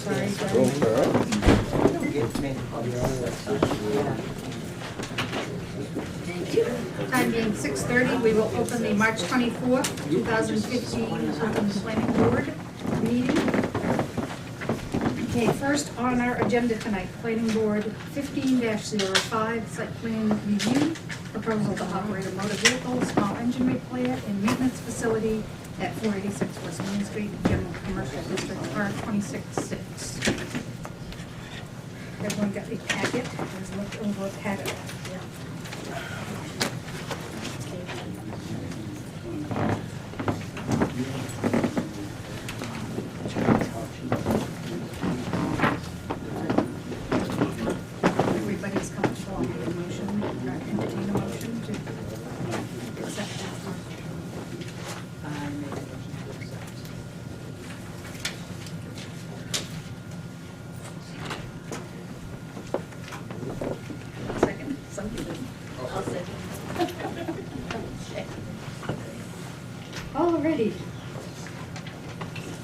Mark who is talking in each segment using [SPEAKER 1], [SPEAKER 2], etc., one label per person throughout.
[SPEAKER 1] sorry. Time being 6:30, we will open the March 24th, 2015 Tilton Planning Board meeting. Okay, first on our agenda tonight, Planning Board 15-05, site plan review, proposal to operate a motor vehicle, small engine repair and maintenance facility at 486 West Main Street, General Commercial District, R26-6. Everyone got the packet, has looked over a packet. Everybody's comfortable with the motion, entertain a motion to accept that. Second, somebody did.
[SPEAKER 2] I'll second.
[SPEAKER 1] Alrighty.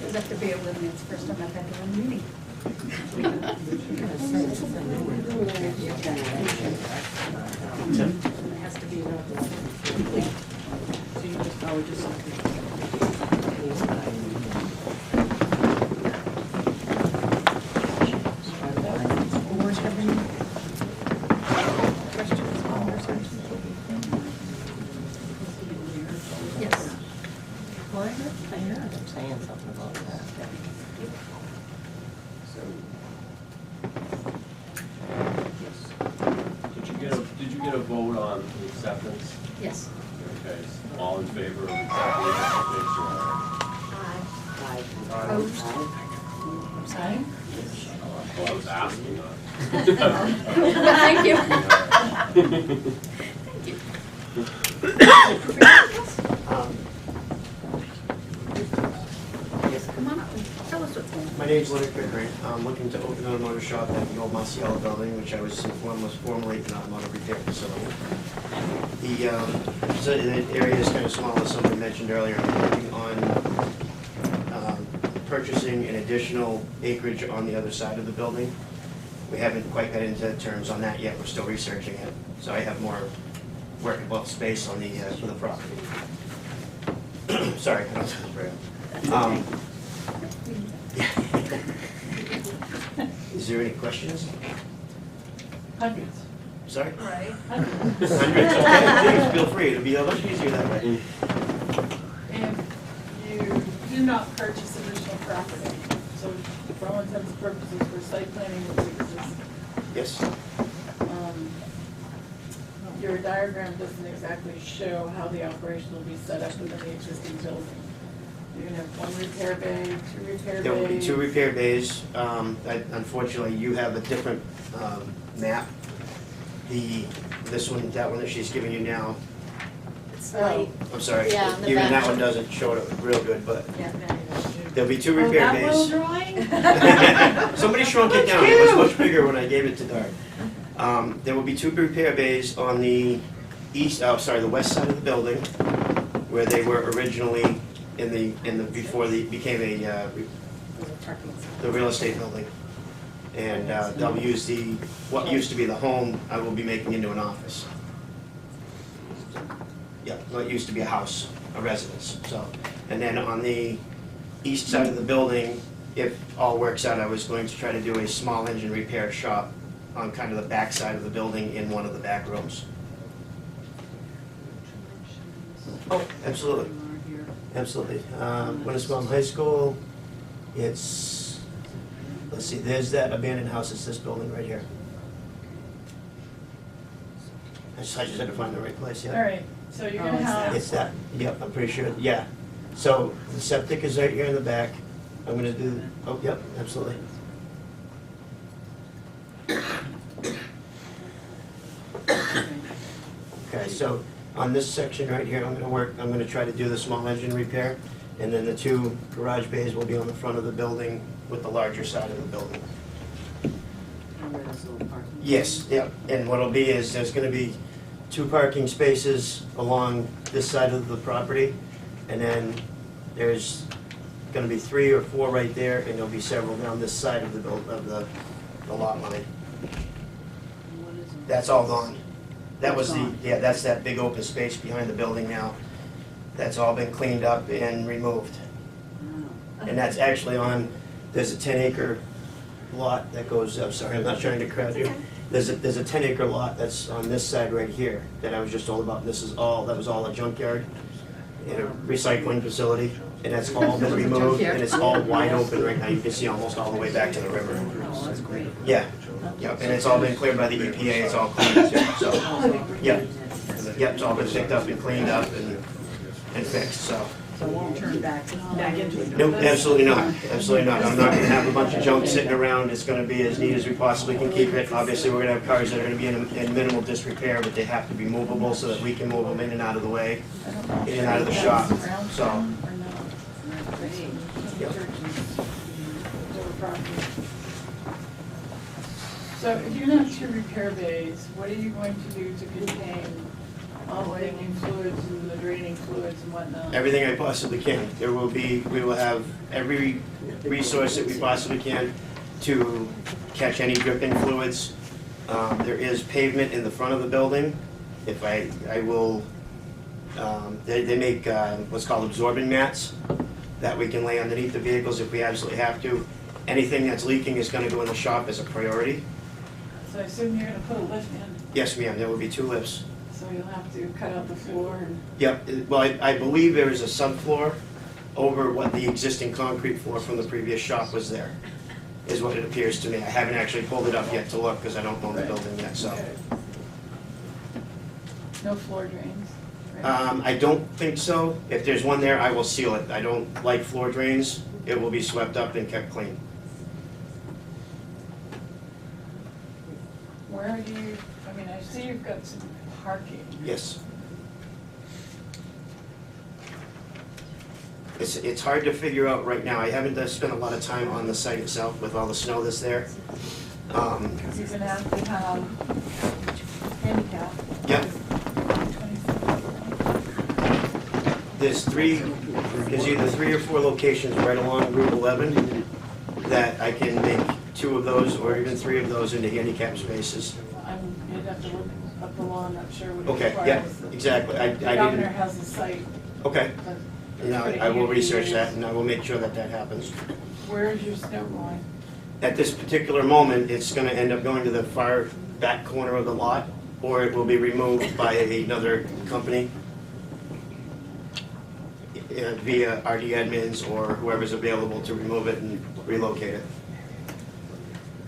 [SPEAKER 1] Does have to bear with me, it's the first time I've had to run a meeting. It has to be complete.
[SPEAKER 3] So you just, I would just.
[SPEAKER 1] Board have any questions, conversations? Yes.
[SPEAKER 2] Well, I heard them saying something about that.
[SPEAKER 4] Did you get a vote on the acceptance?
[SPEAKER 1] Yes.
[SPEAKER 4] Okay, so all in favor of accepting the acceptance or?
[SPEAKER 1] Opposed?
[SPEAKER 2] Sorry?
[SPEAKER 4] Well, I was asking,
[SPEAKER 1] Thank you. Yes, come on up and tell us what's going on.
[SPEAKER 5] My name is Leonard Pickering. I'm looking to open an auto shop at the old Marciello building, which I was informed was formerly an automotive repair facility. The area is kind of small, as someone mentioned earlier. I'm working on purchasing an additional acreage on the other side of the building. We haven't quite got into terms on that yet. We're still researching it. So I have more workable space on the for the property. Sorry, I don't sound very Is there any questions?
[SPEAKER 3] Hundreds.
[SPEAKER 5] Sorry?
[SPEAKER 2] Right.
[SPEAKER 5] Hundreds, okay, please, feel free, it'll be a much easier that way.
[SPEAKER 3] And you do not purchase additional property. So for all intents and purposes, for site planning, which exists,
[SPEAKER 5] Yes,
[SPEAKER 3] your diagram doesn't exactly show how the operation will be set up within the existing building. You're gonna have one repair bay, two repair bays.
[SPEAKER 5] there will be 2 repair bays. Unfortunately, you have a different map. This one, that one that she's giving you now,
[SPEAKER 2] It's
[SPEAKER 3] Oh.
[SPEAKER 2] light.
[SPEAKER 5] I'm sorry,
[SPEAKER 2] Yeah, on the
[SPEAKER 5] even
[SPEAKER 2] back.
[SPEAKER 5] that one doesn't show it real good, but
[SPEAKER 3] Yeah, now you know.
[SPEAKER 5] there'll be 2
[SPEAKER 3] Oh,
[SPEAKER 5] repair
[SPEAKER 3] that little
[SPEAKER 5] bays.
[SPEAKER 3] drawing?
[SPEAKER 5] Somebody shrunk it down, it was much bigger when I gave it to Dart. There will be 2 repair bays on the the west side of the building, where they were originally before they became the real estate building. And they'll use what used to be the home, I will be making into an office. Yeah, what used to be a house, a residence, so. And then on the east side of the building, if all works out, I was going to try to do a small engine repair shop on kind of the back side of the building in one of the back rooms. Oh, absolutely. Absolutely. Winnisquam High School, it's, let's see, there's that abandoned house, it's this building right here. I just had to find the right place, yeah.
[SPEAKER 3] All right, so you're gonna have.
[SPEAKER 5] It's that, yep, I'm pretty sure, yeah. So the septic is right here in the back. I'm gonna do, oh, yep, absolutely. Okay, so on this section right here, I'm gonna try to do the small engine repair, and then the 2 garage bays will be on the front of the building with the larger side of the building. Yes, yep, and what'll be is, there's gonna be 2 parking spaces along this side of the property, and then there's gonna be 3 or 4 right there, and there'll be several down this side of the lot line. That's all gone. That was the, yeah, that's that big open space behind the building now. That's all been cleaned up and removed. And that's actually on, there's a 10-acre lot that goes, I'm sorry, I'm not trying to crowd you. There's a 10-acre lot that's on this side right here that I was just told about. This is all, that was all a junkyard and a recycling facility. And that's all been removed, and it's all wide open right now. You can see almost all the way back to the river.
[SPEAKER 2] Oh, that's great.
[SPEAKER 5] Yeah, yep, and it's all been cleared by the EPA, it's all cleaned too, so, yep. Yep, it's all been picked up and cleaned up and fixed, so.
[SPEAKER 2] So it won't turn back into it.
[SPEAKER 5] Nope, absolutely not, absolutely not. I'm not gonna have a bunch of junk sitting around. It's gonna be as neat as we possibly can keep it. Obviously, we're gonna have cars that are gonna be in minimal disrepair, but they have to be movable so that we can move them in and out of the way, in and out of the shop, so. Yep.
[SPEAKER 3] So if you're not to repair bays, what are you going to do to contain all the leaking fluids and the draining fluids and whatnot?
[SPEAKER 5] Everything I possibly can. We will have every resource that we possibly can to catch any dripping fluids. There is pavement in the front of the building. If I will, they make what's called absorbent mats that we can lay underneath the vehicles if we absolutely have to. Anything that's leaking is gonna go in the shop as a priority.
[SPEAKER 3] So I assume you're gonna put a lift in,
[SPEAKER 5] Yes, ma'am, there will be 2 lifts.
[SPEAKER 3] so you'll have to cut out the floor and,
[SPEAKER 5] Yep, well, I believe there is a subfloor over what the existing concrete floor from the previous shop was there, is what it appears to me. I haven't actually pulled it up yet to look, because I don't own the building yet, so.
[SPEAKER 3] no floor drains, right?
[SPEAKER 5] I don't think so. If there's one there, I will seal it. I don't like floor drains. It will be swept up and kept clean.
[SPEAKER 3] Where are you, I mean, I see you've got some parking.
[SPEAKER 5] Yes. It's hard to figure out right now. I haven't spent a lot of time on the site itself with all the snow that's there.
[SPEAKER 3] Because you're gonna have to have handicap.
[SPEAKER 5] Yep. There's either 3 or 4 locations right along Route 11 that I can make 2 of those or even 3 of those into handicap spaces.
[SPEAKER 3] You'd have to look up the law, I'm not sure what it
[SPEAKER 5] Okay, yeah,
[SPEAKER 3] requires.
[SPEAKER 5] exactly.
[SPEAKER 3] The governor has a site,
[SPEAKER 5] Okay,
[SPEAKER 3] but
[SPEAKER 5] now I will research that and I will make sure that that happens.
[SPEAKER 3] where is your snow going?
[SPEAKER 5] At this particular moment, it's gonna end up going to the far back corner of the lot, or it will be removed by another company via RD Edmonds or whoever's available to remove it and relocate it.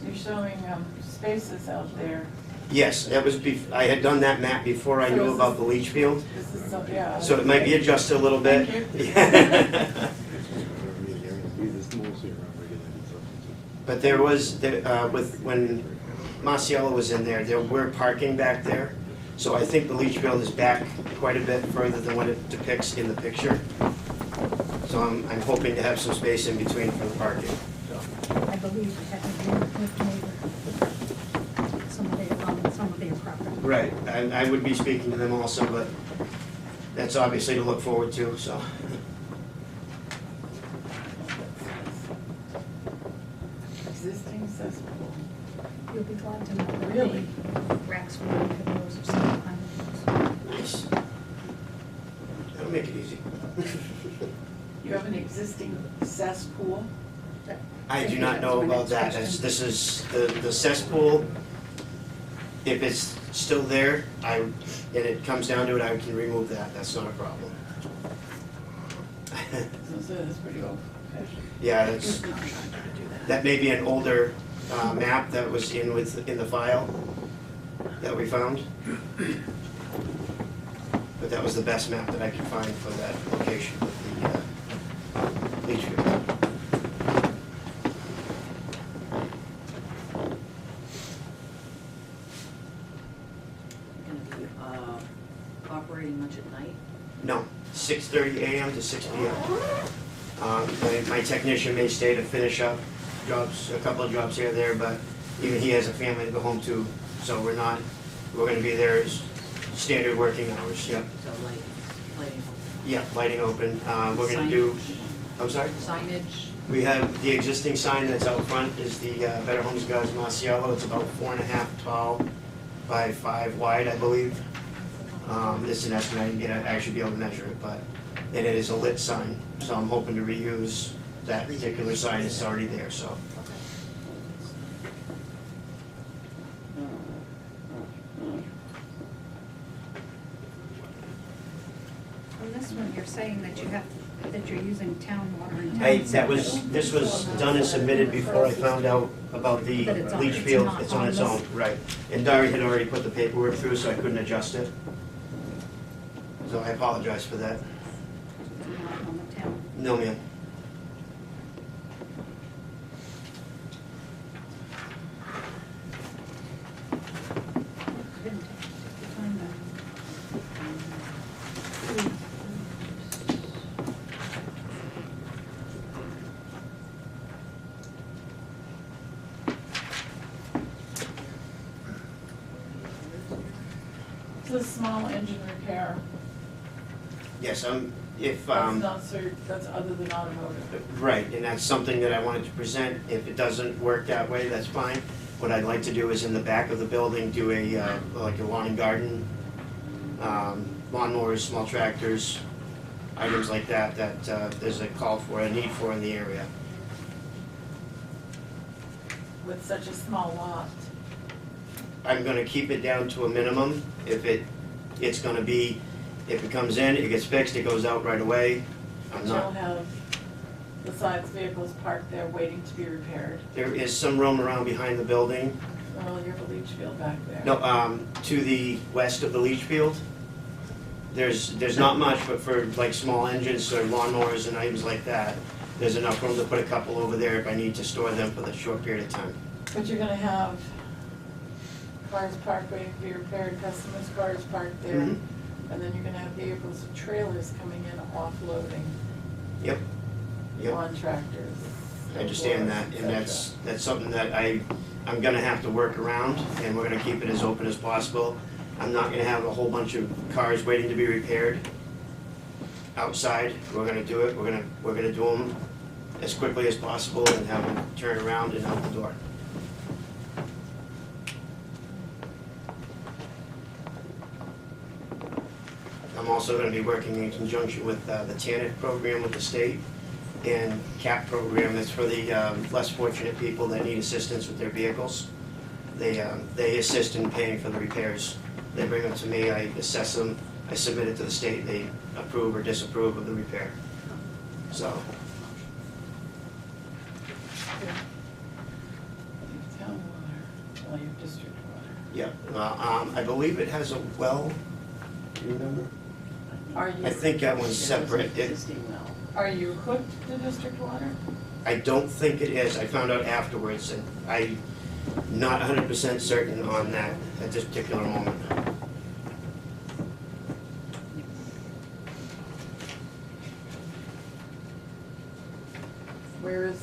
[SPEAKER 3] You're showing spaces out there.
[SPEAKER 5] Yes, that was, I had done that map before I knew about the leach field,
[SPEAKER 3] This is, yeah.
[SPEAKER 5] so it might be adjusted a little bit. But there was, when Marciello was in there were parking back there. So I think the leach field is back quite a bit further than what it depicts in the picture. So I'm hoping to have some space in between for the parking.
[SPEAKER 1] I believe we had an agreement with neighbor, some of their property.
[SPEAKER 5] Right, I would be speaking to them also, but that's obviously to look forward to, so.
[SPEAKER 3] Existing cesspool.
[SPEAKER 1] You'll be glad to know that
[SPEAKER 3] Really?
[SPEAKER 1] the racks were in the rows of some kind of
[SPEAKER 5] Nice. That'll make it easy.
[SPEAKER 3] You have an existing cesspool?
[SPEAKER 1] those.
[SPEAKER 5] I do not know about that. This is the cesspool. If it's still there, and it comes down to it, I can remove that. That's not a problem.
[SPEAKER 3] So that's pretty old fashioned.
[SPEAKER 5] Yeah, that may be an older map that was in the file that we found. But that was the best map that I could find for that location with the leach field.
[SPEAKER 2] Gonna be operating much at night?
[SPEAKER 5] No, 6:30 a.m. to 6 p.m. My technician may stay to finish up jobs, a couple of jobs here or there, but even he has a family to go home to, so we're gonna be there as standard working hours, yep.
[SPEAKER 2] So lighting.
[SPEAKER 5] Yeah, lighting open. We're gonna do, I'm sorry?
[SPEAKER 2] Signage?
[SPEAKER 5] We have the existing sign that's out front is the Better Homes Guys Marciello. It's about 4.5 tall by 5 wide, I believe. This is an estimate, I didn't actually be able to measure it, but it is a lit sign. So I'm hoping to reuse that particular sign, it's already there, so.
[SPEAKER 1] On this one, you're saying that that you're using town water and town.
[SPEAKER 5] This was done and submitted before I found out about the
[SPEAKER 1] But it's on-
[SPEAKER 5] leach
[SPEAKER 1] it's
[SPEAKER 5] field.
[SPEAKER 1] not
[SPEAKER 5] It's on
[SPEAKER 1] on
[SPEAKER 5] its
[SPEAKER 1] this.
[SPEAKER 5] own, right. And Dari had already put the paperwork through, so I couldn't adjust it. So I apologize for that.
[SPEAKER 1] Not on the town.
[SPEAKER 5] No, ma'am.
[SPEAKER 1] Didn't take the time
[SPEAKER 3] It's a small engine repair.
[SPEAKER 5] Yes, if,
[SPEAKER 3] That's not that's other than automotive.
[SPEAKER 5] right, and that's something that I wanted to present. If it doesn't work that way, that's fine. What I'd like to do is in the back of the building, do like a lawn and garden, lawnmowers, small tractors, items like that, there's a need for in the area.
[SPEAKER 3] With such a small lot.
[SPEAKER 5] I'm gonna keep it down to a minimum. If it's gonna be, if it comes in, it gets fixed, it goes out right away. I'm
[SPEAKER 3] You'll
[SPEAKER 5] not,
[SPEAKER 3] have besides vehicles parked there waiting to be repaired.
[SPEAKER 5] there is some room around behind the building.
[SPEAKER 3] Well, you have a leach field back there.
[SPEAKER 5] No, to the west of the leach field. There's not much, but for like small engines or lawnmowers and items like that, there's enough room to put a couple over there if I need to store them for the short period of time.
[SPEAKER 3] But you're gonna have cars parked waiting to be repaired, customers' cars parked there.
[SPEAKER 5] Mhm.
[SPEAKER 3] And then you're gonna have vehicles and trailers coming in offloading
[SPEAKER 5] Yep, yep.
[SPEAKER 3] on tractors.
[SPEAKER 5] I understand that, and that's something that I'm gonna have to work around, and we're gonna keep it as open as possible. I'm not gonna have a whole bunch of cars waiting to be repaired outside. We're gonna do it, we're gonna do them as quickly as possible and have them turn around and out the door. I'm also gonna be working in conjunction with the TANF program with the state and CAP program that's for the less fortunate people that need assistance with their vehicles. They assist in paying for the repairs. They bring them to me, I assess them, I submit it to the state, they approve or disapprove of the repair. So,
[SPEAKER 3] Town water, well, your district water.
[SPEAKER 5] yeah, I believe it has a well, do you remember?
[SPEAKER 3] Are you,
[SPEAKER 5] I think that one's separate.
[SPEAKER 2] Existing well.
[SPEAKER 3] are you hooked to district water?
[SPEAKER 5] I don't think it is, I found out afterwards, and I'm not 100% certain on that at this particular moment.
[SPEAKER 3] Where is,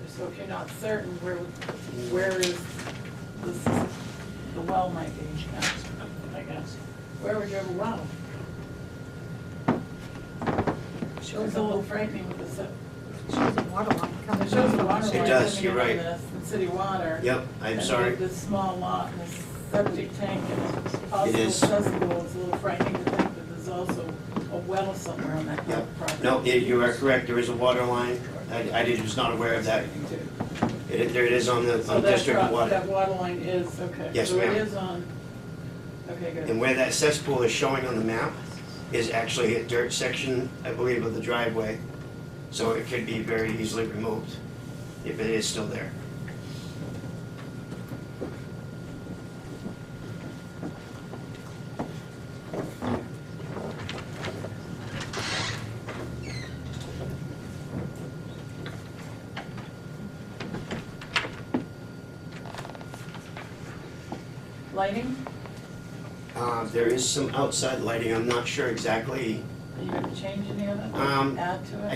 [SPEAKER 3] so if you're not certain, where is this, the well might be, I guess. Where would you have a well? It's a little frightening with the,
[SPEAKER 1] Shows a water line coming.
[SPEAKER 3] it shows the water
[SPEAKER 5] It
[SPEAKER 3] line
[SPEAKER 5] does,
[SPEAKER 3] coming
[SPEAKER 5] you're
[SPEAKER 3] in
[SPEAKER 5] right.
[SPEAKER 3] the city water.
[SPEAKER 5] Yep, I'm sorry.
[SPEAKER 3] And with this small lot and this septic tank and possible
[SPEAKER 5] is.
[SPEAKER 3] cesspool, it's a little frightening to think that there's also a well somewhere on that
[SPEAKER 5] Yep.
[SPEAKER 3] property.
[SPEAKER 5] No, you are correct, there is a water line. Was not aware of that. There it is on the
[SPEAKER 3] So that
[SPEAKER 5] district water.
[SPEAKER 3] that water line is, okay.
[SPEAKER 5] Yes,
[SPEAKER 3] So
[SPEAKER 5] ma'am.
[SPEAKER 3] it is on, okay, good.
[SPEAKER 5] And where that cesspool is showing on the map is actually a dirt section, I believe, of the driveway. So it could be very easily removed if it is still there.
[SPEAKER 3] Lighting,
[SPEAKER 5] There is some outside lighting, I'm not sure exactly.
[SPEAKER 3] are you gonna change any of it? Add to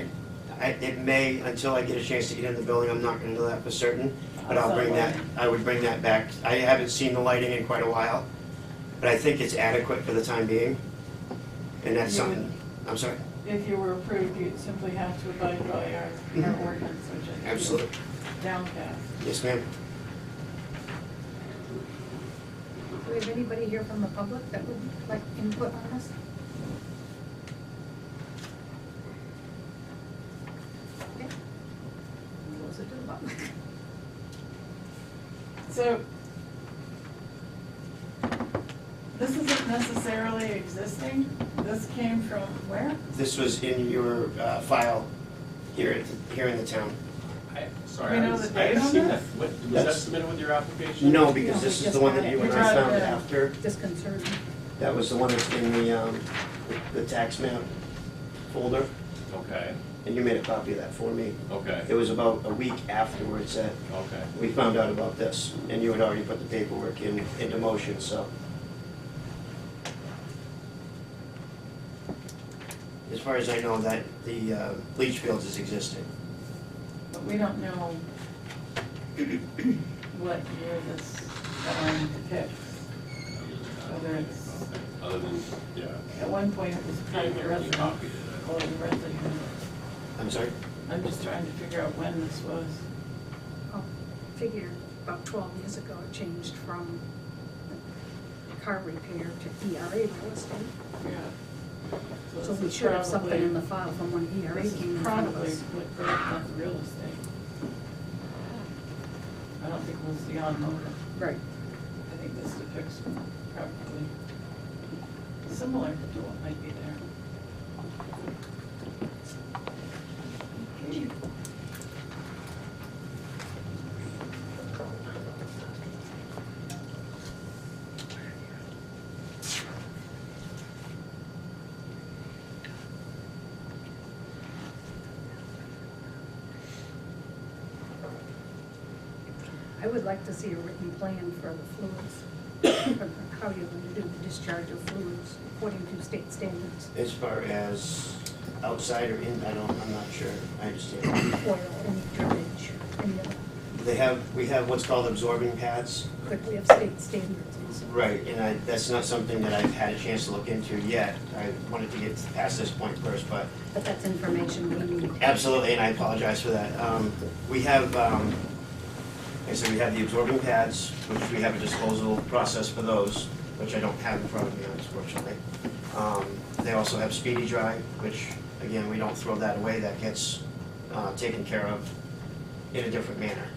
[SPEAKER 3] it?
[SPEAKER 5] It may, until I get a chance to get in the building, I'm not gonna know that for certain. But I'll bring that, I would bring that back. I haven't seen the lighting in quite a while, but I think it's adequate for the time being. And that's
[SPEAKER 3] You would-
[SPEAKER 5] something, I'm sorry?
[SPEAKER 3] if you were approved, you'd simply have to abide by our ordinance, which is
[SPEAKER 5] Absolutely.
[SPEAKER 3] downcast.
[SPEAKER 5] Yes, ma'am.
[SPEAKER 1] Do we have anybody here from the public that would like input on this? Okay. Close it to the public.
[SPEAKER 3] So, this isn't necessarily existing, this came from where?
[SPEAKER 5] This was in your file here in the town.
[SPEAKER 4] Sorry,
[SPEAKER 3] We
[SPEAKER 4] I
[SPEAKER 3] know the
[SPEAKER 4] haven't
[SPEAKER 3] date on
[SPEAKER 4] seen
[SPEAKER 3] this?
[SPEAKER 4] that. Was that
[SPEAKER 5] That's-
[SPEAKER 4] submitted with your application?
[SPEAKER 5] No, because
[SPEAKER 1] No,
[SPEAKER 5] this
[SPEAKER 1] we
[SPEAKER 5] is the
[SPEAKER 1] just
[SPEAKER 5] one
[SPEAKER 1] got
[SPEAKER 5] that
[SPEAKER 1] it.
[SPEAKER 5] you and
[SPEAKER 3] We
[SPEAKER 5] I
[SPEAKER 3] got
[SPEAKER 5] found
[SPEAKER 3] it.
[SPEAKER 5] after.
[SPEAKER 1] Disconcerting.
[SPEAKER 5] That was the one that's in the tax map folder,
[SPEAKER 4] Okay,
[SPEAKER 5] and you made a copy of that for me.
[SPEAKER 4] okay,
[SPEAKER 5] It was about a week afterwards that
[SPEAKER 4] okay.
[SPEAKER 5] we found out about this, and you had already put the paperwork into motion, so. As far as I know, that the bleach fields is existing.
[SPEAKER 3] But we don't know what year this drawing depicts. Whether it's,
[SPEAKER 4] Other than, yeah.
[SPEAKER 3] at one point it was private
[SPEAKER 4] You
[SPEAKER 3] residence,
[SPEAKER 4] copied it.
[SPEAKER 3] or resident.
[SPEAKER 5] I'm sorry?
[SPEAKER 3] I'm just trying to figure out when this was.
[SPEAKER 1] Oh, figure about 12 years ago, it changed from car repair to ERA real estate.
[SPEAKER 3] Yeah.
[SPEAKER 1] So
[SPEAKER 3] this
[SPEAKER 1] we
[SPEAKER 3] is
[SPEAKER 1] should have something
[SPEAKER 3] probably-
[SPEAKER 1] in the file from when ERA
[SPEAKER 3] This
[SPEAKER 1] came
[SPEAKER 3] is
[SPEAKER 1] in front of
[SPEAKER 3] probably
[SPEAKER 1] us.
[SPEAKER 3] what brought up real estate. I don't think it was the automotive.
[SPEAKER 1] Right.
[SPEAKER 3] I think this depicts probably similar to what might be there.
[SPEAKER 1] I would like to see a written plan for the fluids, how you're going to do the discharge of fluids according to state standards.
[SPEAKER 5] As far as outside or in, I'm not sure, I understand.
[SPEAKER 1] Oil, any dredge, any of that.
[SPEAKER 5] We have what's called absorbing pads.
[SPEAKER 1] But we have state standards also.
[SPEAKER 5] Right, and that's not something that I've had a chance to look into yet. I wanted to get past this point first, but
[SPEAKER 1] But that's information we need.
[SPEAKER 5] absolutely, and I apologize for that. We have, like I said, we have the absorbing pads, which we have a disposal process for those, which I don't have in front of me, unfortunately. They also have speedy dry, which, again, we don't throw that away, that gets taken care of in a different manner.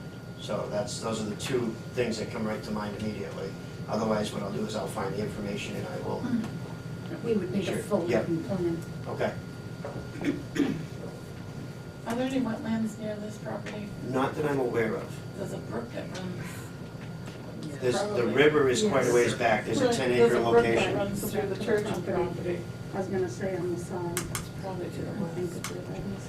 [SPEAKER 5] So those are the two things that come right to mind immediately. Otherwise, what I'll do is I'll find the information and I will,
[SPEAKER 1] We would need a
[SPEAKER 5] Sure.
[SPEAKER 1] full
[SPEAKER 5] Yep.
[SPEAKER 1] written plan.
[SPEAKER 5] okay.
[SPEAKER 3] Are there any wetlands near this property?
[SPEAKER 5] Not that I'm aware of.
[SPEAKER 3] There's a brook that runs.
[SPEAKER 5] The
[SPEAKER 3] Probably.
[SPEAKER 5] river is quite a ways
[SPEAKER 1] Yes.
[SPEAKER 5] back, there's a
[SPEAKER 3] Right,
[SPEAKER 5] 10-acre
[SPEAKER 3] There's a brook that
[SPEAKER 5] location.
[SPEAKER 3] runs through the church property.
[SPEAKER 1] I was gonna say on the side.
[SPEAKER 3] It's probably to the
[SPEAKER 1] I think
[SPEAKER 3] west.
[SPEAKER 1] it's wetlands.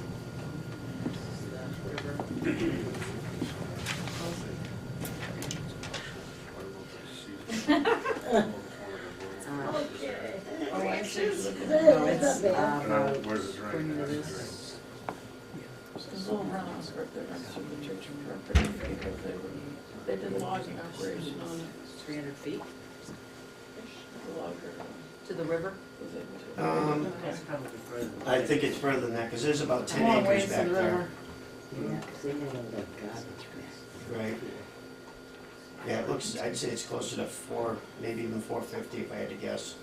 [SPEAKER 3] Oh, I see.
[SPEAKER 2] No, it's,
[SPEAKER 6] Where's the drain?
[SPEAKER 2] according to
[SPEAKER 6] That's the
[SPEAKER 2] this,
[SPEAKER 3] There's a little runoff strip that runs through the church property because they did logging operation on it.
[SPEAKER 2] 300 feet
[SPEAKER 3] The logger
[SPEAKER 2] to the river.
[SPEAKER 3] was able to.
[SPEAKER 2] That's probably further.
[SPEAKER 5] I think it's further than that, because there's about 10
[SPEAKER 3] Long
[SPEAKER 5] acres
[SPEAKER 3] ways to
[SPEAKER 5] back
[SPEAKER 3] the
[SPEAKER 5] there.
[SPEAKER 3] river.
[SPEAKER 2] Yeah, 'cause they got all that garbage.
[SPEAKER 5] Right. Yeah, it looks, I'd say it's closer to 4, maybe even 450 if I had to guess.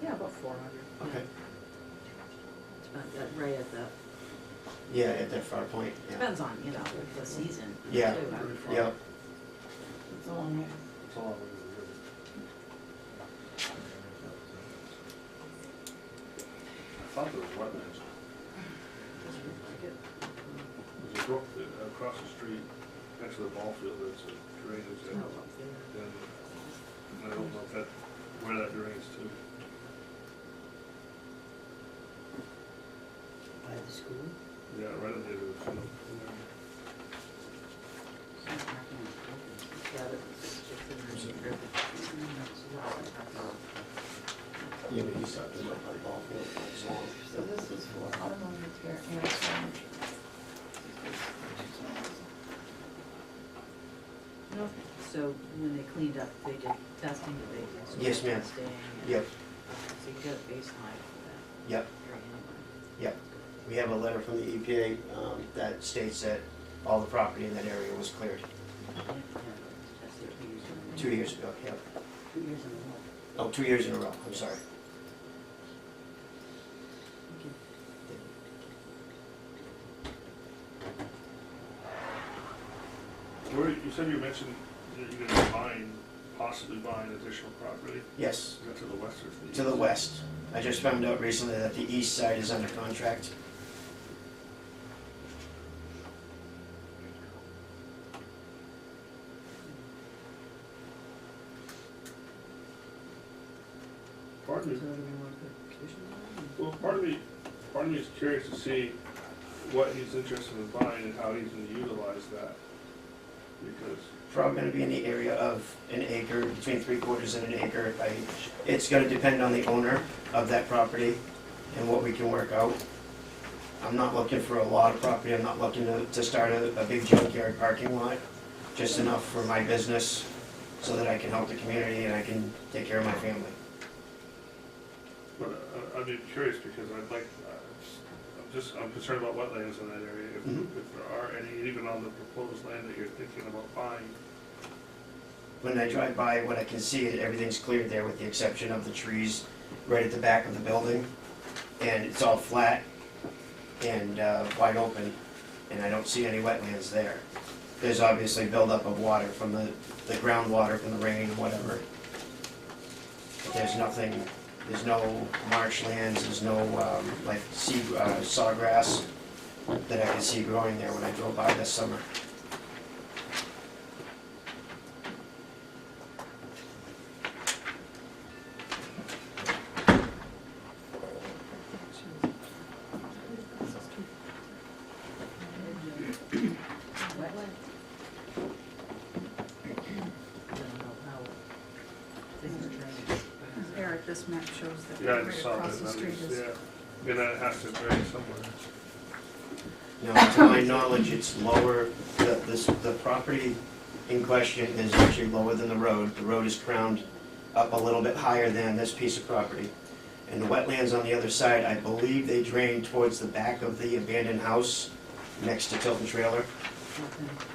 [SPEAKER 2] Yeah, about 400.
[SPEAKER 5] Okay.
[SPEAKER 2] It's about that right at the,
[SPEAKER 5] Yeah, at that far point, yeah.
[SPEAKER 2] depends on, you know, the season.
[SPEAKER 5] Yeah,
[SPEAKER 2] too.
[SPEAKER 5] Yep.
[SPEAKER 3] It's a long way.
[SPEAKER 6] It's all over the river. I thought there was wetlands. There's a brook across the street, next to the ball field, that's a drainage there.
[SPEAKER 2] Oh, up there.
[SPEAKER 6] And I don't know if that, where that drains to.
[SPEAKER 2] By the school?
[SPEAKER 6] Yeah, right in there to the field.
[SPEAKER 2] Yeah, it's in the river.
[SPEAKER 5] Yeah, but he's talking about the ball field, it's long.
[SPEAKER 3] So this is for automotive repair and storage.
[SPEAKER 2] No, So when they cleaned up, they did testing, did they? So
[SPEAKER 5] Yes, ma'am.
[SPEAKER 2] testing and-
[SPEAKER 5] Yep,
[SPEAKER 2] So you got a baseline for that
[SPEAKER 5] yep,
[SPEAKER 2] area anyway.
[SPEAKER 5] yep. We have a letter from the EPA that states that all the property in that area was cleared
[SPEAKER 2] And tested 2 years ago.
[SPEAKER 5] 2 years ago, yep.
[SPEAKER 2] 2 years in a row.
[SPEAKER 5] Oh, 2 years in a row, I'm sorry.
[SPEAKER 2] Thank you.
[SPEAKER 6] Where, you said you mentioned that you're gonna possibly buying additional property,
[SPEAKER 5] Yes,
[SPEAKER 6] is that to the west or to the east?
[SPEAKER 5] to the west. I just found out recently that the east side is under contract.
[SPEAKER 6] Part of
[SPEAKER 2] So
[SPEAKER 6] me,
[SPEAKER 2] do we want to put conditions on it?
[SPEAKER 6] well, part of me is curious to see what he's interested in buying and how he's gonna utilize that. Because,
[SPEAKER 5] Probably gonna be in the area of an acre, between 3/4 and an acre. It's gonna depend on the owner of that property and what we can work out. I'm not looking for a lot of property, I'm not looking to start a big junkyard parking lot. Just enough for my business so that I can help the community and I can take care of my family.
[SPEAKER 6] but I'd be curious because I'd like, I'm concerned about wetlands in that area.
[SPEAKER 5] Mhm.
[SPEAKER 6] If there are any, even on the proposed land that you're thinking about buying.
[SPEAKER 5] When I drive by, what I can see is everything's cleared there with the exception of the trees right at the back of the building. And it's all flat and wide open, and I don't see any wetlands there. There's obviously buildup of water from the groundwater from the rain or whatever. But there's nothing, there's no marshlands, there's no like sawgrass that I can see growing there when I drove by this summer.
[SPEAKER 2] Wetland? I don't know how things are drained.
[SPEAKER 1] Eric, this map shows that
[SPEAKER 6] Yeah, I
[SPEAKER 1] right
[SPEAKER 6] just saw
[SPEAKER 1] across
[SPEAKER 6] that,
[SPEAKER 1] the
[SPEAKER 6] that
[SPEAKER 1] street
[SPEAKER 6] is,
[SPEAKER 1] is.
[SPEAKER 6] yeah. And that has to drain somewhere.
[SPEAKER 5] Now, to my knowledge, it's lower, the property in question is actually lower than the road. The road is crowned up a little bit higher than this piece of property. And the wetlands on the other side, I believe they drain towards the back of the abandoned house next to Tilton Trailer.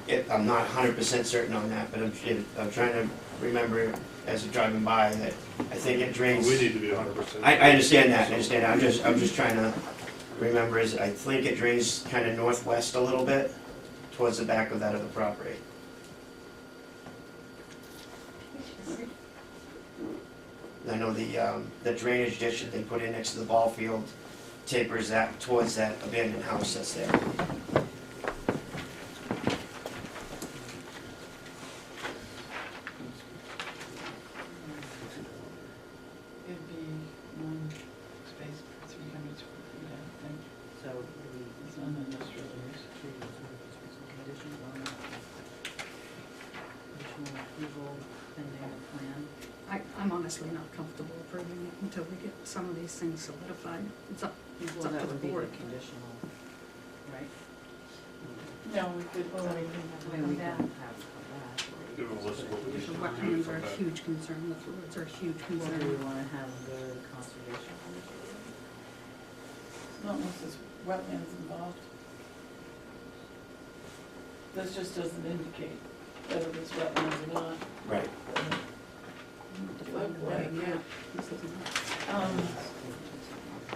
[SPEAKER 2] Okay.
[SPEAKER 5] I'm not 100% certain on that, but I'm trying to remember as I'm driving by that I think it drains.
[SPEAKER 6] We need to be 100%.
[SPEAKER 5] I understand that, I'm just trying to remember, I think it drains kind of northwest a little bit, towards the back of that other property. I know the drainage ditch that they put in next to the ball field tapers that towards that abandoned house that's there.
[SPEAKER 3] It'd be one space per 300 square feet, I think.
[SPEAKER 2] So we,
[SPEAKER 3] It's on industrial use.
[SPEAKER 2] conditions on that. Additional approval pending the plan.
[SPEAKER 1] I'm honestly not comfortable approving it until we get some of these things solidified. It's up
[SPEAKER 2] Well,
[SPEAKER 1] to
[SPEAKER 2] that
[SPEAKER 1] the
[SPEAKER 2] would be the
[SPEAKER 1] board.
[SPEAKER 2] conditional, right?
[SPEAKER 3] No, we could,
[SPEAKER 2] I mean, we can have that.
[SPEAKER 6] Give them a list of what we need
[SPEAKER 1] The
[SPEAKER 6] to do.
[SPEAKER 1] wetlands are
[SPEAKER 6] from
[SPEAKER 1] a
[SPEAKER 6] that.
[SPEAKER 1] huge concern, the roads are a huge
[SPEAKER 2] Or do we
[SPEAKER 1] concern.
[SPEAKER 2] wanna have them go to the conservation commission?
[SPEAKER 3] not unless there's wetlands involved. This just doesn't indicate whether there's wetlands or not.
[SPEAKER 5] Right.
[SPEAKER 1] Define the
[SPEAKER 3] Right,
[SPEAKER 1] way,
[SPEAKER 3] yeah.
[SPEAKER 1] This isn't-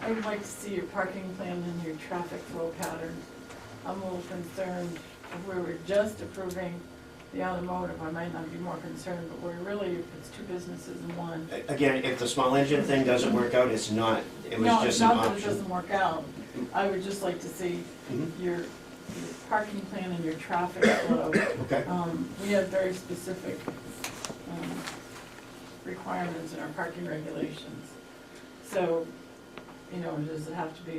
[SPEAKER 3] I would like to see your parking plan and your traffic flow patterns. I'm a little concerned if we were just approving the automotive, I might not be more concerned, but we're really, if it's two businesses in one.
[SPEAKER 5] Again, if the small engine thing doesn't work out, it was
[SPEAKER 3] No,
[SPEAKER 5] just
[SPEAKER 3] it's
[SPEAKER 5] an
[SPEAKER 3] not that it
[SPEAKER 5] option.
[SPEAKER 3] doesn't work out. I would just like to see
[SPEAKER 5] Mhm.
[SPEAKER 3] your parking plan and your traffic flow.
[SPEAKER 5] Okay,
[SPEAKER 3] We have very specific requirements in our parking regulations. So, does it have to be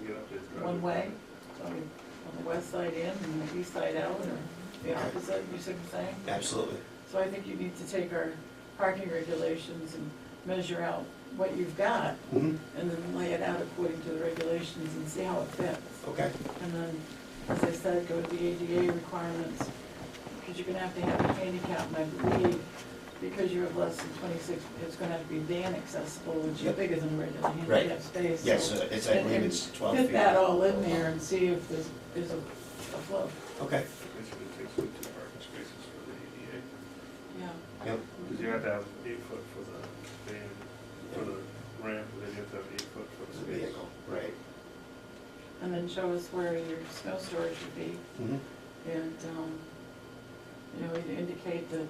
[SPEAKER 6] You get up to
[SPEAKER 3] one way? So on the west side in and the east side out, or the opposite, you see what I'm saying?
[SPEAKER 5] absolutely.
[SPEAKER 3] So I think you need to take our parking regulations and measure out what you've got,
[SPEAKER 5] Mhm.
[SPEAKER 3] and then lay it out according to the regulations and see how it fits.
[SPEAKER 5] Okay,
[SPEAKER 3] And then, as I said, go to the ADA requirements, because you're gonna have to have a handicap, and I believe, because you have less than 26, it's gonna have to be van accessible, which is
[SPEAKER 5] Yep.
[SPEAKER 3] bigger than a regular
[SPEAKER 5] Right.
[SPEAKER 3] handicap space.
[SPEAKER 5] Yes,
[SPEAKER 3] so-
[SPEAKER 5] it's, I believe it's 12 feet.
[SPEAKER 3] Fit that all in there and see if there's a flow.
[SPEAKER 5] Okay,
[SPEAKER 6] Basically takes up 2 parking spaces for the ADA.
[SPEAKER 3] Yeah.
[SPEAKER 5] yep,
[SPEAKER 6] Because you have to have 8 foot for the van, for the ramp, and then you have to have 8 foot for
[SPEAKER 5] it's
[SPEAKER 6] the
[SPEAKER 5] a
[SPEAKER 6] space.
[SPEAKER 5] vehicle, right.
[SPEAKER 3] And then show us where your snow storage would be,
[SPEAKER 5] Mhm.
[SPEAKER 3] and, either indicate that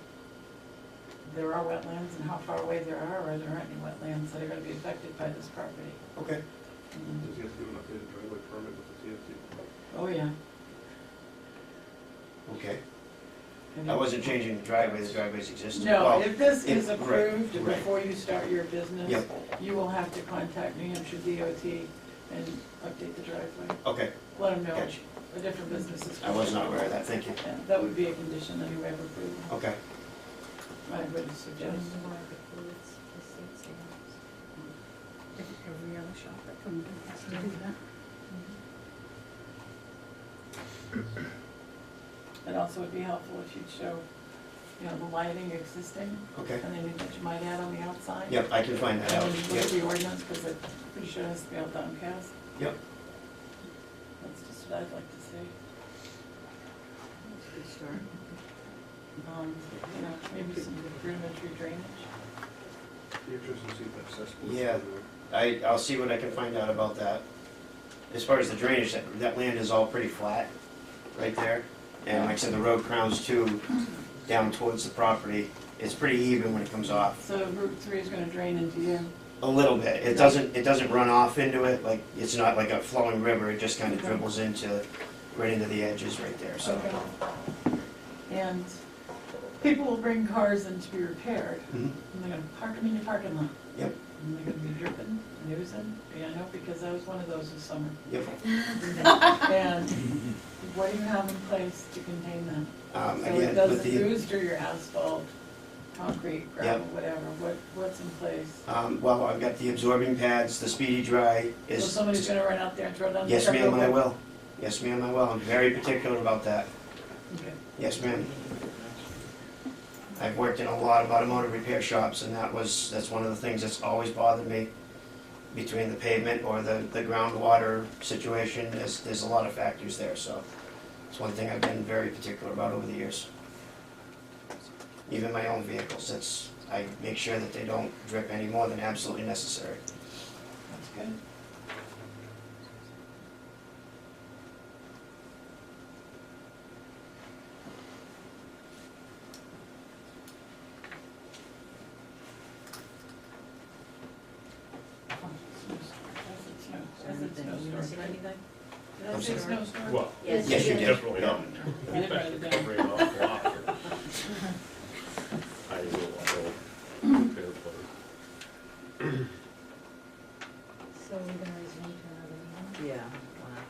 [SPEAKER 3] there are wetlands and how far away there are, or there aren't any wetlands that are gonna be affected by this property.
[SPEAKER 5] Okay,
[SPEAKER 3] And-
[SPEAKER 6] Does he have to do an updated driveway permit with the TFT?
[SPEAKER 3] Oh, yeah.
[SPEAKER 5] okay.
[SPEAKER 3] And
[SPEAKER 5] I wasn't changing the driveway's existing.
[SPEAKER 3] No,
[SPEAKER 5] Well,
[SPEAKER 3] if this
[SPEAKER 5] it-
[SPEAKER 3] is
[SPEAKER 5] right,
[SPEAKER 3] approved
[SPEAKER 5] right.
[SPEAKER 3] before you start your business,
[SPEAKER 5] Yep.
[SPEAKER 3] you will have to contact New Hampshire DOT and update the driveway.
[SPEAKER 5] Okay,
[SPEAKER 3] Let them know
[SPEAKER 5] Gotcha.
[SPEAKER 3] a different business is.
[SPEAKER 5] I was not aware of that, thank you.
[SPEAKER 3] Yeah, that would be a condition anyway of approval,
[SPEAKER 5] Okay,
[SPEAKER 3] I would suggest.
[SPEAKER 1] Every other shop that comes in has to do that.
[SPEAKER 3] It also would be helpful if you'd show, the lighting existing,
[SPEAKER 5] okay.
[SPEAKER 3] and then that you might add on the outside.
[SPEAKER 5] Yep, I can find that
[SPEAKER 3] And
[SPEAKER 5] out.
[SPEAKER 3] then look at
[SPEAKER 5] Yep,
[SPEAKER 3] the ordinance, because I'm pretty sure it has to be all downcast.
[SPEAKER 5] yep.
[SPEAKER 3] That's just what I'd like to see.
[SPEAKER 2] That's a good start.
[SPEAKER 3] Maybe some rudimentary drainage.
[SPEAKER 6] Be interested to see if that's accessible.
[SPEAKER 5] Yeah. I'll see what I can find out about that. As far as the drainage, that land is all pretty flat, right there. And like I said, the road crowns too, down towards the property. It's pretty even when it comes off.
[SPEAKER 3] So Route 3 is gonna drain into you.
[SPEAKER 5] A little bit. It doesn't run off into it, like, it's not like a flowing river, it just kind of
[SPEAKER 3] Okay.
[SPEAKER 5] dribbles into, right into the edges right there, so.
[SPEAKER 3] Okay. And people will bring cars in to be repaired,
[SPEAKER 5] Mhm.
[SPEAKER 3] and they're gonna park them in your parking lot.
[SPEAKER 5] Yep.
[SPEAKER 3] And they're gonna be dripping, and oozing, I know, because I was one of those this summer.
[SPEAKER 5] Yep.
[SPEAKER 3] And what do you have in place to contain them? So it
[SPEAKER 5] Again, with
[SPEAKER 3] doesn't
[SPEAKER 5] the,
[SPEAKER 3] ooze through your asphalt, concrete, gravel,
[SPEAKER 5] Yep.
[SPEAKER 3] whatever, what's in place?
[SPEAKER 5] well, I've got the absorbing pads, the speedy dry
[SPEAKER 3] So
[SPEAKER 5] is.
[SPEAKER 3] somebody's gonna run out there and throw down the
[SPEAKER 5] Yes,
[SPEAKER 3] truck
[SPEAKER 5] ma'am, I
[SPEAKER 3] over?
[SPEAKER 5] will. Yes, ma'am, I will. I'm very particular about that.
[SPEAKER 3] Okay.
[SPEAKER 5] Yes, ma'am. I've worked in a lot of automotive repair shops, and that's one of the things that's always bothered me. Between the pavement or the groundwater situation, there's a lot of factors there, so it's one thing I've been very particular about over the years. Even my own vehicles, I make sure that they don't drip any more than absolutely necessary.
[SPEAKER 3] That's good.
[SPEAKER 2] Anything, you missing anything?
[SPEAKER 3] Did I
[SPEAKER 5] I'm
[SPEAKER 3] say
[SPEAKER 5] sorry.
[SPEAKER 3] snowstorm?
[SPEAKER 4] Well,
[SPEAKER 2] Yes,
[SPEAKER 5] Yes, you
[SPEAKER 2] did.
[SPEAKER 5] did.
[SPEAKER 4] definitely
[SPEAKER 5] Yeah.
[SPEAKER 4] not.
[SPEAKER 3] I didn't write it down.
[SPEAKER 4] Covering an awful lot here. I will repair place.
[SPEAKER 1] So we're gonna resume to another meeting?
[SPEAKER 2] Yeah, wow.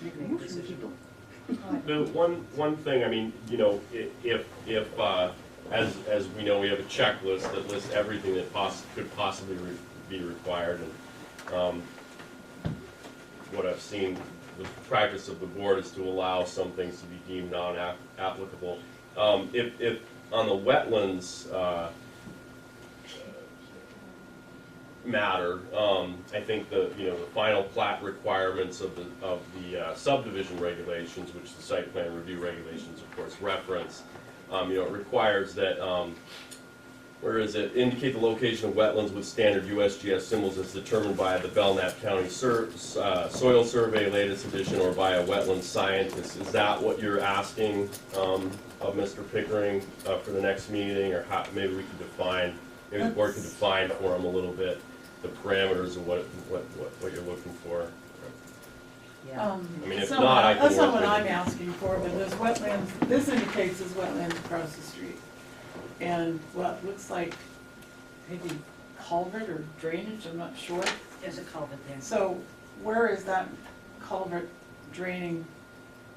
[SPEAKER 2] Make a decision.
[SPEAKER 4] The one thing, I mean, if, as we know, we have a checklist that lists everything that could possibly be required, and, what I've seen, the practice of the board is to allow some things to be deemed non-applicable. If, on the wetlands, matter, I think the final plat requirements of the subdivision regulations, which the site plan review regulations, of course, reference, it requires that, where is it, indicate the location of wetlands with standard USGS symbols as determined by the Belknap County Soil Survey latest edition or by a wetland scientist. Is that what you're asking of Mr. Pickering for the next meeting, or how, maybe we could define, maybe the board could define for him a little bit the parameters of what you're looking for?
[SPEAKER 2] Yeah.
[SPEAKER 4] I mean, if
[SPEAKER 3] That's
[SPEAKER 4] not, I can
[SPEAKER 3] That's not
[SPEAKER 4] work
[SPEAKER 3] what
[SPEAKER 4] with
[SPEAKER 3] I'm
[SPEAKER 4] it.
[SPEAKER 3] asking for, but there's wetlands, this indicates there's wetlands across the street. And what looks like maybe culvert or drainage, I'm not sure.
[SPEAKER 2] There's a culvert there.
[SPEAKER 3] So where is that culvert draining?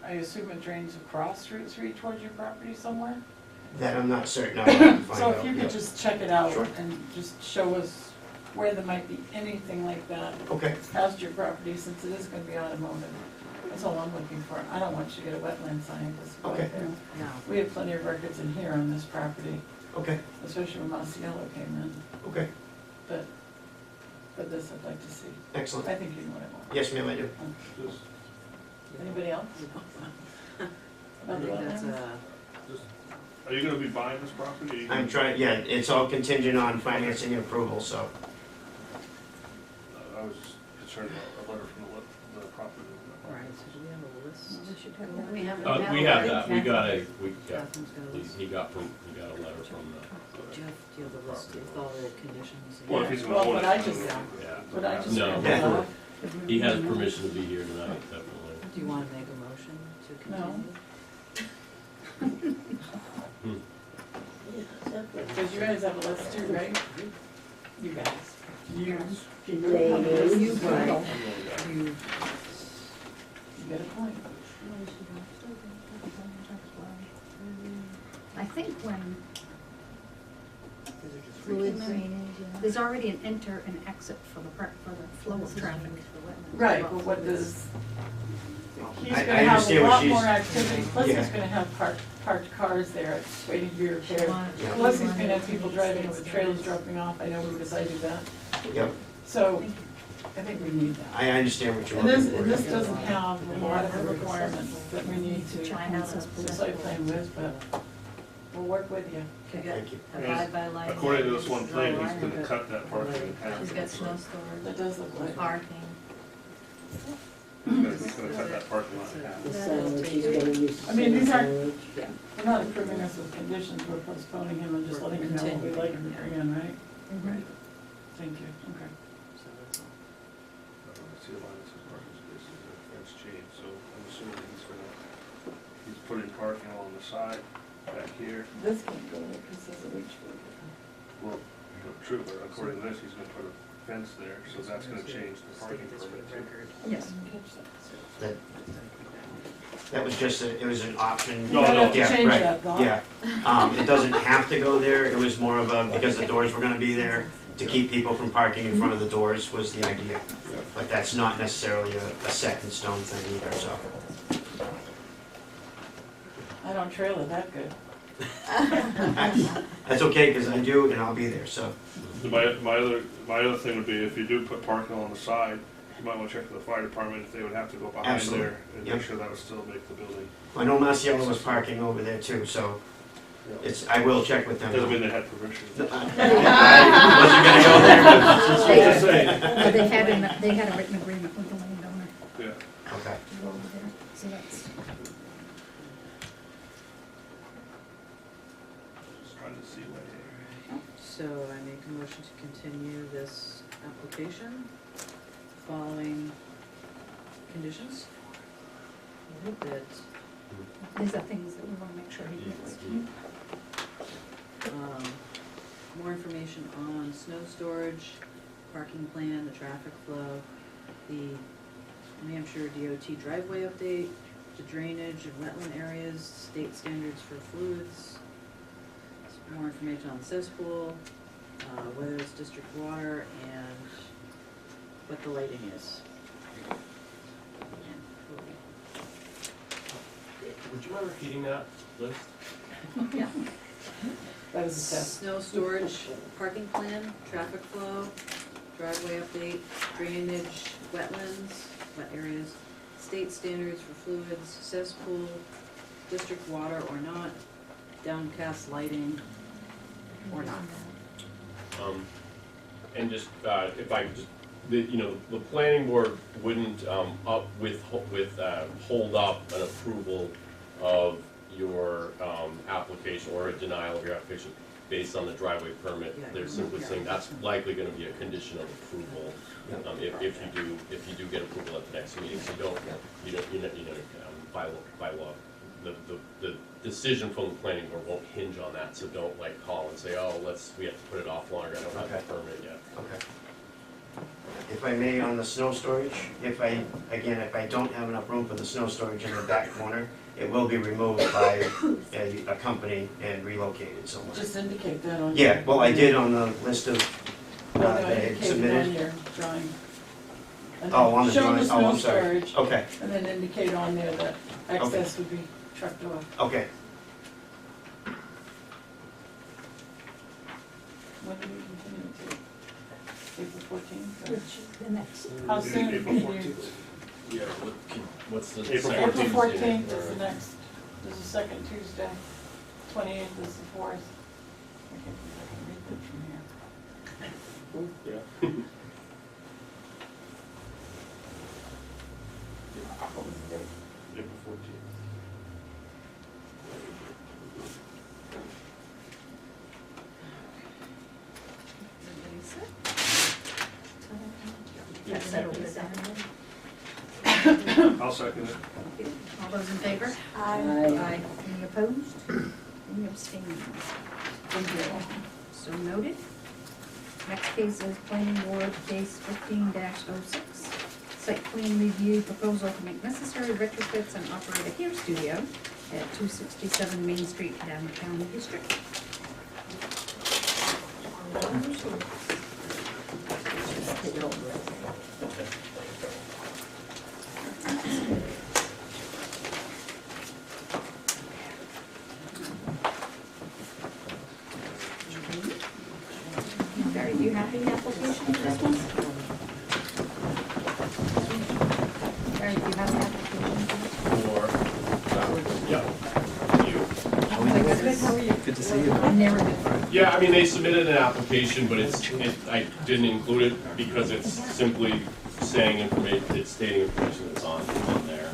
[SPEAKER 3] I assume it drains across Route 3 towards your property somewhere?
[SPEAKER 5] That I'm not certain of, I can find
[SPEAKER 3] So
[SPEAKER 5] out.
[SPEAKER 3] if you
[SPEAKER 5] Yep.
[SPEAKER 3] could just check it out
[SPEAKER 5] Sure.
[SPEAKER 3] and just show us where there might be anything like that
[SPEAKER 5] Okay,
[SPEAKER 3] past your property, since it is gonna be automotive. That's all I'm looking for. I don't want you to get a wetland scientist out
[SPEAKER 5] Okay.
[SPEAKER 3] there.
[SPEAKER 2] No.
[SPEAKER 3] We have plenty of records in here on this property,
[SPEAKER 5] okay,
[SPEAKER 3] especially when Masiello came in,
[SPEAKER 5] okay,
[SPEAKER 3] but this I'd like to see.
[SPEAKER 5] excellent.
[SPEAKER 3] I think you know what I want.
[SPEAKER 5] Yes, ma'am, I do.
[SPEAKER 6] Just,
[SPEAKER 3] Anybody else?
[SPEAKER 2] I
[SPEAKER 3] About the
[SPEAKER 2] think that's
[SPEAKER 3] wetlands?
[SPEAKER 6] just, are you gonna be buying this property? Or you
[SPEAKER 5] I'm
[SPEAKER 6] gonna-
[SPEAKER 5] trying, yeah, it's all contingent on financing and approval, so.
[SPEAKER 6] I was just concerned about a letter from the property.
[SPEAKER 2] Right, so do we have a list?
[SPEAKER 1] We have.
[SPEAKER 4] We have that, we got a, we, yeah,
[SPEAKER 2] Catherine's got a list.
[SPEAKER 4] he got from, he got a letter from
[SPEAKER 2] Jeff, do you have the list with all the conditions?
[SPEAKER 6] Well, if he's gonna
[SPEAKER 3] Well,
[SPEAKER 6] own
[SPEAKER 3] what
[SPEAKER 6] it,
[SPEAKER 3] I
[SPEAKER 6] then
[SPEAKER 3] just-
[SPEAKER 6] it-
[SPEAKER 3] What I just
[SPEAKER 4] No.
[SPEAKER 3] read
[SPEAKER 5] Yeah.
[SPEAKER 3] off.
[SPEAKER 4] he has permission to be here tonight, definitely.
[SPEAKER 2] Do you want to make a motion to
[SPEAKER 3] No.
[SPEAKER 2] continue?
[SPEAKER 3] Because you guys have a list too, right? You guys. You.
[SPEAKER 2] You,
[SPEAKER 3] Right.
[SPEAKER 2] right, you,
[SPEAKER 3] You get a point.
[SPEAKER 1] I think when,
[SPEAKER 2] fluids.
[SPEAKER 1] there's already an enter and exit for the, for the flow of traffic.
[SPEAKER 3] Right, but what does, he's
[SPEAKER 5] I
[SPEAKER 3] gonna have a
[SPEAKER 5] understand what
[SPEAKER 3] lot
[SPEAKER 5] she's-
[SPEAKER 3] more activity, plus he's
[SPEAKER 5] Yeah.
[SPEAKER 3] gonna have parked cars there waiting to be repaired.
[SPEAKER 5] Yeah.
[SPEAKER 3] Plus he's gonna have people driving with trailers dropping off, I know we decided that.
[SPEAKER 5] Yep,
[SPEAKER 3] So, I think we need that.
[SPEAKER 5] I understand what you're
[SPEAKER 3] And
[SPEAKER 5] looking for.
[SPEAKER 3] this doesn't have a lot of the requirements that we need to
[SPEAKER 1] China
[SPEAKER 3] the
[SPEAKER 1] says
[SPEAKER 3] site plan with, but we'll work with you.
[SPEAKER 5] Thank you.
[SPEAKER 2] Abide by light.
[SPEAKER 6] According to this one plan, he's gonna cut that parking in half.
[SPEAKER 2] He's got snow storage,
[SPEAKER 3] That does look like.
[SPEAKER 2] parking.
[SPEAKER 6] He's gonna cut that parking lot in half.
[SPEAKER 2] The signage he's gonna use.
[SPEAKER 3] I mean, these aren't-
[SPEAKER 2] Yeah.
[SPEAKER 3] We're not approving this with conditions, we're postponing him and just letting him know what we'd like him to bring in, right?
[SPEAKER 2] Right.
[SPEAKER 3] Thank you, okay.
[SPEAKER 2] So that's all.
[SPEAKER 6] I don't see a line that says parking spaces, that's changed, so I'm assuming he's putting parking along the side, back here.
[SPEAKER 3] This can't go there because there's a reach for it.
[SPEAKER 6] Well, true, but according to this, he's gonna put a fence there, so that's gonna change the parking permit too.
[SPEAKER 1] Yes.
[SPEAKER 3] Catch that.
[SPEAKER 5] That was just, it was an option.
[SPEAKER 6] No,
[SPEAKER 3] You
[SPEAKER 6] no,
[SPEAKER 3] don't have to
[SPEAKER 5] Yeah,
[SPEAKER 3] change
[SPEAKER 5] right,
[SPEAKER 3] that, Bob.
[SPEAKER 5] Yeah, it doesn't have to go there, it was more of a, because the doors were gonna be there, to keep people from parking in front of the doors was the idea. But that's not necessarily a set in stone thing either, so.
[SPEAKER 3] I don't trailer that good.
[SPEAKER 5] That's okay, because I do, and I'll be there, so.
[SPEAKER 6] My other thing would be, if you do put parking on the side, you might wanna check with the fire department if they would have to go behind
[SPEAKER 5] Absolutely.
[SPEAKER 6] there and
[SPEAKER 5] Yep.
[SPEAKER 6] make sure that would still make the building.
[SPEAKER 5] I know Masiello was parking over there too, so I will check with them.
[SPEAKER 6] Doesn't mean they had permission.
[SPEAKER 5] I wasn't gonna go there,
[SPEAKER 6] Just saying.
[SPEAKER 1] They had a written agreement with the landowner
[SPEAKER 6] Yeah.
[SPEAKER 5] but, okay.
[SPEAKER 1] to go over there, so that's.
[SPEAKER 6] Just trying to see what.
[SPEAKER 2] So I make a motion to continue this application following conditions. That,
[SPEAKER 1] These are things that we want to make sure he gets.
[SPEAKER 2] more information on snow storage, parking plan, the traffic flow, the New Hampshire DOT driveway update, the drainage and wetland areas, state standards for fluids, some more information on cesspool, whether it's district water, and what the lighting is.
[SPEAKER 4] Would you mind repeating that list?
[SPEAKER 1] Yeah.
[SPEAKER 3] That was a test.
[SPEAKER 2] Snow storage, parking plan, traffic flow, driveway update, drainage, wetlands, wet areas, state standards for fluids, cesspool, district water or not, downcast lighting or not.
[SPEAKER 4] And just, if I just, the planning board wouldn't, hold up an approval of your, application or a denial of your application based on the driveway permit.
[SPEAKER 2] Yeah.
[SPEAKER 4] They're simply saying that's likely gonna be a condition of approval, if you do get approval at the next meeting, so by law, the decision from the planning board won't hinge on that, so don't like call and say, oh, we have to put it off longer, I don't have the
[SPEAKER 5] Okay.
[SPEAKER 4] permit yet.
[SPEAKER 5] Okay. If I may, on the snow storage, if I don't have enough room for the snow storage in the back corner, it will be removed by a company and relocated somewhere.
[SPEAKER 3] Just indicate that on.
[SPEAKER 5] Yeah, well, I did on the list of
[SPEAKER 3] Well,
[SPEAKER 5] they
[SPEAKER 3] no,
[SPEAKER 5] had
[SPEAKER 3] indicated on
[SPEAKER 5] submitted?
[SPEAKER 3] your drawing. And
[SPEAKER 5] Oh,
[SPEAKER 3] then
[SPEAKER 5] on the
[SPEAKER 3] show
[SPEAKER 5] drawing,
[SPEAKER 3] snow
[SPEAKER 5] oh, I'm sorry.
[SPEAKER 3] storage,
[SPEAKER 5] Okay,
[SPEAKER 3] and then indicate on there that excess would be trucked off.
[SPEAKER 5] okay.
[SPEAKER 3] When do we continue to? April 14th?
[SPEAKER 1] Which is the next.
[SPEAKER 3] How soon
[SPEAKER 6] April
[SPEAKER 3] can you?
[SPEAKER 6] 14th.
[SPEAKER 4] Yeah, what's the
[SPEAKER 6] April
[SPEAKER 4] second
[SPEAKER 3] April
[SPEAKER 4] Tuesday?
[SPEAKER 3] 14th is
[SPEAKER 4] Or-
[SPEAKER 3] the next, is the second Tuesday. 28th is the 4th. I can't believe I can read that from here.
[SPEAKER 4] Yeah.
[SPEAKER 3] What was the date?
[SPEAKER 6] April 14th.
[SPEAKER 1] Everybody set?
[SPEAKER 3] Yes,
[SPEAKER 1] Settle
[SPEAKER 3] second.
[SPEAKER 1] this down.
[SPEAKER 6] I'll second it.
[SPEAKER 1] All those in favor?
[SPEAKER 3] Aye.
[SPEAKER 1] Any opposed? Any abstaining?
[SPEAKER 3] Thank you.
[SPEAKER 1] So noted. Next case is planning board case 15-06. Site plan review proposal to make necessary retrofits and operate a hair studio at 267 Main Street, downtown district. Barry, do you have any application for this one? Barry, do you have an application for this?
[SPEAKER 4] Yeah. You.
[SPEAKER 7] Good to see you.
[SPEAKER 1] I've never been.
[SPEAKER 4] Yeah, I mean, they submitted an application, but I didn't include it because it's simply saying information, it's stating information that's on there.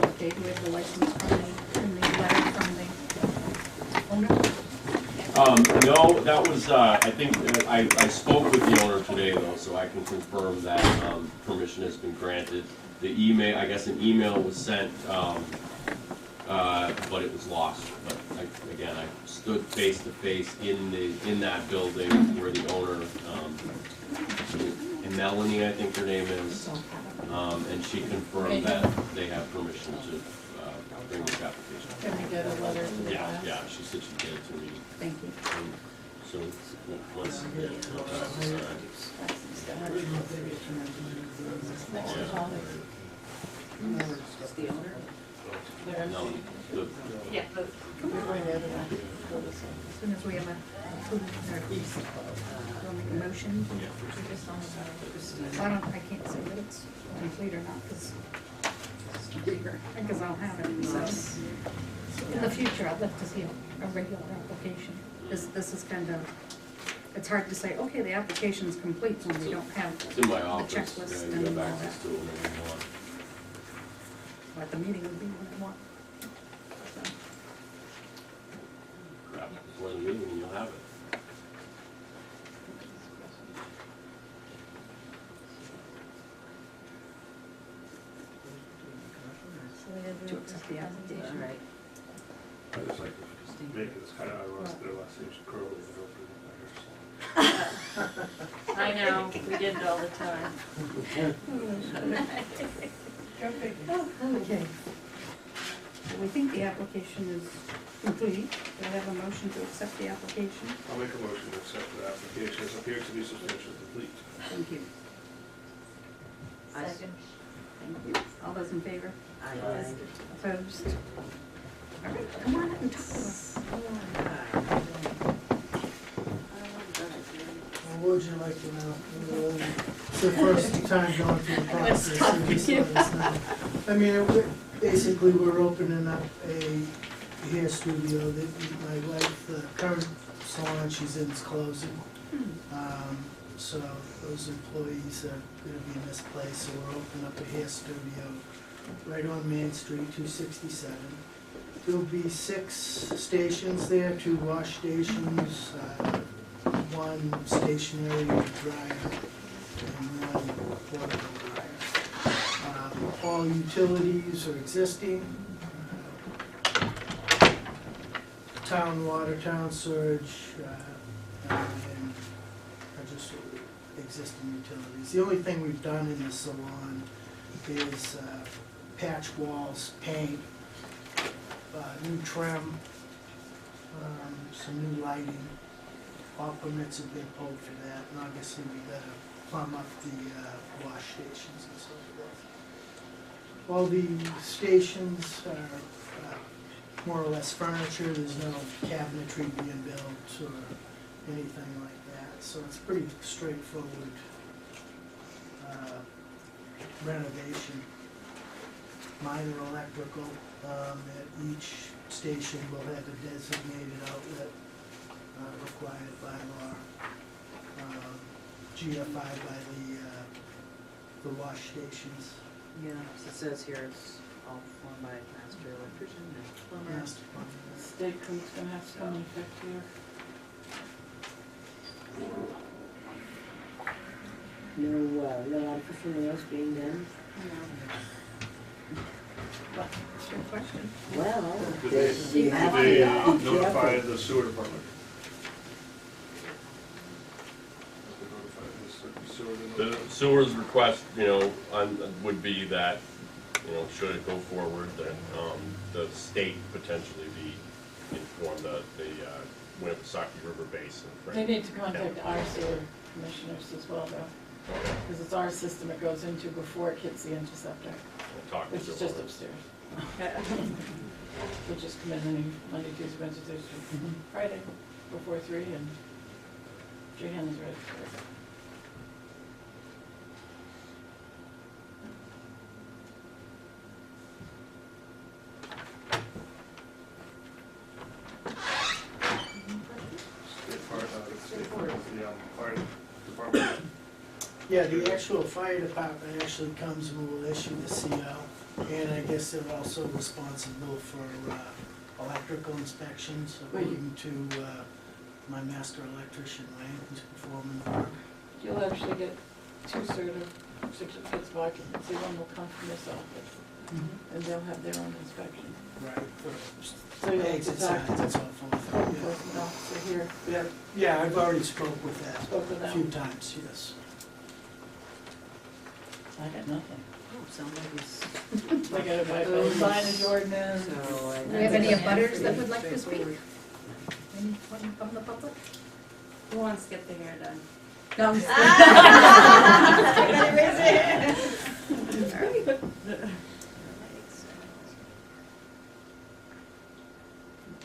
[SPEAKER 1] Okay, do we have the license from the letter from the owner?
[SPEAKER 4] No, that was, I think, I spoke with the owner today though, so I can confirm that, permission has been granted. The email, I guess an email was sent, but it was lost. But again, I stood face to face in that building where the owner, and Melanie, I think her name is, and she confirmed that they have permission to, bring this application.
[SPEAKER 3] Can we get a letter to the
[SPEAKER 4] Yeah,
[SPEAKER 3] class?
[SPEAKER 4] yeah, she said she'd get it to me.
[SPEAKER 1] Thank you.
[SPEAKER 4] So, once, yeah,
[SPEAKER 3] That's the stuff. Next to Holly.
[SPEAKER 2] It's the owner?
[SPEAKER 3] There.
[SPEAKER 4] no, the,
[SPEAKER 1] Yeah, but
[SPEAKER 3] We're going the other way. Go this way.
[SPEAKER 1] as soon as we have a, we'll make a motion. I can't say that it's complete or not, because I'll have it, so. In the future, I'd love to see a regular application. This is kind of, it's hard to say, okay, the application's complete when we don't have
[SPEAKER 4] it's in my
[SPEAKER 1] the
[SPEAKER 4] office,
[SPEAKER 1] checklist
[SPEAKER 4] yeah,
[SPEAKER 1] and
[SPEAKER 4] you
[SPEAKER 1] all
[SPEAKER 4] have
[SPEAKER 1] that.
[SPEAKER 4] access to it whenever you want.
[SPEAKER 1] What the meeting would be when I want. So,
[SPEAKER 4] Grab it before the meeting and you'll have it.
[SPEAKER 1] So we have to accept the application.
[SPEAKER 2] All right.
[SPEAKER 6] I just like to make it, it's kind of ironic, their last name's Curly, they don't put it in there, so.
[SPEAKER 8] I know, we did it all the time.
[SPEAKER 3] Go figure.
[SPEAKER 1] Okay. So we think the application is complete. Do I have a motion to accept the application?
[SPEAKER 6] I'll make a motion to accept the application, it appears to be substantially complete.
[SPEAKER 1] Thank you.
[SPEAKER 8] Second.
[SPEAKER 1] Thank you. All those in favor?
[SPEAKER 2] Aye.
[SPEAKER 1] Opposed? All right, come on up and talk to us.
[SPEAKER 9] What would you like to know? It's the first time going through the process. So just let us know. I mean, basically, we're opening up a hair studio that my wife, the current salon she's in is closing. So those employees are gonna be in this place, so we're opening up a hair studio right on Main Street, 267. There'll be 6 stations there, 2 wash stations, 1 stationary dryer, and 1 portable dryer. All utilities are existing. Town water, town sewage, and are just existing utilities. The only thing we've done in the salon is patch walls, paint, new trim, some new lighting. all permits have been pulled for that, and obviously we gotta plumb up the wash stations and so forth. All the stations are more or less furniture, there's no cabinetry being built or anything like that, so it's pretty straightforward renovation. Minor electrical, at each station will have a designated outlet required by law. GFI by the wash stations.
[SPEAKER 2] Yeah, so it says here it's all formed by master electrician and plumber.
[SPEAKER 9] Master plumbing.
[SPEAKER 3] State code's gonna have to come in effect here.
[SPEAKER 7] No, no artificial nails being done?
[SPEAKER 1] That's your question.
[SPEAKER 7] Well,
[SPEAKER 6] Did
[SPEAKER 7] you have to
[SPEAKER 6] they
[SPEAKER 7] be
[SPEAKER 6] notify
[SPEAKER 7] careful.
[SPEAKER 6] the sewer department? They notified the sewer.
[SPEAKER 4] The sewer's request, would be that, should it go forward, that, the state potentially be informed of the, Winnipesaukee River Basin.
[SPEAKER 3] They need to contact our sewer commissioners as well though, because it's our system it goes into before it hits the interceptor,
[SPEAKER 4] We'll talk to
[SPEAKER 3] which is
[SPEAKER 4] them.
[SPEAKER 3] just upstairs. We'll just come in any Monday, Tuesday, Wednesday, Thursday, Friday, before 3, and your hand is ready for it.
[SPEAKER 6] Fire department.
[SPEAKER 9] Yeah, the actual fire department actually comes and will issue the CO, and I guess they're also responsible for electrical inspections, according to my master electrician, Wayne, who's performing the work.
[SPEAKER 3] You'll actually get 2 certificates of occupancy, one will come from this office, and they'll have their own inspection.
[SPEAKER 9] Right,
[SPEAKER 3] So you'll have
[SPEAKER 9] exit
[SPEAKER 3] to talk
[SPEAKER 9] signs
[SPEAKER 3] to
[SPEAKER 9] and so forth.
[SPEAKER 3] code enforcement officer here,
[SPEAKER 9] Yeah, yeah, I've already spoke with that
[SPEAKER 3] spoke with
[SPEAKER 9] a few
[SPEAKER 3] them.
[SPEAKER 9] times, yes.
[SPEAKER 3] I got nothing.
[SPEAKER 2] Oh, sounds like it's.
[SPEAKER 3] I got a bill signage ordinance.
[SPEAKER 2] So I.
[SPEAKER 1] Do we have any
[SPEAKER 2] that's
[SPEAKER 1] abutters that
[SPEAKER 2] pretty
[SPEAKER 1] would like to speak?
[SPEAKER 2] straightforward.
[SPEAKER 1] Anyone from the public?
[SPEAKER 8] Who wants to get the hair done?
[SPEAKER 1] No, I'm just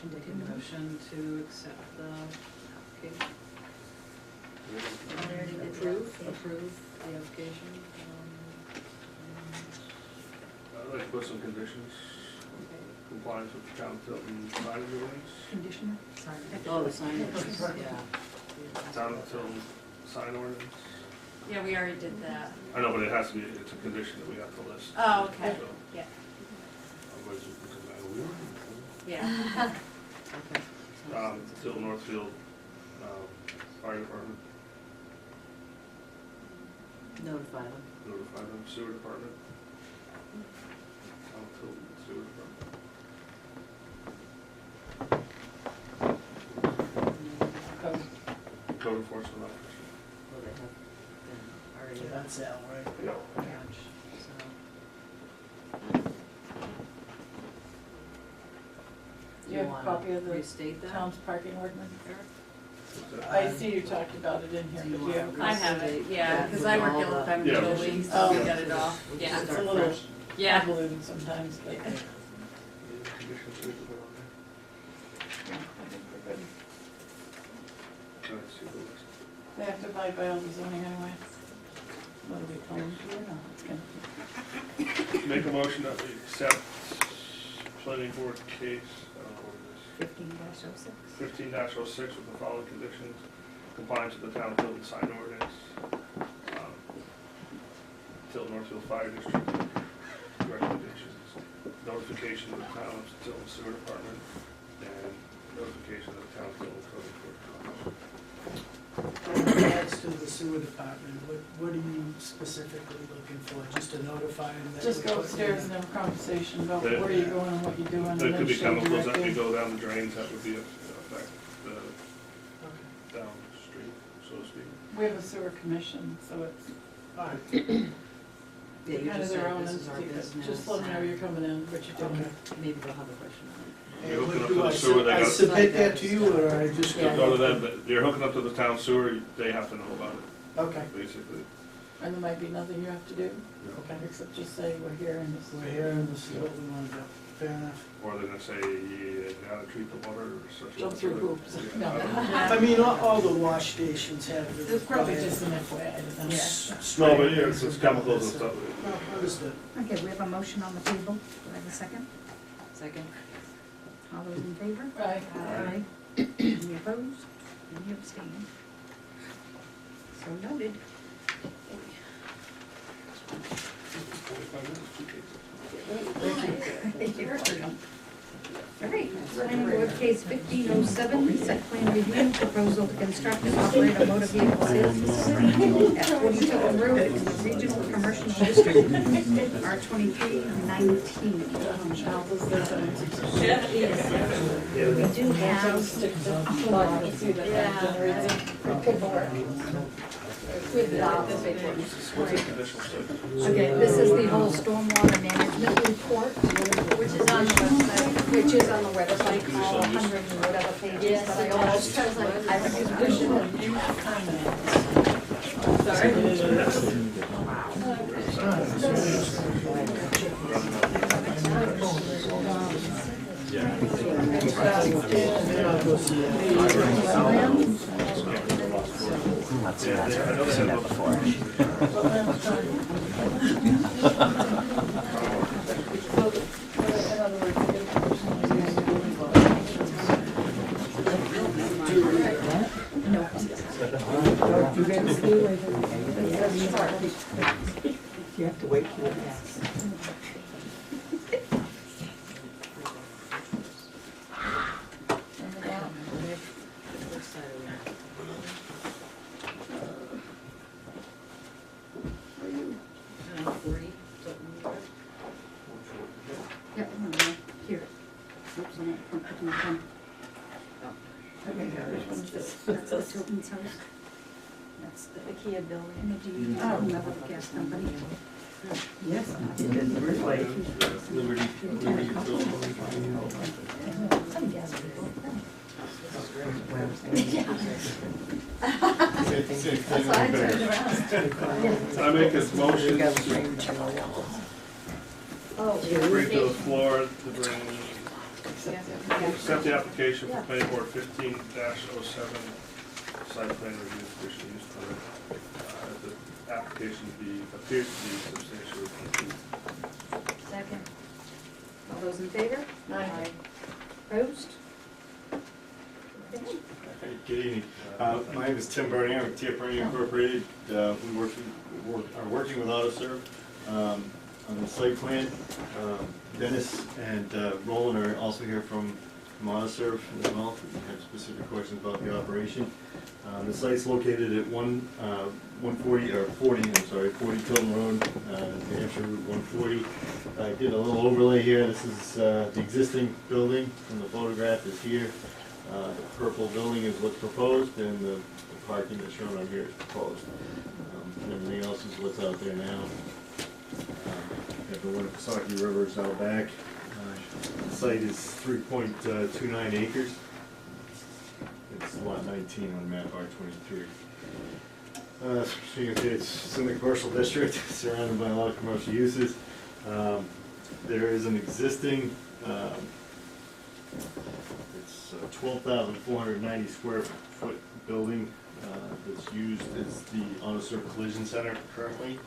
[SPEAKER 2] Make a motion to accept the application.
[SPEAKER 8] I already did
[SPEAKER 2] Approve the application.
[SPEAKER 6] I'd like to put some conditions, compliance with the town of Tilton sign ordinance.
[SPEAKER 1] Conditioner?
[SPEAKER 2] Oh, the signage, yeah.
[SPEAKER 6] Town of Tilton sign ordinance.
[SPEAKER 8] Yeah, we already did that.
[SPEAKER 6] I know, but it has to be, it's a condition that we have to list.
[SPEAKER 8] Oh, okay.
[SPEAKER 6] So,
[SPEAKER 8] Yeah.
[SPEAKER 6] otherwise it becomes a matter of
[SPEAKER 8] Yeah.
[SPEAKER 2] Okay.
[SPEAKER 6] Tilton Northfield, fire department,
[SPEAKER 2] Notify them.
[SPEAKER 6] notify them, sewer department. Town of Tilton sewer department.
[SPEAKER 3] Code.
[SPEAKER 6] Code enforcement officer.
[SPEAKER 2] Well, they have been already.
[SPEAKER 9] So that's Al, right?
[SPEAKER 2] Catch, so.
[SPEAKER 3] Do you have a
[SPEAKER 2] wanna
[SPEAKER 3] copy of the
[SPEAKER 2] restate that?
[SPEAKER 3] town's parking ordinance, Eric?
[SPEAKER 6] What's that?
[SPEAKER 3] I see you talked about it in here,
[SPEAKER 2] Do you
[SPEAKER 3] but do you have a
[SPEAKER 2] wanna
[SPEAKER 8] I
[SPEAKER 3] copy?
[SPEAKER 8] have it, yeah,
[SPEAKER 2] Yeah,
[SPEAKER 8] because I work
[SPEAKER 2] with all
[SPEAKER 8] with them
[SPEAKER 6] the- Yeah.
[SPEAKER 8] usually, so
[SPEAKER 3] Oh.
[SPEAKER 8] we got it all.
[SPEAKER 2] We'll
[SPEAKER 8] Yeah.
[SPEAKER 2] just
[SPEAKER 3] It's a
[SPEAKER 2] start
[SPEAKER 3] little
[SPEAKER 2] fresh.
[SPEAKER 8] Yeah.
[SPEAKER 3] convoluted sometimes, but
[SPEAKER 8] Yeah.
[SPEAKER 6] Conditions we have to put on there.
[SPEAKER 3] yeah, I think we're good.
[SPEAKER 6] Can I see the list?
[SPEAKER 3] They have to abide by all the zoning anyway. Whether we own to or not, it's gonna.
[SPEAKER 6] Make a motion that we accept planning board case, I don't know what it is,
[SPEAKER 1] 15-06.
[SPEAKER 6] 15-06 with the following conditions: compliance with the town of Tilton sign ordinance, Tilton Northfield Fire District recommendations, notification of the town of Tilton Sewer Department, and notification of the town of Tilton Code Enforcement.
[SPEAKER 9] In regards to the sewer department, what are you specifically looking for? Just to notify them that?
[SPEAKER 3] Just
[SPEAKER 9] we're
[SPEAKER 3] go
[SPEAKER 9] putting
[SPEAKER 3] upstairs
[SPEAKER 9] in
[SPEAKER 3] and have a conversation about
[SPEAKER 6] Yeah.
[SPEAKER 3] where you're going and what you're doing, and
[SPEAKER 6] There
[SPEAKER 3] then
[SPEAKER 6] could be
[SPEAKER 3] show
[SPEAKER 6] chemicals that
[SPEAKER 3] directly.
[SPEAKER 6] could go down the drains, that would be affect the
[SPEAKER 9] a- Okay.
[SPEAKER 6] downstream, so to speak.
[SPEAKER 3] We have a sewer commission, so it's,
[SPEAKER 9] All right.
[SPEAKER 2] Yeah, you
[SPEAKER 3] kind of
[SPEAKER 2] just
[SPEAKER 3] their
[SPEAKER 2] said
[SPEAKER 3] own
[SPEAKER 2] this is our
[SPEAKER 3] entity,
[SPEAKER 2] business.
[SPEAKER 3] just let them know you're coming in, what you're doing.
[SPEAKER 2] Maybe they'll have a question on
[SPEAKER 6] You're
[SPEAKER 9] And
[SPEAKER 6] hooking
[SPEAKER 9] what
[SPEAKER 6] up
[SPEAKER 9] do
[SPEAKER 6] to the
[SPEAKER 9] I
[SPEAKER 6] sewer, they
[SPEAKER 9] I
[SPEAKER 6] got-
[SPEAKER 9] submit that to you, or I just
[SPEAKER 6] To go to them, but you're hooking up to the town sewer, they have to know about it,
[SPEAKER 9] Okay,
[SPEAKER 6] basically.
[SPEAKER 3] And there might be nothing you have to do,
[SPEAKER 9] okay.
[SPEAKER 3] except just say, we're here and this is.
[SPEAKER 9] We're here and this is what we want to do. Fair enough.
[SPEAKER 6] Or they're gonna say, yeah, how to treat the water or such.
[SPEAKER 3] Jump through hoops.
[SPEAKER 6] Yeah,
[SPEAKER 3] No.
[SPEAKER 6] I don't know.
[SPEAKER 9] I mean, all the wash stations have the
[SPEAKER 3] It's probably
[SPEAKER 9] required
[SPEAKER 3] just an FYI to them.
[SPEAKER 6] No, but yeah, it's chemicals and stuff.
[SPEAKER 9] No, understood.
[SPEAKER 1] Okay, we have a motion on the table. Do I have a second?
[SPEAKER 2] it. Second?
[SPEAKER 1] All those in favor?
[SPEAKER 3] Right.
[SPEAKER 1] Aye. Any opposed? Any abstained? So noted.
[SPEAKER 6] 45 minutes, 2 cases.
[SPEAKER 1] All right, planning board case 1507, site plan review, proposal to construct and operate a motor vehicle sales facility at 40 Tilton Road in the regional commercial district, R2319. We do have
[SPEAKER 6] What's the conditional site?
[SPEAKER 1] Okay, this is the whole stormwater management report, which is on the website, all 100 and whatever pages, but I almost, I
[SPEAKER 6] Yeah, I know they had that before.
[SPEAKER 7] You have to wait for it.
[SPEAKER 2] Which side are we on? On 40, Tilton Road.
[SPEAKER 1] Yep, here. Oops, I'm not putting my thumb. That's the Tilton's house. That's the IKEA building, Energy, another gas company.
[SPEAKER 7] Yes, it is, really.
[SPEAKER 1] Some gas people.
[SPEAKER 6] Same I make a motion to
[SPEAKER 1] Oh,
[SPEAKER 6] bring to the floor to bring, accept the application for planning board 15-07 site plan review conditional use permit. The application appears to be substantially complete.
[SPEAKER 1] second. All those in favor?
[SPEAKER 3] Aye.
[SPEAKER 1] Opposed? Okay.
[SPEAKER 10] Hey, good evening. My name is Tim Birding. I'm with TIA Printing Incorporated. We are working with AutoServe on the site plan. Dennis and Roland are also here from AutoServe as well. If you have specific questions about the operation. The site's located at 40 Tilton Road, New Hampshire Route 140. I did a little overlay here. This is the existing building, and the photograph is here. The purple building is what's proposed, and the parking that's shown on here is proposed. Everything else is what's out there now. Have the Winnipesaukee River is out back. The site is 3.29 acres. It's lot 19 on map R23. So you can see it's in the commercial district, surrounded by a lot of commercial uses. There is an existing, it's 12,490 square foot building that's used as the AutoServe Collision Center currently.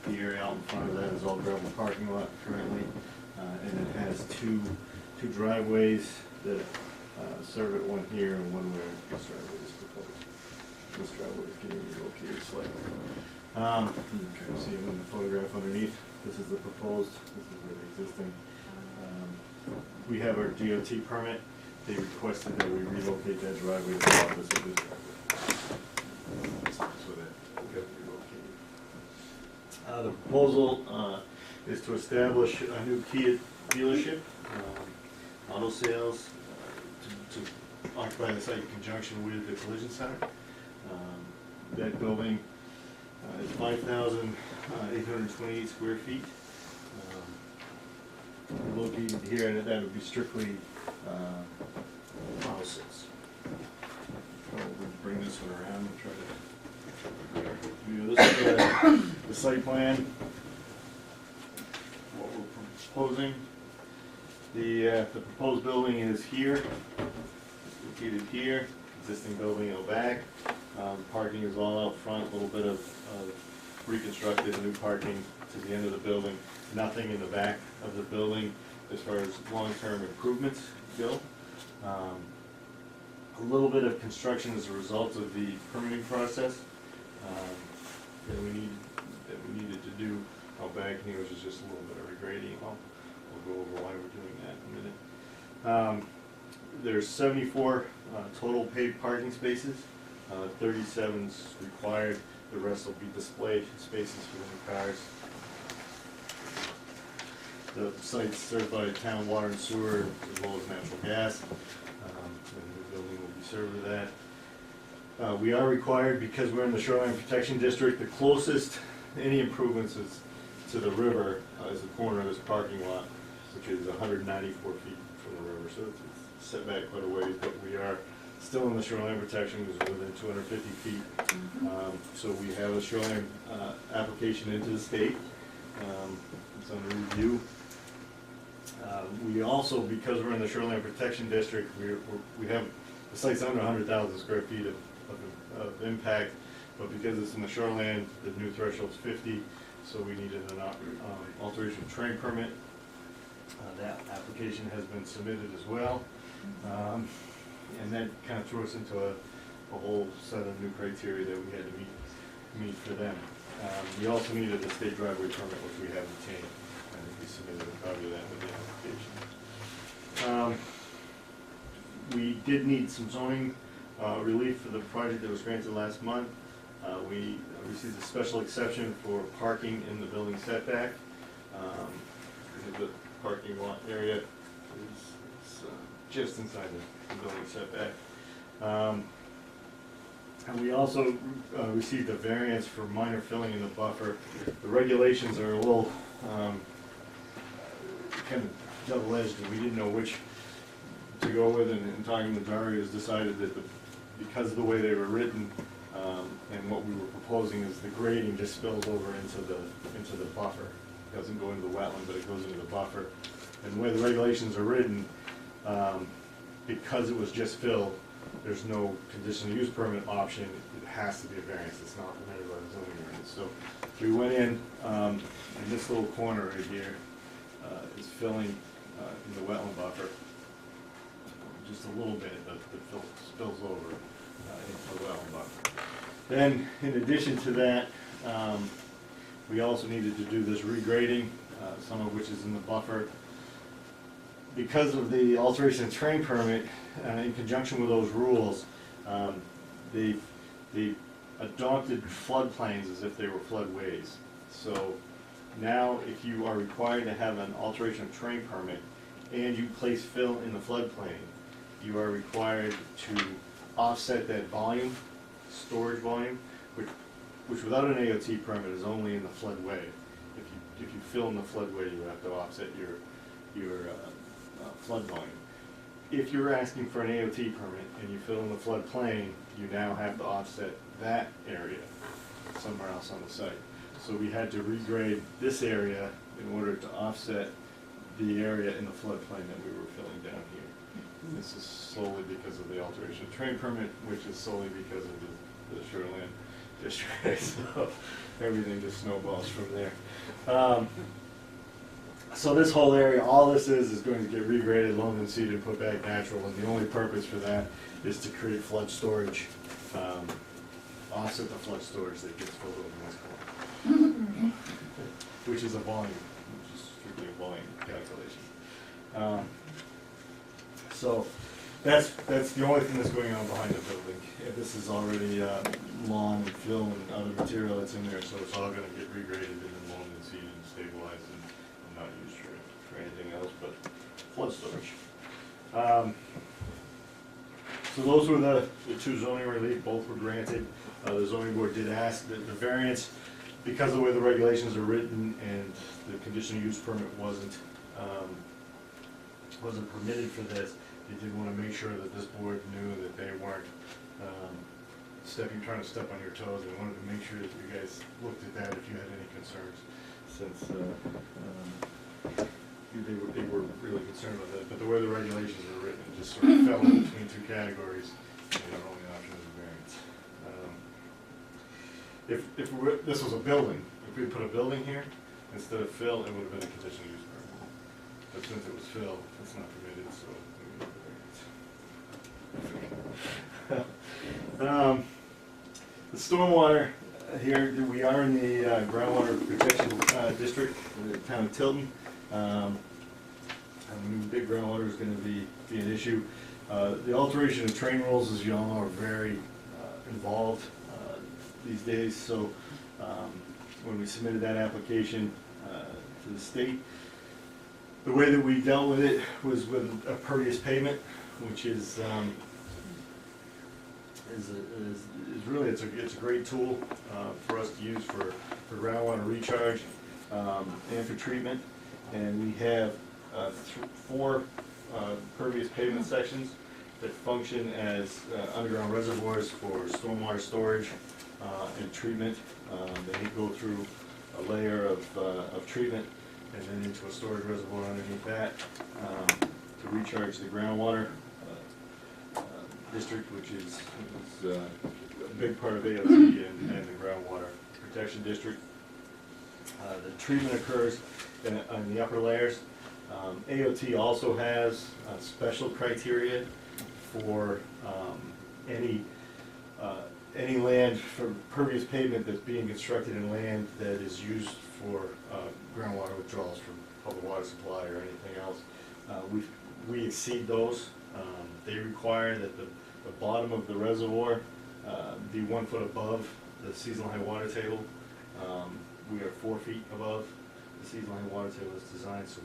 [SPEAKER 10] The area out in front of that is all gravel parking lot currently, and it has two driveways that serve it, one here and one where this driveway is proposed. This driveway is getting relocated slightly. You can see it in the photograph underneath. This is the proposed, this is where the existing. We have our DOT permit. They requested that we relocate that driveway to the opposite of this driveway. So that will get relocated. The proposal is to establish a new Kia dealership, auto sales, to occupy the site in conjunction with the collision center. That building is 5,000 828 square feet. Located here, and that would be strictly houses. We'll bring this one around and try to view this is the site plan. What we're proposing. The proposed building is here, located here, existing building in the back. Parking is all out front, a little bit of reconstructed new parking to the end of the building. Nothing in the back of the building as far as long-term improvements go. A little bit of construction as a result of the permitting process that we needed to do out back here, which is just a little bit of regrading. We'll go over why we're doing that in a minute. There's 74 total paved parking spaces, 37 is required. The rest will be displayed spaces for the cars. The site's certified town water and sewer as well as natural gas. And the building will be served with that. We are required, because we're in the shoreline protection district, the closest any improvements is to the river is the corner of this parking lot, which is 194 feet from the river. So it's set back quite a ways, but we are still in the shoreline protection because we're within 250 feet. So we have a shoreline application into the state. It's under review. We also, because we're in the shoreline protection district, we have, the site's under 100,000 square feet of impact, but because it's in the shoreline, the new threshold's 50, so we needed an alteration of terrain permit. That application has been submitted as well. And that kind of threw us into a whole set of new criteria that we had to meet for them. We also needed a state driveway permit, which we have obtained. I think we submitted a copy of that with the application. We did need some zoning relief for the project that was granted last month. We received a special exception for parking in the building setback. The parking lot area is just inside the building setback. And we also received a variance for minor filling in the buffer. The regulations are a little kind of double-edged, and we didn't know which to go with, and in talking to Dari, has decided that because of the way they were written, and what we were proposing is the grading just spills over into the buffer. It doesn't go into the wetland, but it goes into the buffer. And the way the regulations are written, because it was just filled, there's no conditional use permit option. It has to be a variance. It's not permitted by the zoning ordinance. So we went in this little corner right here is filling in the wetland buffer. Just a little bit that spills over into the wetland buffer. Then, in addition to that, we also needed to do this regrading, some of which is in the buffer. Because of the alteration of terrain permit, in conjunction with those rules, they adopted floodplains as if they were floodways. So now, if you are required to have an alteration of terrain permit and you place fill in the floodplain, you are required to offset that volume, storage volume, which without an AOT permit is only in the floodway. If you fill in the floodway, you have to offset your flood volume. If you're asking for an AOT permit and you fill in the floodplain, you now have to offset that area somewhere else on the site. So we had to regrade this area in order to offset the area in the floodplain that we were filling down here. This is solely because of the alteration of terrain permit, which is solely because of the shoreline district. So everything just snowballs from there. So this whole area, all this is going to get regraded, loamed and seeded, put back natural, and the only purpose for that is to create flood storage, offset the flood storage that gets filled over this corner, which is a volume, which is strictly a volume calculation. So that's the only thing that's going on behind the building. This is already lawn and fill and other material that's in there, so it's all going to get regraded and then loamed and seeded and stabilized and not used for anything else but flood storage. So those were the two zoning relief, both were granted. The zoning board did ask that the variance because of the way the regulations are written and the conditional use permit wasn't permitted for this, they did want to make sure that this board knew that they weren't trying to step on your toes. They wanted to make sure that you guys looked at that if you had any concerns, since they were really concerned with it. But the way the regulations are written, it just sort of fell in between two categories, and the only option is a variance. If this was a building, if we put a building here instead of fill, it would have been a conditional use permit. But since it was fill, it's not permitted, so we need a variance. The stormwater here, we are in the groundwater protection district in the town of Tilton. Big groundwater is going to be an issue. The alteration of train rules, as you all know, are very involved these days. So when we submitted that application to the state, the way that we dealt with it was with a pervious pavement, which is really, it's a great tool for us to use for groundwater recharge and for treatment. And we have 4 pervious pavement sections that function as underground reservoirs for stormwater storage and treatment. They go through a layer of treatment and then into a storage reservoir underneath that to recharge the groundwater district, which is a big part of AOT and the groundwater protection district. The treatment occurs in the upper layers. AOT also has special criteria for any land for pervious pavement that's being constructed in land that is used for groundwater withdrawals from public water supply or anything else. We exceed those. They require that the bottom of the reservoir be 1 foot above the seasonal high water table. We are 4 feet above the seasonal high water table is designed, so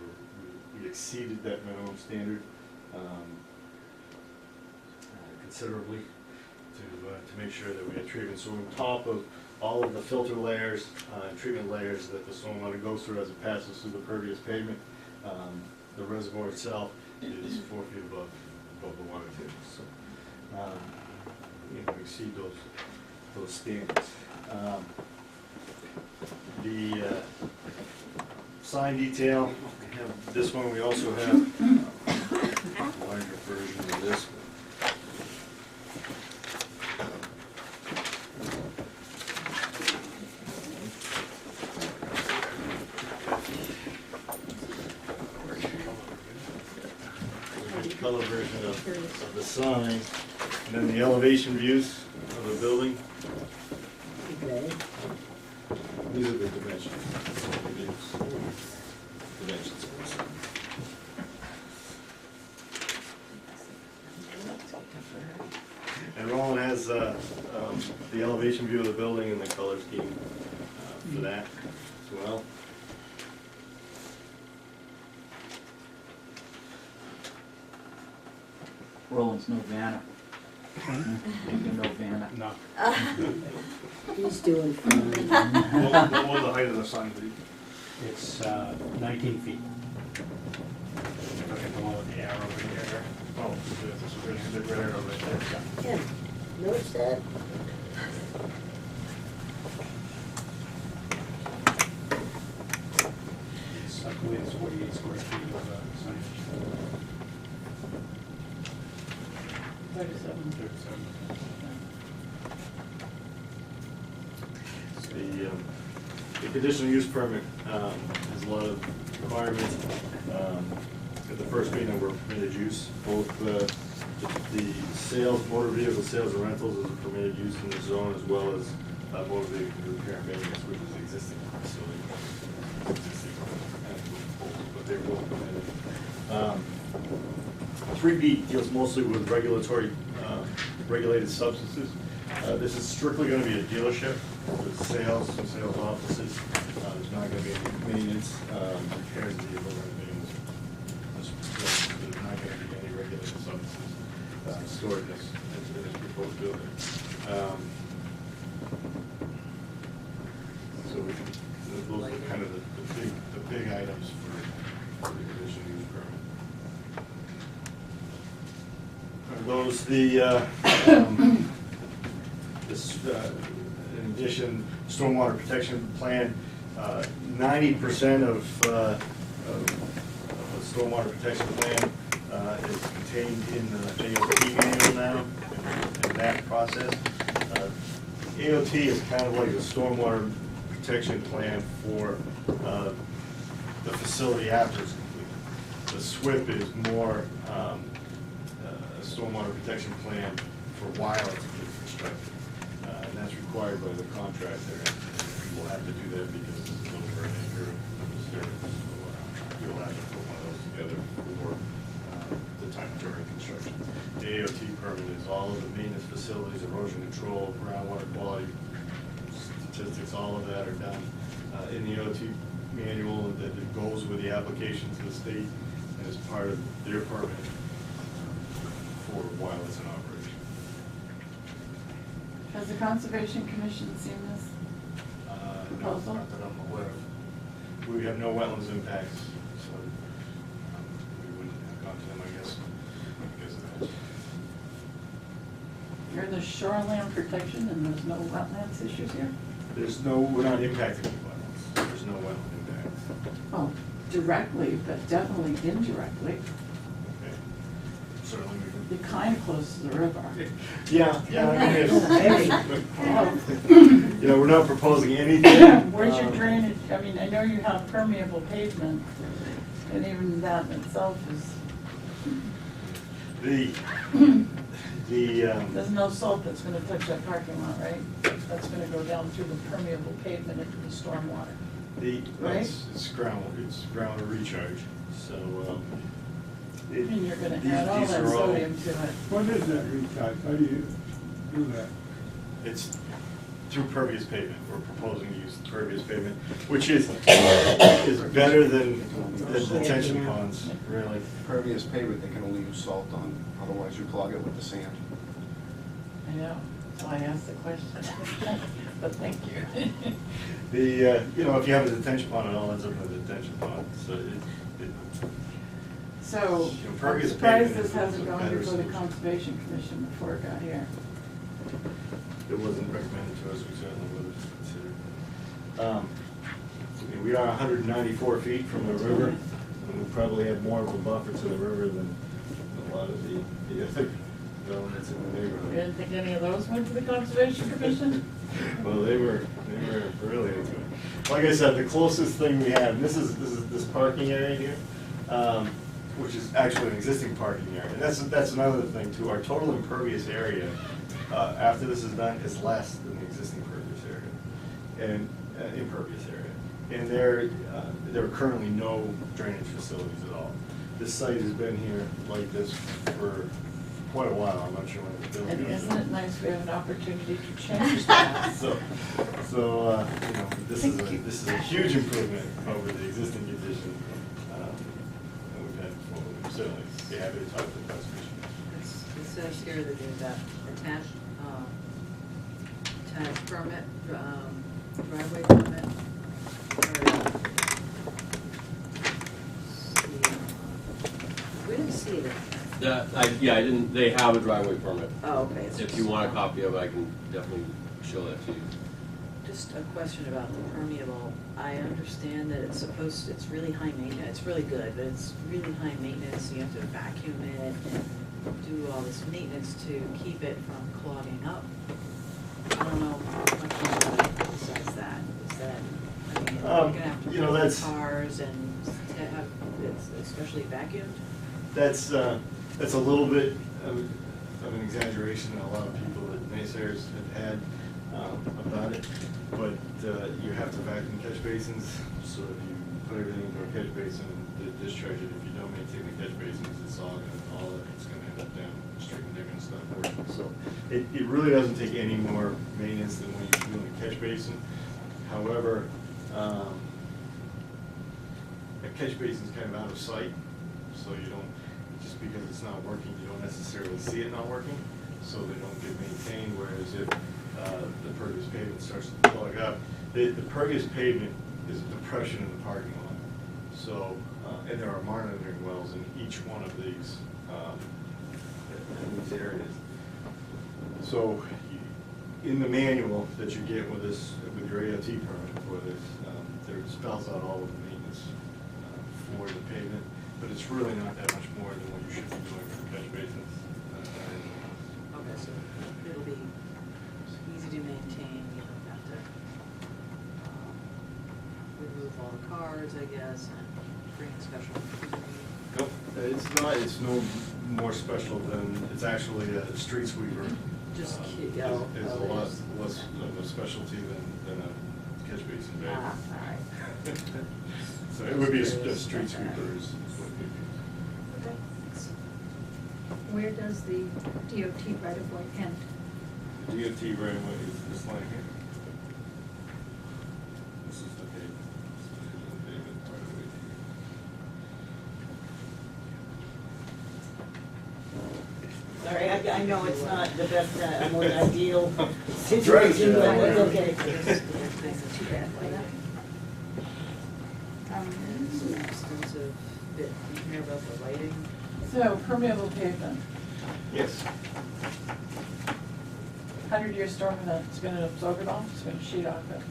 [SPEAKER 10] we exceeded that minimum standard considerably to make sure that we had treatment. So on top of all of the filter layers and treatment layers that the stormwater goes through as it passes through the pervious pavement, the reservoir itself is 4 feet above the water table. So we exceed those standards. The sign detail, we have this one. We also have a larger version of this. Color version of the sign, and then the elevation views of the building.
[SPEAKER 7] Okay.
[SPEAKER 10] These are the dimensions. Dimensions. And Roland has the elevation view of the building and the color scheme for that as well.
[SPEAKER 11] Roland's no Vanna. No Vanna.
[SPEAKER 6] No.
[SPEAKER 7] He's doing fine.
[SPEAKER 6] What will the height of the sign be?
[SPEAKER 12] It's 19 feet. Look at the one with the arrow right there.
[SPEAKER 6] Oh, this is a big arrow right there.
[SPEAKER 7] Tim, notice that?
[SPEAKER 12] It's, I believe it's 48 square feet of signage.
[SPEAKER 3] 37.
[SPEAKER 12] 37.
[SPEAKER 10] The conditional use permit has a lot of requirements. At the first meeting, we're permitted use. Both the sales, motor vehicle sales and rentals is a permitted use in the zone, as well as motor vehicle repair and maintenance, which is existing facility. But they're both permitted. 3B deals mostly with regulatory, regulated substances. This is strictly going to be a dealership with sales and sales offices. There's not going to be any maintenance, repairs of vehicles or anything. There's not going to be any regulated substances stored in this proposed building. So we those, in addition, stormwater protection plan, 90% of the stormwater protection plan is contained in the AOT manual now, in that process. AOT is kind of like a stormwater protection plan for the facility after it's complete. The SWIP is more a stormwater protection plan for while it's being constructed. And that's required by the contractor, and we'll have to do that because it's over an acre of the service. So we'll have to put one of those together for the time during construction. The AOT permit is all of the maintenance facilities, erosion control, groundwater quality statistics, all of that are done in the AOT manual that goes with the application to the state and is part of their permit for while it's in operation.
[SPEAKER 3] Has the Conservation Commission seen this? Proposal?
[SPEAKER 10] Not that I'm aware of. We have no wetlands impacts, so we wouldn't have gone to them, I guess, because of that.
[SPEAKER 3] You're the shoreline protection and there's no wetlands issues here?
[SPEAKER 10] We're not impacting the wetlands. There's no wetland impact.
[SPEAKER 3] Well, directly, but definitely indirectly.
[SPEAKER 10] Okay. Certainly we
[SPEAKER 3] You're kind of close to the river.
[SPEAKER 10] can. Yeah, I mean,
[SPEAKER 3] Well,
[SPEAKER 10] you know, we're not proposing anything.
[SPEAKER 3] where's your drainage? I mean, I know you have permeable pavement, and even that in itself is, there's no salt that's gonna touch that parking lot, right? That's gonna go down through the permeable pavement into the stormwater. Right?
[SPEAKER 10] It's ground recharge, so,
[SPEAKER 3] And you're gonna add all
[SPEAKER 10] these
[SPEAKER 3] that
[SPEAKER 10] are all-
[SPEAKER 3] sodium to it.
[SPEAKER 6] What is that recharge? How do you do that?
[SPEAKER 10] It's through pervious pavement. We're proposing to use pervious pavement, which is better than detention ponds, really.
[SPEAKER 13] Pervious pavement, they can only use salt on, otherwise you clog it with the sand.
[SPEAKER 3] I know, so I asked the question, but thank you.
[SPEAKER 10] You know, if you have a detention pond, it all ends up in a detention pond, so
[SPEAKER 3] So,
[SPEAKER 10] You know,
[SPEAKER 3] I'm
[SPEAKER 10] pervious
[SPEAKER 3] surprised
[SPEAKER 10] pavement
[SPEAKER 3] this
[SPEAKER 10] is
[SPEAKER 3] hasn't
[SPEAKER 10] a
[SPEAKER 3] gone
[SPEAKER 10] better
[SPEAKER 3] before the
[SPEAKER 10] solution.
[SPEAKER 3] Conservation Commission before it got here.
[SPEAKER 10] it wasn't recommended to us, we certainly would have considered. We are 194 feet from the river, and we probably have more of a buffer to the river than a lot of the other developments in the
[SPEAKER 3] You
[SPEAKER 10] neighborhood.
[SPEAKER 3] didn't think any of those went to the Conservation Commission?
[SPEAKER 10] Well, they were really into it. Like I said, the closest thing we have, and this is this parking area here, which is actually an existing parking area. And that's another thing too. Our total impervious area, after this is done, is less than the existing pervious area, and impervious area. And there are currently no drainage facilities at all. This site has been here like this for quite a while. I'm not sure when the building
[SPEAKER 3] And
[SPEAKER 10] was
[SPEAKER 3] isn't
[SPEAKER 10] done.
[SPEAKER 3] it nice we have an opportunity to change that?
[SPEAKER 10] So, you know, this is a huge improvement over the existing condition that we've had before. We'd certainly be happy to talk to the conservation.
[SPEAKER 2] It says here that there's that attached permit, driveway permit. We didn't see that.
[SPEAKER 4] I didn't, they have a driveway permit.
[SPEAKER 2] Oh, okay. it's
[SPEAKER 4] If
[SPEAKER 2] just-
[SPEAKER 4] you want a copy of it, I can definitely show that to you.
[SPEAKER 2] Just a question about the permeable. I understand that it's really high maintenance, it's really good, but it's really high maintenance. You have to vacuum it and do all this maintenance to keep it from clogging up. I don't know much about it besides that. Is that, I mean, you're gonna have to
[SPEAKER 10] You know,
[SPEAKER 2] put
[SPEAKER 10] that's-
[SPEAKER 2] cars and have, it's especially vacuumed?
[SPEAKER 10] That's a little bit of an exaggeration that a lot of people, that naysayers have had about it. But you have to vacuum catch basins, so if you put everything into a catch basin and discharge it, if you don't maintain the catch basins, it's all it's gonna end up down the street and they're gonna stop working. So it really doesn't take any more maintenance than when you do in a catch basin. However, a catch basin's kind of out of sight, so you don't, just because it's not working, you don't necessarily see it not working, so they don't get maintained, whereas if the pervious pavement starts to plug up, the pervious pavement is a depression in the parking lot. So, and there are monitoring wells in each one of these in these areas. So, in the manual that you get with this, with your AOT permit for this, there spells out all of the maintenance for the pavement, but it's really not that much more than what you should be doing for catch basins.
[SPEAKER 2] Okay, so it'll be easy to maintain, you don't have to remove all the cards, I guess, and bring in special machinery.
[SPEAKER 10] Nope, it's not, it's no more special than, it's actually a street sweeper.
[SPEAKER 2] Just
[SPEAKER 10] Is
[SPEAKER 2] oh,
[SPEAKER 10] a
[SPEAKER 2] oh, it
[SPEAKER 10] lot
[SPEAKER 2] is.
[SPEAKER 10] less of a specialty than a catch basin bag.
[SPEAKER 2] Ah, all right.
[SPEAKER 10] So it would be a street sweeper is what it would be.
[SPEAKER 1] Okay. Where does the DOT right of way end?
[SPEAKER 10] The DOT right away is this line here. This is the pavement. This is the pavement right away
[SPEAKER 7] Sorry, I know it's not the best, most ideal situation, but it's okay.
[SPEAKER 1] Too bad, like
[SPEAKER 2] It's an expensive bit. You hear about the lighting?
[SPEAKER 3] So permeable pavement,
[SPEAKER 10] Yes.
[SPEAKER 3] 100-year storm event, it's gonna absorb it all, it's gonna sheet off it.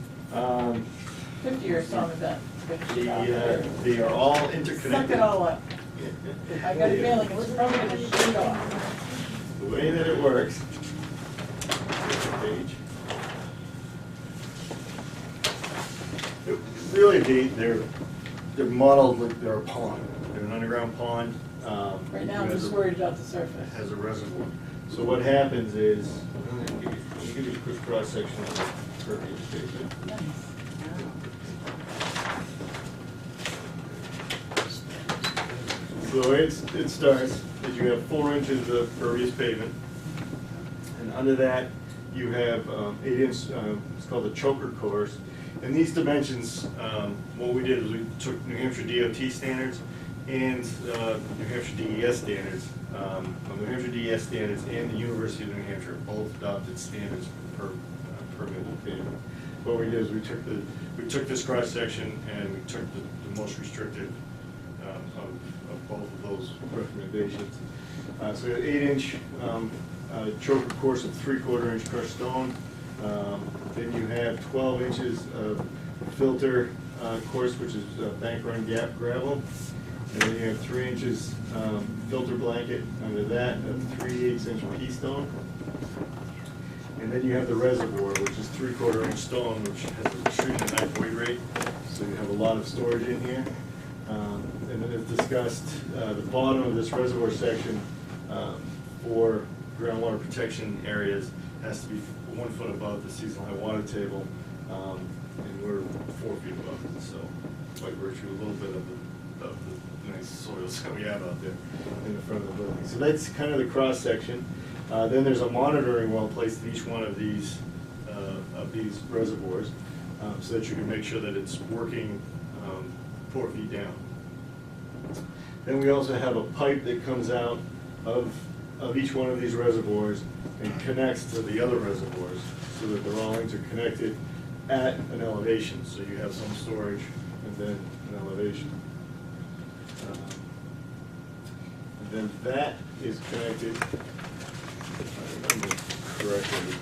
[SPEAKER 3] 50-year storm event, it's gonna sheet off it.
[SPEAKER 10] They are all
[SPEAKER 3] Suck
[SPEAKER 10] interconnected.
[SPEAKER 3] it all up. I got a feeling it's probably gonna sheet off.
[SPEAKER 10] The way that it works, page. Really, they're modeled like they're a pond. They're an underground pond.
[SPEAKER 3] Right now, I'm
[SPEAKER 10] It has
[SPEAKER 3] just
[SPEAKER 10] a-
[SPEAKER 3] worried about the surface.
[SPEAKER 10] Has a reservoir. So what happens is, let me give you a quick cross section of the pervious pavement.
[SPEAKER 3] Nice.
[SPEAKER 10] So the way it starts is you have 4 inches of pervious pavement. And under that, you have 8 inch, it's called the choker course. And these dimensions, what we did is we took New Hampshire DOT standards and New Hampshire DES standards. New Hampshire DES standards and the University of New Hampshire both adopted standards for permeable pavement. What we did is we took this cross section and we took the most restrictive of both of those recommendations. So we have 8 inch choker course of 3/4 inch crushed stone. Then you have 12 inches of filter course, which is bank run gap gravel. And then you have 3 inches filter blanket under that of 3/8 inch pea stone. And then you have the reservoir, which is 3/4 inch stone, which has a extremely high weight rate. So you have a lot of storage in here. And then as discussed, the bottom of this reservoir section for groundwater protection areas has to be 1 foot above the seasonal high water table. And we're 4 feet above it, so by virtue a little bit of the nice soils that we have out there in the front of the building. So that's kind of the cross section. Then there's a monitoring well placed in each one of these reservoirs, so that you can make sure that it's working 4 feet down. Then we also have a pipe that comes out of each one of these reservoirs and connects to the other reservoirs so that they're all interconnected at an elevation. So you have some storage and then an elevation. And then that is connected, if I remember correctly,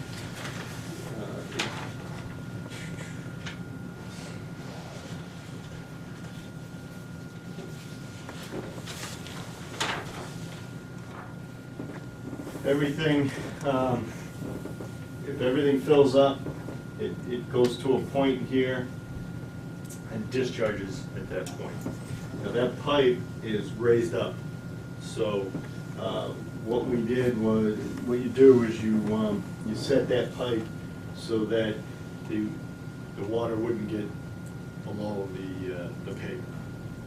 [SPEAKER 10] everything, if everything fills up, it goes to a point here and discharges at that point. Now that pipe is raised up, so what we did was, what you do is you set that pipe so that the water wouldn't get below the pavement,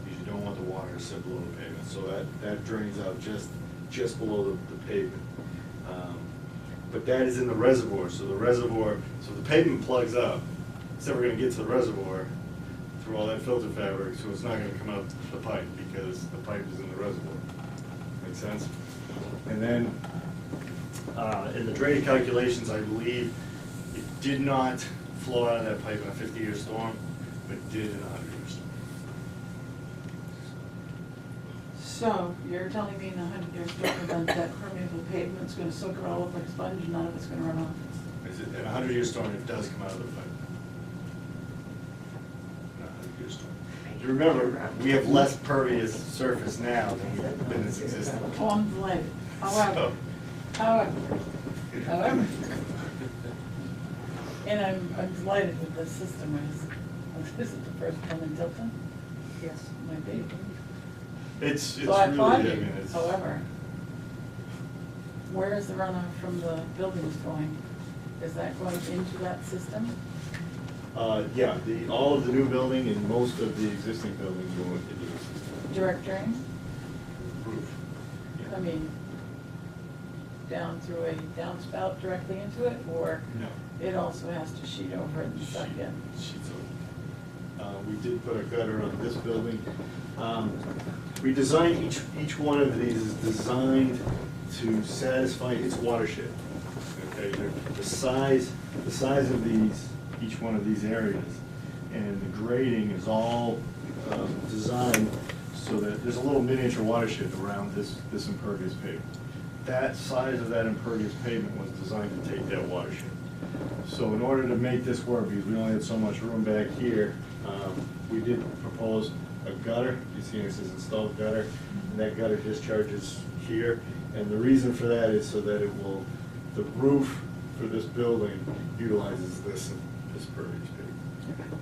[SPEAKER 10] because you don't want the water to sit below the pavement, so that drains out just below the pavement. But that is in the reservoir, so the pavement plugs up, it's never gonna get to the reservoir through all that filter fabric, so it's not gonna come out the pipe, because the pipe is in the reservoir. Make sense? And then, in the drainage calculations, I believe it did not flow out of that pipe in a 50-year storm, but did in a 100-year storm.
[SPEAKER 3] So, you're telling me in 100 years storm event that permeable pavement's gonna soak it all up like a sponge and none of it's gonna run off?
[SPEAKER 10] Is it, in a 100-year storm, it does come out of the pipe. In a 100-year storm. You remember, we have less pervious surface now than we have been in existence.
[SPEAKER 3] Oh, I'm delighted. However, and I'm delighted with this system. Is it the first one in Tilton?
[SPEAKER 2] Yes.
[SPEAKER 3] Might be.
[SPEAKER 10] It's
[SPEAKER 3] So I
[SPEAKER 10] really,
[SPEAKER 3] applaud
[SPEAKER 10] I
[SPEAKER 3] you,
[SPEAKER 10] mean, it's.
[SPEAKER 3] however, where is the runoff from the buildings going? Is that going into that system?
[SPEAKER 10] Yeah, all of the new building and most of the existing buildings go into the system.
[SPEAKER 3] Direct drain?
[SPEAKER 10] Roof.
[SPEAKER 3] I mean, down through a downspout directly into it, or
[SPEAKER 10] No.
[SPEAKER 3] it also has to sheet over it and suck in?
[SPEAKER 10] Sheets over. We did put a gutter on this building. We designed, each one of these is designed to satisfy its watershed. Okay, the size of these, each one of these areas, and the grading is all designed so that there's a little miniature watershed around this impervious pavement. That size of that impervious pavement was designed to take that watershed. So in order to make this work, because we only had so much room back here, we did propose a gutter. You see it says installed gutter, and that gutter discharges here. And the reason for that is so that the roof for this building utilizes this pervious pavement.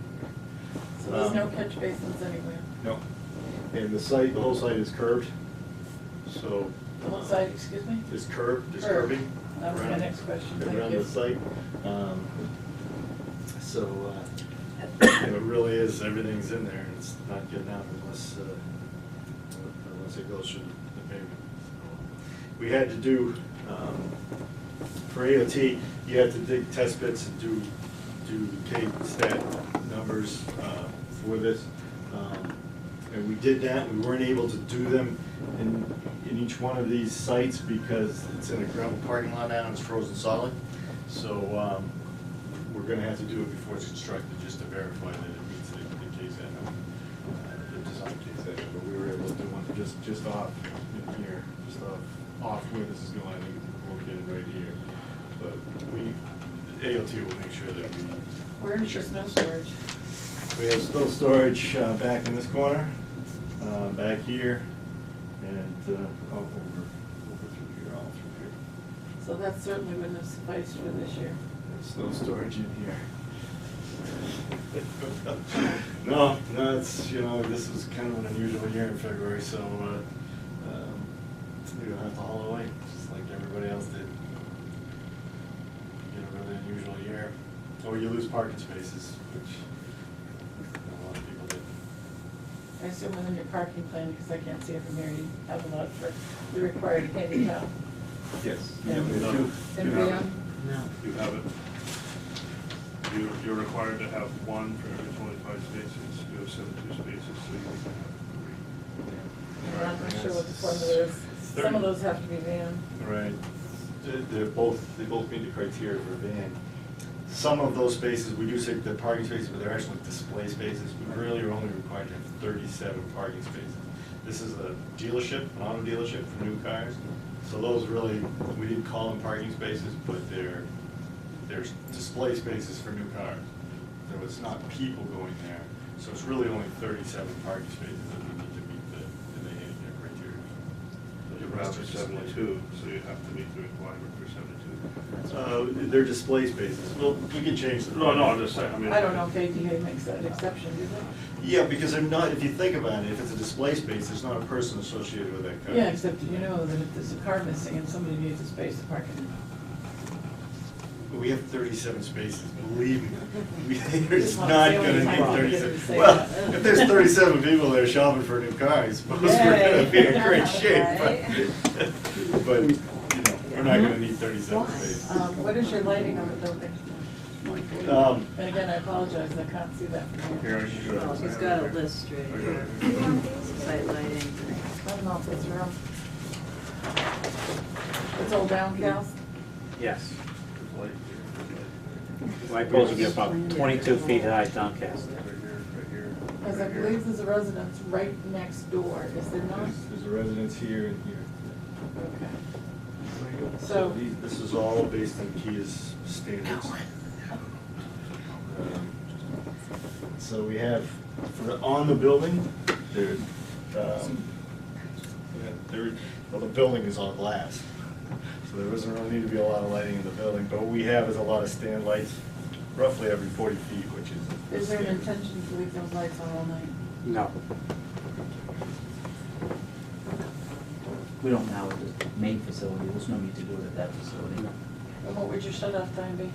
[SPEAKER 3] So there's no catch basins anywhere?
[SPEAKER 10] No. And the whole site is curved, so.
[SPEAKER 3] The whole site, excuse me?
[SPEAKER 10] Is curved, there's
[SPEAKER 3] Curved.
[SPEAKER 10] curbing.
[SPEAKER 3] That was my
[SPEAKER 10] around-
[SPEAKER 3] next question, thank
[SPEAKER 10] Around
[SPEAKER 3] you.
[SPEAKER 10] the site. So, it really is, everything's in there, and it's not getting out unless it goes through the pavement. So, we had to do, for AOT, you have to dig test pits and do K-stat numbers for this. And we did that. We weren't able to do them in each one of these sites because it's in a gravel parking lot now and it's frozen solid. So we're gonna have to do it before it's constructed, just to verify that it meets the KSAT number, the design KSAT number. We were able to do one just off in here, just off where this is going. I think it's located right here. But AOT will make sure that we.
[SPEAKER 3] Where is your snow storage?
[SPEAKER 10] We have snow storage back in this corner, back here, and over through here, all through here.
[SPEAKER 3] So that certainly wouldn't have sufficed for this year.
[SPEAKER 10] There's snow storage in here. No, it's, this was kind of an unusual year in February, so we don't have to haul away, just like everybody else did. A really unusual year. Or you lose parking spaces, which a lot of people did.
[SPEAKER 3] I assume within your parking plan, because I can't see it from here, you have a lot for the required handicap.
[SPEAKER 10] Yes.
[SPEAKER 3] And
[SPEAKER 10] we do.
[SPEAKER 3] and
[SPEAKER 6] You have
[SPEAKER 3] beyond?
[SPEAKER 6] it. You have it. You're required to have one for every 25 spaces. You have 72 spaces, so you can have
[SPEAKER 3] I'm not sure what the formula is. Some of those have to be van.
[SPEAKER 10] Right. They both meet the criteria for a van. Some of those spaces, we do say they're parking spaces, but they're actually display spaces. We really are only required to have 37 parking spaces. This is a dealership, an auto dealership for new cars. So those really, we didn't call them parking spaces, but they're display spaces for new cars. So it's not people going there. So it's really only 37 parking spaces that we need to meet the handicap criteria.
[SPEAKER 6] You're around for 72, so you have to meet the requirement for 72.
[SPEAKER 10] They're display spaces. Well, we can change them.
[SPEAKER 6] No, I'm just saying, I mean.
[SPEAKER 3] I don't know if ADA makes that exception, do they?
[SPEAKER 10] Yeah, because they're not, if you think about it, if it's a display space, there's not a person associated with that car.
[SPEAKER 3] Yeah, except you know that if there's a car missing and somebody needs a space to park in.
[SPEAKER 10] We have 37 spaces, believe me. It's
[SPEAKER 3] Just wanna
[SPEAKER 10] not
[SPEAKER 3] say what
[SPEAKER 10] gonna
[SPEAKER 3] you
[SPEAKER 10] need
[SPEAKER 3] want to
[SPEAKER 10] 37.
[SPEAKER 3] say
[SPEAKER 10] Well,
[SPEAKER 3] that.
[SPEAKER 10] if there's 37 people there shopping for a new car, I suppose we're gonna be in great shape. But, we're not gonna need 37 spaces.
[SPEAKER 3] What is your lighting on the building? And again, I apologize, I can't see that from here.
[SPEAKER 6] Here, I can show you.
[SPEAKER 2] Well, he's got a list right here. Site lighting.
[SPEAKER 3] I don't know if it's room. It's all downcast?
[SPEAKER 12] Yes. Light poles will be about 22 feet high downcast.
[SPEAKER 6] Right here, right here.
[SPEAKER 3] Because I believe there's a residence right next door, is there not?
[SPEAKER 10] There's a residence here and here.
[SPEAKER 3] Okay.
[SPEAKER 10] So this is all based on Kia's standards. So we have, on the building, there, well, the building is all glass. So there doesn't really need to be a lot of lighting in the building, but what we have is a lot of stand lights, roughly every 40 feet, which is.
[SPEAKER 3] Is there an intention to leave those lights on all night?
[SPEAKER 12] No.
[SPEAKER 11] We don't now at the main facility, there's no need to do it at that facility.
[SPEAKER 3] And what would your shut-off time be?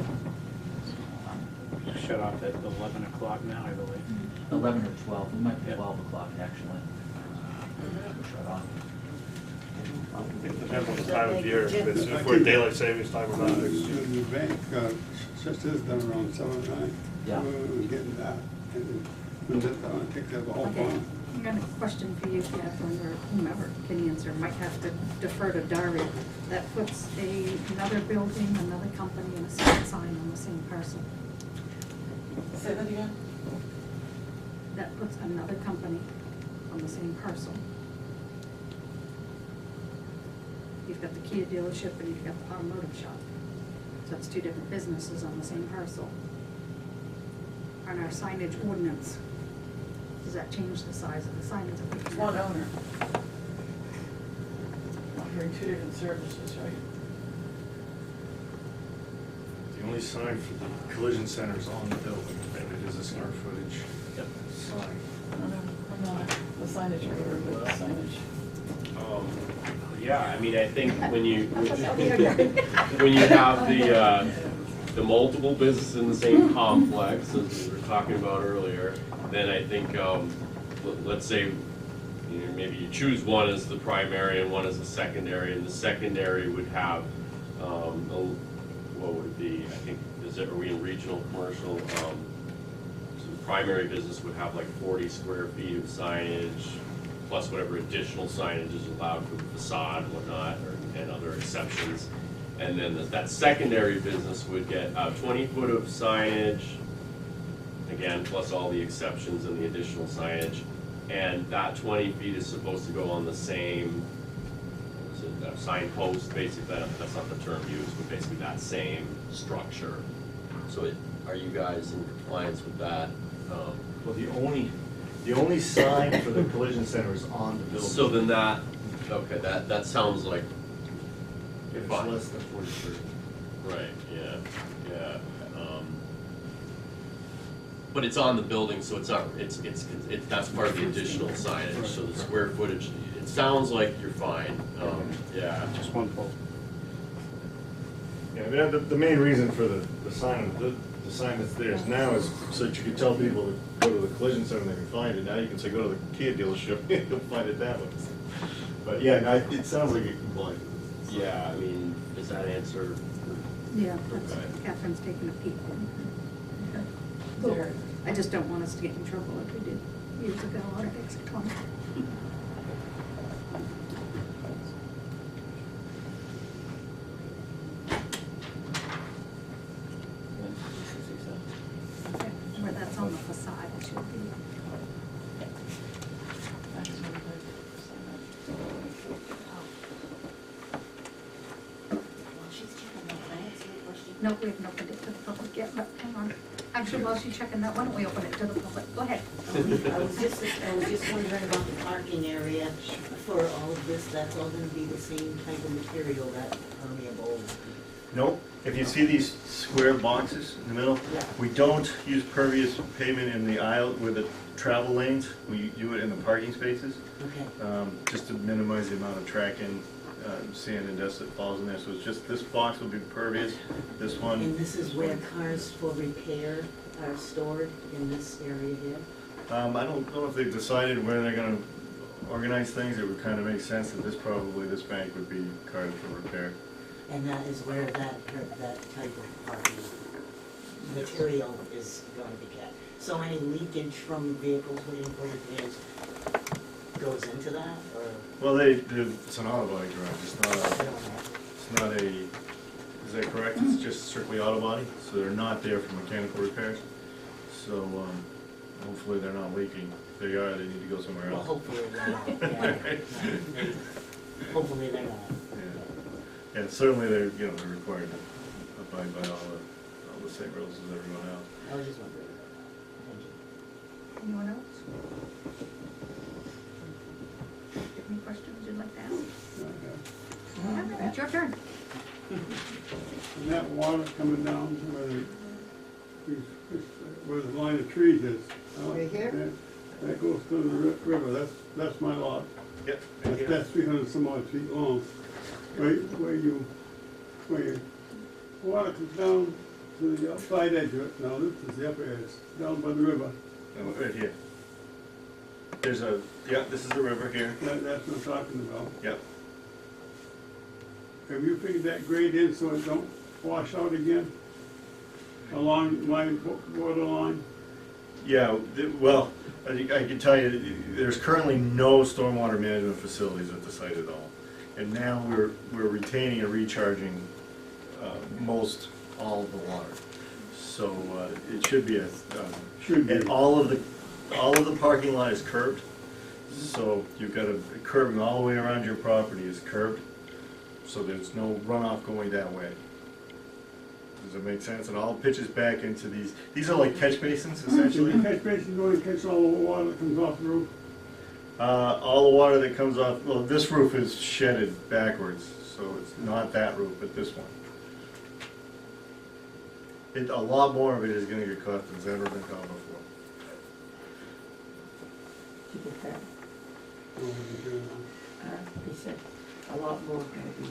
[SPEAKER 12] Shut off at 11 o'clock now, I believe.
[SPEAKER 11] 11 or 12, it might be
[SPEAKER 12] Yeah.
[SPEAKER 11] 12 o'clock actually. Shut off.
[SPEAKER 6] It depends on the time of year, if we're daylight savings time or not.
[SPEAKER 14] The bank, just is done around 7 or 9.
[SPEAKER 11] Yeah.
[SPEAKER 14] We're getting that, and then just, I think that's the whole
[SPEAKER 1] Okay,
[SPEAKER 14] plan.
[SPEAKER 1] I got a question for you, Catherine, or whomever can answer, might have to defer to Daria. That puts another building, another company, and a second sign on the same parcel.
[SPEAKER 3] Say that again?
[SPEAKER 1] That puts another company on the same parcel. You've got the Kia dealership and you've got the automotive shop. So that's two different businesses on the same parcel. On our signage ordinance, does that change the size of the signage that we
[SPEAKER 3] It's
[SPEAKER 1] can
[SPEAKER 3] one
[SPEAKER 1] have?
[SPEAKER 3] owner. Offering two different services, right?
[SPEAKER 10] The only sign for the collision center is on the building, and it is a square footage sign.
[SPEAKER 3] I'm not the signage guru, but the signage.
[SPEAKER 4] Yeah, I mean, I think when you have the multiple businesses in the same complex, as we were talking about earlier, then I think, let's say, you know, maybe you choose one as the primary and one as the secondary, and the secondary would have, what would it be? I think, are we in regional commercial? So the primary business would have like 40 square feet of signage, plus whatever additional signage is allowed for the facade and whatnot, and other exceptions. And then that secondary business would get 20 foot of signage, again, plus all the exceptions and the additional signage. And that 20 feet is supposed to go on the same, what is it, sign post, basically, that's not the term used, but basically that same structure. So are you guys in compliance with that?
[SPEAKER 10] Well, the only sign for the collision center is on the building.
[SPEAKER 4] So then that, okay, that sounds like,
[SPEAKER 10] If it's
[SPEAKER 4] fine.
[SPEAKER 10] less than 40 feet.
[SPEAKER 4] Right, yeah. But it's on the building, so it's not, that's part of the additional signage, so the square footage, it sounds like you're fine, yeah.
[SPEAKER 12] Just one pole.
[SPEAKER 10] Yeah, I mean, the main reason for the sign, the sign that's there now is so that you can tell people to go to the collision center and they can find it. Now you can say, go to the Kia dealership, you'll find it that way. But yeah, no, it sounds like it complies.
[SPEAKER 4] Yeah, I mean, does that answer?
[SPEAKER 1] Yeah, that's,
[SPEAKER 4] Okay.
[SPEAKER 1] Catherine's taking a peek.
[SPEAKER 3] There.
[SPEAKER 1] I just don't want us to get in trouble like we did years ago on exit 20. Okay, where that's on the facade, it should be. No, we haven't opened it to the public yet, but hang on. Actually, while she's checking that, why don't we open it to the public? Go ahead.
[SPEAKER 7] I was just wondering about the parking area for all of this, that's all gonna be the same type of material, that permeable.
[SPEAKER 10] Nope. If you see these square boxes in the middle,
[SPEAKER 7] Yeah.
[SPEAKER 10] we don't use pervious pavement in the aisle with the travel lanes. We do it in the parking spaces,
[SPEAKER 7] Okay.
[SPEAKER 10] just to minimize the amount of tracking, sand and dust that falls in there. So it's just, this box will be pervious, this one.
[SPEAKER 7] And this is where cars for repair are stored, in this area here?
[SPEAKER 10] I don't know if they've decided where they're gonna organize things. It would kind of make sense that this bank would be cars for repair.
[SPEAKER 7] And that is where that type of parking material is going to be kept. So any leakage from vehicles waiting for repairs goes into that, or?
[SPEAKER 10] Well, it's an auto body garage. It's not a, is that correct? It's just strictly auto body, so they're not there for mechanical repairs. So, hopefully they're not leaking. If they are, they need to go somewhere
[SPEAKER 7] Well,
[SPEAKER 10] else.
[SPEAKER 7] hopefully they're not, yeah. No, hopefully they're not.
[SPEAKER 10] Yeah, certainly they're, you know, they're required to abide by all the same rules as everyone else.
[SPEAKER 7] I was just wondering about that. Thank you.
[SPEAKER 1] Anyone else? Any questions you'd like to ask? It's your turn.
[SPEAKER 14] And that water coming down where the line of trees is.
[SPEAKER 7] Right here?
[SPEAKER 14] That goes through the river, that's my lot.
[SPEAKER 10] Yep.
[SPEAKER 14] That's 300 some odd feet long. Where your water comes down to the outside edge of it, now this is the upper edge, down by the river.
[SPEAKER 10] Right here. There's a, yeah, this is the river here.
[SPEAKER 14] That's what I'm talking about.
[SPEAKER 10] Yep.
[SPEAKER 14] Have you figured that grade in so it don't wash out again along my water line?
[SPEAKER 10] Yeah, well, I can tell you, there's currently no stormwater management facilities at the site at all. And now we're retaining and recharging most all of the water. So it should be
[SPEAKER 14] Should be.
[SPEAKER 10] and all of the parking lot is curbed. So you've got a curbing all the way around your property is curbed. So there's no runoff going that way. Does it make sense? And all pitches back into these are like catch basins essentially.
[SPEAKER 14] The catch basin going to catch all the water that comes off the roof?
[SPEAKER 10] All the water that comes off, well, this roof is shedded backwards, so it's not that roof, but this one. A lot more of it is gonna get caught than's ever been caught before.
[SPEAKER 7] Keep it there. He said a lot more gonna be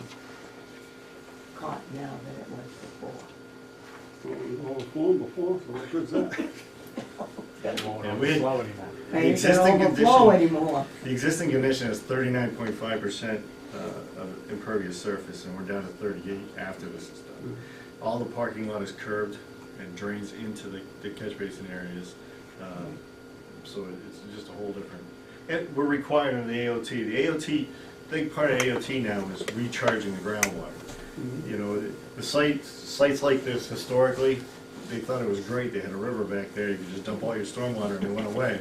[SPEAKER 7] caught now than it was before.
[SPEAKER 14] Well, it was flowing before, so what good's that?
[SPEAKER 12] It won't
[SPEAKER 10] And we-
[SPEAKER 12] overflow anymore.
[SPEAKER 10] The existing
[SPEAKER 7] overflow
[SPEAKER 10] condition,
[SPEAKER 7] anymore.
[SPEAKER 10] the existing condition is 39.5% of impervious surface, and we're down to 38 after this is done. All the parking lot is curbed and drains into the catch basin areas, so it's just a whole different. And we're required in the AOT. The AOT, big part of AOT now is recharging the groundwater. You know, the sites like this historically, they thought it was great. They had a river back there. You could just dump all your stormwater and it went away.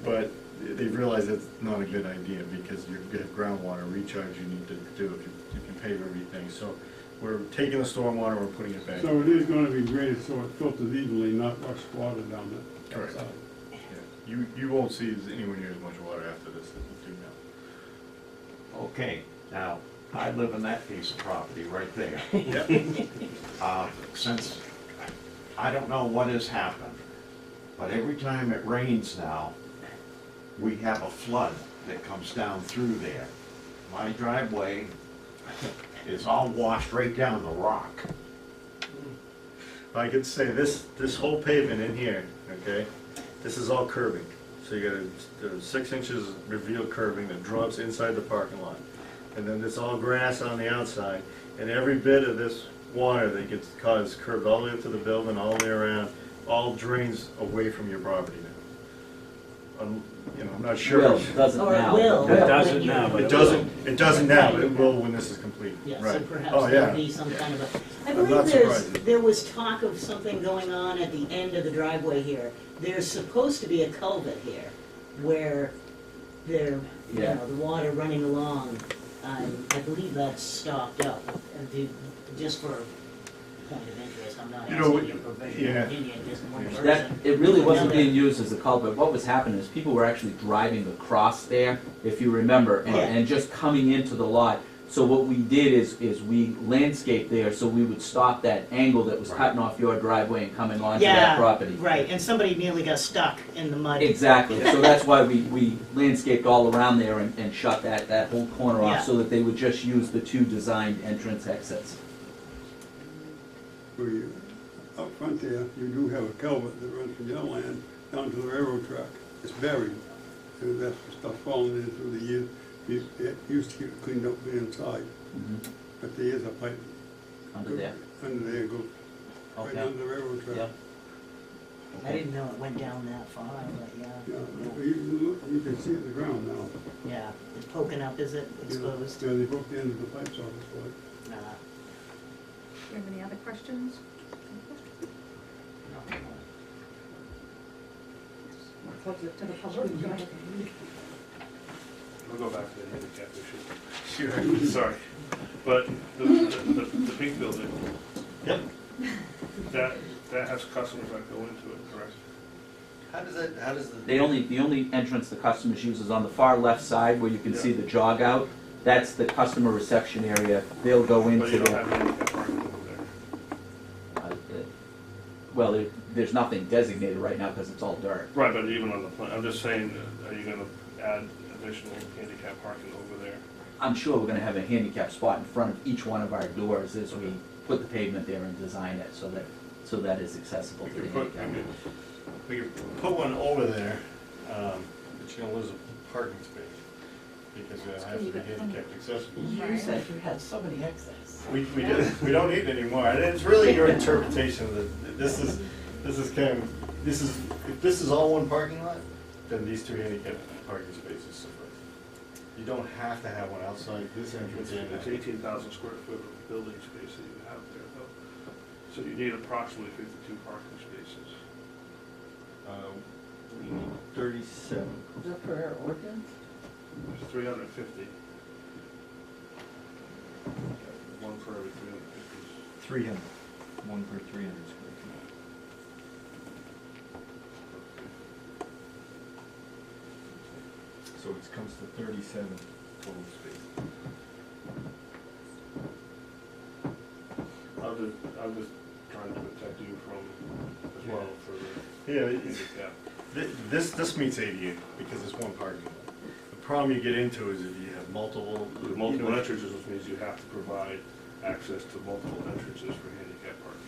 [SPEAKER 10] But they've realized that's not a good idea because you have groundwater recharge you need to do if you pave everything. So we're taking the stormwater, we're putting it back.
[SPEAKER 14] So it is gonna be graded so it filters evenly, not rush water down the
[SPEAKER 10] Correct.
[SPEAKER 14] outside.
[SPEAKER 10] Yeah. You won't see anywhere near as much water after this as you do now.
[SPEAKER 15] Okay, now, I live in that piece of property right there.
[SPEAKER 10] Yep.
[SPEAKER 15] Since, I don't know what has happened, but every time it rains now, we have a flood that comes down through there. My driveway is all washed right down the rock.
[SPEAKER 10] I could say this whole pavement in here, okay, this is all curbing. So you got a 6 inches revealed curbing that drops inside the parking lot. And then it's all grass on the outside. And every bit of this water that gets caught is curbed all the way up to the building, all the way around, all drains away from your property now. You know, I'm not sure.
[SPEAKER 11] Will, doesn't
[SPEAKER 7] Or it
[SPEAKER 11] now.
[SPEAKER 7] will.
[SPEAKER 12] It doesn't now, but
[SPEAKER 10] It doesn't now, but it will when this is complete.
[SPEAKER 7] Yeah, so
[SPEAKER 10] Right.
[SPEAKER 7] perhaps
[SPEAKER 10] Oh,
[SPEAKER 7] there'll
[SPEAKER 10] yeah.
[SPEAKER 7] be some kind of a, I
[SPEAKER 10] I'm
[SPEAKER 7] believe
[SPEAKER 10] not surprised.
[SPEAKER 7] there was talk of something going on at the end of the driveway here. There's supposed to be a culvert here where
[SPEAKER 11] Yeah.
[SPEAKER 7] the water running along, I believe that's stopped up. Just for a point of interest, I'm not
[SPEAKER 10] You know,
[SPEAKER 7] asking your professional
[SPEAKER 10] yeah.
[SPEAKER 7] opinion, just one person.
[SPEAKER 11] That, it really wasn't
[SPEAKER 7] Another-
[SPEAKER 11] being used as a culvert. What was happening is people were actually driving across there, if you remember,
[SPEAKER 7] Yeah.
[SPEAKER 11] and just coming into the lot. So what we did is we landscaped there, so we would stop that angle that was cutting off your driveway and coming onto that property.
[SPEAKER 7] Right, and somebody nearly got stuck in the mud.
[SPEAKER 11] Exactly, so that's why we landscaped all around there and shut that whole corner
[SPEAKER 7] Yeah.
[SPEAKER 11] off, so that they would just use the two designed entrance exits.
[SPEAKER 14] Where you, out front there, you do have a culvert that runs from your land down to the railroad track. It's buried, and that's the stuff falling in through the years. It used to keep it cleaned up the inside, but there is a pipe.
[SPEAKER 11] Under there.
[SPEAKER 14] Under there, goes right
[SPEAKER 11] Okay.
[SPEAKER 14] under the railroad track.
[SPEAKER 11] Yep.
[SPEAKER 7] I didn't know it went down that far, but
[SPEAKER 14] Yeah,
[SPEAKER 7] yeah.
[SPEAKER 14] you can see it in the ground now.
[SPEAKER 7] Yeah, it's poking up, is it, exposed?
[SPEAKER 14] Yeah, they broke the end of the pipes off, it's like.
[SPEAKER 7] Nah.
[SPEAKER 1] Do you have any other questions? close it to the public.
[SPEAKER 6] We'll go back to the handicap issue. Sure. Sorry, but the pink building,
[SPEAKER 10] Yep.
[SPEAKER 6] that has customers that go into it, correct?
[SPEAKER 10] How does the?
[SPEAKER 11] The only entrance the customers use is on the far left side where you can see the jog out. That's the customer reception area. They'll go into
[SPEAKER 6] But you don't
[SPEAKER 11] there.
[SPEAKER 6] have handicap parking over there.
[SPEAKER 11] Well, there's nothing designated right now because it's all dirt.
[SPEAKER 6] Right, but even on the plan, I'm just saying, are you gonna add additional handicap parking over there?
[SPEAKER 11] I'm sure we're gonna have a handicap spot in front of each one of our doors as we put the pavement there and design it so that it's accessible
[SPEAKER 10] We
[SPEAKER 11] to the
[SPEAKER 10] could put,
[SPEAKER 11] handicap.
[SPEAKER 10] we could put one over there, but you're gonna lose a parking space, because it has to be handicapped accessible.
[SPEAKER 3] You said you had so many excess.
[SPEAKER 10] We don't need it anymore, and it's really your interpretation of it. This is if this is all one parking lot, then these two handicap parking spaces suffice. You don't have to have one outside this entrance.
[SPEAKER 6] It's 18,000 square foot of building space that you have there, though. So you need approximately 52 parking spaces.
[SPEAKER 10] We need 37.
[SPEAKER 3] Is that for our ordinance?
[SPEAKER 6] There's 350. One for every 350.
[SPEAKER 10] 300, one per 300 square feet. So it comes to 37 total space.
[SPEAKER 6] I'm just trying to protect you from, as well, for the
[SPEAKER 10] Yeah,
[SPEAKER 6] handicap.
[SPEAKER 10] this meets ADA because it's one parking lot. The problem you get into is if you have multiple.
[SPEAKER 6] With multiple entrances, which means you have to provide access to multiple entrances for handicap parking.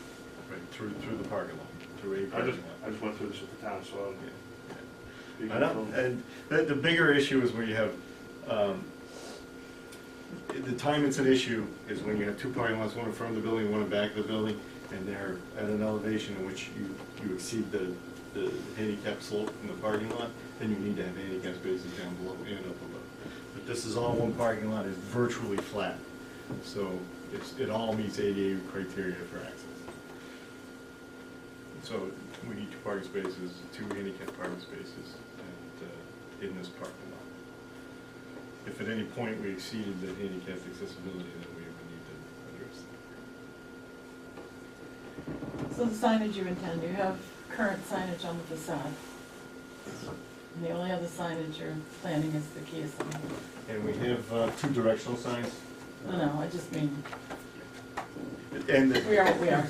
[SPEAKER 10] Right, through the parking lot, through a
[SPEAKER 6] I
[SPEAKER 10] parking
[SPEAKER 6] just
[SPEAKER 10] lot.
[SPEAKER 6] went through this with the town, so I'm speaking
[SPEAKER 10] I know,
[SPEAKER 6] from.
[SPEAKER 10] and the bigger issue is when you have, the time it's an issue is when you have two parking lots, one in front of the building, one in back of the building, and they're at an elevation in which you exceed the handicap slope in the parking lot, then you need to have handicap spaces down below and up above. But this is all one parking lot, it's virtually flat, so it all meets ADA criteria for access. So we need two parking spaces, two handicap parking spaces, and in this parking lot. If at any point we exceeded the handicapped accessibility, then we would need to address that.
[SPEAKER 3] So the signage you intend, you have current signage on the facade. And the only other signage you're planning is the Kia sign.
[SPEAKER 10] And we have two directional signs.
[SPEAKER 3] No, I just mean,
[SPEAKER 10] And,
[SPEAKER 3] we are what we are.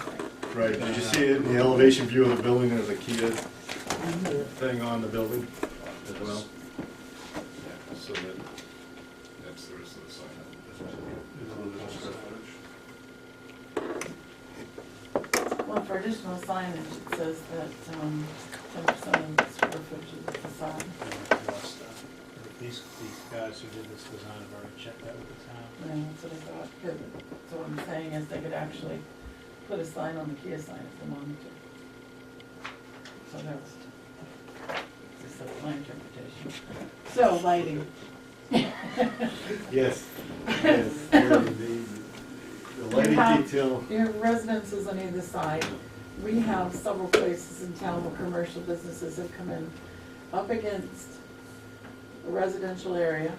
[SPEAKER 10] right, did you see it in the elevation view of the building, there's a Kia thing on the building as well? Yeah, so that's the rest of the sign.
[SPEAKER 3] Well, for additional signage, it says that 10% of the square footage of the facade.
[SPEAKER 12] These guys who did this design have already checked that with the town.
[SPEAKER 3] Yeah, that's what I thought. Good. So what I'm saying is they could actually put a sign on the Kia sign if they wanted to. So that was, that's my interpretation. So lighting.
[SPEAKER 10] Yes, yes, the lighting detail.
[SPEAKER 3] You have residences on either side. We have several places in town where commercial businesses have come in up against a residential area.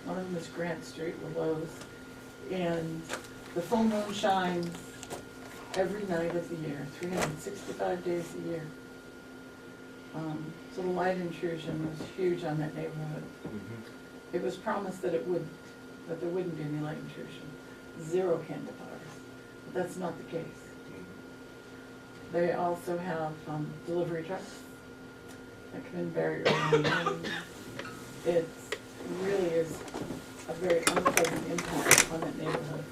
[SPEAKER 3] One of them is Grant Street with Lowe's. And the full moon shines every night of the year, 365 days a year. So the light intrusion was huge on that neighborhood. It was promised that there wouldn't be any light intrusion, 0 candle fires, but that's not the case. They also have delivery trucks that come in very early in the morning. It really is a very unpleasant impact on that neighborhood.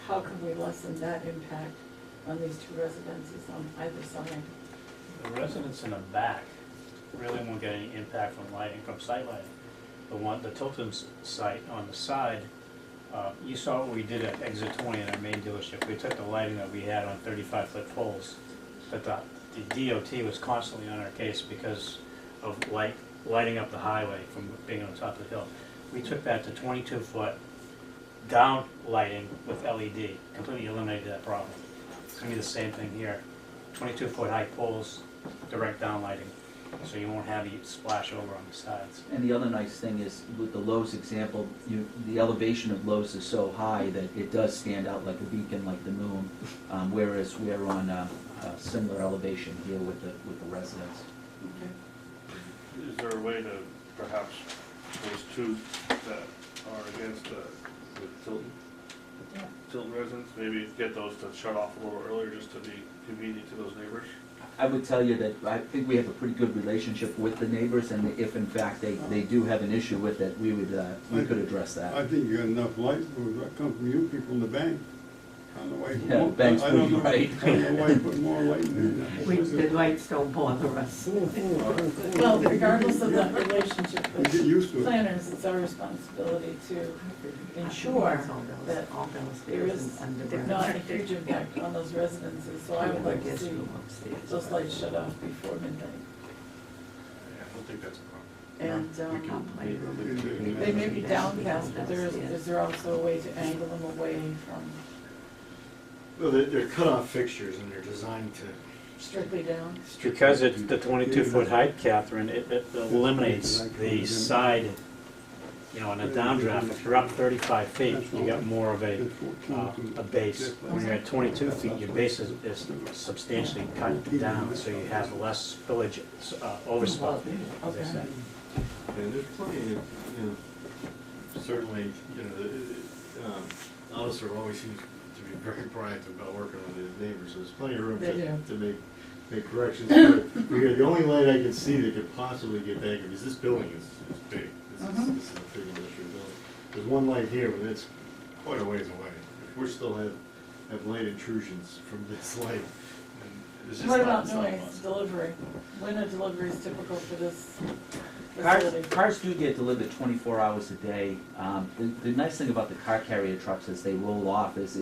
[SPEAKER 3] How can we lessen that impact on these two residences on either side?
[SPEAKER 12] The residents in the back really won't get any impact from lighting, from site lighting. The Tilton site on the side, you saw what we did at exit 20 in our main dealership. We took the lighting that we had on 35-foot poles, but the DOT was constantly on our case because of lighting up the highway from being on top of the hill. We took that to 22-foot down lighting with LED, completely eliminated that problem. It's gonna be the same thing here. 22-foot high poles, direct down lighting. so you won't have it splash over on the sides.
[SPEAKER 11] And the other nice thing is, with the Lowe's example, the elevation of Lowe's is so high that it does stand out like a beacon, like the moon, whereas we're on a similar elevation here with the residents.
[SPEAKER 6] Is there a way to perhaps those two that are against the Tilton?
[SPEAKER 3] Yeah.
[SPEAKER 6] Tilton residents, maybe get those to shut off a little earlier just to be convenient to those neighbors?
[SPEAKER 11] I would tell you that I think we have a pretty good relationship with the neighbors, and if in fact they do have an issue with it, we could address that.
[SPEAKER 14] I think you got enough light, that come from you people in the bank. I don't know why you
[SPEAKER 11] Yeah,
[SPEAKER 14] won't-
[SPEAKER 11] bank's
[SPEAKER 14] I don't
[SPEAKER 11] pretty
[SPEAKER 14] know-
[SPEAKER 11] bright.
[SPEAKER 14] I don't know why you put more light in there.
[SPEAKER 7] The lights don't bother us.
[SPEAKER 3] Well, regardless of that relationship
[SPEAKER 14] We get
[SPEAKER 3] with
[SPEAKER 14] used to it.
[SPEAKER 3] planners, it's our responsibility to ensure that there is not a huge impact on those residences, so I would like to see those lights shut off before midnight.
[SPEAKER 6] Yeah, I don't think that's a problem.
[SPEAKER 3] And, they may be downcast, but is there also a way to angle them away from
[SPEAKER 10] Well, they're cut-off fixtures and they're designed to.
[SPEAKER 3] strictly down?
[SPEAKER 12] Because it's the 22-foot height, Catherine, it eliminates the side, you know, in a downdraft. If you're up 35 feet, you got more of a base. When you're at 22 feet, your base is substantially cut down, so you have less spillage, overspill, as I said.
[SPEAKER 10] And there's plenty of, you know, certainly, you know, Otter always seems to be very proactive about working with his neighbors, so there's plenty of room
[SPEAKER 3] They do.
[SPEAKER 10] to make corrections. But the only light I can see that could possibly get back, because this building is big, this is a big industrial building. There's one light here, but it's quite a ways away. We still have light intrusions from this light. And it's just
[SPEAKER 3] What
[SPEAKER 10] not-
[SPEAKER 3] about
[SPEAKER 10] it's not
[SPEAKER 3] noise,
[SPEAKER 10] possible.
[SPEAKER 3] delivery? When are deliveries typical for this
[SPEAKER 11] Cars,
[SPEAKER 3] facility?
[SPEAKER 11] cars do get delivered 24 hours a day. The nice thing about the car carrier trucks as they roll off is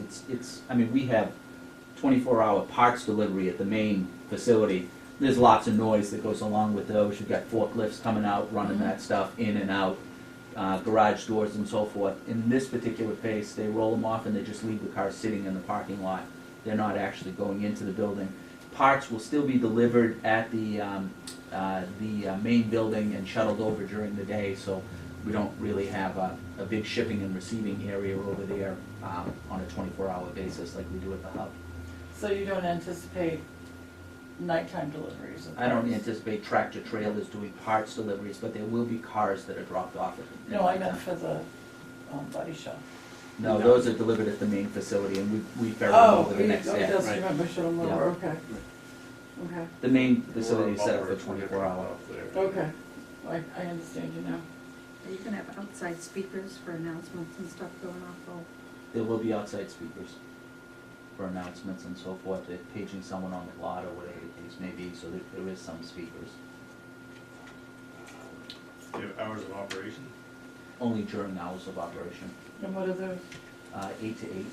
[SPEAKER 11] I mean, we have 24-hour parts delivery at the main facility. There's lots of noise that goes along with those. You've got forklifts coming out, running that stuff in and out, garage doors and so forth. In this particular case, they roll them off and they just leave the car sitting in the parking lot. They're not actually going into the building. Parts will still be delivered at the main building and shuttled over during the day, so we don't really have a big shipping and receiving area over there on a 24-hour basis like we do at the hub.
[SPEAKER 3] So you don't anticipate nighttime deliveries of
[SPEAKER 11] I don't
[SPEAKER 3] cars?
[SPEAKER 11] anticipate tractor trailers doing parts deliveries, but there will be cars that are dropped off at the.
[SPEAKER 3] No, I meant for the body shop.
[SPEAKER 11] No, those are delivered at the main facility, and we ferry them over the next day.
[SPEAKER 3] That's
[SPEAKER 12] Right.
[SPEAKER 3] remember, shut them over, okay. Okay,
[SPEAKER 11] The main facility is set up for 24 hours.
[SPEAKER 3] okay, I understand you now.
[SPEAKER 1] Are you gonna have outside speakers for announcements and stuff going off? Oh,
[SPEAKER 11] There will be outside speakers for announcements and so forth, if paging someone on the lot or whatever the case may be, so there is some speakers,
[SPEAKER 10] Do you have hours of operation?
[SPEAKER 11] only during hours of operation,
[SPEAKER 3] And what are those?
[SPEAKER 11] 8 to 8.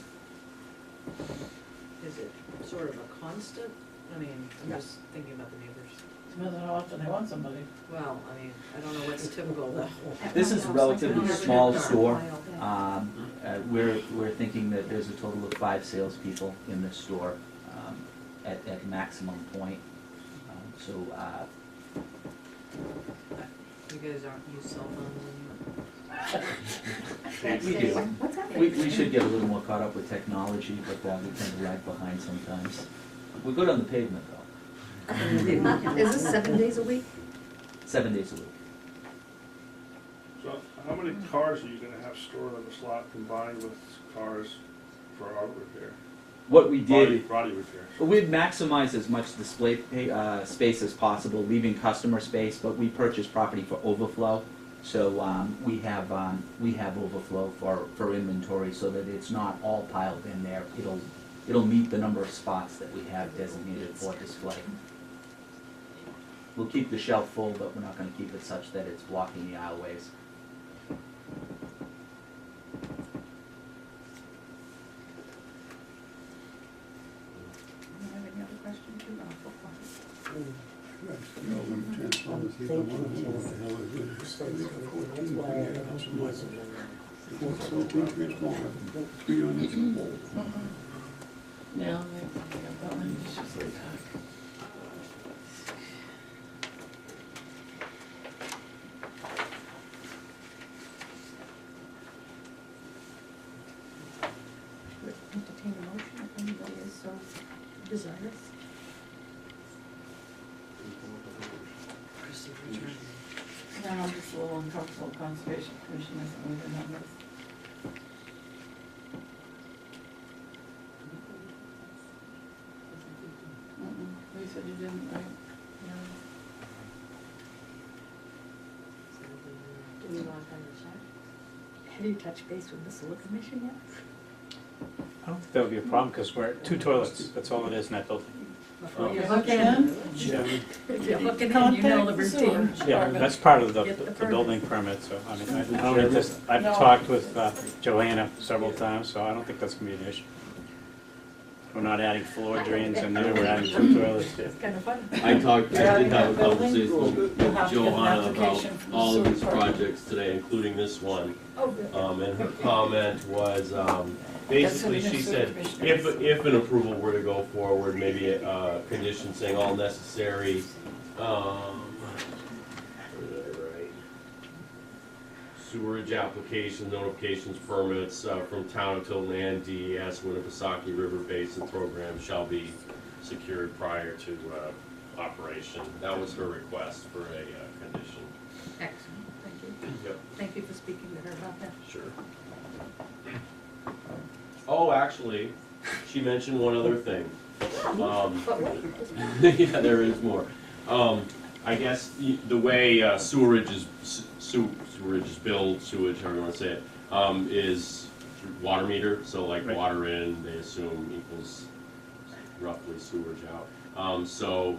[SPEAKER 2] Is it sort of a constant? I mean, I'm just thinking about the neighbors.
[SPEAKER 3] Depends on how often they want somebody.
[SPEAKER 2] Well, I mean, I don't know what's typical though.
[SPEAKER 1] at
[SPEAKER 11] This
[SPEAKER 1] my
[SPEAKER 11] is a
[SPEAKER 1] house,
[SPEAKER 11] relatively
[SPEAKER 1] I can have a
[SPEAKER 11] small
[SPEAKER 1] car
[SPEAKER 11] store.
[SPEAKER 1] mile.
[SPEAKER 11] We're thinking that there's a total of 5 salespeople in this store at maximum point. So
[SPEAKER 2] You guys aren't use cell phones
[SPEAKER 11] we do.
[SPEAKER 1] What's happening?
[SPEAKER 11] We should get a little more caught up with technology, but we tend to lag behind sometimes. We're good on the pavement though,
[SPEAKER 1] Is this 7 days a week?
[SPEAKER 11] 7 days a week.
[SPEAKER 6] So how many cars are you gonna have stored on this lot combined with cars for auto repair?
[SPEAKER 11] What we did,
[SPEAKER 6] Body repairs?
[SPEAKER 11] we'd maximize as much display space as possible, leaving customer space, but we purchase property for overflow. So we have overflow for inventory so that it's not all piled in there. It'll meet the number of spots that we have designated for display. We'll keep the shelf full, but we're not gonna keep it such that it's blocking the aisleways.
[SPEAKER 1] Do you have any other questions? You want to put one?
[SPEAKER 14] You know, when transformers hit the one, I don't know what the hell it is. They got 14 transformers, 3 on each pole.
[SPEAKER 3] Yeah, they got that one, it's just like that.
[SPEAKER 1] desirous?
[SPEAKER 3] No, I'm just a little uncomfortable, Conservation Commission isn't moving on this. You said you didn't, right?
[SPEAKER 8] Do we want them to check?
[SPEAKER 1] Have you touched base with the sewer commission yet?
[SPEAKER 12] I don't think that would be a problem, because we're two toilets, that's all it is in that building.
[SPEAKER 3] Before you hook in?
[SPEAKER 12] Yeah,
[SPEAKER 1] If you're looking in, you know the
[SPEAKER 3] Contact the sewer
[SPEAKER 1] routine.
[SPEAKER 12] yeah,
[SPEAKER 3] department.
[SPEAKER 12] that's part of
[SPEAKER 1] Get the
[SPEAKER 12] the
[SPEAKER 1] permit.
[SPEAKER 12] building permit, so, I mean, I don't think this, I've
[SPEAKER 3] No.
[SPEAKER 12] talked with Joanna several times, so I don't think that's gonna be an issue. We're not adding floor drains in there, we're adding two toilets.
[SPEAKER 1] It's kind of fun.
[SPEAKER 16] I talked,
[SPEAKER 3] You're
[SPEAKER 16] I
[SPEAKER 3] adding
[SPEAKER 16] did have a
[SPEAKER 3] that building?
[SPEAKER 16] conversation
[SPEAKER 3] You
[SPEAKER 16] with
[SPEAKER 3] have to get an
[SPEAKER 16] Johanna about
[SPEAKER 3] application from the
[SPEAKER 16] all of
[SPEAKER 3] sewer
[SPEAKER 16] these
[SPEAKER 3] department.
[SPEAKER 16] projects today, including this one.
[SPEAKER 1] Oh, good.
[SPEAKER 16] And her comment was, basically,
[SPEAKER 3] That's what
[SPEAKER 16] she
[SPEAKER 3] the
[SPEAKER 16] said,
[SPEAKER 3] commissioners-
[SPEAKER 16] if an approval were to go forward, maybe a condition saying all necessary, where did I write? Sewerage applications, notifications, permits, from town of Tilton and DES, Winnipesaukee River Basin program shall be secured prior to, operation. That was her request for a, condition.
[SPEAKER 1] Excellent, thank you.
[SPEAKER 16] Yep.
[SPEAKER 1] Thank you for speaking to her about that.
[SPEAKER 16] Sure. Oh, actually, she mentioned one other thing.
[SPEAKER 1] But wait,
[SPEAKER 16] Yeah, there is more. I guess the way sewerage is billed, sewage, however you want to say it, is water meter. So like
[SPEAKER 12] Right.
[SPEAKER 16] water in, they assume equals roughly sewage out. So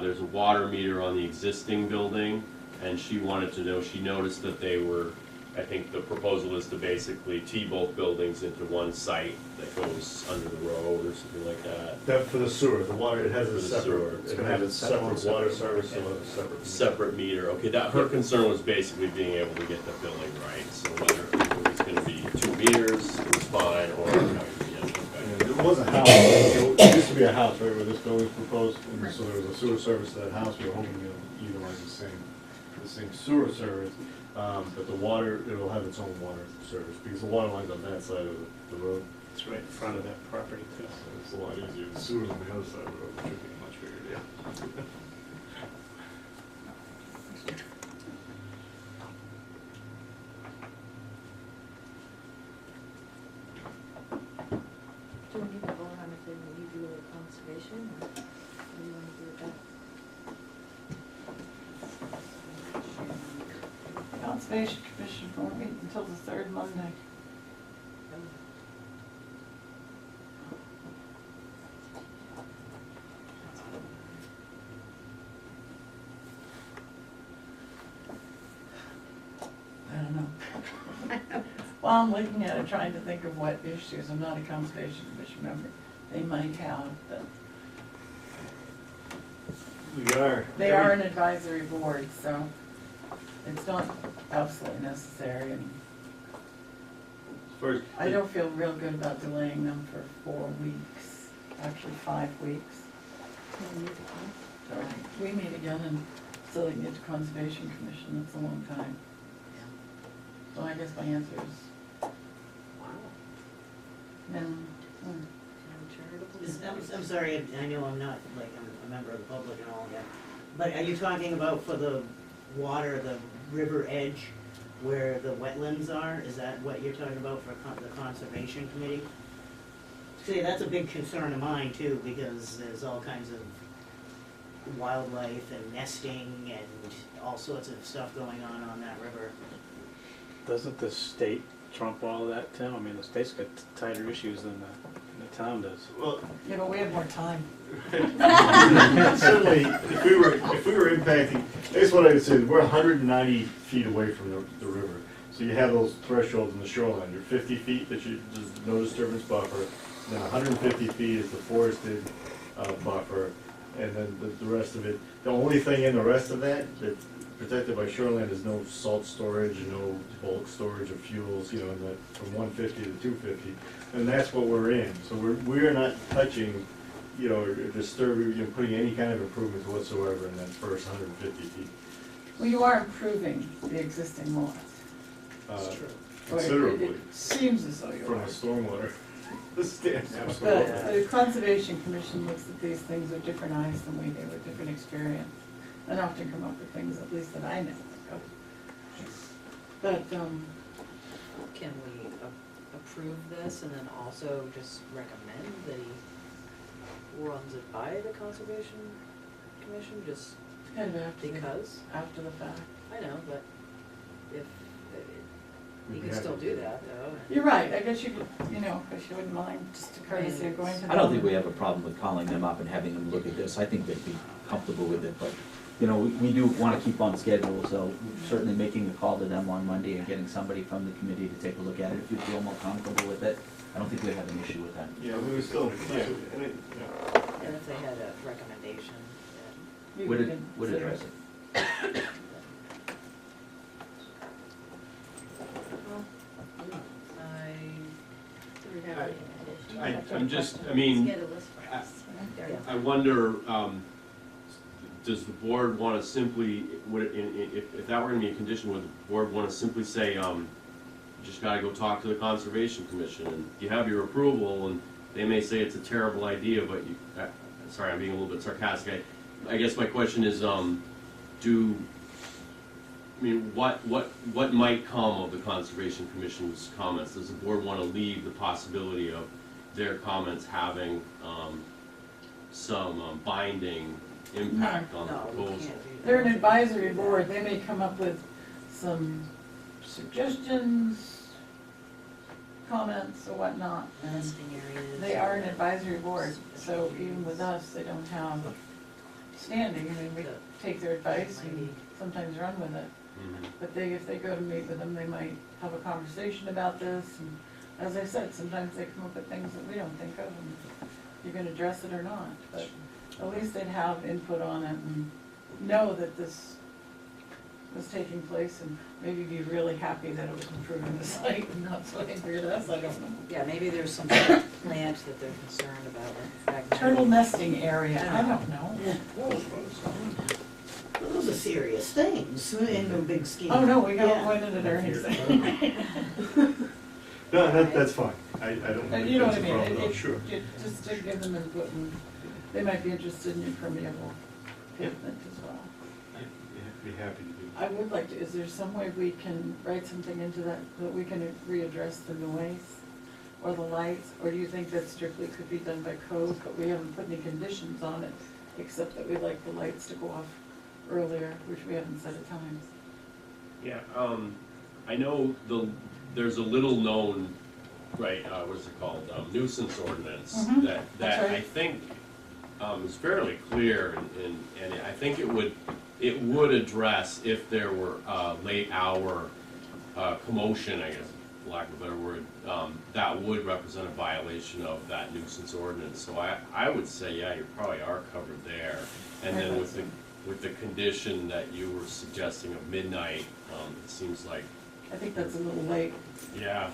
[SPEAKER 16] there's a water meter on the existing building, and she wanted to know, she noticed that they were, I think the proposal is to basically tee both buildings into one site that goes under the road or something like that.
[SPEAKER 10] That for the sewer, the water, it has
[SPEAKER 16] For
[SPEAKER 10] a
[SPEAKER 16] the
[SPEAKER 10] separate,
[SPEAKER 16] sewer.
[SPEAKER 10] it's gonna have a separate water service, so a separate.
[SPEAKER 16] Separate meter, okay, that, her concern was basically being able to get the billing right, so whether it was gonna be 2 meters, it was fine, or, yeah, okay.
[SPEAKER 10] Yeah, It was a house, it used to be a house, right, where this building was proposed, and so there was a sewer service to that house, we were hoping to utilize the same sewer service. But the water, it'll have its own water service, because the water line's on that side of the road.
[SPEAKER 12] It's right in front of that property too.
[SPEAKER 10] So it's a lot easier. The sewer's on the other side of the road, which should be a much bigger deal.
[SPEAKER 8] Do we need to vote on if they leave you with conservation, or what do you want to do with that?
[SPEAKER 3] Conservation Commission won't meet until the third Monday. I don't know. Well, I'm looking at it, trying to think of what issues, I'm not a Conservation Commission member, they might have, but
[SPEAKER 10] We are.
[SPEAKER 3] they are an advisory board, so it's not absolutely necessary, and
[SPEAKER 10] First,
[SPEAKER 3] I don't feel real good about delaying them for 4 weeks, actually 5 weeks. So we meet again and still get to Conservation Commission, that's a long time. So I guess my answer is no.
[SPEAKER 7] I'm sorry, I know I'm not, like, I'm a member of the public and all that, but are you talking about for the water, the river edge, where the wetlands are? Is that what you're talking about for the Conservation Committee? See, that's a big concern of mine too, because there's all kinds of wildlife and nesting and all sorts of stuff going on that river.
[SPEAKER 12] Doesn't the state trump all of that too? I mean, the state's got tighter issues than the town does.
[SPEAKER 10] well,
[SPEAKER 3] Yeah, but we have more time.
[SPEAKER 10] certainly, if we were impacting, I guess what I would say, is we're 190 feet away from the river. So you have those thresholds in the shoreline, you're 50 feet that there's no disturbance buffer, then 150 feet is the forested buffer, and then the rest of it, the only thing in the rest of that that's protected by shoreline is no salt storage, no bulk storage of fuels, you know, in that from 150 to 250, and that's what we're in. So we're not touching, you know, or disturbing, you know, putting any kind of improvements whatsoever in that first 150 feet.
[SPEAKER 3] Well, you are improving the existing lots.
[SPEAKER 10] Uh,
[SPEAKER 3] But it
[SPEAKER 10] Considerably,
[SPEAKER 3] seems as though you
[SPEAKER 10] from
[SPEAKER 3] are.
[SPEAKER 10] the stormwater.
[SPEAKER 3] The Conservation Commission looks at these things with different eyes than we do, with different experience, and often come up with things, at least that I know of. But,
[SPEAKER 2] Can we approve this and then also just recommend that he runs it by the Conservation Commission, just
[SPEAKER 3] kind of
[SPEAKER 2] because?
[SPEAKER 3] after the fact.
[SPEAKER 2] I know, but if, you can still do that though.
[SPEAKER 3] You're right, I guess you could, you know, if you wouldn't mind, just a courtesy of going to them.
[SPEAKER 11] I don't think we have a problem with calling them up and having them look at this. I think they'd be comfortable with it, but, you know, we do want to keep on schedule, so certainly making a call to them on Monday and getting somebody from the committee to take a look at it, if you feel more comfortable with it. I don't think we have an issue with that.
[SPEAKER 10] Yeah, we were still, yeah,
[SPEAKER 2] And if they had a recommendation, then.
[SPEAKER 3] You
[SPEAKER 11] Would
[SPEAKER 3] can
[SPEAKER 11] it, would
[SPEAKER 3] consider
[SPEAKER 11] address it.
[SPEAKER 16] I'm just, I mean,
[SPEAKER 8] Get a list for us.
[SPEAKER 16] I wonder, does the board want to simply, if that were going to be a condition, would the board want to simply say, you just got to go talk to the Conservation Commission, and you have your approval, and they may say it's a terrible idea, but you, sorry, I'm being a little bit sarcastic. I guess my question is, what might come of the Conservation Commission's comments? Does the board want to leave the possibility of their comments having some binding impact on the
[SPEAKER 2] No, we
[SPEAKER 16] proposal?
[SPEAKER 2] can't do that.
[SPEAKER 3] They're an advisory board, they may come up with some suggestions, comments or whatnot, and
[SPEAKER 2] Nesting areas.
[SPEAKER 3] they are an advisory board, so even with us, they don't have standing. I mean, we take their advice and sometimes run with it.
[SPEAKER 16] Mhm.
[SPEAKER 3] But if they go to meet with them, they might have a conversation about this, and as I said, sometimes they come up with things that we don't think of, and you can address it or not, but at least they'd have input on it and know that this was taking place, and maybe be really happy that it was improving the site and not so angry at us, I don't know.
[SPEAKER 2] Yeah, maybe there's some plant that they're concerned about, like fragmented.
[SPEAKER 3] Turtle nesting area, I don't know.
[SPEAKER 7] Those are serious things in the big scheme.
[SPEAKER 3] Oh, no, we got
[SPEAKER 7] Yeah.
[SPEAKER 3] appointed attorneys.
[SPEAKER 10] no, that's fine. I don't think
[SPEAKER 3] You know what
[SPEAKER 10] that's
[SPEAKER 3] I
[SPEAKER 10] a
[SPEAKER 3] mean,
[SPEAKER 10] problem, no, sure.
[SPEAKER 3] just to give them input, and they might be interested in impermeable pavement as well.
[SPEAKER 10] I'd be happy to do
[SPEAKER 3] I would like to, is there some way we can write something into that we can readdress the noise or the lights? Or do you think that strictly could be done by code, but we haven't put any conditions on it, except that we'd like the lights to go off earlier, which we haven't set at times?
[SPEAKER 16] Yeah, I know there's a little known, right, what is it called, nuisance ordinance
[SPEAKER 3] Mhm,
[SPEAKER 16] that
[SPEAKER 3] that's
[SPEAKER 16] I
[SPEAKER 3] right.
[SPEAKER 16] think is fairly clear, and I think it would address if there were late hour commotion, I guess, for lack of a better word, that would represent a violation of that nuisance ordinance. So I would say, yeah, you probably are covered there. And then with the condition that you were suggesting of midnight, it seems like,
[SPEAKER 3] I think that's a little late.
[SPEAKER 16] yeah.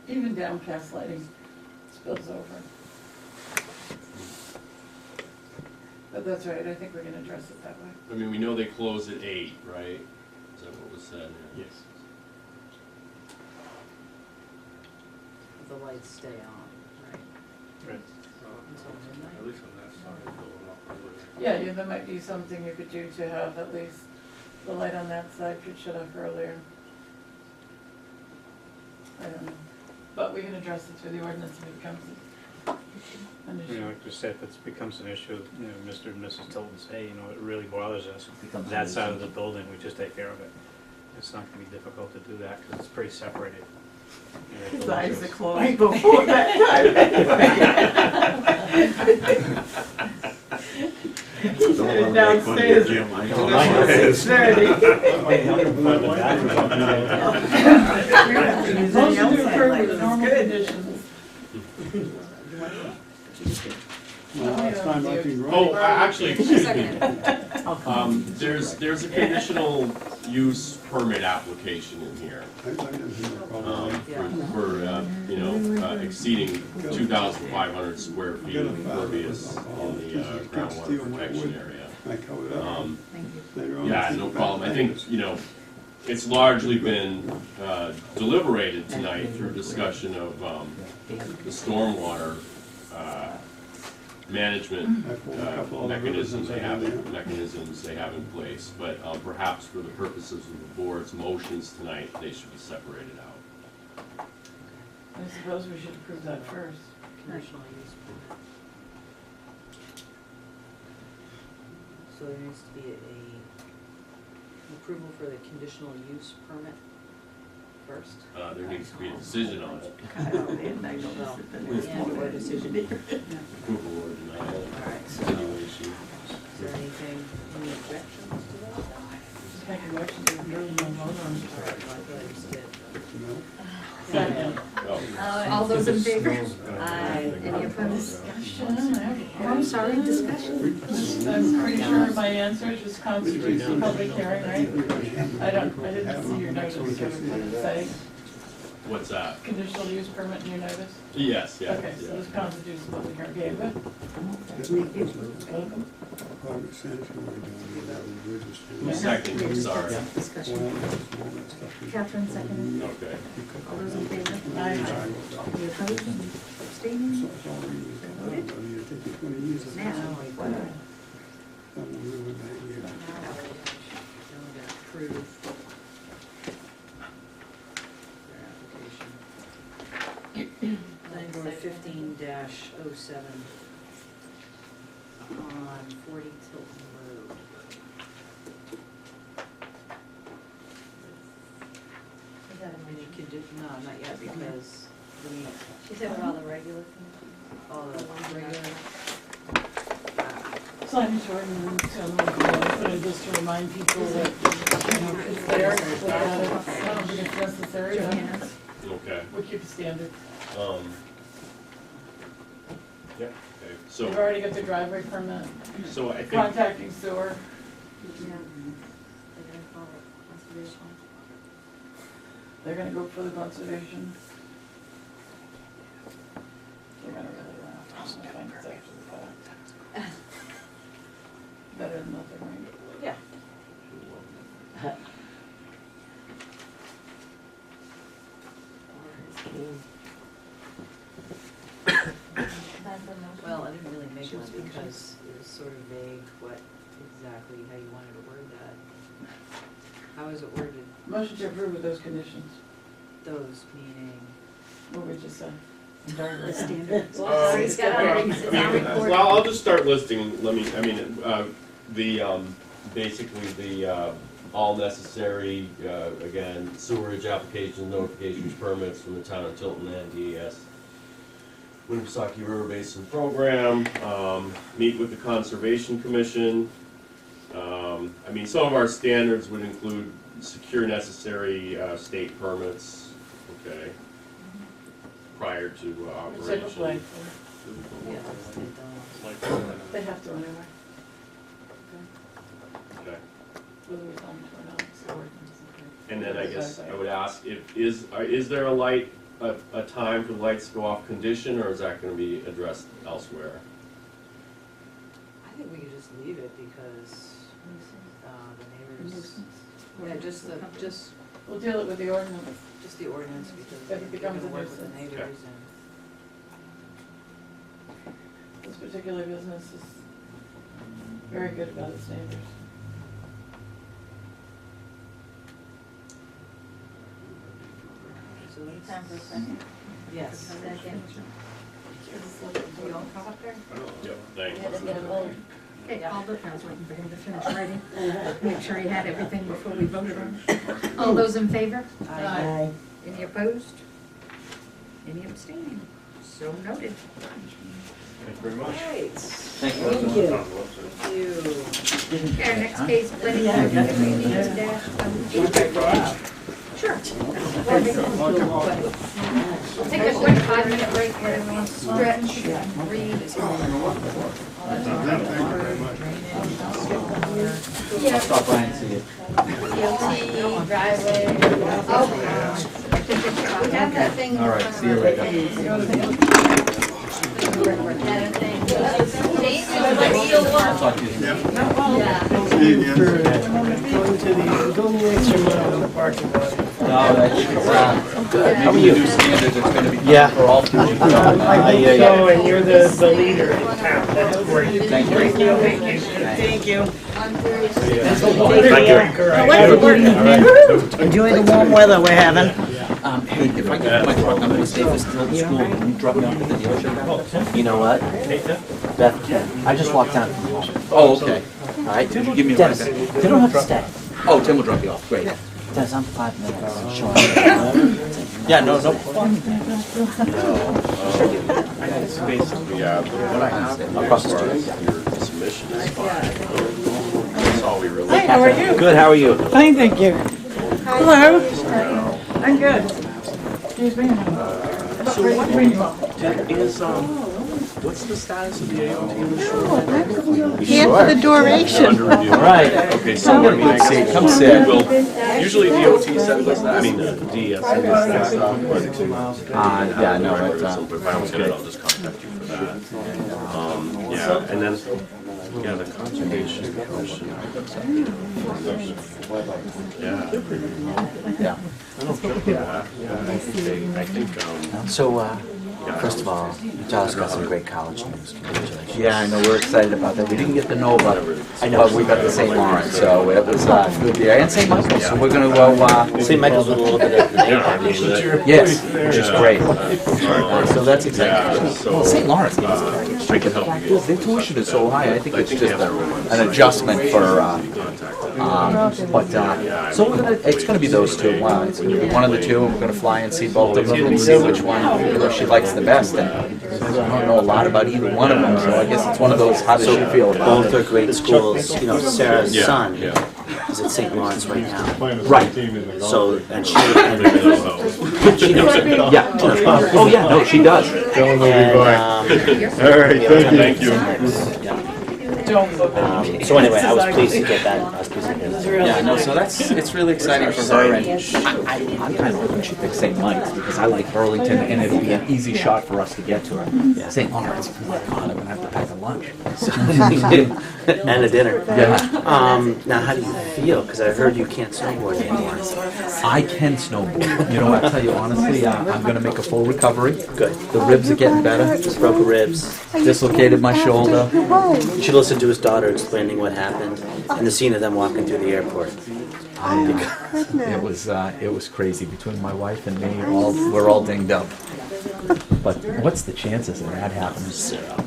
[SPEAKER 3] Even downcast lighting spills over. But that's right, I think we can address it that way.
[SPEAKER 16] I mean, we know they close at 8, right? Is that what was said?
[SPEAKER 10] Yes.
[SPEAKER 2] The lights stay on, right?
[SPEAKER 10] Right.
[SPEAKER 2] Until midnight?
[SPEAKER 6] At least on that side, going off earlier.
[SPEAKER 3] Yeah, there might be something you could do to have at least the light on that side could shut off earlier. I don't know, but we can address it through the ordinance if it becomes an
[SPEAKER 12] You know,
[SPEAKER 3] issue.
[SPEAKER 12] like you said, if it becomes an issue, you know, Mr. and Mrs. Tilton say, you know, it really bothers us.
[SPEAKER 11] Becomes an
[SPEAKER 12] That side
[SPEAKER 11] issue.
[SPEAKER 12] of the building, we just take care of it. It's not gonna be difficult to do that, because it's pretty separated. You know,
[SPEAKER 3] His
[SPEAKER 12] the
[SPEAKER 3] eyes are
[SPEAKER 12] windows.
[SPEAKER 3] closed before that time. He's headed downstairs.
[SPEAKER 10] I know.
[SPEAKER 3] 6:30. Motion to approve with normal conditions.
[SPEAKER 14] Well, last time I can
[SPEAKER 16] Oh, actually, excuse me.
[SPEAKER 2] Second.
[SPEAKER 16] There's a conditional use permit application in here.
[SPEAKER 14] I didn't have a problem.
[SPEAKER 16] For exceeding 2,500 square feet of impervious in the groundwater protection area.
[SPEAKER 14] I covered up.
[SPEAKER 2] Thank you.
[SPEAKER 14] Later on,
[SPEAKER 16] Yeah,
[SPEAKER 14] think
[SPEAKER 16] no
[SPEAKER 14] about
[SPEAKER 16] problem. I think,
[SPEAKER 14] things.
[SPEAKER 16] it's largely been deliberated tonight through discussion of the stormwater management mechanisms they have in place. But perhaps for the purposes of the board's motions tonight, they should be separated out.
[SPEAKER 3] I suppose we should approve that first.
[SPEAKER 2] Conditional use permit. So there needs to be an approval for the conditional use permit first?
[SPEAKER 16] There needs to be a decision on it.
[SPEAKER 2] And or decision.
[SPEAKER 16] Approval or denial,
[SPEAKER 2] Alright, so
[SPEAKER 16] continuation.
[SPEAKER 2] is there anything, any objections to that?
[SPEAKER 3] Just make a motion to approve and then vote on it.
[SPEAKER 2] Alright, well, I thought I just did.
[SPEAKER 3] Second.
[SPEAKER 16] Oh.
[SPEAKER 1] All those in favor?
[SPEAKER 2] Aye.
[SPEAKER 1] Any opposed?
[SPEAKER 3] Discussion.
[SPEAKER 1] Oh, I'm sorry, discussion.
[SPEAKER 3] I'm pretty sure my answer just constitutes a public hearing, right? I didn't see your notice, so what did it say?
[SPEAKER 16] What's that?
[SPEAKER 3] Conditional use permit in your notice?
[SPEAKER 16] Yes, yeah.
[SPEAKER 3] Okay, so this constitutes a public hearing, okay, good. Welcome.
[SPEAKER 16] Second, I'm sorry.
[SPEAKER 1] Discussion. Catherine seconded.
[SPEAKER 16] Okay.
[SPEAKER 1] All those in favor?
[SPEAKER 3] Aye.
[SPEAKER 1] Any opposed? Abstaining? Now, what?
[SPEAKER 2] Now we're gonna approve their application. Planning board 15-07 on 40 Tilton Road. Any no, not yet, because we,
[SPEAKER 8] She said with all the regular things.
[SPEAKER 2] all the regular,
[SPEAKER 3] Signage ordinance, and just to remind people that, it's there, look at it. I don't think it's necessary, but
[SPEAKER 16] Okay.
[SPEAKER 3] we'll keep it standard.
[SPEAKER 16] Yeah, okay.
[SPEAKER 3] We've
[SPEAKER 16] So,
[SPEAKER 3] already got the driveway permit,
[SPEAKER 16] so I think,
[SPEAKER 3] contacting sewer.
[SPEAKER 8] Yeah. They're gonna call it conservation.
[SPEAKER 3] They're gonna go for the conservation. They're gonna really laugh. I think it's actually better. Better than nothing, right?
[SPEAKER 2] yeah. Well, I didn't really make one because it was sort of vague what exactly, how you wanted to word that. How is it worded?
[SPEAKER 3] Motion to approve with those conditions,
[SPEAKER 2] Those meaning,
[SPEAKER 3] what we just said.
[SPEAKER 1] The standard.
[SPEAKER 8] It's got already, it's on record.
[SPEAKER 16] well, I'll just start listing, basically the, all necessary, again, sewerage applications, notifications, permits from the town of Tilton and DES. Winnipesaukee River Basin Program, meet with the Conservation Commission. Some of our standards would include secure necessary state permits, okay, prior to
[SPEAKER 3] Except for
[SPEAKER 16] operation.
[SPEAKER 2] yeah,
[SPEAKER 3] They have to anyway,
[SPEAKER 16] Okay.
[SPEAKER 3] whether we tell them to or not, it's the ordinance.
[SPEAKER 16] And then I guess I would ask, is there a time for the lights to go off condition, or is that gonna be addressed elsewhere?
[SPEAKER 2] I think we could just leave it because, the neighbors, yeah, just
[SPEAKER 3] We'll deal it with the ordinance.
[SPEAKER 2] the ordinance because
[SPEAKER 3] If
[SPEAKER 2] they're
[SPEAKER 3] it becomes
[SPEAKER 2] gonna
[SPEAKER 3] a
[SPEAKER 2] work with the
[SPEAKER 3] nuisance.
[SPEAKER 2] neighbors
[SPEAKER 3] This particular business is very good about its neighbors.
[SPEAKER 2] and, so let's.
[SPEAKER 8] Time for a second.
[SPEAKER 2] Yes.
[SPEAKER 8] Second.
[SPEAKER 1] We all caught up there?
[SPEAKER 16] Yep, thank
[SPEAKER 8] Yeah,
[SPEAKER 16] you.
[SPEAKER 8] they get a vote.
[SPEAKER 1] Okay, I was waiting for him to finish writing. Make sure he had everything before we voted on it. All those in favor?
[SPEAKER 3] Aye.
[SPEAKER 1] Any opposed? Any abstaining? So noted.
[SPEAKER 10] Thank you very much.
[SPEAKER 2] Right.
[SPEAKER 11] Thank you.
[SPEAKER 2] Thank you.
[SPEAKER 1] Okay, our next case, planning board, 15-02. Sure. We'll take a quick 5-minute break, let everyone stretch and breathe.
[SPEAKER 14] Thank you very much.
[SPEAKER 11] I'll stop by and see you.
[SPEAKER 8] DOT, driveway.
[SPEAKER 1] Oh.
[SPEAKER 8] We have that thing.
[SPEAKER 11] All right, see you later. Talk to you.
[SPEAKER 9] Going the extra mile in the parking lot.
[SPEAKER 11] No, that's, maybe a new standard that's gonna be
[SPEAKER 9] Yeah.
[SPEAKER 11] for all communities.
[SPEAKER 9] So, and you're the leader in town, that's great.
[SPEAKER 11] Thank you.
[SPEAKER 7] Thank you. Enjoy the warm weather we're having.
[SPEAKER 11] Hey, if I get my truck, I'm gonna stay for Tilton School, can you drop me off at the dealership?
[SPEAKER 17] You know what? Beth, I just walked down from home.
[SPEAKER 11] Oh, okay.
[SPEAKER 17] All right?
[SPEAKER 11] Give me a
[SPEAKER 17] Dennis,
[SPEAKER 11] ride.
[SPEAKER 17] you don't have to stay.
[SPEAKER 11] Oh, Tim will drop you off, great.
[SPEAKER 17] Dennis, I'm 5 minutes short.
[SPEAKER 11] Yeah, no.
[SPEAKER 17] Across the street.
[SPEAKER 16] Submission is fine. That's all we really.
[SPEAKER 3] Hi, how are you?
[SPEAKER 17] Good, how are you?
[SPEAKER 3] Fine, thank you. Hello. I'm good. Excuse me.
[SPEAKER 16] Is, what's the status of the AOT?
[SPEAKER 3] Here for the duration.
[SPEAKER 16] Under review.
[SPEAKER 11] Right.
[SPEAKER 16] Okay, so what do we
[SPEAKER 11] sit, come sit.
[SPEAKER 16] Well, usually DOT sends us that, I mean, DES sends us that stuff, but.
[SPEAKER 11] Yeah, no,
[SPEAKER 16] If
[SPEAKER 11] but,
[SPEAKER 16] I don't get it, I'll just contact you for that. Yeah, and then, yeah, the Conservation Commission. Yeah.
[SPEAKER 11] Yeah.
[SPEAKER 16] I think,
[SPEAKER 17] So, first of all, Josh got some great college news. Congratulations.
[SPEAKER 11] Yeah, I know, we're excited about that. We didn't get to know about it, but we got the St. Lawrence, so it was good there. And St. Michael's, so we're gonna
[SPEAKER 17] St. Michael's with a little bit of
[SPEAKER 11] yes, which is great. So that's exciting. Well, St. Lawrence gave us a their tuition is so high, I think it's just an adjustment for, so we're gonna, it's gonna be those two. Wow, it's gonna be one of the two, and we're gonna fly and see both of them and see which one, she likes the best. And I don't know a lot about either one of them, so I guess it's one of those, how does she feel about
[SPEAKER 17] Both
[SPEAKER 11] it?
[SPEAKER 17] are great schools. You know, Sarah's
[SPEAKER 16] Yeah,
[SPEAKER 17] son
[SPEAKER 16] yeah.
[SPEAKER 17] is at St. Lawrence right now.
[SPEAKER 11] Right.
[SPEAKER 17] So, and she,
[SPEAKER 11] She knows it. Yeah. Oh, yeah, no, she does.
[SPEAKER 17] and,
[SPEAKER 10] All right, thank you.
[SPEAKER 17] so anyway, I was pleased to get that. I was pleased to get that.
[SPEAKER 11] Yeah, no, so it's really exciting for her, and I'm kind of hoping she picks St. Mike's, because I like Burlington, and it'll be an easy shot for us to get to her. St. Lawrence, oh my God, I'm gonna have to pack a lunch.
[SPEAKER 17] And a dinner.
[SPEAKER 11] Yeah.
[SPEAKER 17] Now, how do you feel? Because I heard you can't snowboard anymore.
[SPEAKER 11] I can snowboard. You know, I'll tell you honestly, I'm gonna make a full recovery.
[SPEAKER 17] Good.
[SPEAKER 11] The ribs are getting better.
[SPEAKER 17] Just broke ribs.
[SPEAKER 11] Dislocated my shoulder.
[SPEAKER 17] You should listen to his daughter explaining what happened and the scene of them walking through the airport.
[SPEAKER 11] It was crazy between my wife and me. We're all dinged up. But what's the chances of that happening?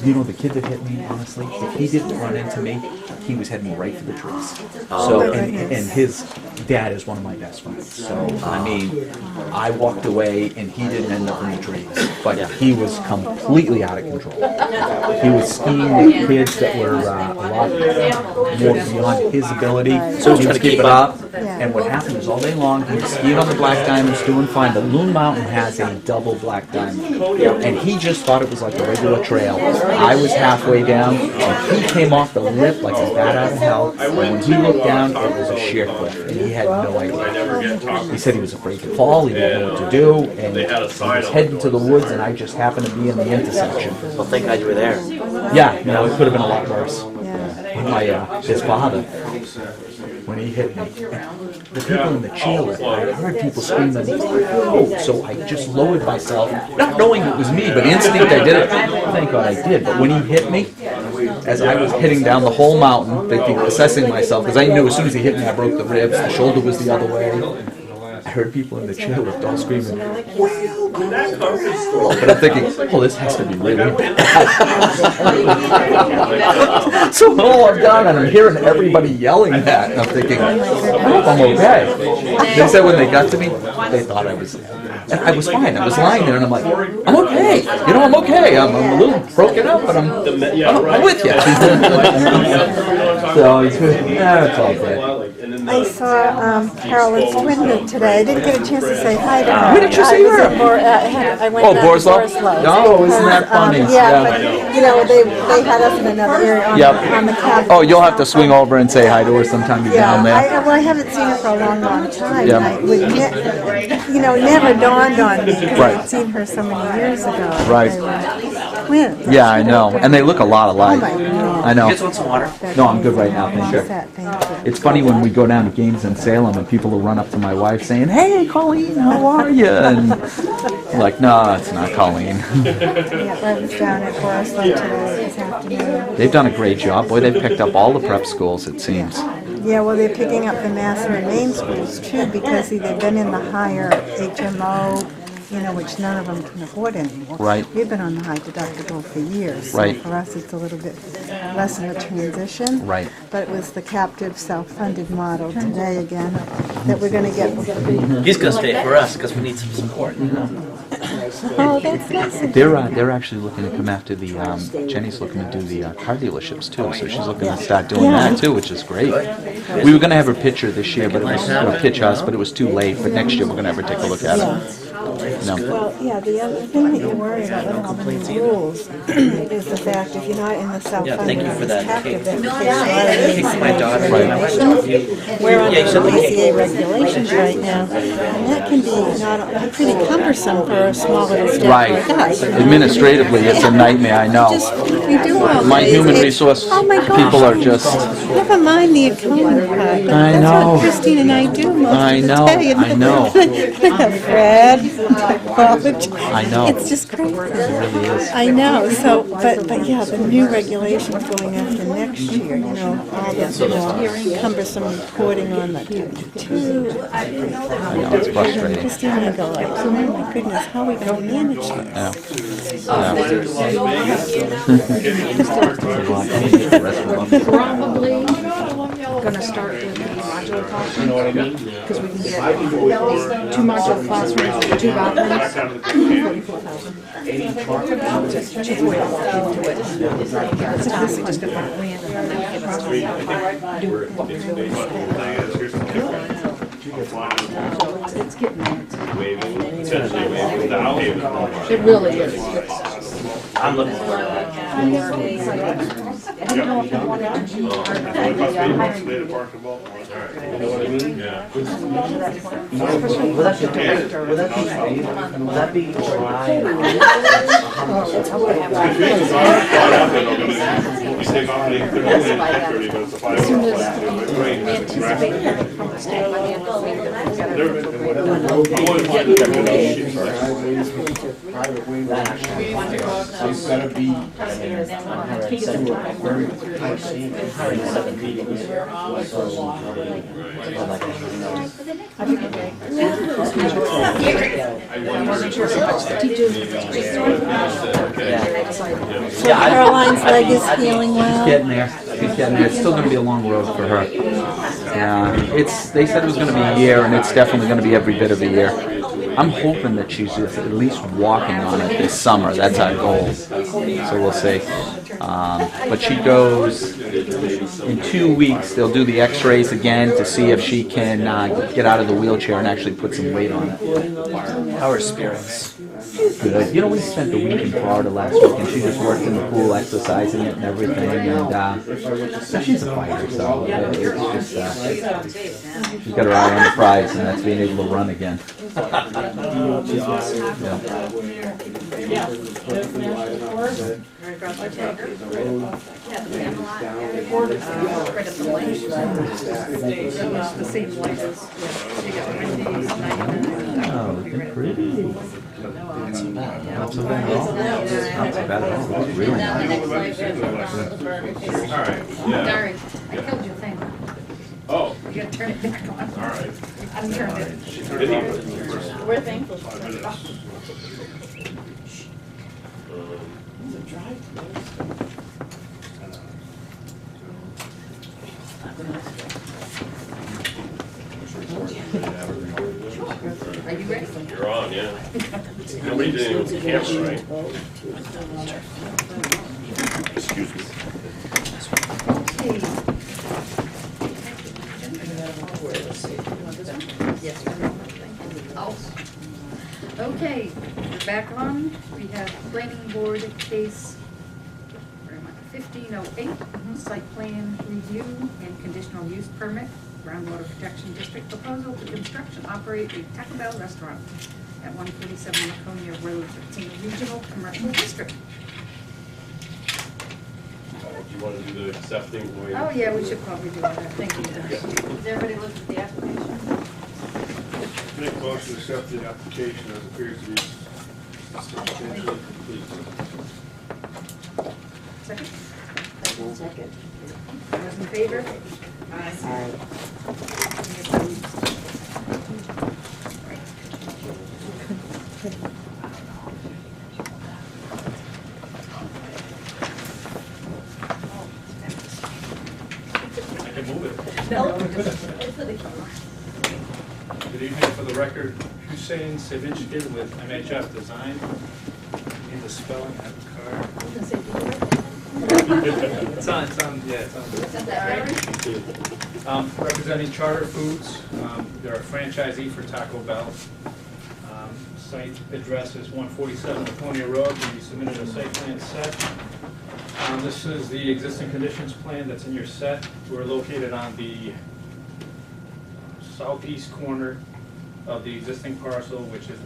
[SPEAKER 11] You know, the kid that hit me, honestly, if he didn't run into me, he was heading right for the trees. So, and his dad is one of my best friends. So, I mean, I walked away and he didn't end up in the trees. But he was completely out of control. He was skiing with kids that were a lot more beyond his ability. So he was trying to keep it up. And what happened is all day long, he was skiing on the Black Diamonds, doing fine. But Loon Mountain has a double Black Diamond. And he just thought it was like a regular trail. I was halfway down, and he came off the lip like a bat out of hell. And when he looked down, it was a sheer cliff, and he had no idea. He said he was afraid to fall, he didn't know what to do, and he was heading to the woods, and I just happened to be in the intersection.
[SPEAKER 17] Well, thank God you were there.
[SPEAKER 11] Yeah, you know, it could have been a lot worse. His father, when he hit me, the people in the chairlift, I heard people screaming, "Oh!" So I just lowered myself, not knowing it was me, but instinct I did it. Thank God I did. But when he hit me, as I was heading down the whole mountain, thinking, assessing myself, because I knew as soon as he hit me, I broke the ribs, the shoulder was the other way. I heard people in the chairlift all screaming, "Well done." But I'm thinking, oh, this has to be really bad. So all I'm done, and I'm hearing everybody yelling that, and I'm thinking, I hope I'm okay. They said when they got to me, they thought I was, and I was fine. I was lying there, and I'm like, I'm okay. You know, I'm okay. I'm a little broken up, but I'm with you. So it's all good.
[SPEAKER 18] I saw Carolyn Swindon today. I didn't get a chance to say hi to her.
[SPEAKER 11] Where did you see her?
[SPEAKER 18] I went down to
[SPEAKER 11] Borzlow?
[SPEAKER 18] Borzlow.
[SPEAKER 11] Oh, isn't that funny?
[SPEAKER 18] Yeah, but, you know, they had us in another area on the cab.
[SPEAKER 11] Oh, you'll have to swing over and say hi to her sometime you're down there.
[SPEAKER 18] Well, I haven't seen her for a long, long time.
[SPEAKER 11] Yeah.
[SPEAKER 18] I would never dawned on me because
[SPEAKER 11] Right.
[SPEAKER 18] I'd seen her so many years ago.
[SPEAKER 11] Right.
[SPEAKER 18] twins.
[SPEAKER 11] Yeah, I know, and they look a lot
[SPEAKER 18] Oh
[SPEAKER 11] alike.
[SPEAKER 18] my God.
[SPEAKER 11] I know.
[SPEAKER 17] Just want some water?
[SPEAKER 18] That's
[SPEAKER 11] No, I'm good
[SPEAKER 18] amazing.
[SPEAKER 11] right now,
[SPEAKER 18] I'm
[SPEAKER 11] thank you.
[SPEAKER 18] all set, thank you.
[SPEAKER 11] It's funny when we go down to games in Salem and people will run up to my wife saying, "Hey, Colleen, how are you?" And I'm like, "No, it's not Colleen."
[SPEAKER 18] Yeah, I was down at Forest Lake today this afternoon.
[SPEAKER 11] They've done a great job. Boy, they've picked up all the prep schools, it seems.
[SPEAKER 18] Yeah, well, they're picking up the Massey and Maine schools too, because see, they've been in the higher HMO, you know, which none of them can afford anymore.
[SPEAKER 11] Right.
[SPEAKER 18] We've been on the high deductible for years.
[SPEAKER 11] Right.
[SPEAKER 18] So for us, it's a little bit less of a transition.
[SPEAKER 11] Right.
[SPEAKER 18] But it was the captive self-funded model today again that we're gonna get.
[SPEAKER 17] He's gonna stay for us because we need some support.
[SPEAKER 18] Oh, that's nice.
[SPEAKER 11] They're actually looking to come after the, Jenny's looking to do the car dealerships too, so she's looking to start doing that too, which is great. We were gonna have her picture this year, but it was, or pitch us, but it was too late, but next year we're gonna have her take a look at it. No.
[SPEAKER 18] Well, yeah, the other thing that you worry about with all the new rules is the fact if you're not in the self-funded,
[SPEAKER 17] thank you for that.
[SPEAKER 18] captive, then it
[SPEAKER 17] Kicked
[SPEAKER 18] takes
[SPEAKER 17] my daughter.
[SPEAKER 18] We're under
[SPEAKER 17] Yeah, you said
[SPEAKER 18] the
[SPEAKER 17] like-
[SPEAKER 18] ACA regulations right now, and that can be not, pretty cumbersome for a small little staff
[SPEAKER 11] Right.
[SPEAKER 18] like us.
[SPEAKER 11] Administratively, it's a nightmare, I know.
[SPEAKER 18] We do all
[SPEAKER 11] My
[SPEAKER 18] this.
[SPEAKER 11] human
[SPEAKER 18] It's-
[SPEAKER 11] resource
[SPEAKER 18] oh my gosh.
[SPEAKER 11] people are just,
[SPEAKER 18] Never mind the accountant part.
[SPEAKER 11] I
[SPEAKER 18] That's
[SPEAKER 11] know.
[SPEAKER 18] what Christine and I do most
[SPEAKER 11] I
[SPEAKER 18] of the
[SPEAKER 11] know,
[SPEAKER 18] day.
[SPEAKER 11] I know.
[SPEAKER 18] Fred, Bob,
[SPEAKER 11] I know.
[SPEAKER 18] it's just crazy.
[SPEAKER 11] It really is.
[SPEAKER 18] I know, so, but yeah, the new regulations going after next year, you know, all the cumbersome reporting on the W-2.
[SPEAKER 11] I know, it's frustrating.
[SPEAKER 18] Christine and I go like, oh my goodness, how are we gonna manage
[SPEAKER 11] Yeah.
[SPEAKER 18] this?
[SPEAKER 1] Probably gonna start with the modular classrooms. Because we can get 2 modular classrooms with 2 bathrooms, 44,000. Just chip away into it. It's basically just gonna put land and then give us do what we're doing. So it's getting there.
[SPEAKER 6] Essentially waiving without paving.
[SPEAKER 1] It really is.
[SPEAKER 17] I'm looking forward to that.
[SPEAKER 1] I don't know if they wanted to do part of the hiring.
[SPEAKER 6] They had parked in Baltimore.
[SPEAKER 16] You know what I mean? Yeah.
[SPEAKER 1] Especially
[SPEAKER 17] Will that
[SPEAKER 1] the
[SPEAKER 17] be,
[SPEAKER 1] director.
[SPEAKER 17] will that be July?
[SPEAKER 6] We take off, they're only at 10:30, but it's a 5
[SPEAKER 1] As soon
[SPEAKER 6] hour
[SPEAKER 1] as
[SPEAKER 6] class.
[SPEAKER 1] we anticipate hearing from the state by the end of the week, we'll get
[SPEAKER 6] They're,
[SPEAKER 1] it.
[SPEAKER 6] I'm always finding that those sheets.
[SPEAKER 10] It's gotta be.
[SPEAKER 1] I wasn't sure how much the teachers.
[SPEAKER 18] So Caroline's leg is healing
[SPEAKER 11] She's
[SPEAKER 18] well.
[SPEAKER 11] getting there. She's getting there. It's still gonna be a long road for her. Yeah, they said it was gonna be a year, and it's definitely gonna be every bit of a year. I'm hoping that she's just at least walking on it this summer. That's our goal. So we'll see. But she goes in 2 weeks. They'll do the X-rays again to see if she can get out of the wheelchair and actually put some weight on it.
[SPEAKER 17] How are spirits?
[SPEAKER 11] Good. You know, we spent the week in Florida last week, and she just worked in the pool, exercising it and everything. And she's a fighter, so it's just she's got her eye on the prize, and that's being able to run again.
[SPEAKER 1] The same light as, you got Wendy's,
[SPEAKER 11] Oh, they're pretty. Not so bad. Not so bad at all. Not so bad at all. It's really nice.
[SPEAKER 6] All right, yeah.
[SPEAKER 1] Sorry, I killed your thing.
[SPEAKER 6] Oh,
[SPEAKER 1] You gotta turn it back on.
[SPEAKER 6] all right.
[SPEAKER 1] Unturned it.
[SPEAKER 3] We're thankful.
[SPEAKER 6] 5 minutes.
[SPEAKER 1] Are you ready?
[SPEAKER 16] You're on, yeah. Nobody did anything with the camera, right? Excuse me.
[SPEAKER 1] Okay, we're back on. We have planning board case, where am I, 1508, site plan review and conditional use permit, groundwater protection district proposal to construct and operate a Taco Bell restaurant at 147 Laconia Road, it's in a regional commercial district.
[SPEAKER 16] you wanna do the accepting? void?
[SPEAKER 1] Oh, yeah, we should probably do that, thank you, Dennis.
[SPEAKER 2] Has everybody looked at the application?
[SPEAKER 6] Make a motion to accept the application as appears to be substantially complete.
[SPEAKER 1] Second,
[SPEAKER 8] Second.
[SPEAKER 1] all those in favor?
[SPEAKER 8] Aye.
[SPEAKER 12] I can move it.
[SPEAKER 1] No, it's for the camera.
[SPEAKER 12] Good evening, for the record, Hussein Sevinchkin with MHF Design. Need the spelling, I have a card.
[SPEAKER 1] I was gonna say, do you
[SPEAKER 12] It's on, yeah, it's on.
[SPEAKER 1] Is that all right?
[SPEAKER 12] Representing Charter Foods, they're a franchisee for Taco Bell. Site address is 147 Laconia Road, we submitted a site plan set. This is the existing conditions plan that's in your set. We're located on the southeast corner of the existing parcel, which is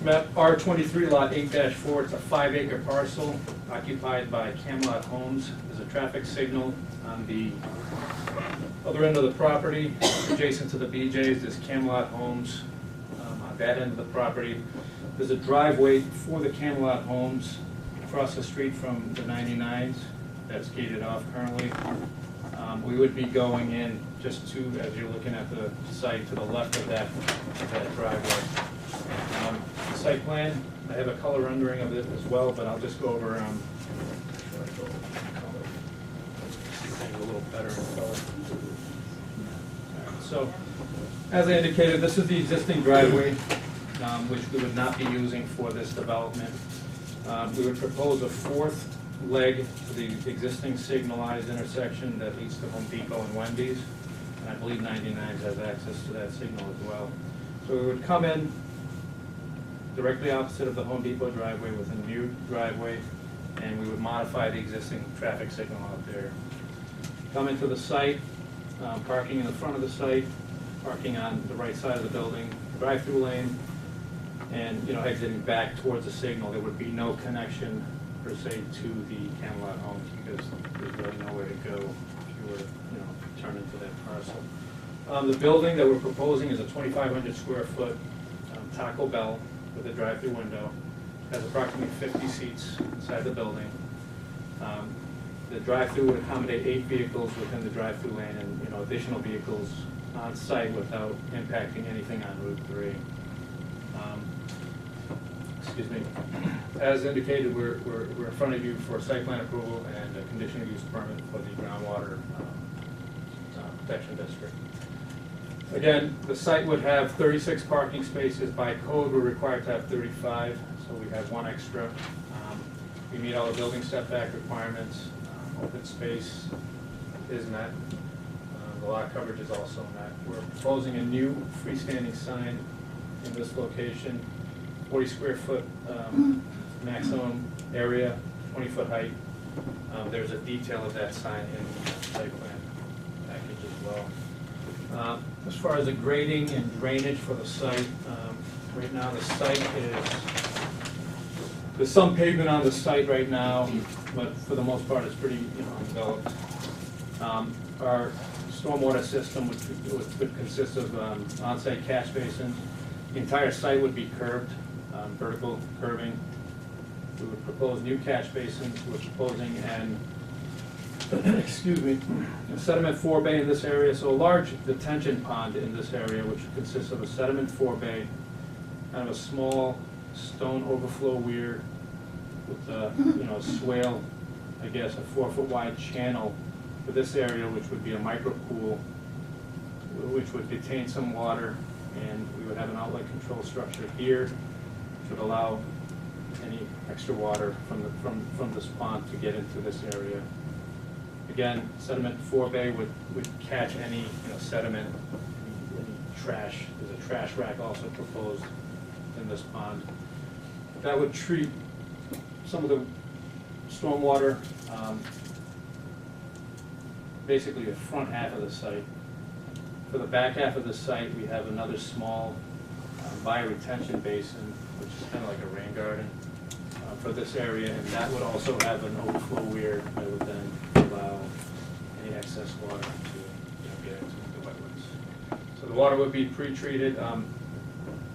[SPEAKER 12] map R23, lot 8-4. It's a 5-acre parcel occupied by Camelot Homes. There's a traffic signal on the other end of the property, adjacent to the BJ's. There's Camelot Homes on that end of the property. There's a driveway for the Camelot Homes across the street from the 99s that's gated off currently. We would be going in just to, as you're looking at the site, to the left of that driveway. The site plan, I have a color rendering of it as well, but I'll just go over, things a little better in color. Alright, so, as I indicated, this is the existing driveway, which we would not be using for this development. We would propose a fourth leg to the existing signalized intersection that leads to Home Depot and Wendy's. And I believe 99 has access to that signal as well. So we would come in directly opposite of the Home Depot driveway with a new driveway, and we would modify the existing traffic signal out there. Come into the site, parking in the front of the site, parking on the right side of the building, drive-through lane, and, exiting back towards the signal. There would be no connection per se to the Camelot Homes because there's really nowhere to go if you were to, turn into that parcel. The building that we're proposing is a 2,500 square foot Taco Bell with a drive-through window. Has approximately 50 seats inside the building. The drive-through would accommodate 8 vehicles within the drive-through lane and, additional vehicles on site without impacting anything on Route 3. Excuse me. As indicated, we're in front of you for site plan approval and a conditional use permit for the groundwater protection district. Again, the site would have 36 parking spaces. By code, we're required to have 35, so we have 1 extra. We meet all the building setback requirements. Open space is met. The lot coverage is also met. We're proposing a new freestanding sign in this location. 40 square foot maximum area, 20-foot height. There's a detail of that sign in the site plan package as well. As far as the grading and drainage for the site, right now the site there's some pavement on the site right now, but for the most part it's pretty undeveloped. Our stormwater system would consist of on-site catch basins. The entire site would be curbed. Vertical curving. We would propose new catch basins. We're proposing excuse me, a sediment forebay in this area, so a large detention pond in this area, which consists of a sediment forebay, kind of a small stone overflow weir with a swale, I guess, a 4-foot wide channel for this area, which would be a micro pool, which would contain some water, and we would have an outlet control structure here would allow any extra water from this pond to get into this area. Again, sediment forebay would catch any sediment, any trash. There's a trash rack also proposed in this pond. That would treat some of the stormwater, basically the front half of the site. For the back half of the site, we have another small bioretention basin, which is kind of like a rain garden. for this area, and that would also have an overflow weir that would then allow any excess water to, get into the wetlands. So the water would be pre-treated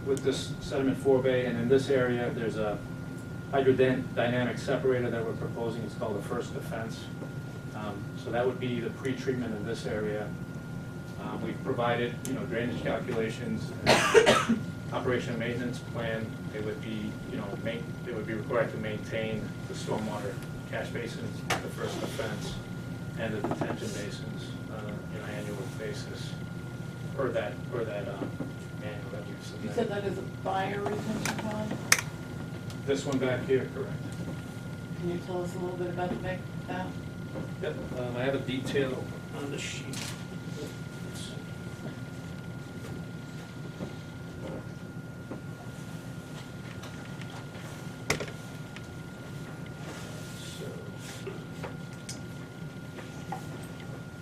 [SPEAKER 12] with this sediment forebay, and in this area, there's a hydrodynamic separator that we're proposing. It's called the first defense. So that would be the pre-treatment in this area. We've provided, drainage calculations, and operation and maintenance plan. They would be, they would be required to maintain the stormwater catch basins, the first defense, and the detention basins on an annual basis per that manual that we've submitted.
[SPEAKER 3] You said that is a bioretention pond?
[SPEAKER 12] This one back here, correct.
[SPEAKER 3] Can you tell us a little bit about that?
[SPEAKER 12] Yep, I have a detail on the sheet.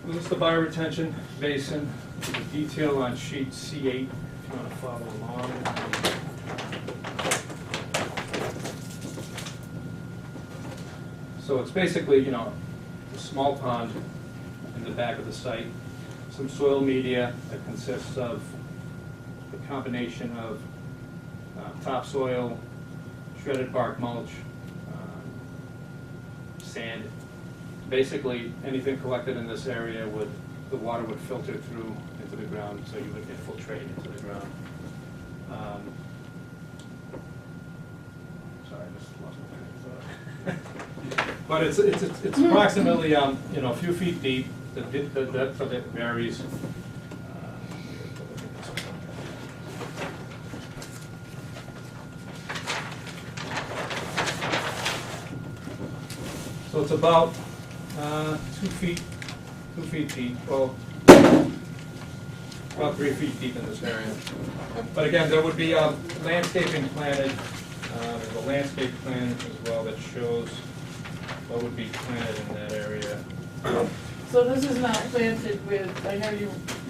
[SPEAKER 12] This is the bioretention basin, the detail on sheet C8, if you want to follow along. So it's basically, a small pond in the back of the site, some soil media that consists of the combination of topsoil, shredded bark mulch, sand. Basically, anything collected in this area the water would filter through into the ground, so you would infiltrate into the ground. Sorry, I just lost my train of thought. But it's approximately, a few feet deep. The depth of it varies. So it's about 2 feet deep, well, about 3 feet deep in this area. But again, there would be landscaping planted, there's a landscape plan as well that shows what would be planted in that area.
[SPEAKER 3] So this is not planted with, I know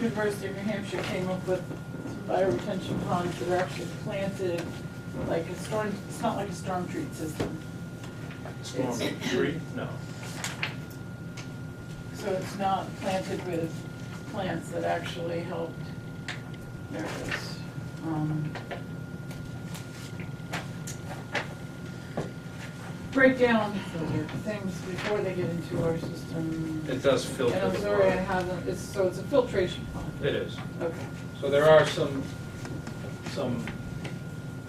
[SPEAKER 3] University of New Hampshire came up with some bioretention ponds that are actually planted like a storm, it's not like a storm treat system.
[SPEAKER 12] Storm treat? No.
[SPEAKER 3] So it's not planted with plants that actually helped, there it is. Break down things before they get into our system.
[SPEAKER 12] It does filter.
[SPEAKER 3] And I'm
[SPEAKER 12] the
[SPEAKER 3] sorry, I
[SPEAKER 12] water.
[SPEAKER 3] haven't, so it's a filtration pond.
[SPEAKER 12] It is.
[SPEAKER 3] Okay.
[SPEAKER 12] So there are some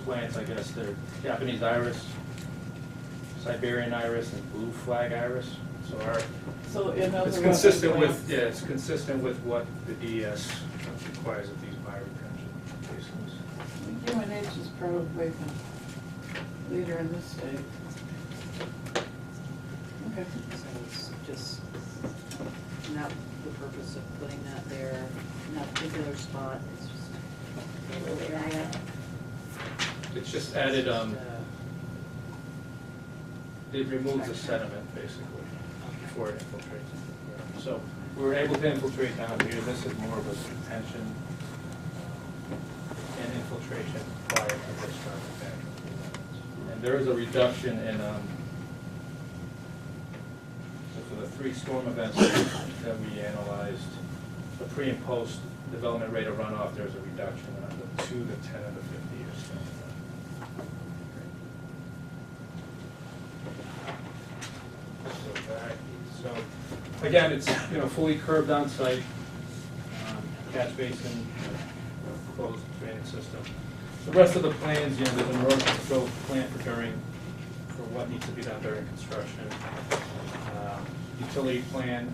[SPEAKER 12] plants, I guess, they're Japanese iris, Siberian iris, and blue flag iris.
[SPEAKER 3] So in other words,
[SPEAKER 12] it's consistent with, it's consistent with what the DES requires of these bioretention basins.
[SPEAKER 3] UNH is probably the leader in this state. Okay.
[SPEAKER 2] So it's just not the purpose of putting that there, not a particular spot, it's just a little area.
[SPEAKER 12] It's just added, it removes the sediment basically before it infiltrates. So we're able to infiltrate down here. This is more of a detention and infiltration prior to discharge back. And there is a reduction in, so for the 3 storm events that we analyzed, the pre and post development rate of runoff, there's a reduction on the 2, the 10, and the 50-year storm event. So again, it's fully curbed on site, catch basin, closed drainage system. The rest of the plans, there's an erosion control plan for what needs to be done during construction. Utility plan,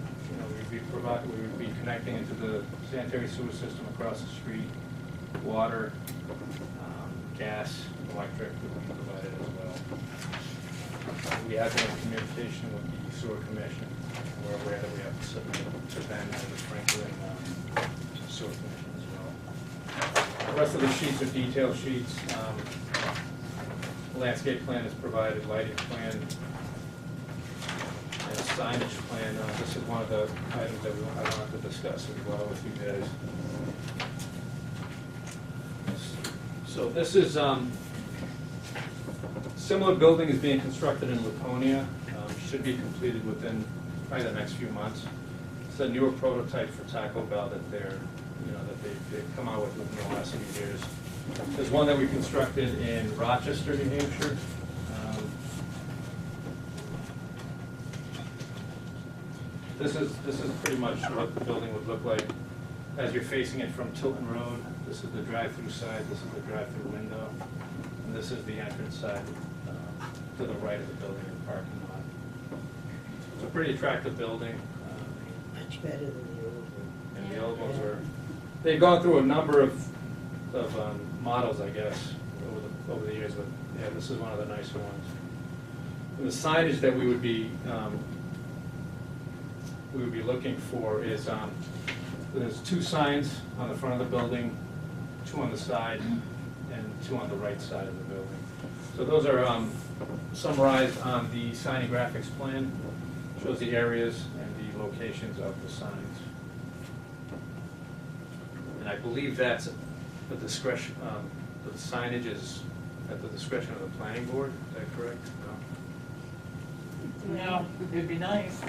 [SPEAKER 12] we would be connecting into the sanitary sewer system across the street, water, gas, electric would be provided as well. We have been in communication with the sewer commission. We're aware that we have to submit to them and the Franklin sewer commission as well. The rest of the sheets are detail sheets. Landscape plan is provided, lighting plan, and signage plan. This is one of the items that I wanted to discuss as well with you guys. So this is
[SPEAKER 19] Similar building is being constructed in Laconia, should be completed within probably the next few months. It's a newer prototype for Taco Bell that they've come out with within the last few years. There's one that we constructed in Rochester, New Hampshire. This is pretty much what the building would look like as you're facing it from Tilton Road. This is the drive-through side, this is the drive-through window, and this is the entrance side to the right of the building and parking lot. It's a pretty attractive building.
[SPEAKER 7] Much better than the old one.
[SPEAKER 19] And the old ones were, they've gone through a number of models, I guess, over the years, but yeah, this is one of the nicer ones. And the signage that we would be looking for is, there's 2 signs on the front of the building, 2 on the side, and 2 on the right side of the building. So those are summarized on the signing graphics plan. Shows the areas and the locations of the signs. And I believe that's the discretion, the signage is at the discretion of the planning board, is that correct? No?
[SPEAKER 3] No, it'd be nice.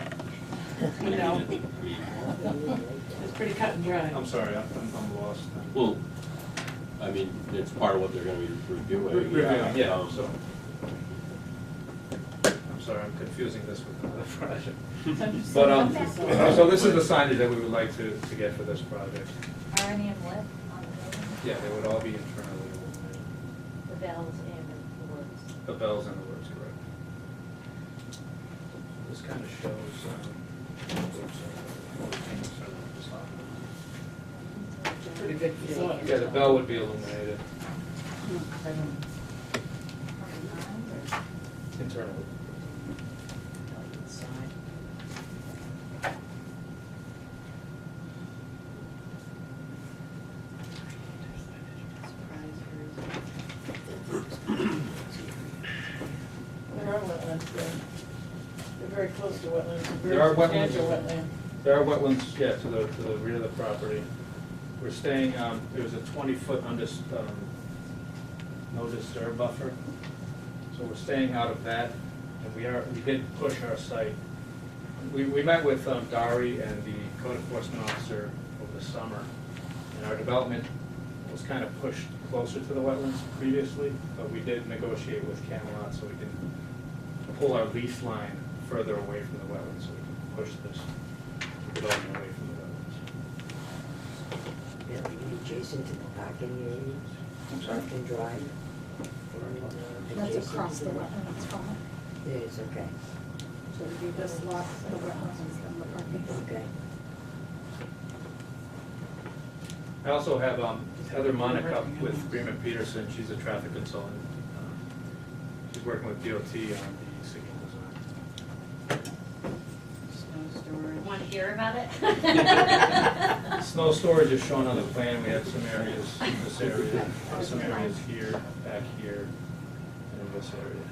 [SPEAKER 3] You know, it's pretty cut and dry.
[SPEAKER 19] I'm sorry, I'm lost.
[SPEAKER 16] Well, I mean, it's part of what they're gonna be reviewing.
[SPEAKER 19] Yeah, so. I'm sorry, I'm confusing this with another project. But, so this is the signage that we would like to get for this project.
[SPEAKER 8] Are any of lit on the building?
[SPEAKER 19] Yeah, they would all be internally illuminated.
[SPEAKER 8] The bells and the words?
[SPEAKER 19] The bells and the words, correct. This kind of shows,
[SPEAKER 3] Pretty big facility.
[SPEAKER 19] yeah, the bell would be illuminated internally.
[SPEAKER 3] There are wetlands there. They're very close to wetlands.
[SPEAKER 19] There are
[SPEAKER 3] Very
[SPEAKER 19] wetlands.
[SPEAKER 3] substantial wetland.
[SPEAKER 19] There are wetlands, yeah, to the rear of the property. We're staying, there's a 20-foot no disturb buffer. So we're staying out of that, and we did push our site. We met with Dari and the code enforcement officer over the summer, and our development was kind of pushed closer to the wetlands previously, but we did negotiate with Camelot so we can pull our lease line further away from the wetlands, so we can push this development away from the wetlands.
[SPEAKER 7] Yeah, adjacent to the parking area.
[SPEAKER 19] I'm sorry?
[SPEAKER 7] Park and drive.
[SPEAKER 1] That's
[SPEAKER 7] Adjacent
[SPEAKER 1] across
[SPEAKER 7] to
[SPEAKER 1] the wetlands from it.
[SPEAKER 7] It is, okay,
[SPEAKER 1] So it'd be this lot, the wetlands and the parking.
[SPEAKER 7] okay.
[SPEAKER 19] I also have Heather Monica with Freeman Peterson, she's a traffic consultant. She's working with DOT on the signal design.
[SPEAKER 2] Snow storage.
[SPEAKER 8] Want to hear about it?
[SPEAKER 19] Snow storage is shown on the plan, we have some areas in this area, some areas here, back here, and in this area.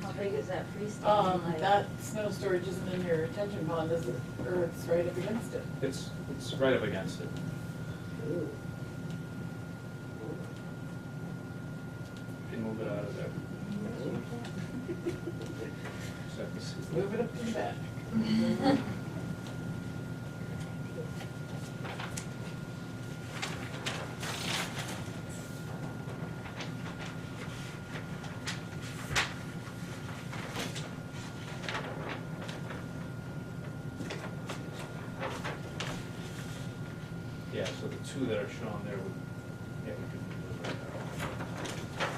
[SPEAKER 8] How big is that freestanding? Like,
[SPEAKER 3] That snow storage isn't in your retention pond, is it? Or it's right up against it?
[SPEAKER 19] It's right up against it.
[SPEAKER 7] Ooh.
[SPEAKER 19] You can move it out of there. Just have to see.
[SPEAKER 3] Move it up to the back.
[SPEAKER 19] Yeah, so the 2 that are shown there would, yeah, we could move it right out.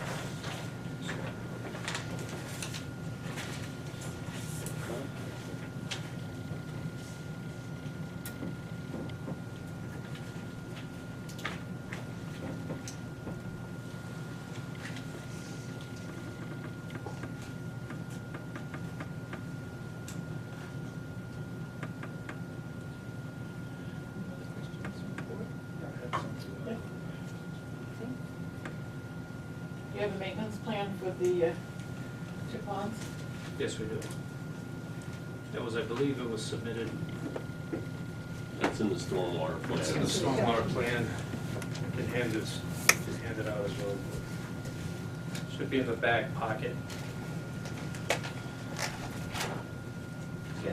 [SPEAKER 3] You have a maintenance plan for the 2 ponds?
[SPEAKER 19] Yes, we do. That was, I believe it was submitted,
[SPEAKER 16] That's in the stormwater plan.
[SPEAKER 19] it's in the stormwater plan. can hand it out as well. Should be in the back pocket.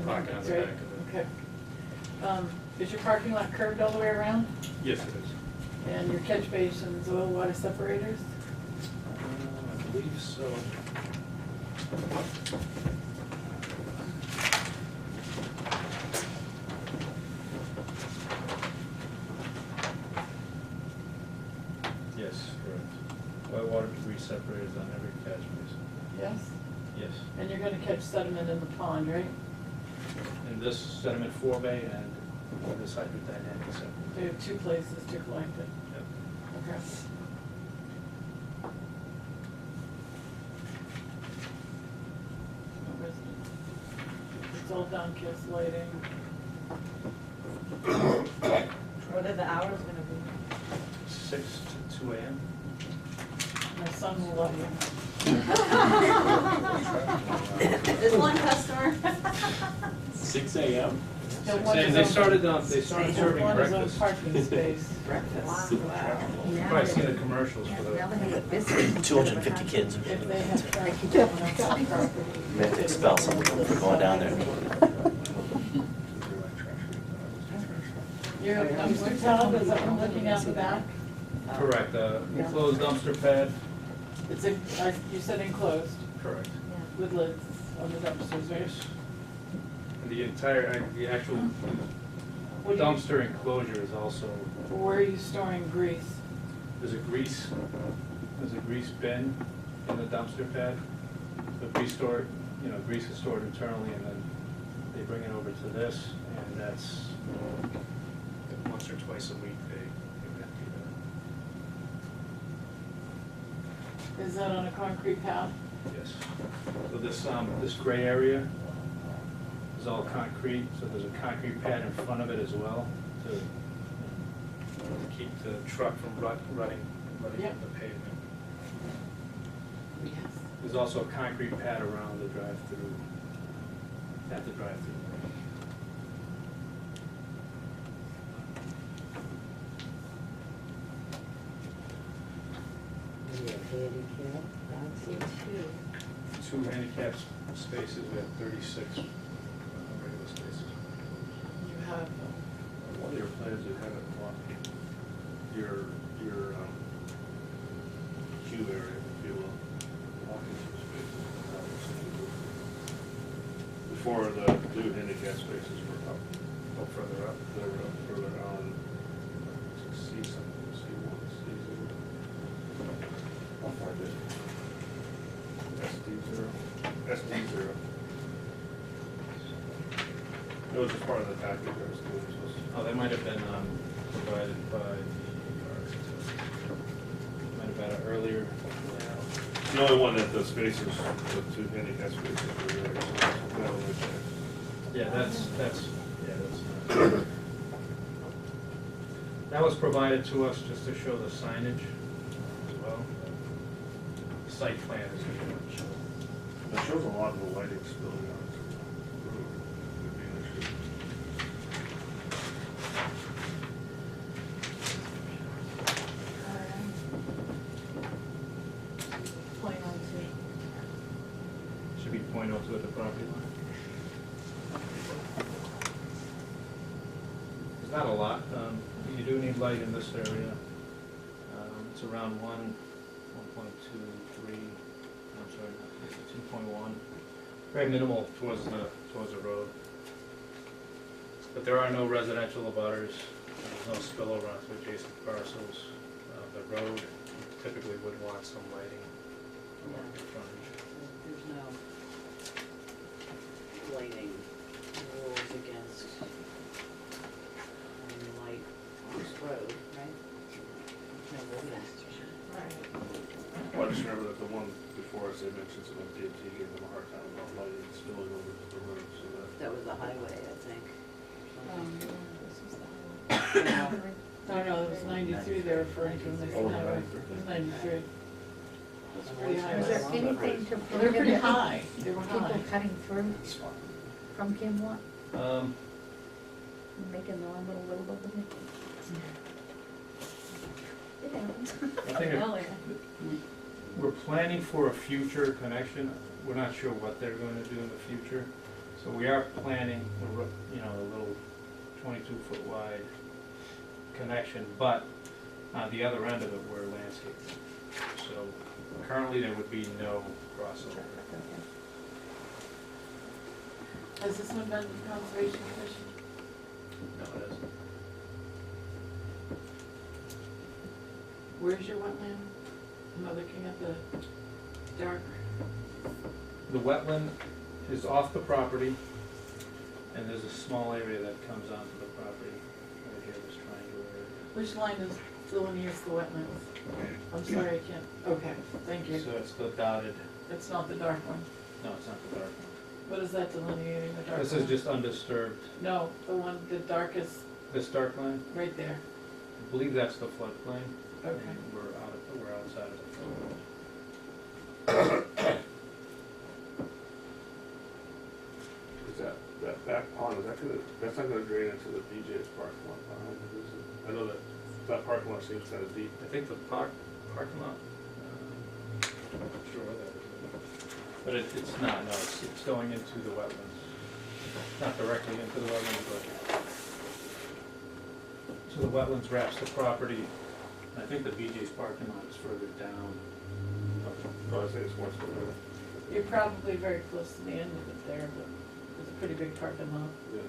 [SPEAKER 19] Pocket on the
[SPEAKER 3] Right,
[SPEAKER 19] back of it.
[SPEAKER 3] okay. Is your parking lot curved all the way around?
[SPEAKER 19] Yes, it is.
[SPEAKER 3] And your catch basins, oil water separators?
[SPEAKER 19] I believe so. Yes, correct. Oil water debris separators on every catch basin.
[SPEAKER 3] Yes?
[SPEAKER 19] Yes.
[SPEAKER 3] And you're gonna catch sediment in the pond, right?
[SPEAKER 19] In this sediment forebay and this hydrodynamic separator.
[SPEAKER 3] They have two places to collect it.
[SPEAKER 19] Yep.
[SPEAKER 3] Okay. No resident. It's all downcast lighting.
[SPEAKER 8] What are the hours gonna be?
[SPEAKER 19] 6 to 2 a.m.
[SPEAKER 3] My son will love you.
[SPEAKER 8] There's one customer.
[SPEAKER 16] 6 a.m.?
[SPEAKER 3] He'll want
[SPEAKER 19] And
[SPEAKER 3] his
[SPEAKER 19] they
[SPEAKER 3] own-
[SPEAKER 19] started
[SPEAKER 3] he'll
[SPEAKER 19] serving
[SPEAKER 3] want his own
[SPEAKER 19] breakfast.
[SPEAKER 3] parking space.
[SPEAKER 8] Breakfast.
[SPEAKER 3] Wow.
[SPEAKER 19] You've probably seen the commercials for
[SPEAKER 1] Now
[SPEAKER 19] the.
[SPEAKER 1] they have a biscuit.
[SPEAKER 17] 250 kids.
[SPEAKER 3] If they have traffic on that property.
[SPEAKER 17] We have to expel some of them for going down there.
[SPEAKER 3] Your dumpster pad, is that one looking out the back?
[SPEAKER 19] Correct, enclosed dumpster pad.
[SPEAKER 3] It's, you said enclosed
[SPEAKER 19] Correct.
[SPEAKER 3] with lids on the dumpsters, right?
[SPEAKER 19] Yes. And the entire, the actual
[SPEAKER 3] What do you-
[SPEAKER 19] dumpster enclosure is also,
[SPEAKER 3] Where are you storing grease?
[SPEAKER 19] there's a grease bin in the dumpster pad. The grease stored, grease is stored internally, and then they bring it over to this, and that's once or twice a week they empty that.
[SPEAKER 3] Is that on a concrete pad?
[SPEAKER 19] Yes. So this gray area is all concrete, so there's a concrete pad in front of it as well to keep the truck from running
[SPEAKER 3] Yep.
[SPEAKER 19] on the pavement.
[SPEAKER 3] Yes.
[SPEAKER 19] There's also a concrete pad around the drive-through, at the drive-through.
[SPEAKER 8] I see two.
[SPEAKER 19] 2 handicap spaces, we have 36 regular spaces.
[SPEAKER 3] You have,
[SPEAKER 6] One of your plans, you have it blocking your queue area, if you will, blocking some spaces. Before the new handicap spaces were up,
[SPEAKER 19] Further up.
[SPEAKER 6] they were up further on, C something, C1, C0. I'll find it. SD0. It was just part of the package I was doing, so.
[SPEAKER 19] Oh, that might have been provided by the architect. Might have been earlier.
[SPEAKER 6] The only one that the spaces, the 2 handicap spaces were there, so that was it.
[SPEAKER 19] Yeah, that's. That was provided to us just to show the signage as well. The site plan is going to show.
[SPEAKER 6] It shows a lot of the lighting spilling out to the road. Would be an issue.
[SPEAKER 3] point on
[SPEAKER 19] Should be .02 at the property line. There's not a lot. You do need light in this area. It's around 1.2, 3, I'm sorry, 2.1. Very minimal towards the road. But there are no residential abutters. There's no spillover onto adjacent parcels. The road typically would want some lighting along the frontage.
[SPEAKER 2] There's no lighting rules against having light on this road, right? No residents.
[SPEAKER 6] Well, I just remember that the one before us, they mentioned some DOT gave them a hard time about lighting spilling over to the road, so that.
[SPEAKER 2] That was the highway, I think.
[SPEAKER 3] No, it was 93 they were referring to when they said highway. It was 93. It was pretty high.
[SPEAKER 1] Is there anything to
[SPEAKER 3] Well, they're pretty
[SPEAKER 1] prohibit
[SPEAKER 3] high. They were
[SPEAKER 1] people
[SPEAKER 3] high.
[SPEAKER 1] cutting through from Kimball,
[SPEAKER 19] Um,
[SPEAKER 1] making their own little road over there?
[SPEAKER 19] thing,
[SPEAKER 3] Elliot.
[SPEAKER 19] we're planning for a future connection. We're not sure what they're going to do in the future. So we are planning, a little 22-foot wide connection, but on the other end of it, we're landscaping. So currently, there would be no crossover.
[SPEAKER 3] Has this one been to the Conservation Commission?
[SPEAKER 19] No, it isn't.
[SPEAKER 3] Where's your wetland? Am I looking at the dark?
[SPEAKER 19] The wetland is off the property, and there's a small area that comes onto the property, right here, this triangular area.
[SPEAKER 3] Which line is delineates the wetlands? I'm sorry, I can't, okay, thank you.
[SPEAKER 19] So it's the dotted,
[SPEAKER 3] It's not the dark one.
[SPEAKER 19] no, it's not the dark one.
[SPEAKER 3] What is that delineating the dark one?
[SPEAKER 19] This is just undisturbed.
[SPEAKER 3] No, the one, the darkest,
[SPEAKER 19] This dark line,
[SPEAKER 3] right there.
[SPEAKER 19] I believe that's the floodplain.
[SPEAKER 3] Okay.
[SPEAKER 19] And we're outside of the floodplain.
[SPEAKER 6] Is that back pond, that's not gonna drain into the BJ's parking lot behind it, is it? I know that parking lot seems kind of deep.
[SPEAKER 19] I think the parking lot, I'm not sure what that is. But it's not, no, it's going into the wetlands. Not directly into the wetlands, but. So the wetlands wraps the property. I think the BJ's parking lot is further down.
[SPEAKER 6] Oh, I think it's more sort
[SPEAKER 3] You're probably very close to the end of it there, but it's a pretty big parking lot.
[SPEAKER 6] yeah.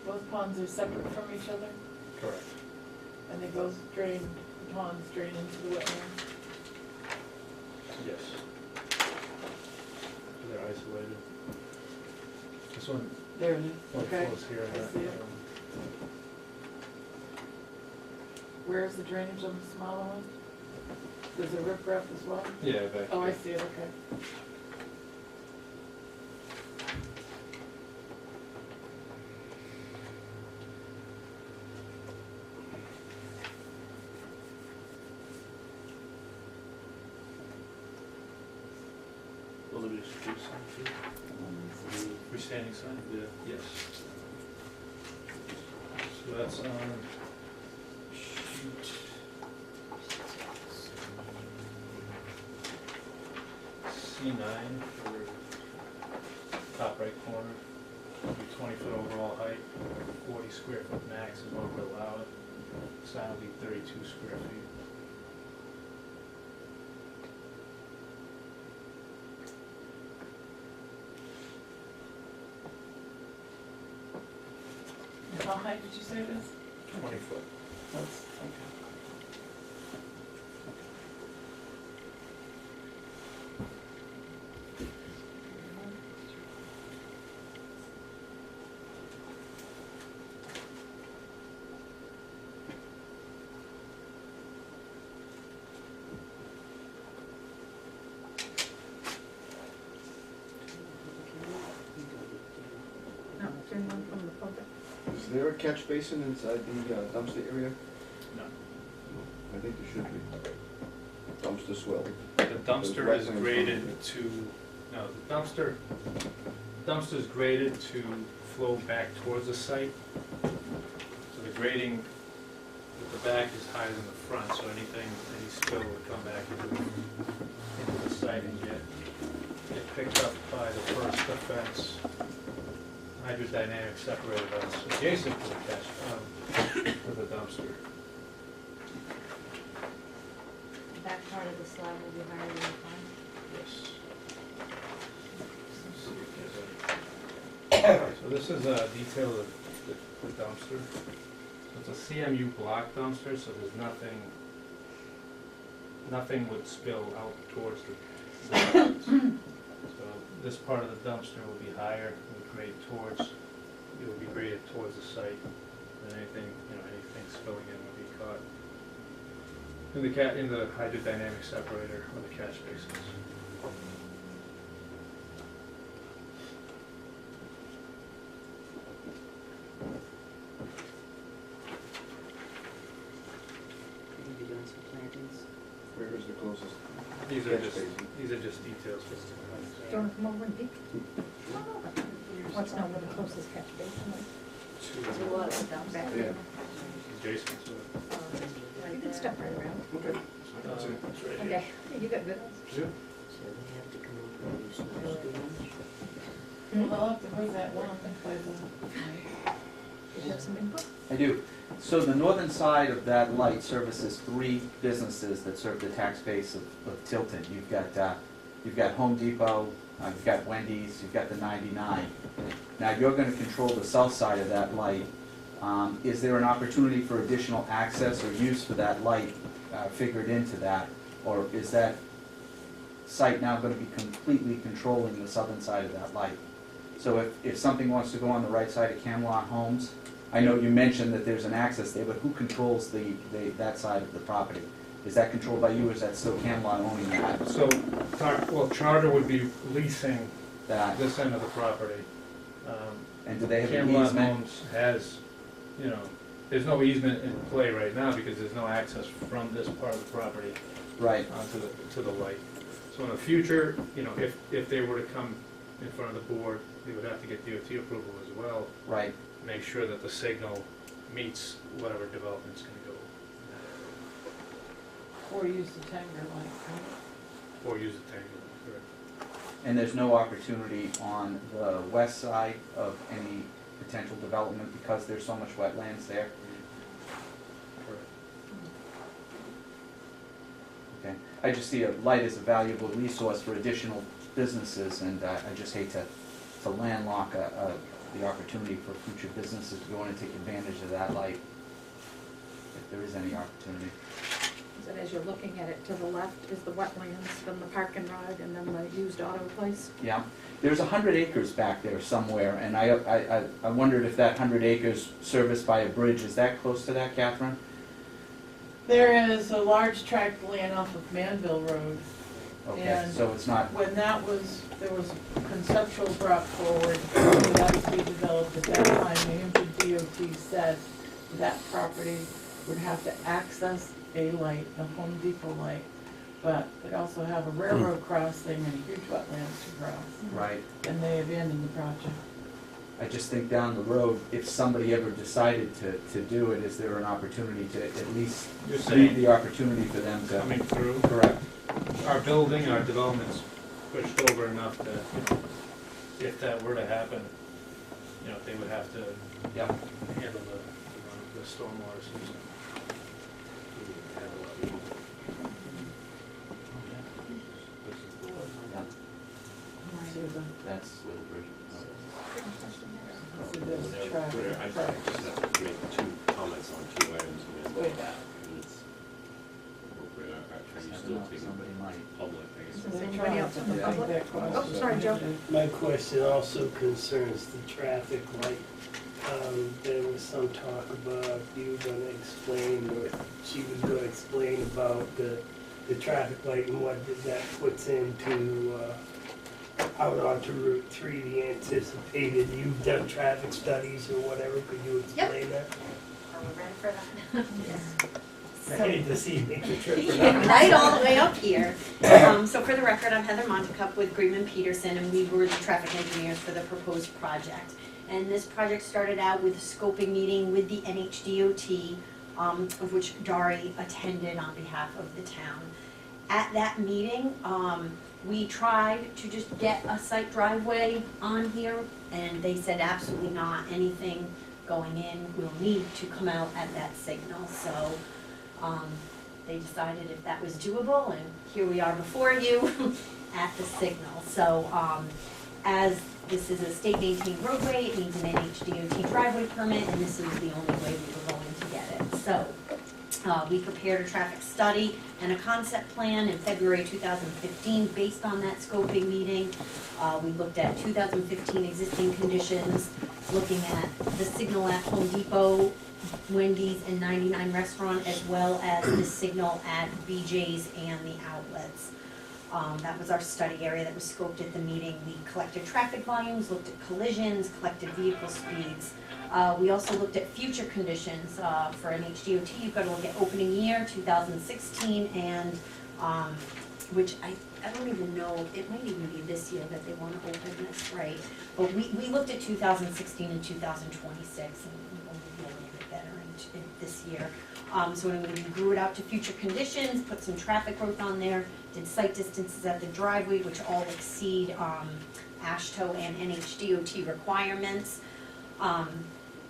[SPEAKER 3] Both ponds are separate from each other,
[SPEAKER 19] Correct.
[SPEAKER 3] and they both drain, the ponds drain into the wetland.
[SPEAKER 19] Yes. They're isolated. This one,
[SPEAKER 3] There it is,
[SPEAKER 19] one
[SPEAKER 3] okay.
[SPEAKER 19] flows here.
[SPEAKER 3] I see it. Where's the drainage on the smaller one? There's a riprap as well?
[SPEAKER 19] Yeah, back
[SPEAKER 3] Oh, I
[SPEAKER 19] here.
[SPEAKER 3] see it, okay.
[SPEAKER 6] Those are the street signs too.
[SPEAKER 19] Freestanding sign?
[SPEAKER 6] Yeah.
[SPEAKER 19] Yes. So that's on sheet C9 for top right corner. It'll be 20-foot overall height, 40 square foot max is what we're allowed. Sign will be 32 square feet.
[SPEAKER 3] And how high did you say it is?
[SPEAKER 19] 20 foot.
[SPEAKER 3] That's, okay.
[SPEAKER 1] No, turn one from the public.
[SPEAKER 13] Is there a catch basin inside the dumpster area?
[SPEAKER 19] No.
[SPEAKER 13] I think there should be. Dumpster swell.
[SPEAKER 19] The dumpster is
[SPEAKER 13] Wetlands
[SPEAKER 19] graded
[SPEAKER 13] from
[SPEAKER 19] to, no, the dumpster's graded to flow back towards the site. So the grading at the back is higher than the front, so any spill would come back into the site and get picked up by the first offense hydrodynamic separator that's adjacent to the catch, to the dumpster.
[SPEAKER 8] The back part of the slab will be higher than the front.
[SPEAKER 19] Yes. Let's see if there's a- So this is a detail of the dumpster. It's a CMU block dumpster, so there's nothing would spill out towards the wetlands. So this part of the dumpster will be higher, will grade towards, it will be graded towards the site, and anything spilling in will be caught in the hydrodynamic separator or the catch basins.
[SPEAKER 2] You're gonna be doing some plantings.
[SPEAKER 13] Where is the closest?
[SPEAKER 19] These are
[SPEAKER 13] catch
[SPEAKER 19] just,
[SPEAKER 13] basin?
[SPEAKER 19] these are just details for the.
[SPEAKER 1] Do you wanna come over and peek? Come on over. What's now where the closest catch basin is?
[SPEAKER 8] To what?
[SPEAKER 1] Down back
[SPEAKER 19] Yeah.
[SPEAKER 1] there.
[SPEAKER 19] Jason, so.
[SPEAKER 1] You can step right around.
[SPEAKER 6] Okay.
[SPEAKER 1] Okay, you got good.
[SPEAKER 7] So they have to come over and use snow storage.
[SPEAKER 3] Well, I'll have to bring that one up and play the.
[SPEAKER 1] Did you have some input?
[SPEAKER 11] I do. So the northern side of that light services 3 businesses that serve the tax base of Tilton. You've got Home Depot, you've got Wendy's, you've got the 99. Now you're going to control the south side of that light. Is there an opportunity for additional access or use for that light figured into that? Or is that site now going to be completely controlling the southern side of that light? So if something wants to go on the right side of Camelot Homes, I know you mentioned that there's an access there, but who controls that side of the property? Is that controlled by you, or is that still Camelot owning that?
[SPEAKER 19] So, Charter would be leasing
[SPEAKER 11] That,
[SPEAKER 19] this end of the property.
[SPEAKER 11] and do they have an
[SPEAKER 19] Camelot
[SPEAKER 11] easement?
[SPEAKER 19] Homes has, there's no easement in play right now because there's no access from this part of the property
[SPEAKER 11] Right,
[SPEAKER 19] to the light. So in the future, if they were to come in front of the board, they would have to get DOT approval as well,
[SPEAKER 11] right.
[SPEAKER 19] make sure that the signal meets whatever development's gonna go,
[SPEAKER 3] Or use the Tanger light, right?
[SPEAKER 19] or use the tank. Correct.
[SPEAKER 11] And there's no opportunity on the west side of any potential development because there's so much wetlands there?
[SPEAKER 19] Correct.
[SPEAKER 11] Okay. I just see a light as a valuable resource for additional businesses, and I just hate to landlock the opportunity for future businesses to go in and take advantage of that light, if there is any opportunity.
[SPEAKER 1] So as you're looking at it, to the left is the wetlands, then the park and ride, and then the used auto place.
[SPEAKER 11] Yeah, there's 100 acres back there somewhere, and I wondered if that 100 acres serviced by a bridge, is that close to that, Catherine?
[SPEAKER 3] There is a large tract of land off of Manville Road.
[SPEAKER 11] Okay,
[SPEAKER 3] And
[SPEAKER 11] so it's not,
[SPEAKER 3] when there was conceptual brought forward, that to be developed at that time, New Hampshire DOT said that property would have to access a light, a Home Depot light, but they'd also have a railroad crossing and huge wetlands to cross,
[SPEAKER 11] right.
[SPEAKER 3] and they abandoned the project.
[SPEAKER 11] I just think down the road, if somebody ever decided to do it, is there an opportunity to at least
[SPEAKER 19] You're
[SPEAKER 11] leave
[SPEAKER 19] saying
[SPEAKER 11] the opportunity for them to?
[SPEAKER 19] coming through,
[SPEAKER 11] Correct.
[SPEAKER 19] our building, our development's pushed over enough that if that were to happen, they would have to
[SPEAKER 11] Yep.
[SPEAKER 19] handle the stormwater system.
[SPEAKER 11] Yeah, that's where the bridge
[SPEAKER 3] So there's
[SPEAKER 16] I
[SPEAKER 3] traffic.
[SPEAKER 16] just have to make 2 comments on 2 items, and
[SPEAKER 3] Way back.
[SPEAKER 16] it's appropriate. Are you still taking
[SPEAKER 11] somebody might.
[SPEAKER 16] public, I guess?
[SPEAKER 1] Is there anybody else in the public? Oh, sorry, Joe.
[SPEAKER 9] My question also concerns the traffic light. There was some talk about you gonna explain, or she was gonna explain about the traffic light and what that puts into, out onto Route 3, the anticipated, you've done traffic studies or whatever, could you explain that?
[SPEAKER 20] Are we ready for that? Yes.
[SPEAKER 9] I hate to see you make the trip for
[SPEAKER 20] Yeah,
[SPEAKER 9] nothing.
[SPEAKER 20] right all the way up here. So for the record, I'm Heather Montecup with Greenman Peterson, and we were the traffic engineers for the proposed project. And this project started out with a scoping meeting with the NHDOT, of which Dari attended on behalf of the town. At that meeting, we tried to just get a site driveway on here, and they said absolutely not. Anything going in will need to come out at that signal. So they decided if that was doable, and here we are before you at the signal. So as this is a state maintained roadway, it needs an NHDOT driveway permit, and this is the only way we were going to get it. So we prepared a traffic study and a concept plan in February 2015 based on that scoping meeting. We looked at 2015 existing conditions, looking at the signal at Home Depot, Wendy's, and 99 Restaurant, as well as the signal at BJ's and the outlets. That was our study area that was scoped at the meeting. We collected traffic volumes, looked at collisions, collected vehicle speeds. We also looked at future conditions for NHDOT. You've got to look at opening year 2016, and which I don't even know, it might even be this year that they wanna open this, right? But we looked at 2016 and 2026, and we only be a little bit better in this year. So anyway, we grew it out to future conditions, put some traffic growth on there, did site distances at the driveway, which all exceed, ASHTO and NHDOT requirements.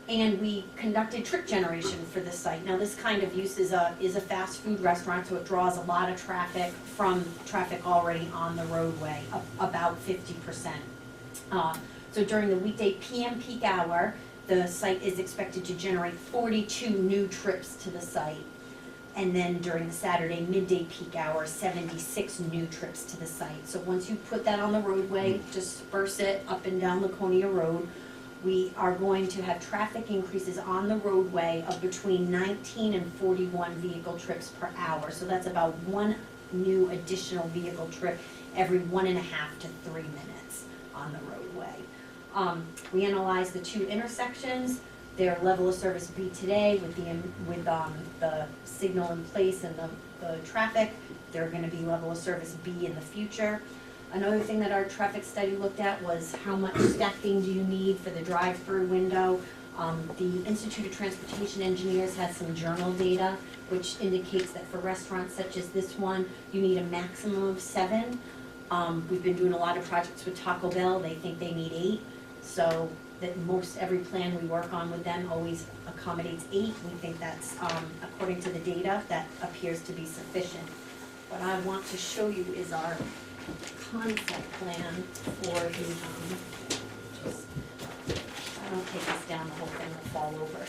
[SPEAKER 20] And we conducted trip generation for this site. Now, this kind of use is a fast food restaurant, so it draws a lot of traffic from traffic already on the roadway, about 50%. So during the weekday PM peak hour, the site is expected to generate 42 new trips to the site. And then during the Saturday midday peak hour, 76 new trips to the site. So once you put that on the roadway, disperse it up and down Laconia Road, we are going to have traffic increases on the roadway of between 19 and 41 vehicle trips per hour. So that's about one new additional vehicle trip every 1.5 to 3 minutes on the roadway. We analyzed the two intersections. Their level of service B today with the signal in place and the traffic. They're gonna be level of service B in the future. Another thing that our traffic study looked at was how much stacking do you need for the drive-through window. The Institute of Transportation Engineers has some journal data which indicates that for restaurants such as this one, you need a maximum of 7. We've been doing a lot of projects with Taco Bell, they think they need 8. So that every plan we work on with them always accommodates 8. We think that's, according to the data, that appears to be sufficient. What I want to show you is our concept plan for the, just, I don't take this down, the whole thing will fall over,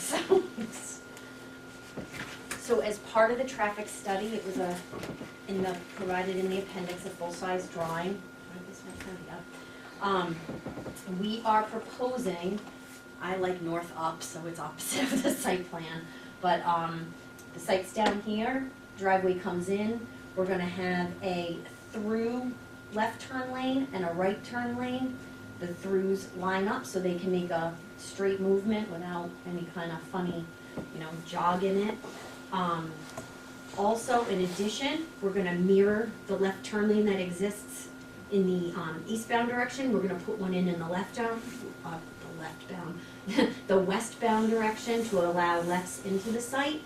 [SPEAKER 20] so as part of the traffic study, it was provided in the appendix, a full-size drawing. We are proposing, I like north up, so it's opposite of the site plan, but the site's down here, driveway comes in, we're gonna have a through left turn lane and a right turn lane. The throughs line up so they can make a straight movement without any kind of funny, jog in it. Also, in addition, we're gonna mirror the left turn lane that exists in the eastbound direction. We're gonna put one in the the westbound direction to allow lefts into the site.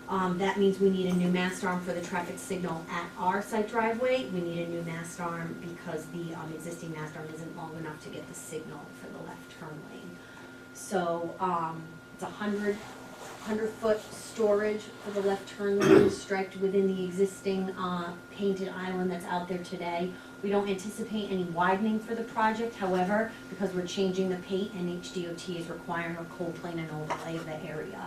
[SPEAKER 20] That means we need a new mast arm for the traffic signal at our site driveway. We need a new mast arm because the existing mast arm isn't long enough to get the signal for the left turn lane. So it's 100-foot storage for the left turn lane striped within the existing painted island that's out there today. We don't anticipate any widening for the project, however, because we're changing the paint and HDOT is requiring a cold plane and overlay of the area.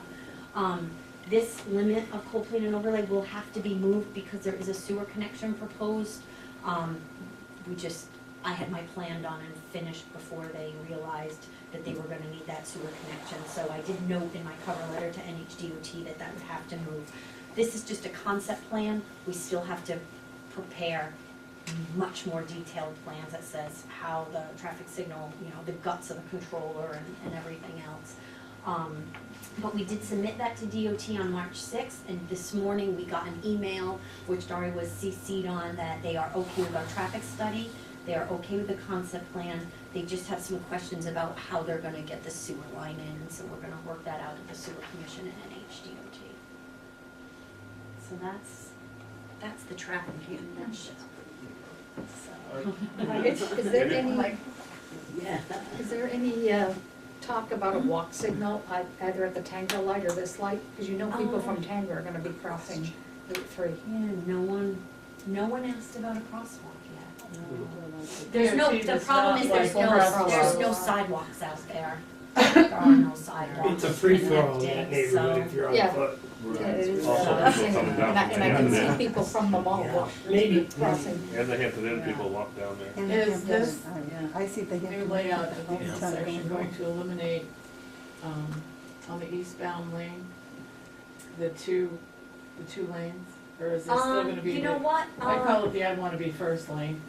[SPEAKER 20] This limit of cold plane and overlay will have to be moved because there is a sewer connection proposed. I had my plan done and finished before they realized that they were gonna need that sewer connection. So I did note in my cover letter to NHDOT that would have to move. This is just a concept plan. We still have to prepare much more detailed plans that says how the traffic signal, the guts of the controller and everything else. But we did submit that to DOT on March 6th, and this morning we got an email, which Dari was CC'd on, that they are okay with our traffic study, they are okay with the concept plan, they just have some questions about how they're gonna get the sewer line in, and so we're gonna work that out at the Sewer Commission and NHDOT. So that's the traffic in a nutshell. So.
[SPEAKER 1] Is there any talk about a walk signal either at the Tanger light or this light? Because people from Tanger are gonna be crossing Route 3.
[SPEAKER 20] Yeah, no one asked about a crosswalk yet. No. The problem is there's no sidewalks out there. There are no sidewalks.
[SPEAKER 9] It's a free-for-all in
[SPEAKER 20] in
[SPEAKER 9] that
[SPEAKER 20] that day, so-
[SPEAKER 9] neighborhood if you're on foot.
[SPEAKER 1] And I can see people from the mall
[SPEAKER 9] Maybe.
[SPEAKER 1] crossing.
[SPEAKER 6] And the Hampton Inn people walk down there.
[SPEAKER 3] Is this
[SPEAKER 18] I see the
[SPEAKER 3] new layout of the intersection going to eliminate, on the eastbound lane, the two lanes? Or is this still gonna be?
[SPEAKER 20] You know what?
[SPEAKER 3] I call it the I wanna be first lane.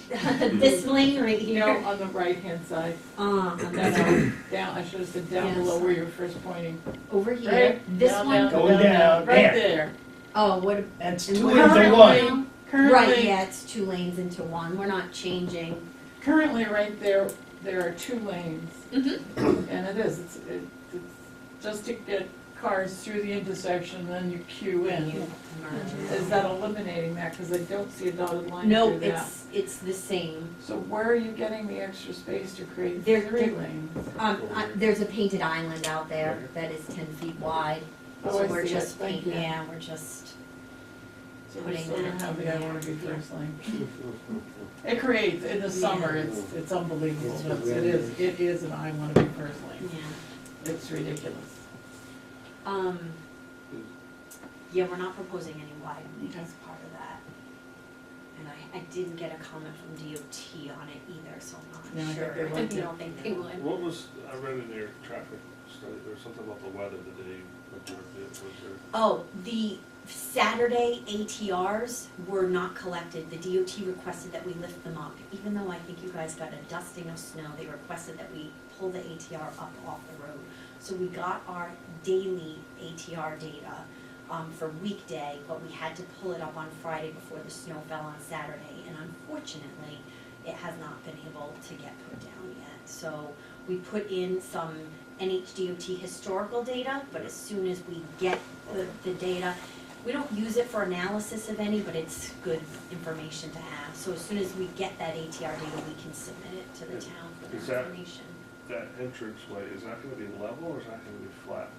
[SPEAKER 20] This lane right here.
[SPEAKER 3] No, on the right-hand side. Down, I should have said down
[SPEAKER 20] Yes.
[SPEAKER 3] below where you're first pointing.
[SPEAKER 20] Over here,
[SPEAKER 3] Right?
[SPEAKER 20] this
[SPEAKER 3] Down,
[SPEAKER 20] one.
[SPEAKER 3] down,
[SPEAKER 9] Going down,
[SPEAKER 3] Right
[SPEAKER 9] there.
[SPEAKER 3] there.
[SPEAKER 20] Oh, what?
[SPEAKER 9] That's
[SPEAKER 20] and
[SPEAKER 9] 2
[SPEAKER 20] what
[SPEAKER 9] into
[SPEAKER 20] about
[SPEAKER 9] 1.
[SPEAKER 20] now? Right,
[SPEAKER 3] Currently,
[SPEAKER 20] yeah, it's 2 lanes into 1, we're not changing.
[SPEAKER 3] currently right there, there are 2 lanes.
[SPEAKER 20] Mm-hmm.
[SPEAKER 3] And it is, it's just to get cars through the intersection, then you queue in. Is that eliminating that, because I don't see a dotted line
[SPEAKER 20] No,
[SPEAKER 3] through that?
[SPEAKER 20] it's the same.
[SPEAKER 3] So where are you getting the extra space to create
[SPEAKER 20] There-
[SPEAKER 3] 3
[SPEAKER 20] there-
[SPEAKER 3] lanes?
[SPEAKER 20] There's a painted island out there that is 10 feet wide.
[SPEAKER 3] Oh,
[SPEAKER 20] So
[SPEAKER 3] I
[SPEAKER 20] we're
[SPEAKER 3] see it.
[SPEAKER 20] just
[SPEAKER 3] Thank you.
[SPEAKER 20] yeah, we're just
[SPEAKER 3] So we
[SPEAKER 20] putting
[SPEAKER 3] still
[SPEAKER 20] that
[SPEAKER 3] don't have
[SPEAKER 20] in
[SPEAKER 3] the I
[SPEAKER 20] there.
[SPEAKER 3] wanna be first lane. It creates, in the summer, it's unbelievable, but it is an I wanna be first lane.
[SPEAKER 20] Yeah.
[SPEAKER 3] It's ridiculous.
[SPEAKER 20] Yeah, we're not proposing any widening
[SPEAKER 3] Okay.
[SPEAKER 20] as part of that. And I didn't get a comment from DOT on it either, so I'm
[SPEAKER 3] Yeah, I
[SPEAKER 20] not
[SPEAKER 3] think
[SPEAKER 20] sure.
[SPEAKER 3] they liked
[SPEAKER 20] I
[SPEAKER 3] it.
[SPEAKER 20] don't think they would.
[SPEAKER 6] What was, I read in your traffic study, there was something about the weather that they observed it, was there?
[SPEAKER 20] Oh, the Saturday ATRs were not collected. The DOT requested that we lift them up. Even though I think you guys got a dusting of snow, they requested that we pull the ATR up off the road. So we got our daily ATR data for weekday, but we had to pull it up on Friday before the snow fell on Saturday. And unfortunately, it has not been able to get put down yet. So we put in some NHDOT historical data, but as soon as we get the data, we don't use it for analysis of any, but it's good information to have. So as soon as we get that ATR data, we can submit it to the town for
[SPEAKER 6] Is
[SPEAKER 20] their
[SPEAKER 6] that-
[SPEAKER 20] information.
[SPEAKER 6] That entranceway, is that gonna be level or is that gonna be flat?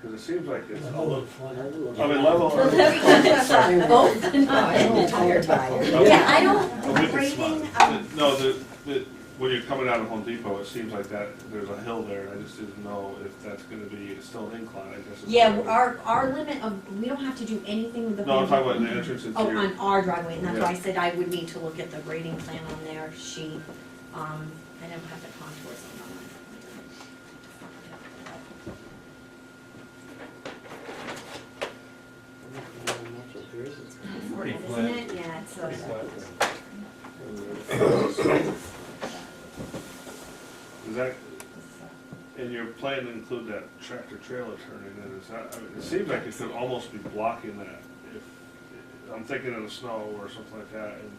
[SPEAKER 6] Cause it seems like it's a little, I mean, level.
[SPEAKER 20] Both. Yeah, I don't,
[SPEAKER 6] Oh, we
[SPEAKER 20] the
[SPEAKER 6] can
[SPEAKER 20] grading,
[SPEAKER 6] smile. No, when you're coming out of Home Depot, it seems like that, there's a hill there, and I just didn't know if that's gonna be still an incline, I guess.
[SPEAKER 20] yeah, our limit of, we don't have to do anything with the.
[SPEAKER 6] No, I'm talking about
[SPEAKER 20] pavement.
[SPEAKER 6] the entrance into
[SPEAKER 20] Oh,
[SPEAKER 6] your.
[SPEAKER 20] on our driveway, and that's why I
[SPEAKER 6] Yeah.
[SPEAKER 20] said I would need to look at the grading plan on their sheet. I don't have the contours on mine.
[SPEAKER 12] Pretty
[SPEAKER 20] Isn't
[SPEAKER 12] flat.
[SPEAKER 20] it? Yeah, it's
[SPEAKER 12] Pretty flat.
[SPEAKER 6] Is that, and your plan to include that tractor trailer turning in, is that, I mean, it seems like it could almost be blocking that if, I'm thinking of the snow or something like that, and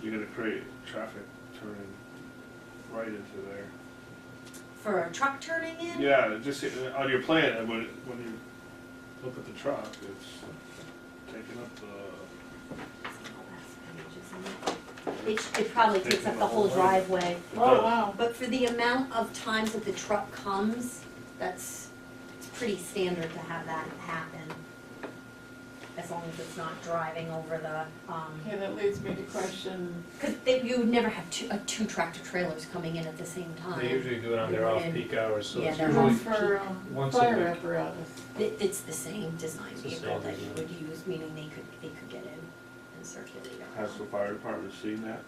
[SPEAKER 6] you're gonna create traffic turning right into there.
[SPEAKER 20] For a truck turning in?
[SPEAKER 6] Yeah, just on your plan, and when you look at the truck, it's taking up the.
[SPEAKER 20] It probably takes up the whole driveway.
[SPEAKER 3] Oh, wow.
[SPEAKER 20] But for the amount of times that the truck comes, it's pretty standard to have that happen. As long as it's not driving over the,
[SPEAKER 3] Okay, that leads me to question,
[SPEAKER 20] cause you would never have two tractor trailers coming in at the same time.
[SPEAKER 12] They usually do it on their off-peak hours, so
[SPEAKER 20] Yeah,
[SPEAKER 12] it's
[SPEAKER 20] they're
[SPEAKER 12] usually
[SPEAKER 3] for
[SPEAKER 12] once a
[SPEAKER 3] fire
[SPEAKER 12] week.
[SPEAKER 3] apparatus.
[SPEAKER 20] It's the same design
[SPEAKER 12] It's the
[SPEAKER 20] vehicle
[SPEAKER 12] same
[SPEAKER 20] that you
[SPEAKER 12] design.
[SPEAKER 20] would use, meaning they could get in and circulate around.
[SPEAKER 6] Has the fire department seen that?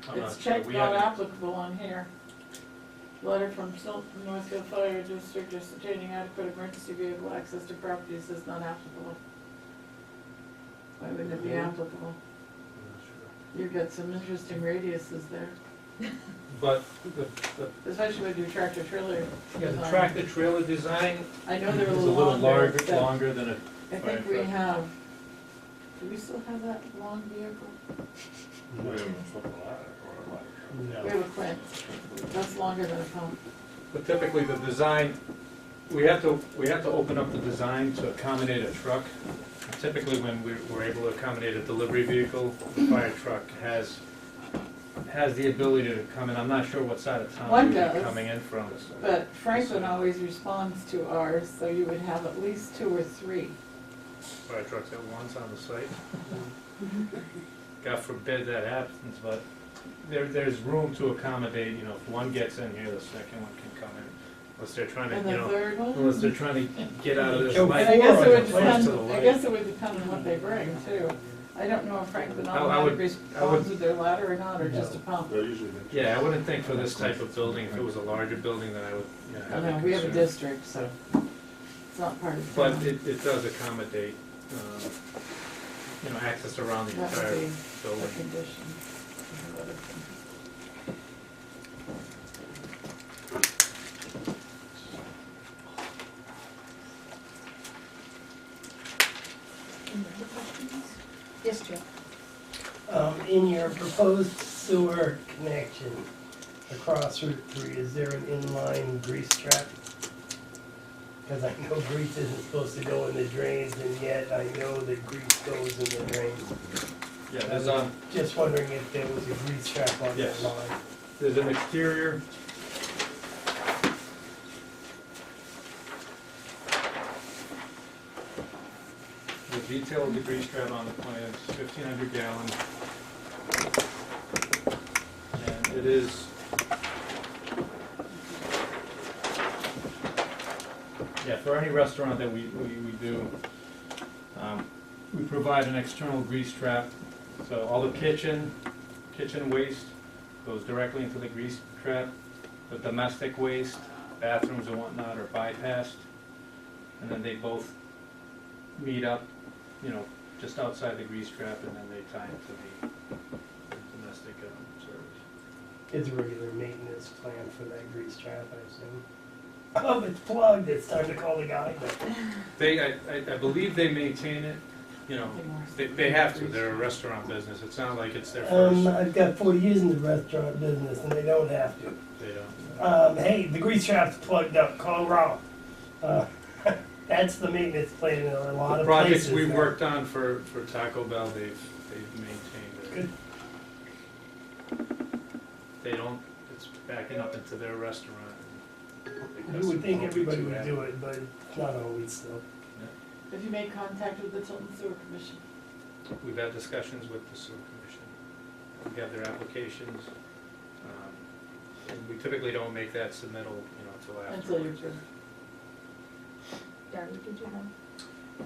[SPEAKER 12] I'm not
[SPEAKER 3] It's
[SPEAKER 12] sure.
[SPEAKER 3] checked
[SPEAKER 12] We
[SPEAKER 3] not
[SPEAKER 12] haven't-
[SPEAKER 3] applicable on here. Letter from Tilton Northfield Fire District ascertaining adequate emergency vehicle access to properties is not applicable. Why wouldn't it be applicable? You've got some interesting radiuses there,
[SPEAKER 12] But
[SPEAKER 3] especially with your tractor trailer.
[SPEAKER 12] yeah, the
[SPEAKER 3] design.
[SPEAKER 12] tractor trailer design
[SPEAKER 3] I know they're
[SPEAKER 12] is
[SPEAKER 3] a little longer. except
[SPEAKER 12] longer than a
[SPEAKER 3] I
[SPEAKER 12] fire
[SPEAKER 3] think we
[SPEAKER 12] truck.
[SPEAKER 3] have, do we still have that long vehicle?
[SPEAKER 6] We have a foot ladder or a ladder.
[SPEAKER 3] We have a Quint, that's longer than a pump.
[SPEAKER 12] But typically, the design, we have to open up the design to accommodate a truck. Typically, when we're able to accommodate a delivery vehicle, the fire truck has the ability to come in. I'm not sure what side of town
[SPEAKER 3] One
[SPEAKER 12] you'd be
[SPEAKER 3] does.
[SPEAKER 12] coming in from.
[SPEAKER 3] But Franklin always responds to ours, so you would have at least 2 or 3.
[SPEAKER 12] Fire trucks at once on the site. God forbid that happens, but there's room to accommodate, if one gets in here, the second one can come in. Unless they're trying to,
[SPEAKER 3] And the third one?
[SPEAKER 12] unless they're trying to get out of this
[SPEAKER 3] And
[SPEAKER 12] light.
[SPEAKER 3] I guess it would
[SPEAKER 12] close
[SPEAKER 3] depend,
[SPEAKER 12] to the
[SPEAKER 3] I
[SPEAKER 12] light.
[SPEAKER 3] guess it would depend on what they bring too. I don't know if Franklin
[SPEAKER 12] I would-
[SPEAKER 3] automatically responds with their ladder or not, or just a pump.
[SPEAKER 6] They're usually.
[SPEAKER 12] Yeah, I wouldn't think for this type of building, if it was a larger building, then I would,
[SPEAKER 3] I
[SPEAKER 12] have a
[SPEAKER 3] know, we have a
[SPEAKER 12] concern.
[SPEAKER 3] district, so it's not part of
[SPEAKER 12] But
[SPEAKER 3] town.
[SPEAKER 12] it does accommodate, access around the
[SPEAKER 3] That
[SPEAKER 12] entire
[SPEAKER 3] would be a
[SPEAKER 12] building.
[SPEAKER 3] condition.
[SPEAKER 1] Yes,
[SPEAKER 21] our proposed sewer connection across Route 3, is there an inline grease trap? Because I know grease isn't supposed to go in the drains, and yet I know that grease goes in the drains.
[SPEAKER 19] Yeah,
[SPEAKER 21] I
[SPEAKER 19] there's
[SPEAKER 21] was just wondering if there was a grease trap on that
[SPEAKER 19] Yes.
[SPEAKER 21] line.
[SPEAKER 19] there's an exterior. The detail of the grease trap on the plan is 1,500 gallon. And it is, yeah, for any restaurant that we do, we provide an external grease trap. So all the kitchen waste goes directly into the grease trap. The domestic waste, bathrooms and whatnot are bypassed. And then they both meet up, just outside the grease trap, and then they tie into the domestic service.
[SPEAKER 21] It's a regular maintenance plan for that grease trap, I assume. Oh, it's plugged, it's time to call the guy.
[SPEAKER 19] I believe they maintain it, they have to, they're a restaurant business, it's not like it's their first.
[SPEAKER 21] I've got 40 years in the restaurant business and they don't have to.
[SPEAKER 19] They don't.
[SPEAKER 21] Hey, the grease trap's plugged up, call Rob. That's the maintenance plan in a lot
[SPEAKER 19] The
[SPEAKER 21] of
[SPEAKER 19] projects
[SPEAKER 21] places.
[SPEAKER 19] we've
[SPEAKER 21] now.
[SPEAKER 19] worked on for Taco Bell, they've maintained it.
[SPEAKER 21] Good.
[SPEAKER 19] They don't, it's backing up into their restaurant.
[SPEAKER 21] You would think everybody would do it, but it's not always so.
[SPEAKER 3] Have you made contact with the Tilton Sewer Commission?
[SPEAKER 19] We've had discussions with the sewer commission. We have their applications. And we typically don't make that submittal, until
[SPEAKER 3] Until you're
[SPEAKER 19] afterwards.
[SPEAKER 3] through.
[SPEAKER 8] Darby, did you have?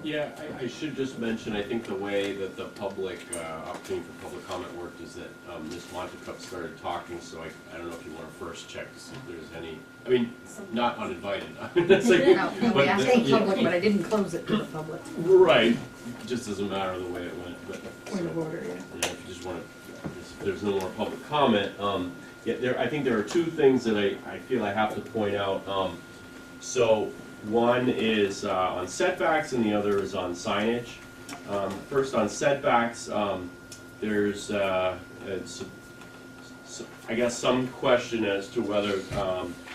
[SPEAKER 16] Yeah, I should just mention, I think the way that the public, opportunity for public comment worked is that Ms. Montecup started talking, so I don't know if you want to first check to see if there's any, I mean, not uninvited. It's like-
[SPEAKER 1] No,
[SPEAKER 16] but
[SPEAKER 1] I
[SPEAKER 16] the-
[SPEAKER 1] say
[SPEAKER 16] yeah.
[SPEAKER 1] public, but I didn't close it to the public.
[SPEAKER 16] Right, just doesn't matter the way it went, but.
[SPEAKER 1] Point of order, yeah.
[SPEAKER 16] Yeah, if you just want to, if there's no more public comment, I think there are two things that I feel I have to point out. So one is on setbacks and the other is on signage. First on setbacks, there's I guess some question as to whether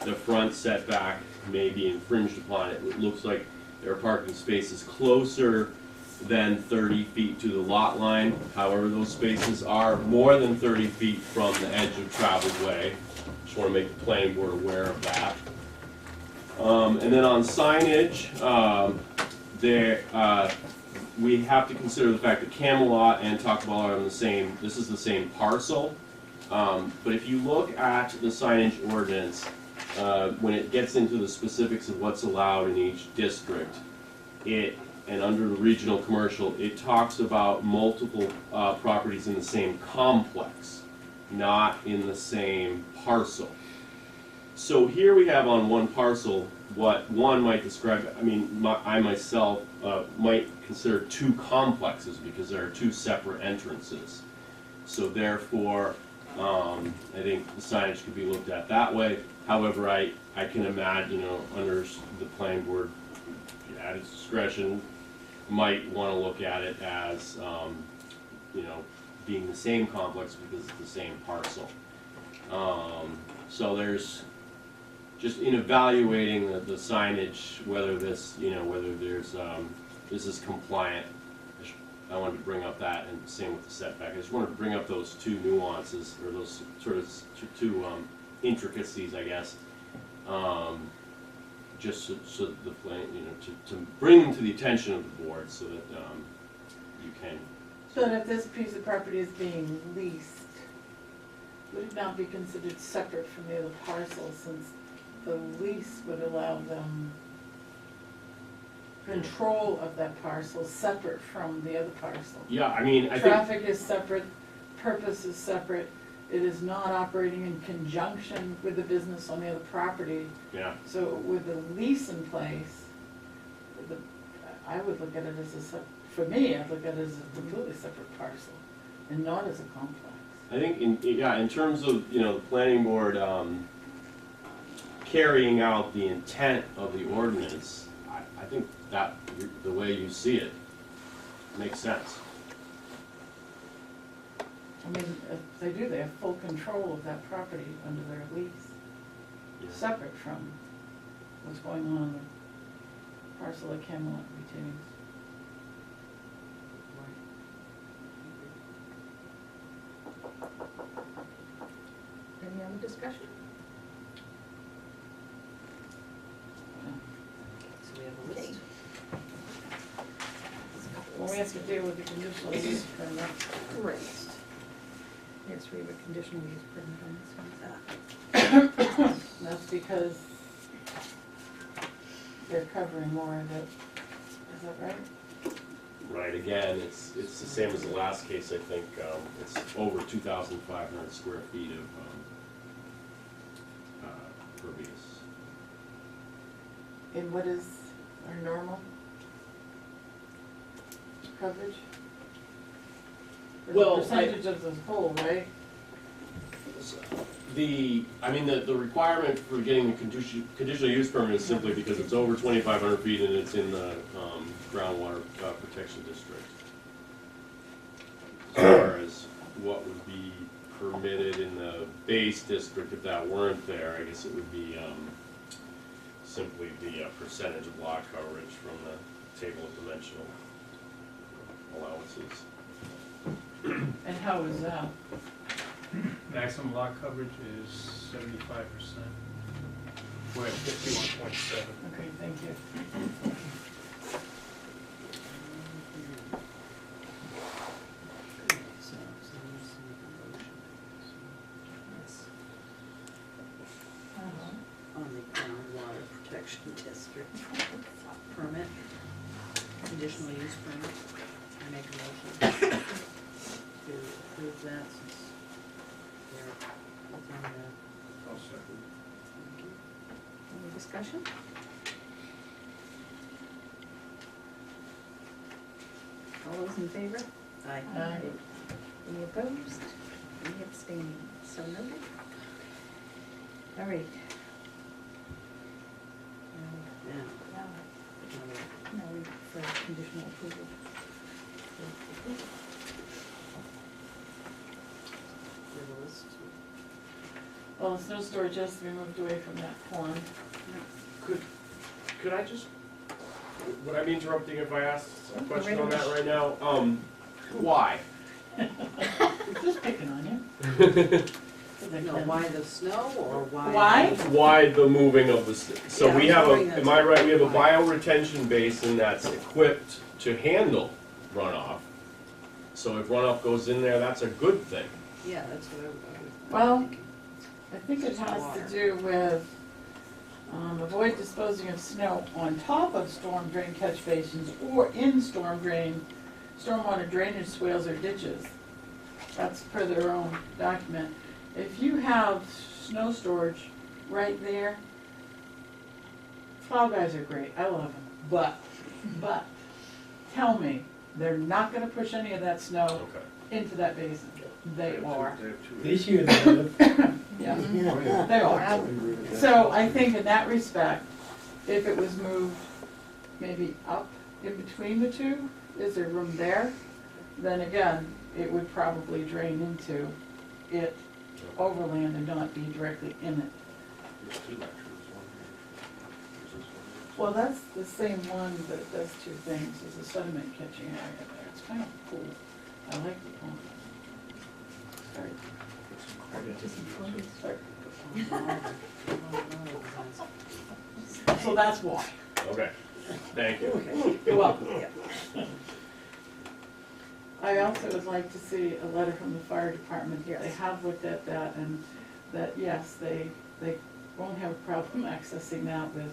[SPEAKER 16] the front setback may be infringed upon. It looks like there are parking spaces closer than 30 feet to the lot line. However, those spaces are more than 30 feet from the edge of traveled way. Just want to make the planning board aware of that. And then on signage, we have to consider the fact that Camelot and Taco Bell are on the same, this is the same parcel. But if you look at the signage ordinance, when it gets into the specifics of what's allowed in each district, and under the regional commercial, it talks about multiple properties in the same complex, not in the same parcel. So here we have on one parcel what one might describe, I myself might consider two complexes because there are two separate entrances. So therefore, I think the signage could be looked at that way. However, I can imagine, under the planning board, at its discretion, might want to look at it as, being the same complex because it's the same parcel. So there's, just in evaluating the signage, whether this, whether there's, this is compliant, I wanted to bring up that, and same with the setback. I just wanted to bring up those two nuances, or those sort of two intricacies, I guess. Just so the plan, to bring them to the attention of the board so that you can.
[SPEAKER 3] So if this piece of property is being leased, would it not be considered separate from the other parcels, since the lease would allow them control of that parcel separate from the other parcel?
[SPEAKER 16] Yeah, I think.
[SPEAKER 3] Traffic is separate, purpose is separate, it is not operating in conjunction with the business on the other property.
[SPEAKER 16] Yeah.
[SPEAKER 3] So with the lease in place, I would look at it as for me, I'd look at it as a completely separate parcel and not as a complex.
[SPEAKER 16] I think in terms of, the planning board carrying out the intent of the ordinance, I think that the way you see it makes sense.
[SPEAKER 3] I mean, if they do, they have full control of that property under their lease,
[SPEAKER 16] Yeah.
[SPEAKER 3] separate from what's going on in the parcel of Camelot retains.
[SPEAKER 1] Any other discussion?
[SPEAKER 2] So we have a list.
[SPEAKER 3] Well, we have to deal with the conditional use permit.
[SPEAKER 1] Great. Yes, we have a conditional use permit on this one.
[SPEAKER 3] That's because they're covering more of it. Is that right?
[SPEAKER 16] Right, again, it's the same as the last case, I think, it's over 2,500 square feet of pervious.
[SPEAKER 3] And what is our normal coverage? Or the
[SPEAKER 16] Well,
[SPEAKER 3] percentage of the whole, right?
[SPEAKER 16] The requirement for getting the conditional use permit is simply because it's over 2,500 feet and it's in the groundwater protection district. As far as what would be permitted in the base district, if that weren't there, I guess it would be simply the percentage of lot coverage from the table of dimensional allowances.
[SPEAKER 3] And how is that?
[SPEAKER 12] Maximum lot coverage is 75%. We're at 51.7.
[SPEAKER 3] Okay, thank you.
[SPEAKER 2] On the groundwater protection district permit, conditional use permit, I make a motion to approve that since they're within the.
[SPEAKER 6] I'll second.
[SPEAKER 1] Any discussion? All those in favor?
[SPEAKER 2] Aye.
[SPEAKER 1] Any opposed? Any abstaining? So noted. All right.
[SPEAKER 2] Yeah.
[SPEAKER 1] Now we, for conditional approval.
[SPEAKER 2] We have a list.
[SPEAKER 3] Well, the snow storage has to be moved away from that pond.
[SPEAKER 16] Could I just, would I be interrupting if I asked a
[SPEAKER 1] Oh,
[SPEAKER 16] question
[SPEAKER 1] go
[SPEAKER 16] on
[SPEAKER 1] right
[SPEAKER 16] that right now? Why?
[SPEAKER 3] Just picking on you.
[SPEAKER 2] No, why the snow or why?
[SPEAKER 3] Why?
[SPEAKER 16] Why the moving of the, so
[SPEAKER 2] Yeah,
[SPEAKER 16] we
[SPEAKER 2] I was
[SPEAKER 16] have
[SPEAKER 2] wondering
[SPEAKER 16] a,
[SPEAKER 2] that
[SPEAKER 16] am I
[SPEAKER 2] too.
[SPEAKER 16] right, we have a
[SPEAKER 2] Why?
[SPEAKER 16] bioretention basin that's equipped to handle runoff. So if runoff goes in there, that's a good thing.
[SPEAKER 2] Yeah, that's what I was
[SPEAKER 3] Well,
[SPEAKER 2] thinking.
[SPEAKER 3] I think it has
[SPEAKER 2] Water.
[SPEAKER 3] to do with avoid disposing of snow on top of storm drain catch basins or in stormwater drainage swales or ditches. That's per their own document. If you have snow storage right there, plow guys are great, I love them, but tell me, they're not gonna push any of that snow
[SPEAKER 16] Okay.
[SPEAKER 3] into that basin. They are.
[SPEAKER 9] This year they have.
[SPEAKER 3] Yeah, they are. So I think in that respect, if it was moved maybe up in between the two, is there room there? Then again, it would probably drain into it overland and not be directly in it. Well, that's the same one that does two things, is a sediment catching area there. It's kind of cool. I like the pond. So that's why.
[SPEAKER 16] Okay, thank you.
[SPEAKER 3] You're welcome. I also would like to see a letter from the fire department here. They have looked at that and that, yes, they won't have a problem accessing that with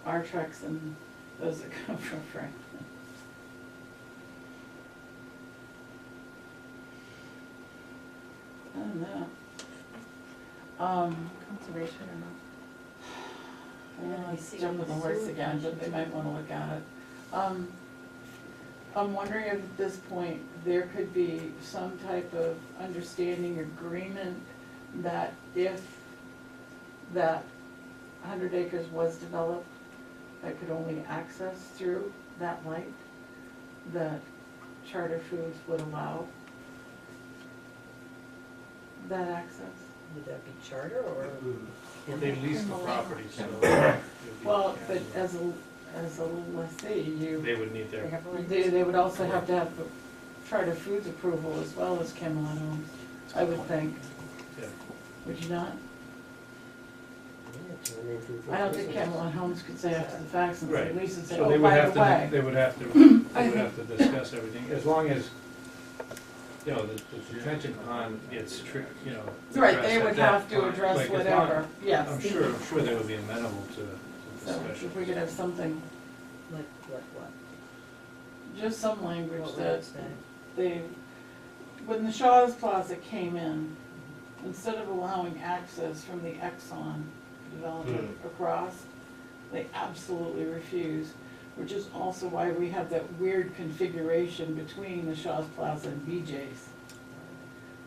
[SPEAKER 3] our trucks and those that come from Franklin. I don't know.
[SPEAKER 1] Conservation or not?
[SPEAKER 3] Well, let's jump with the horse again, but they might wanna look at it. I'm wondering if at this point, there could be some type of understanding, agreement, that if that 100 acres was developed, that could only access through that light, that Charter Foods would allow. that access?
[SPEAKER 8] Would that be charter or?
[SPEAKER 19] They lease the property, so.
[SPEAKER 3] Well, but as a lessee, you,
[SPEAKER 19] They would need
[SPEAKER 8] They
[SPEAKER 19] their,
[SPEAKER 8] have rights?
[SPEAKER 3] they would also have to have the Charter Foods approval as well as Camelot Homes, I would think.
[SPEAKER 19] yeah.
[SPEAKER 3] Would you not? I don't think Camelot Homes could say after the fact since they
[SPEAKER 19] Right.
[SPEAKER 3] lease and say,
[SPEAKER 19] So they
[SPEAKER 3] oh,
[SPEAKER 19] would
[SPEAKER 3] by
[SPEAKER 19] have
[SPEAKER 3] the way.
[SPEAKER 19] they would have to discuss everything, as long as, you know, the detention pond gets you know.
[SPEAKER 3] Right,
[SPEAKER 19] addressed
[SPEAKER 3] they
[SPEAKER 19] at
[SPEAKER 3] would
[SPEAKER 19] that
[SPEAKER 3] have to
[SPEAKER 19] point.
[SPEAKER 3] address
[SPEAKER 19] Like, as long-
[SPEAKER 3] whatever, yes.
[SPEAKER 19] I'm sure they would be amenable to
[SPEAKER 3] So
[SPEAKER 19] discussion.
[SPEAKER 3] if we could have something,
[SPEAKER 8] Like what?
[SPEAKER 3] just some language
[SPEAKER 8] What
[SPEAKER 3] that
[SPEAKER 8] would it say?
[SPEAKER 3] they, when the Shaw's Plaza came in, instead of allowing access from the Exxon development across, they absolutely refused, which is also why we have that weird configuration between the Shaw's Plaza and BJ's.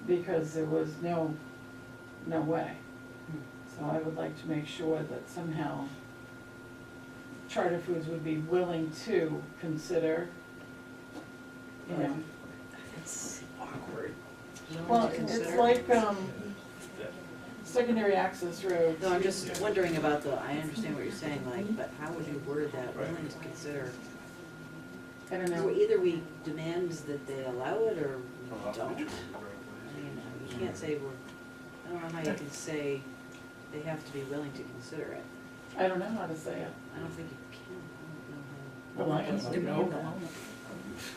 [SPEAKER 3] Because there was no way. So I would like to make sure that somehow Charter Foods would be willing to consider, you know.
[SPEAKER 8] It's awkward.
[SPEAKER 3] Well, it's like, secondary access roads.
[SPEAKER 2] No, I'm just wondering about I understand what you're saying, like, but how would you word that, willing to consider?
[SPEAKER 3] I don't
[SPEAKER 2] So
[SPEAKER 3] know.
[SPEAKER 2] either we demand that they allow it or we don't. I mean, you can't say I don't know how you can say they have to be willing to consider it.
[SPEAKER 3] I don't know how to say it.
[SPEAKER 2] I don't think you can,
[SPEAKER 3] Well, I can say no.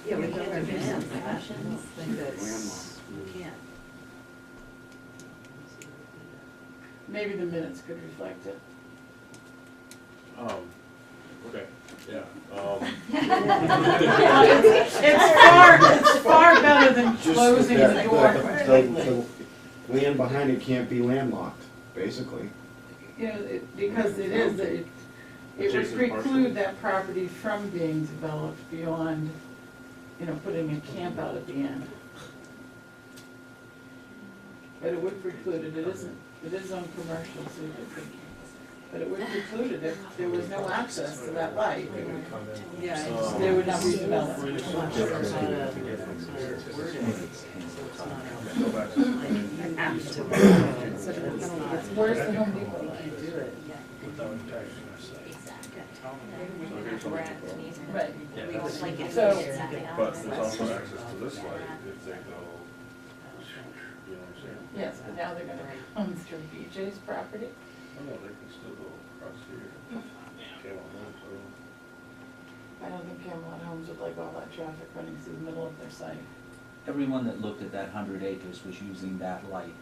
[SPEAKER 2] Yeah, we can't demand that. I think that's, we can't.
[SPEAKER 3] Maybe the minutes could reflect it.
[SPEAKER 16] Okay, yeah.
[SPEAKER 3] It's far better than
[SPEAKER 15] Just
[SPEAKER 3] closing
[SPEAKER 15] that
[SPEAKER 3] the door.
[SPEAKER 15] the land behind it can't be landlocked, basically.
[SPEAKER 3] You know, because it is, it would
[SPEAKER 6] Adjacent
[SPEAKER 3] preclude that property from being developed beyond, you know, putting a camp out at the end. But it would preclude it, it is on commercial, so it would be, but it would preclude it if there was no access to that light.
[SPEAKER 2] Yeah,
[SPEAKER 3] They would not be developed.
[SPEAKER 2] I'm not sure it's not a wording, so it's not
[SPEAKER 3] Where's the Home Depot?
[SPEAKER 2] you can't do it.
[SPEAKER 19] Without impacting our site.
[SPEAKER 3] Right.
[SPEAKER 2] Yeah.
[SPEAKER 3] So,
[SPEAKER 6] But there's also access to this light if they go, you know what I'm saying?
[SPEAKER 3] yes, but now they're gonna come through BJ's property.
[SPEAKER 6] Oh, no, they can still go across here. Came on home, so.
[SPEAKER 3] I don't think Camelot Homes would like all that traffic running through the middle of their site.
[SPEAKER 11] Everyone that looked at that 100 acres was using that light.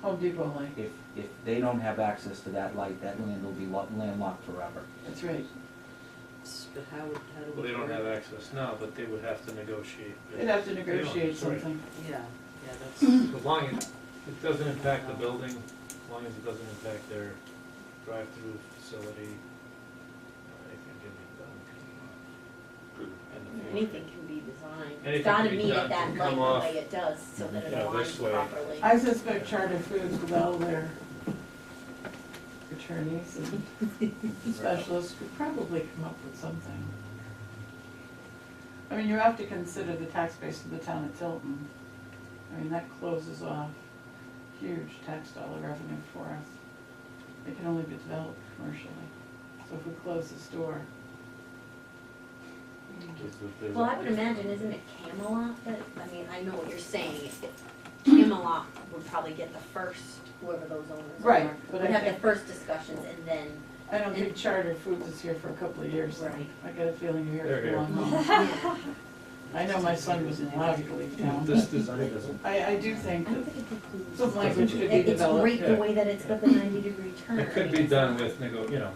[SPEAKER 3] Home Depot light,
[SPEAKER 11] If they don't have access to that light, that land will be landlocked forever.
[SPEAKER 3] that's right.
[SPEAKER 2] But how do we?
[SPEAKER 19] Well, they don't have access now, but they would have to negotiate.
[SPEAKER 3] They'd have to negotiate
[SPEAKER 19] That's right.
[SPEAKER 3] something.
[SPEAKER 2] Yeah, that's.
[SPEAKER 19] As long as it doesn't impact the building, as long as it doesn't impact their drive-through facility, anything can be done. In the future.
[SPEAKER 8] Anything can be designed.
[SPEAKER 19] Anything
[SPEAKER 8] It's gotta
[SPEAKER 19] can be
[SPEAKER 8] meet
[SPEAKER 19] done
[SPEAKER 8] at that
[SPEAKER 19] to
[SPEAKER 8] light
[SPEAKER 19] come
[SPEAKER 8] the
[SPEAKER 19] off,
[SPEAKER 8] way it does, so that it
[SPEAKER 19] you know, this
[SPEAKER 8] aligns
[SPEAKER 19] way.
[SPEAKER 8] properly.
[SPEAKER 3] I suspect Charter Foods with all their attorneys and specialists could probably come up with something. I mean, you have to consider the tax base of the town of Tilton. I mean, that closes off huge tax dollar revenue for us. It can only be developed commercially. So if we close this door,
[SPEAKER 8] Well, I would imagine, isn't it Camelot that, I mean, I know what you're saying, Camelot would probably get the first, whoever those owners are.
[SPEAKER 3] Right, but
[SPEAKER 8] Would
[SPEAKER 3] I
[SPEAKER 8] have the
[SPEAKER 3] think-
[SPEAKER 8] first discussions and then,
[SPEAKER 3] I don't think Charter Foods is here for a couple of years.
[SPEAKER 8] Right.
[SPEAKER 3] I got a feeling you're
[SPEAKER 19] They're
[SPEAKER 3] here for a
[SPEAKER 19] here.
[SPEAKER 3] long haul. I know my son was in allowed to leave town.
[SPEAKER 19] This design doesn't.
[SPEAKER 3] I do think
[SPEAKER 8] I don't
[SPEAKER 3] that
[SPEAKER 8] think it precludes.
[SPEAKER 3] some language could be
[SPEAKER 8] It's
[SPEAKER 3] developed.
[SPEAKER 8] great the
[SPEAKER 19] yeah.
[SPEAKER 8] way that it's got the 90-degree turn.
[SPEAKER 19] It could be done with negotiations.
[SPEAKER 2] Yeah.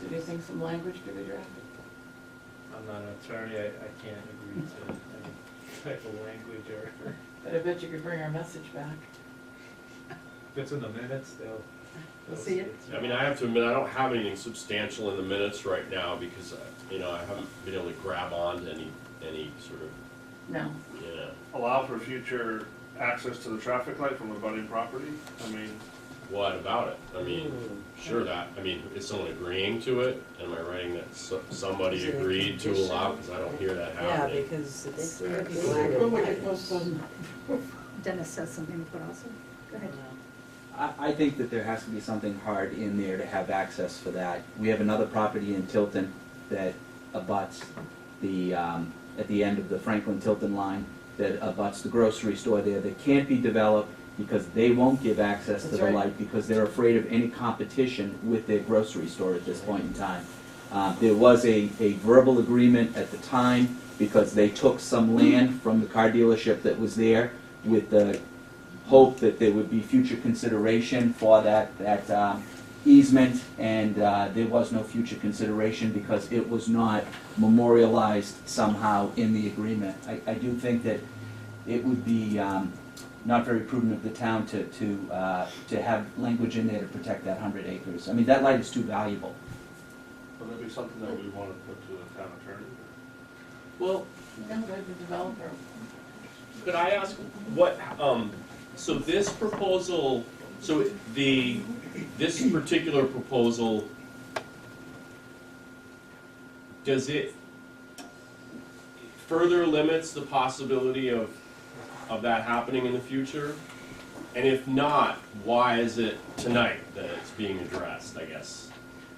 [SPEAKER 3] Do you think some language could be drafted?
[SPEAKER 19] I'm not an attorney, I can't agree to any type of language or,
[SPEAKER 3] But I bet you could bring our message back.
[SPEAKER 19] if it's in the minutes, they'll
[SPEAKER 3] See it?
[SPEAKER 16] I mean, I have to admit, I don't have anything substantial in the minutes right now because, you know, I haven't been able to grab on to any sort of,
[SPEAKER 3] No.
[SPEAKER 16] you know,
[SPEAKER 6] Allow for future access to the traffic light from abutting property? I mean,
[SPEAKER 16] what about it? I mean, sure that, I mean, is someone agreeing to it? Am I writing that somebody
[SPEAKER 2] Is it a
[SPEAKER 16] agreed to allow, because I don't hear that
[SPEAKER 2] Yeah,
[SPEAKER 16] happening.
[SPEAKER 2] because it's.
[SPEAKER 3] Well, we could postpone.
[SPEAKER 1] Dennis says something, but also, go ahead.
[SPEAKER 11] I think that there has to be something hard in there to have access for that. We have another property in Tilton that abuts the, at the end of the Franklin-Tilton line, that abuts the grocery store there, that can't be developed because they won't give access to
[SPEAKER 3] That's
[SPEAKER 11] the
[SPEAKER 3] right.
[SPEAKER 11] light because they're afraid of any competition with their grocery store at this point in time. There was a verbal agreement at the time because they took some land from the car dealership that was there with the hope that there would be future consideration for that easement, and there was no future consideration because it was not memorialized somehow in the agreement. I do think that it would be not very prudent of the town to have language in there to protect that 100 acres. I mean, that light is too valuable.
[SPEAKER 6] Would that be something that we want to put to the town attorney?
[SPEAKER 4] Well,
[SPEAKER 3] No, they're the developer.
[SPEAKER 16] Could I ask what, so this proposal, so this particular proposal, does it further limits the possibility of that happening in the future? And if not, why is it tonight that it's being addressed, I guess?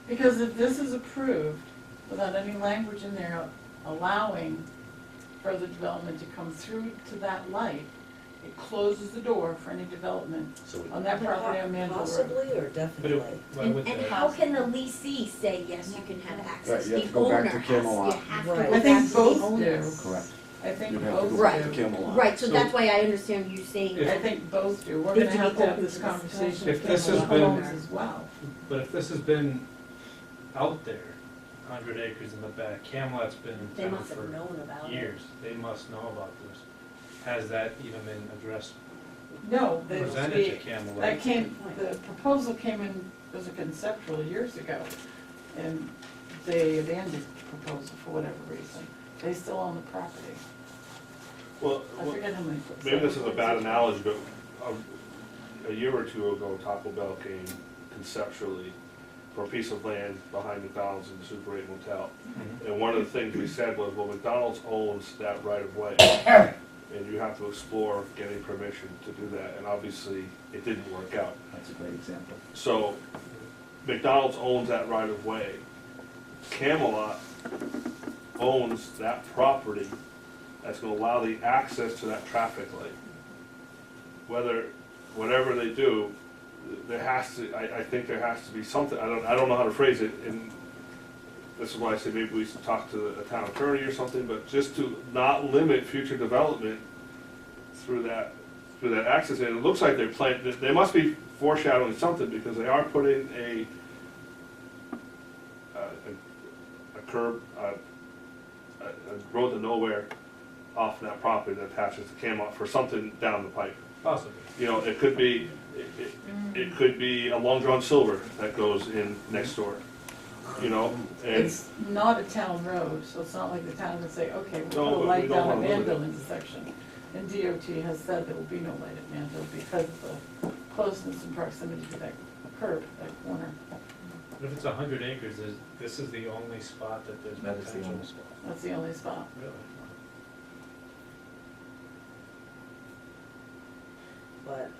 [SPEAKER 3] Because if this is approved without any language in there allowing further development to come through to that light, it closes the door for any development
[SPEAKER 16] So
[SPEAKER 3] on that property on Manville Road.
[SPEAKER 2] Possibly or
[SPEAKER 12] But
[SPEAKER 2] definitely?
[SPEAKER 12] why would
[SPEAKER 8] And
[SPEAKER 12] that?
[SPEAKER 8] how can the leasee say, yes, you can have access?
[SPEAKER 13] Right, you have
[SPEAKER 8] The
[SPEAKER 13] to go back
[SPEAKER 8] owner
[SPEAKER 13] to
[SPEAKER 8] has,
[SPEAKER 13] Camelot.
[SPEAKER 8] you have to
[SPEAKER 2] Right.
[SPEAKER 8] go
[SPEAKER 3] I
[SPEAKER 8] back
[SPEAKER 3] think
[SPEAKER 8] to the
[SPEAKER 3] both
[SPEAKER 8] owner.
[SPEAKER 3] do.
[SPEAKER 11] Correct.
[SPEAKER 3] I think
[SPEAKER 13] You have to
[SPEAKER 3] both
[SPEAKER 13] go back
[SPEAKER 3] do.
[SPEAKER 13] to Camelot.
[SPEAKER 8] Right, so
[SPEAKER 12] So-
[SPEAKER 8] that's why I understand you saying
[SPEAKER 3] I
[SPEAKER 8] that.
[SPEAKER 3] think both do. We're
[SPEAKER 8] Need
[SPEAKER 3] gonna
[SPEAKER 8] to
[SPEAKER 3] have
[SPEAKER 8] be
[SPEAKER 3] to have
[SPEAKER 8] open
[SPEAKER 3] this
[SPEAKER 8] to
[SPEAKER 3] conversation
[SPEAKER 8] discussion.
[SPEAKER 3] with
[SPEAKER 12] If this has
[SPEAKER 3] Camelot
[SPEAKER 12] been-
[SPEAKER 3] Homes as well.
[SPEAKER 12] But if this has been out there, 100 acres in the back, Camelot's been in
[SPEAKER 8] They
[SPEAKER 12] town
[SPEAKER 8] must have
[SPEAKER 12] for
[SPEAKER 8] known about it.
[SPEAKER 12] years. They must know about this. Has that even been addressed,
[SPEAKER 3] No,
[SPEAKER 12] presented to Camelot?
[SPEAKER 3] the proposal came in as a conceptual years ago, and they abandoned the proposal for whatever reason. They still own the property.
[SPEAKER 6] Well,
[SPEAKER 3] I forget how many foot.
[SPEAKER 6] maybe this is a bad analogy, but a year or two ago, Taco Bell came conceptually for a piece of land behind McDonald's and the Super 8 Motel. And one of the things we said was, well, McDonald's owns that right of way, and you have to explore getting permission to do that, and obviously, it didn't work out.
[SPEAKER 11] That's a great example.
[SPEAKER 6] So, McDonald's owns that right of way. Camelot owns that property that's gonna allow the access to that traffic light. Whatever they do, there has to, I think there has to be something, I don't know how to phrase it, and this is why I say maybe we should talk to a town attorney or something, but just to not limit future development through that access, and it looks like they're planning, they must be foreshadowing something, because they are putting a curb, a road to nowhere off that property that attaches to Camelot for something down the pipe.
[SPEAKER 12] Possibly.
[SPEAKER 6] You know, it could be, it could be a long drawn silver that goes in next door, you know, and,
[SPEAKER 3] It's not a town road, so it's not like the town would say, okay,
[SPEAKER 6] No,
[SPEAKER 3] we'll put
[SPEAKER 6] but
[SPEAKER 3] a
[SPEAKER 6] we
[SPEAKER 3] light
[SPEAKER 6] don't
[SPEAKER 3] down at
[SPEAKER 6] wanna limit
[SPEAKER 3] Manville
[SPEAKER 6] it.
[SPEAKER 3] intersection. And DOT has said there will be no light at Manville because of the closeness and proximity to that curb, that corner.
[SPEAKER 12] But if it's 100 acres, this is the only spot that there's
[SPEAKER 11] That is the
[SPEAKER 12] potential.
[SPEAKER 11] only spot.
[SPEAKER 3] That's the only spot.
[SPEAKER 12] Really?
[SPEAKER 2] But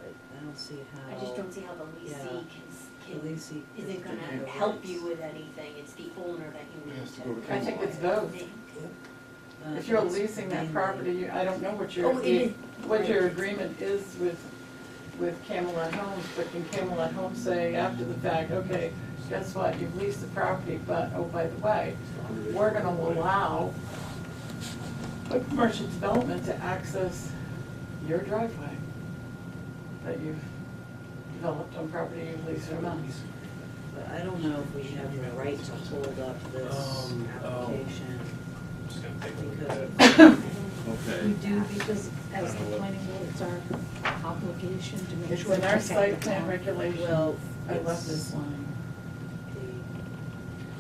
[SPEAKER 2] I don't see how.
[SPEAKER 8] I just don't see how the leasee
[SPEAKER 2] The
[SPEAKER 8] can,
[SPEAKER 2] leasing
[SPEAKER 8] isn't
[SPEAKER 2] can
[SPEAKER 8] gonna
[SPEAKER 2] do
[SPEAKER 8] help
[SPEAKER 2] it.
[SPEAKER 8] you with anything, it's the owner that you need
[SPEAKER 13] has to go to
[SPEAKER 8] to.
[SPEAKER 3] I think it's both. If you're leasing that property, I don't know what your,
[SPEAKER 8] Oh, it is.
[SPEAKER 3] what your agreement is with Camelot Homes, but can Camelot Homes say after the fact, okay, guess what, you've leased the property, but, oh, by the way, we're gonna allow a commercial development to access your driveway that you've developed on property you've leased from us.
[SPEAKER 2] But I don't know if we have the right to hold up this application.
[SPEAKER 12] Just gonna take a look at it.
[SPEAKER 2] Because
[SPEAKER 10] Okay.
[SPEAKER 1] We do, because as the planning board, it's our obligation to make
[SPEAKER 3] It's
[SPEAKER 1] sure.
[SPEAKER 3] in
[SPEAKER 1] to
[SPEAKER 3] our
[SPEAKER 1] protect
[SPEAKER 3] site
[SPEAKER 1] the
[SPEAKER 3] plan
[SPEAKER 1] town.
[SPEAKER 3] regulations,
[SPEAKER 2] Well,
[SPEAKER 3] I left
[SPEAKER 2] it's-
[SPEAKER 3] this line.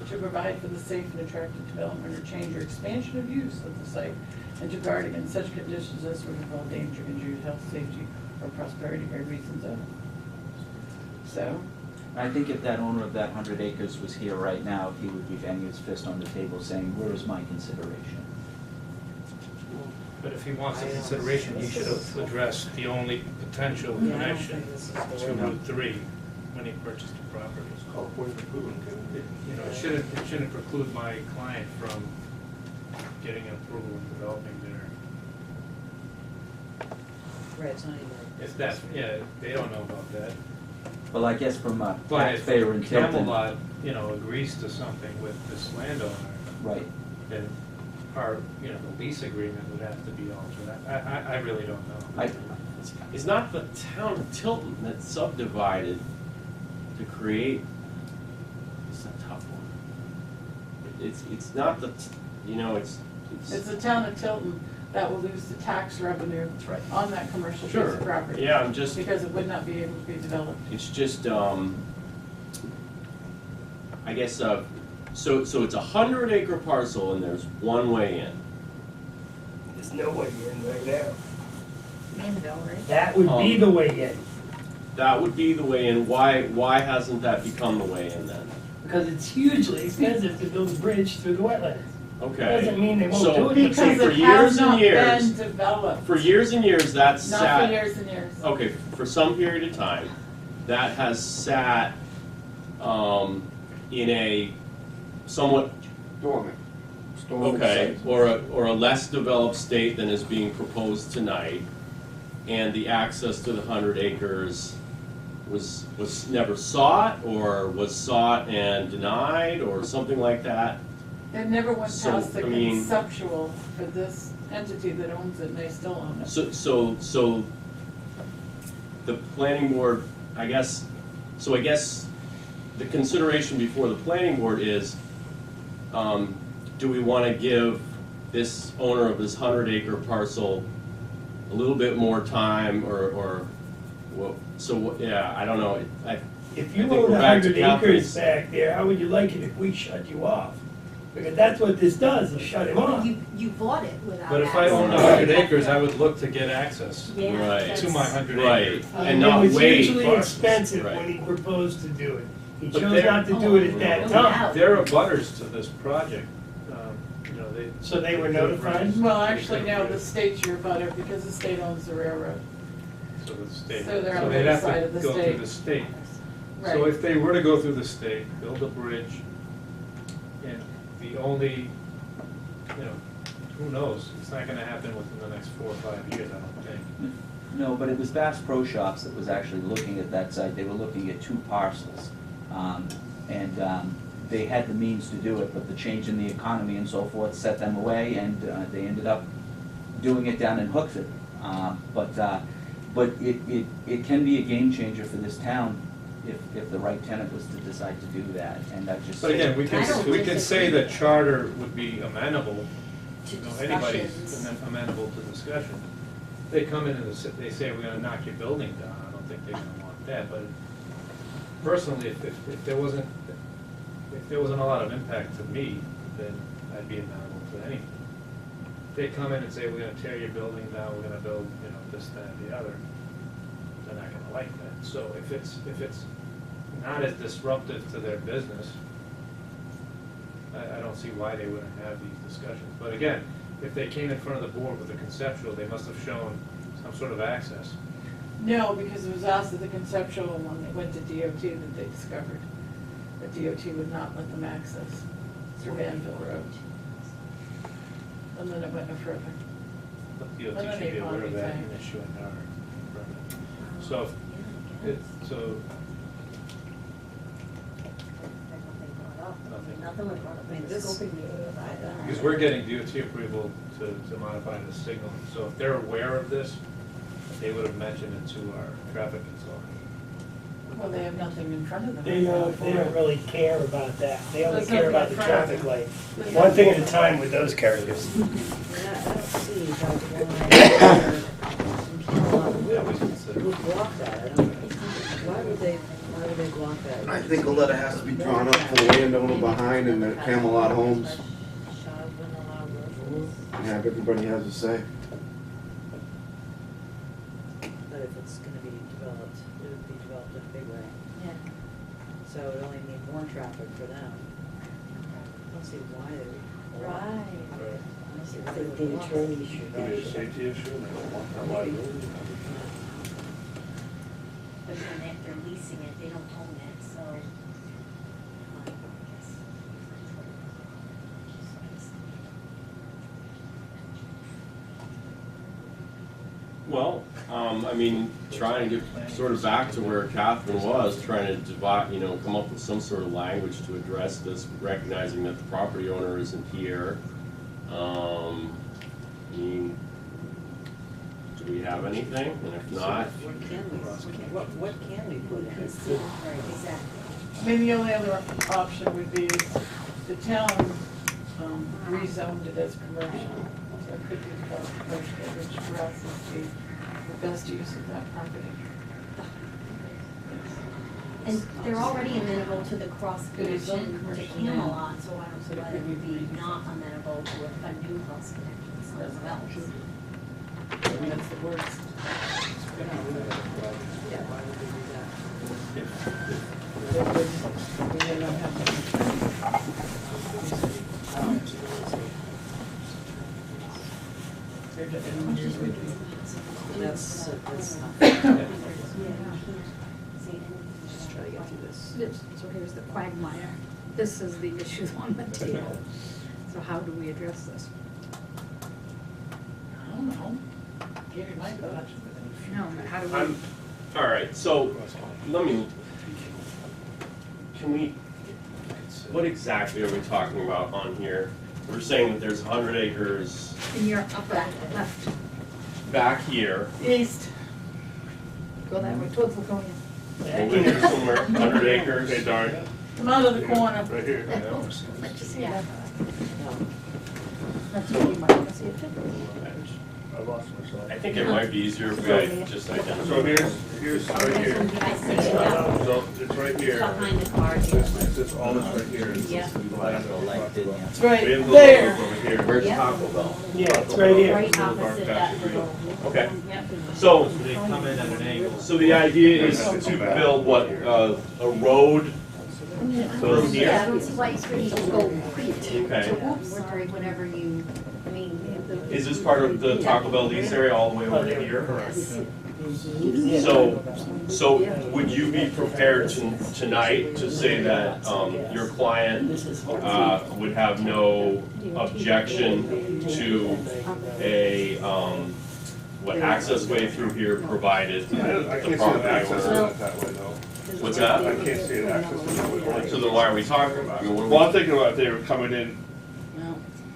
[SPEAKER 3] To provide for the safe and attractive development or change or expansion of use of the site, and to guard against such conditions as would involve danger, injury, health, safety, or prosperity by reasons of. So,
[SPEAKER 11] I think if that owner of that 100 acres was here right now, he would be banging his fist on the table saying, where is my consideration?
[SPEAKER 19] But if he wants a consideration, he should have addressed the only potential connection to Route 3 when he purchased the property. You know, it shouldn't preclude my client from getting an approval and developing there.
[SPEAKER 2] Right, it's not even.
[SPEAKER 19] If that, yeah, they don't know about that.
[SPEAKER 11] Well, I guess from a
[SPEAKER 19] But if
[SPEAKER 11] taxpayer in Tilton.
[SPEAKER 19] Camelot, you know, agrees to something with this landowner,
[SPEAKER 11] Right.
[SPEAKER 19] then our, you know, the lease agreement would have to be altered. I really don't know.
[SPEAKER 16] It's not the town of Tilton that subdivided to create, it's a tough one. It's not the, you know,
[SPEAKER 3] It's the town of Tilton that will lose the tax revenue on that commercial piece
[SPEAKER 16] Sure.
[SPEAKER 3] of property.
[SPEAKER 16] Yeah, I'm just.
[SPEAKER 3] Because it would not be able to be developed.
[SPEAKER 16] It's just, I guess, so it's a 100-acre parcel and there's one way in.
[SPEAKER 21] There's no way in right now.
[SPEAKER 1] Manville, right?
[SPEAKER 21] That would be the way in,
[SPEAKER 16] That would be the way in. Why hasn't that become the way in then?
[SPEAKER 21] because it's hugely expensive to build a bridge through the wetlands.
[SPEAKER 16] Okay.
[SPEAKER 21] Doesn't mean they won't
[SPEAKER 16] So-
[SPEAKER 21] do it.
[SPEAKER 3] Because
[SPEAKER 16] for
[SPEAKER 3] it
[SPEAKER 16] years
[SPEAKER 3] has
[SPEAKER 16] and
[SPEAKER 3] not
[SPEAKER 16] years-
[SPEAKER 3] been developed.
[SPEAKER 16] For years and years, that's
[SPEAKER 3] Not
[SPEAKER 16] sat.
[SPEAKER 3] for years and years.
[SPEAKER 16] Okay, for some period of time, that has sat in a somewhat
[SPEAKER 13] Dormant.
[SPEAKER 16] okay, or a less developed state than is being proposed tonight, and the access to the 100 acres was never sought, or was sought and denied, or something like that.
[SPEAKER 3] It never went
[SPEAKER 16] So,
[SPEAKER 3] past the
[SPEAKER 16] I mean-
[SPEAKER 3] conceptual for this entity that owns it, and they still own it.
[SPEAKER 16] So the planning board, I guess the consideration before the planning board is, do we want to give this owner of this 100-acre parcel a little bit more time, or well, so, yeah, I don't know.
[SPEAKER 21] If you
[SPEAKER 16] I think
[SPEAKER 21] own
[SPEAKER 16] we're back to
[SPEAKER 21] 100 acres
[SPEAKER 16] Catherine's.
[SPEAKER 21] back there, how would you like it if we shut you off? Because that's what this does, is shut him off.
[SPEAKER 1] You bought it without
[SPEAKER 19] But if I owned
[SPEAKER 1] access.
[SPEAKER 19] 100 acres, I would look to get access
[SPEAKER 1] Yeah,
[SPEAKER 16] Right.
[SPEAKER 19] to my 100
[SPEAKER 16] Right.
[SPEAKER 19] acres.
[SPEAKER 16] And not
[SPEAKER 21] It was
[SPEAKER 16] wait.
[SPEAKER 21] hugely expensive
[SPEAKER 16] Right.
[SPEAKER 21] when he proposed to do it. He
[SPEAKER 19] But
[SPEAKER 21] chose
[SPEAKER 19] they're-
[SPEAKER 21] not to do it at that time.
[SPEAKER 19] They're abutters to this project. You know, they.
[SPEAKER 21] So they were notified?
[SPEAKER 3] Well, actually, no, the state's your butter, because the state owns the railroad.
[SPEAKER 19] So the state.
[SPEAKER 3] So they're on the
[SPEAKER 19] they'd
[SPEAKER 3] other
[SPEAKER 19] have to
[SPEAKER 3] side of the
[SPEAKER 19] go
[SPEAKER 3] state.
[SPEAKER 19] through the state. So
[SPEAKER 3] Right.
[SPEAKER 19] if they were to go through the state, build a bridge, and the only, you know, who knows? It's not gonna happen within the next 4 or 5 years, I don't think.
[SPEAKER 11] No, but it was Bass Pro Shops that was actually looking at that site. They were looking at 2 parcels. They had the means to do it, but the change in the economy and so forth set them away, and they ended up doing it down in Hooksett. But it can be a game changer for this town if the right tenant was to decide to do that, and I just.
[SPEAKER 19] But again, we
[SPEAKER 8] I don't
[SPEAKER 19] can say
[SPEAKER 8] disagree.
[SPEAKER 19] that charter would be amenable,
[SPEAKER 8] To
[SPEAKER 19] you know, anybody's
[SPEAKER 8] discussions.
[SPEAKER 19] amenable to discussion. They come in and they say, we're gonna knock your building down, I don't think they're gonna want that, but personally, if there wasn't a lot of impact to me, then I'd be amenable to anything. If they come in and say, we're gonna tear your building down, we're gonna build, you know, this, that, and the other, they're not gonna like that. So if it's not as disruptive to their business, I don't see why they wouldn't have these discussions. But again, if they came in front of the board with a conceptual, they must have shown some sort of access.
[SPEAKER 3] No, because it was after the conceptual one that went to DOT that they discovered that DOT would not let them access through Vanville Road. And then it went no further.
[SPEAKER 19] But
[SPEAKER 3] And
[SPEAKER 19] DOT
[SPEAKER 3] then
[SPEAKER 19] should
[SPEAKER 3] the
[SPEAKER 19] be aware of
[SPEAKER 3] economy
[SPEAKER 19] that
[SPEAKER 3] thing.
[SPEAKER 19] in issuing our permit. So,
[SPEAKER 8] Nothing was brought up
[SPEAKER 2] I mean,
[SPEAKER 8] in the
[SPEAKER 2] this-
[SPEAKER 8] scoping meeting about that.
[SPEAKER 19] because we're getting DOT approval to modify the signal, so if they're aware of this, they would have mentioned it to our traffic consultant.
[SPEAKER 3] Well, they have nothing in front of them.
[SPEAKER 21] They don't really care about that. They only
[SPEAKER 3] There's
[SPEAKER 21] care
[SPEAKER 3] nothing
[SPEAKER 21] about
[SPEAKER 3] in
[SPEAKER 21] the
[SPEAKER 3] front of
[SPEAKER 21] traffic
[SPEAKER 3] them.
[SPEAKER 21] light.
[SPEAKER 3] There's
[SPEAKER 21] One thing at
[SPEAKER 3] nothing-
[SPEAKER 21] a time with those characters.
[SPEAKER 2] I don't see how why
[SPEAKER 19] Yeah, we consider.
[SPEAKER 2] would block that. I don't, why would they block that?
[SPEAKER 13] I think a letter has to be drawn up for the landowner behind in the Camelot Homes, and have everybody has a say.
[SPEAKER 2] But if it's gonna be developed, it would be developed in a big way.
[SPEAKER 8] Yeah.
[SPEAKER 2] So it would only mean more traffic for them. I don't see why they would block.
[SPEAKER 8] Right.
[SPEAKER 2] I
[SPEAKER 7] I think the attorney should
[SPEAKER 6] Could be a
[SPEAKER 7] actually.
[SPEAKER 6] safety issue, and they don't want that liability.
[SPEAKER 20] But then they're leasing it, they don't own it, so. I guess.
[SPEAKER 16] Well, I mean, trying to get sort of back to where Catherine was, trying to divide, come up with some sort of language to address this, recognizing that the property owner isn't here. I mean, do we have anything? And if not,
[SPEAKER 7] What can we put in?
[SPEAKER 20] Exactly.
[SPEAKER 3] I mean, the only other option would be the town rezoned it as commercial, so it could be developed commercial, which for us is the best use of that property.
[SPEAKER 20] And they're already amenable to the cross
[SPEAKER 3] It is
[SPEAKER 20] connection to
[SPEAKER 3] commercial
[SPEAKER 20] Camelot, so I don't see why they would be not amenable to a new cross connection somewhere else.
[SPEAKER 3] I mean, that's the worst.
[SPEAKER 2] That's not.
[SPEAKER 1] Just try to get through this. So here's the quagmire. This is the issue on the table. So how do we address this?
[SPEAKER 3] I don't know. Give you my thought.
[SPEAKER 1] No, but how do we?
[SPEAKER 16] all right, so can we, what exactly are we talking about on here? We're saying that there's 100 acres
[SPEAKER 1] In your upper left,
[SPEAKER 16] back here.
[SPEAKER 3] East.
[SPEAKER 1] go that way towards Laconia.
[SPEAKER 16] Over here somewhere, 100 acres.
[SPEAKER 6] Hey, Darn,
[SPEAKER 3] Come out of the corner.
[SPEAKER 6] right here.
[SPEAKER 1] Let you see
[SPEAKER 20] Yeah.
[SPEAKER 1] that. That's what you might want to see it too.
[SPEAKER 6] I lost myself.
[SPEAKER 16] I think it might be easier if we just identify.
[SPEAKER 6] So here's right here.
[SPEAKER 20] I see it now.
[SPEAKER 6] So it's right here.
[SPEAKER 20] Behind the car.
[SPEAKER 6] It's all this right here.
[SPEAKER 20] Yeah.
[SPEAKER 3] It's right
[SPEAKER 6] We have the
[SPEAKER 3] there.
[SPEAKER 6] logos over here.
[SPEAKER 16] Where's
[SPEAKER 20] Yep.
[SPEAKER 16] Taco Bell?
[SPEAKER 21] Yeah, it's right here.
[SPEAKER 20] Right opposite that little.
[SPEAKER 16] Okay,
[SPEAKER 20] Yep.
[SPEAKER 16] so,
[SPEAKER 12] They come in at an angle.
[SPEAKER 16] so the idea is to build what, a road through here?
[SPEAKER 20] Yeah, it's like where you go
[SPEAKER 16] Okay.
[SPEAKER 20] to Whoops or whatever you, I mean.
[SPEAKER 16] Is this part of the Taco Bell lease area all the way over to here?
[SPEAKER 7] Yeah.
[SPEAKER 16] So would you be prepared tonight to say that, your client,
[SPEAKER 7] This is
[SPEAKER 16] would have no objection to a, access way through here provided
[SPEAKER 6] I
[SPEAKER 16] the
[SPEAKER 6] can't see
[SPEAKER 16] property
[SPEAKER 6] it accessing
[SPEAKER 16] owner?
[SPEAKER 6] it that way though.
[SPEAKER 16] What's that?
[SPEAKER 6] I can't see it accessing that way.
[SPEAKER 16] So then why are we talking about it? I mean, what are we-
[SPEAKER 6] Well, I'm thinking about if they were coming in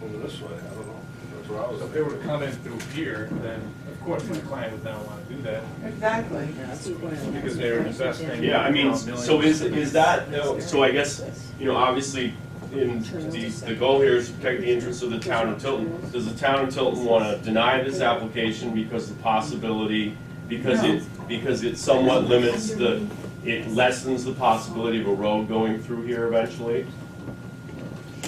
[SPEAKER 6] over this way, I don't know. That's where I was.
[SPEAKER 19] So if they were to come in through here, then of course my client would not want to do that,
[SPEAKER 3] Exactly.
[SPEAKER 19] because they're investing.
[SPEAKER 16] Yeah, I mean,
[SPEAKER 19] millions.
[SPEAKER 16] so is that, so I guess, obviously, the goal here is to protect the interests of the town of Tilton. Does the town of Tilton want to deny this application because the possibility, because it somewhat limits it lessens the possibility of a road going through here eventually?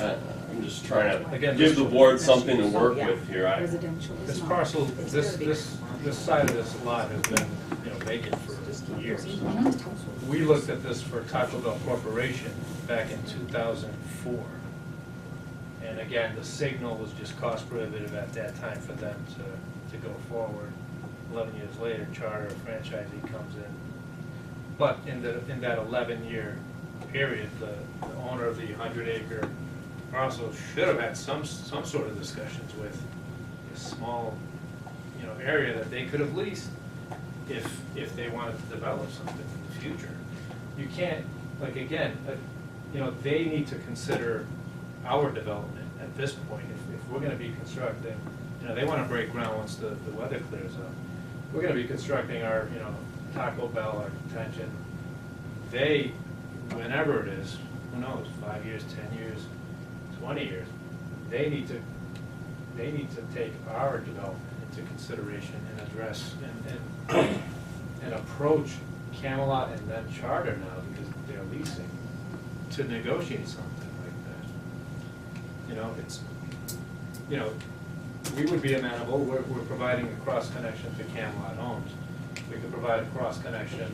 [SPEAKER 16] I'm just trying to
[SPEAKER 19] Again,
[SPEAKER 16] give
[SPEAKER 19] this-
[SPEAKER 16] the board something to work with here.
[SPEAKER 1] Residential is
[SPEAKER 19] This
[SPEAKER 1] not.
[SPEAKER 19] parcel, this side of this lot has been, vacant for years. We looked at this for Taco Bell Corporation back in 2004. And again, the signal was just cost prohibitive at that time for them to go forward. 11 years later, charter franchisee comes in. But in that 11-year period, the owner of the 100-acre parcel should have had some sort of discussions with a small, area that they could have leased if they wanted to develop something in the future. You can't, they need to consider our development at this point. If we're gonna be constructing, they wanna break ground once the weather clears up. We're gonna be constructing our, Taco Bell, our contention. They, whenever it is, who knows, 5 years, 10 years, 20 years, they need to take our development into consideration and address and approach Camelot and then Charter now, because they're leasing, to negotiate something like that. It's, we would be amenable, we're providing a cross connection to Camelot Homes. We could provide a cross connection,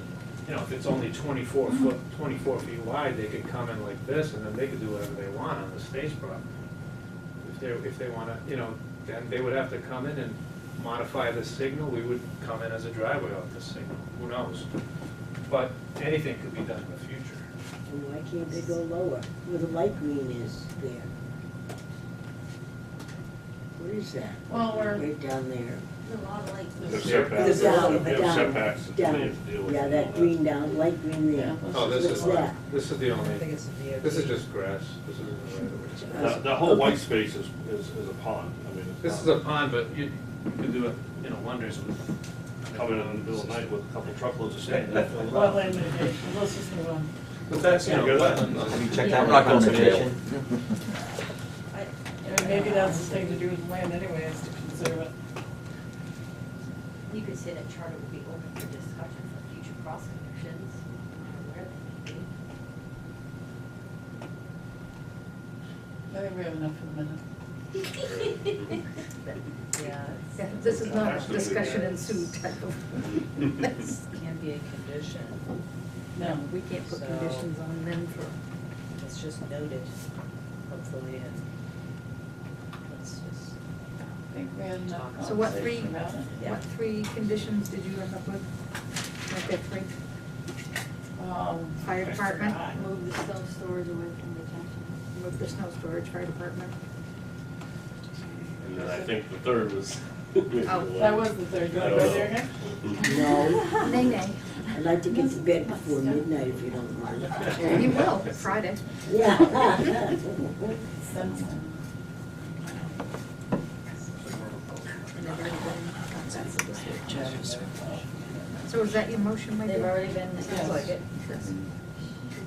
[SPEAKER 19] if it's only 24 feet wide, they could come in like this, and then they could do whatever they want on the state's property. If they wanna, then they would have to come in and modify the signal, we would come in as a driveway off the signal, who knows? But anything could be done in the future.
[SPEAKER 5] And why can't they go lower, where the light green is there? What is that?
[SPEAKER 3] Well, we're-
[SPEAKER 5] Right down there.
[SPEAKER 20] A lot of like.
[SPEAKER 6] There's setbacks,
[SPEAKER 5] The down,
[SPEAKER 6] they have
[SPEAKER 5] down,
[SPEAKER 6] setbacks that they
[SPEAKER 5] down.
[SPEAKER 6] have to deal with.
[SPEAKER 5] Yeah,
[SPEAKER 6] and all
[SPEAKER 5] that green down, light green there.
[SPEAKER 19] Oh, this
[SPEAKER 5] What's
[SPEAKER 19] is,
[SPEAKER 5] that?
[SPEAKER 19] this is the only,
[SPEAKER 2] I think it's the DOT.
[SPEAKER 19] this is just grass, this isn't the right of way.
[SPEAKER 6] The whole white space is a pond, I mean, it's
[SPEAKER 19] This
[SPEAKER 6] not-
[SPEAKER 19] is a pond, but you could do it, you know, wonders with.
[SPEAKER 6] Coming in the middle of the night with a couple truckloads of sand. and fill it up.
[SPEAKER 3] Wetland mitigation, let's just move on.
[SPEAKER 19] But that's, you know,
[SPEAKER 6] Yeah, good.
[SPEAKER 19] wetlands.
[SPEAKER 17] Have you checked
[SPEAKER 20] Yeah.
[SPEAKER 17] out rock conservation?
[SPEAKER 3] I mean, maybe that's the thing to do with land anyway, is to conserve it.
[SPEAKER 8] You could say that charter would be open for discussion for future cross connections, no matter where they may be.
[SPEAKER 3] I think we have enough for the minute.
[SPEAKER 2] Yeah,
[SPEAKER 1] Yeah, this is not a discussion ensue type of.
[SPEAKER 2] this can be a condition,
[SPEAKER 3] No.
[SPEAKER 1] We can't put
[SPEAKER 2] So-
[SPEAKER 1] conditions on them for,
[SPEAKER 2] it's just noted, hopefully, and let's just.
[SPEAKER 3] I think we had enough
[SPEAKER 1] so what
[SPEAKER 3] conversation
[SPEAKER 1] three,
[SPEAKER 3] about it.
[SPEAKER 1] what three conditions did you end up with? Like that three? Fire
[SPEAKER 3] I
[SPEAKER 1] department?
[SPEAKER 3] forgot.
[SPEAKER 8] Move the snow storage away from detention.
[SPEAKER 1] Move the snow storage, fire department.
[SPEAKER 16] And then I think the third was.
[SPEAKER 3] That was the third, do you want to go there again?
[SPEAKER 5] No,
[SPEAKER 1] Nay, nay.
[SPEAKER 5] I'd like to get to bed before midnight if you don't mind.
[SPEAKER 1] You will, Friday.
[SPEAKER 5] Yeah.
[SPEAKER 3] Sense.
[SPEAKER 1] And they've already been consensus this week. So is that your motion, my dear?
[SPEAKER 2] They've already been, it sounds like it.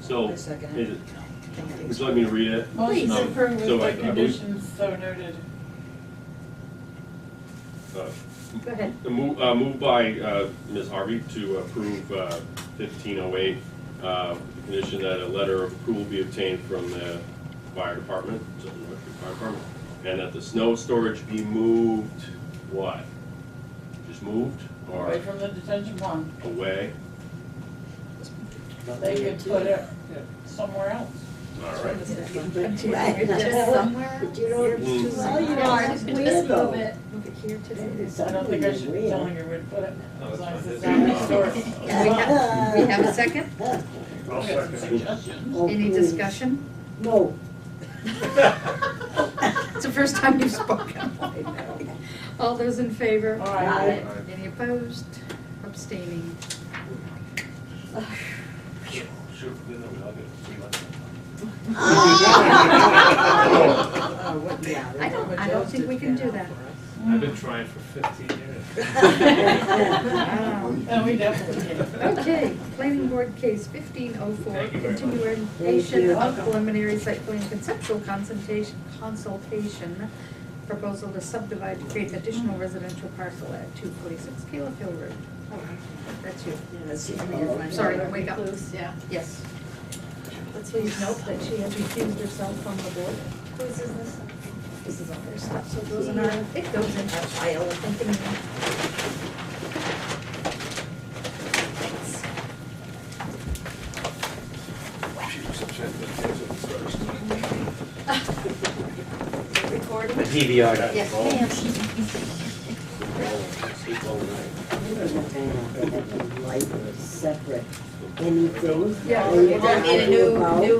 [SPEAKER 16] So,
[SPEAKER 2] I second
[SPEAKER 16] is
[SPEAKER 2] it.
[SPEAKER 16] it, would you like me to read it?
[SPEAKER 3] Motion to approve
[SPEAKER 16] So
[SPEAKER 3] with
[SPEAKER 16] I
[SPEAKER 3] the
[SPEAKER 16] move-
[SPEAKER 3] conditions so noted.
[SPEAKER 16] uh,
[SPEAKER 1] Go ahead.
[SPEAKER 16] Moved by Ms. Harvey to approve 1508, condition that a letter of approval be obtained from the fire department, Tilton Fire Department, and that the snow storage be moved, what? Just moved, or
[SPEAKER 3] Away from the detention pond.
[SPEAKER 16] away?
[SPEAKER 3] They could put it somewhere else.
[SPEAKER 16] All right.
[SPEAKER 1] Just somewhere.
[SPEAKER 5] But you don't,
[SPEAKER 16] Mm.
[SPEAKER 5] well, you know, it's weird though.
[SPEAKER 1] Move it here today.
[SPEAKER 3] I don't think I should be telling her where to put it,
[SPEAKER 19] No,
[SPEAKER 3] as
[SPEAKER 19] that's
[SPEAKER 3] long as
[SPEAKER 19] fine.
[SPEAKER 3] it's down next door.
[SPEAKER 1] We have a second?
[SPEAKER 6] I'll second it.
[SPEAKER 5] Oh,
[SPEAKER 1] Any
[SPEAKER 5] please.
[SPEAKER 1] discussion?
[SPEAKER 5] No.
[SPEAKER 1] It's the first time you've spoken. All those in favor?
[SPEAKER 3] All right.
[SPEAKER 1] Any opposed? Abstaining?
[SPEAKER 6] Shoot, then we all get free lunch.
[SPEAKER 1] I don't think we can do that.
[SPEAKER 19] I've been trying for 15 years.
[SPEAKER 3] No, we definitely can.
[SPEAKER 1] Okay, planning board case 1504,
[SPEAKER 19] Thank you very much.
[SPEAKER 1] continuation of preliminary site plan conceptual consultation, proposal to subdivide to create additional residential parcel at 246 Caleb Hill Road. That's you. Sorry, wake up.
[SPEAKER 8] Yeah.
[SPEAKER 1] Yes. Please note that she has recused herself from the board.
[SPEAKER 8] Whose is this?
[SPEAKER 1] This is all her stuff, so it goes in our file, I think, in there.
[SPEAKER 6] She was upset that it wasn't first.
[SPEAKER 1] Recording?
[SPEAKER 17] The DVR.
[SPEAKER 1] Yes, ma'am.
[SPEAKER 5] Light separate, anything?
[SPEAKER 1] Yeah,
[SPEAKER 5] Anything
[SPEAKER 1] we're gonna need a
[SPEAKER 5] about-
[SPEAKER 1] We're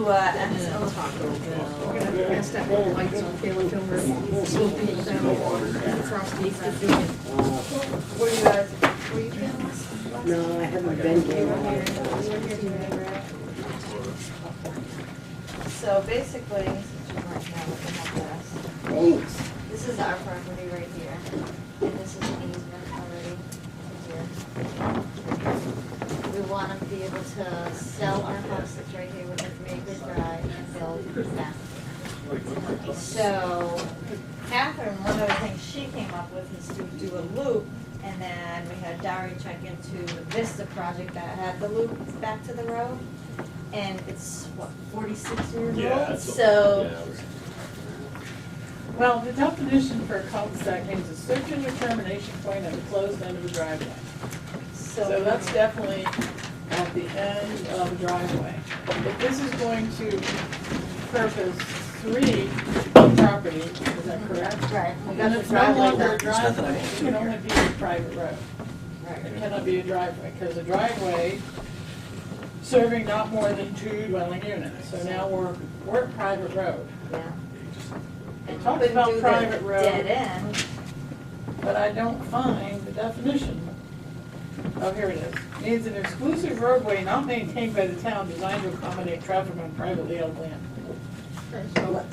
[SPEAKER 1] gonna pass that with lights on Caleb Hill Road. Frosty,
[SPEAKER 3] What do you guys?
[SPEAKER 1] were you doing this?
[SPEAKER 5] No, I haven't been here.
[SPEAKER 8] So basically, since you weren't here looking at this,
[SPEAKER 5] Thanks.
[SPEAKER 8] this is our property right here, and this is an easement already here. We want to be able to sell our house that's right here with Maple Drive and build that. So Catherine, one of the things she came up with is to do a loop, and then we had Dari check into the Vista project that had the loop back to the road. And it's, what, 46 years
[SPEAKER 16] Yeah,
[SPEAKER 8] old?
[SPEAKER 16] it's a-
[SPEAKER 8] So,
[SPEAKER 16] yeah, it was-
[SPEAKER 3] Well, the definition for a cul-de-sac means a circular termination point at the closed end of a driveway. So that's definitely at the end of a driveway. If this is going to purpose three property, is that correct?
[SPEAKER 8] Right, we got
[SPEAKER 3] And
[SPEAKER 8] the
[SPEAKER 3] it's no
[SPEAKER 8] driveway
[SPEAKER 3] longer a
[SPEAKER 8] done.
[SPEAKER 17] There's nothing I
[SPEAKER 3] driveway,
[SPEAKER 17] can
[SPEAKER 3] it
[SPEAKER 17] do
[SPEAKER 3] can
[SPEAKER 17] here.
[SPEAKER 3] only be a private road. It cannot be a driveway, because a driveway serving not more than 2 dwelling units, so now we're at private road.
[SPEAKER 8] Yeah.
[SPEAKER 3] It
[SPEAKER 8] And
[SPEAKER 3] talks
[SPEAKER 8] couldn't
[SPEAKER 3] about
[SPEAKER 8] do the
[SPEAKER 3] private road.
[SPEAKER 8] dead end.
[SPEAKER 3] But I don't find the definition. Oh, here it is. Means an exclusive roadway not maintained by the town designed to accommodate traffic on privately owned land. So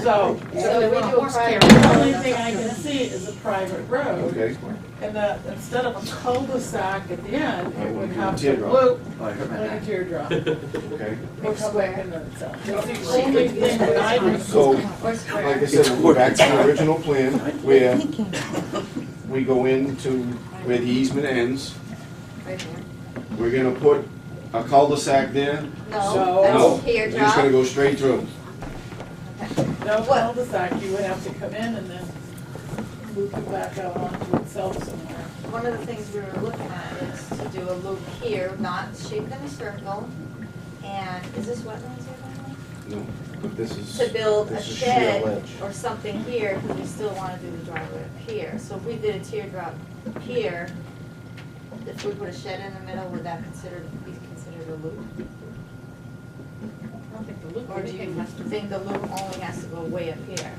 [SPEAKER 8] So we do a private
[SPEAKER 3] the only thing I can see is a private road.
[SPEAKER 13] Okay.
[SPEAKER 3] And that instead of a cul-de-sac at the end, it would have to
[SPEAKER 13] Teardrop.
[SPEAKER 3] loop
[SPEAKER 13] Oh, I hurt my
[SPEAKER 3] like a
[SPEAKER 13] back.
[SPEAKER 3] teardrop.
[SPEAKER 13] Okay.
[SPEAKER 3] Or come back into itself. It's the only thing that I can.
[SPEAKER 13] So, like I said, we'll go back to the original plan where we go into where the easement ends.
[SPEAKER 8] Right here.
[SPEAKER 13] We're gonna put a cul-de-sac there.
[SPEAKER 8] No,
[SPEAKER 3] No.
[SPEAKER 13] No,
[SPEAKER 8] that's
[SPEAKER 13] we're just gonna
[SPEAKER 8] teardrop.
[SPEAKER 13] go straight through.
[SPEAKER 3] No cul-de-sac, you would have to come in and then loop it back out onto itself somewhere.
[SPEAKER 8] One of the things we were looking at is to do a loop here, not shaped in a circle. And is this wetlands here, by the way?
[SPEAKER 13] No, but this is.
[SPEAKER 8] To build a
[SPEAKER 13] this is sheer
[SPEAKER 8] shed
[SPEAKER 13] ledge.
[SPEAKER 8] or something here, because we still want to do the driveway up here. So if we did a teardrop here, if we put a shed in the middle, would that be considered a loop?
[SPEAKER 3] I don't think the loop
[SPEAKER 8] Or do you think the loop only has to go way up here?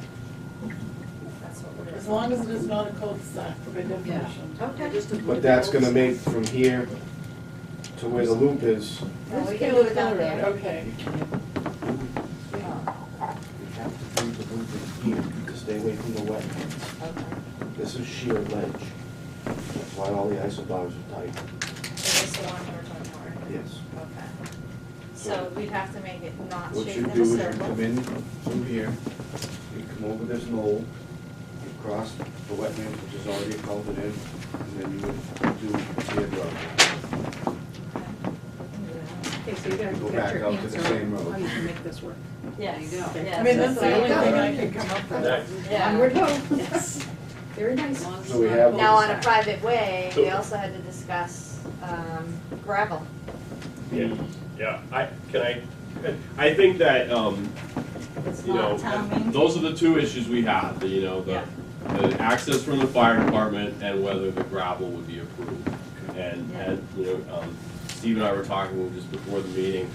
[SPEAKER 8] That's what we're.
[SPEAKER 3] As long as it is not a cul-de-sac by definition.
[SPEAKER 8] Okay.
[SPEAKER 13] But that's gonna make from here to where the loop is.
[SPEAKER 8] Well, we can do it down there.
[SPEAKER 3] Okay.
[SPEAKER 13] We have to do the loop in here to stay away from the wetlands.
[SPEAKER 8] Okay.
[SPEAKER 13] This is sheer ledge. That's why all the isobars are tight.
[SPEAKER 8] So this is the one we're talking about, right?
[SPEAKER 13] Yes.
[SPEAKER 8] Okay. So we'd have to make it not
[SPEAKER 13] What
[SPEAKER 8] shaped
[SPEAKER 13] you
[SPEAKER 8] in
[SPEAKER 13] do
[SPEAKER 8] a
[SPEAKER 13] is you
[SPEAKER 8] circle.
[SPEAKER 13] come in through here, you come over this knoll, you cross the wetland, which is already culverted in, and then you would do teardrop.
[SPEAKER 1] Okay, so you gotta
[SPEAKER 13] Go
[SPEAKER 1] get
[SPEAKER 13] back
[SPEAKER 1] your
[SPEAKER 13] out to
[SPEAKER 1] hands
[SPEAKER 13] the
[SPEAKER 1] around
[SPEAKER 13] same road.
[SPEAKER 1] how you can make this work.
[SPEAKER 8] Yes,
[SPEAKER 2] There you go.
[SPEAKER 8] yes.
[SPEAKER 3] I mean, that's the
[SPEAKER 8] there you
[SPEAKER 3] only
[SPEAKER 8] go.
[SPEAKER 3] thing I can come up with.
[SPEAKER 8] Yeah.
[SPEAKER 1] Onward ho. Yes. Very nice.
[SPEAKER 2] As long as
[SPEAKER 13] So we
[SPEAKER 2] it's
[SPEAKER 13] have-
[SPEAKER 2] not
[SPEAKER 8] Now, on a
[SPEAKER 2] cul-de-sac.
[SPEAKER 8] private way, we also had to discuss gravel.
[SPEAKER 4] Yeah, I think that,
[SPEAKER 8] It's
[SPEAKER 4] you know,
[SPEAKER 8] not town maintained.
[SPEAKER 4] those are the two issues we have, the, you know, the access from the fire department and whether the gravel would be approved. And, you know, Steve and I were talking just before the meeting,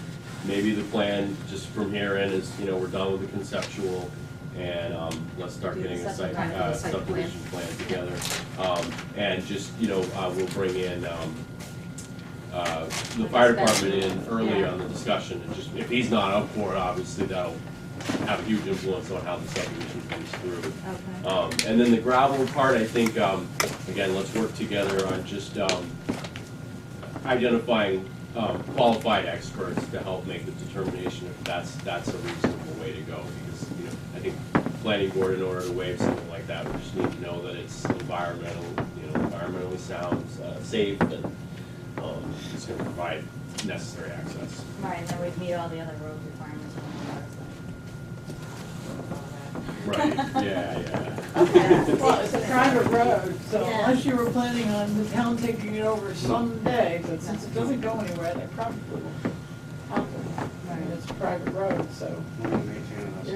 [SPEAKER 4] maybe the plan just from here in is, you know, we're done with the conceptual and, let's start
[SPEAKER 8] Do the
[SPEAKER 4] getting a
[SPEAKER 8] site plan.
[SPEAKER 4] subdivision plan together. And just, you know, we'll bring in, the fire department in early on the discussion, and just, if he's not up for it, obviously that'll have a huge influence on how the subdivision comes through.
[SPEAKER 8] Okay.
[SPEAKER 4] And then the gravel part, I think, again, let's work together on just, identifying, qualified experts to help make the determination if that's a reasonable way to go, because, you know, I think planning board, in order to waive something like that, we just need to know that it's environmentally sound, safe, and, it's gonna provide necessary access.
[SPEAKER 8] Right, and then we'd meet all the other road requirements on the
[SPEAKER 4] Right, yeah.
[SPEAKER 3] Well, it's a private road, so
[SPEAKER 8] Yeah.
[SPEAKER 3] unless you were planning on the town taking it over someday, but since it doesn't go anywhere, they probably will happen. I mean, it's a private road, so you're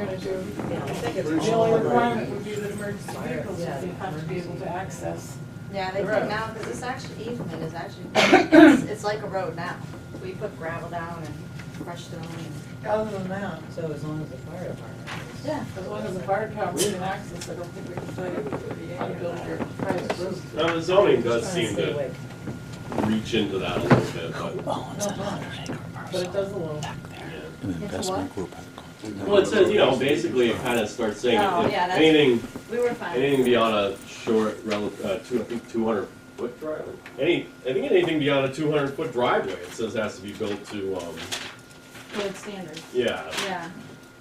[SPEAKER 3] gonna do, the only requirement would be that emergency vehicles would have to be able to access.
[SPEAKER 8] Yeah, they
[SPEAKER 3] The
[SPEAKER 8] put
[SPEAKER 3] road.
[SPEAKER 8] now, because this actually, easement is actually, it's like a road now. We put gravel down and crushed stone and.
[SPEAKER 3] Other than that,
[SPEAKER 7] So as long as the fire department.
[SPEAKER 8] Yeah.
[SPEAKER 3] as long as the fire department can access, I don't think we can tell you how to build your private road.
[SPEAKER 4] Now, the zoning does seem to reach into that a little bit, but,
[SPEAKER 3] But it does a little.
[SPEAKER 8] It's what?
[SPEAKER 4] well, it says, you know, basically it kind of starts saying,
[SPEAKER 8] Oh,
[SPEAKER 4] if
[SPEAKER 8] yeah, that's-
[SPEAKER 4] anything,
[SPEAKER 8] We were fine.
[SPEAKER 4] anything beyond a short, I think 200-foot driveway. I think anything beyond a 200-foot driveway, it says has to be built to,
[SPEAKER 8] Code standards.
[SPEAKER 4] yeah,
[SPEAKER 8] Yeah,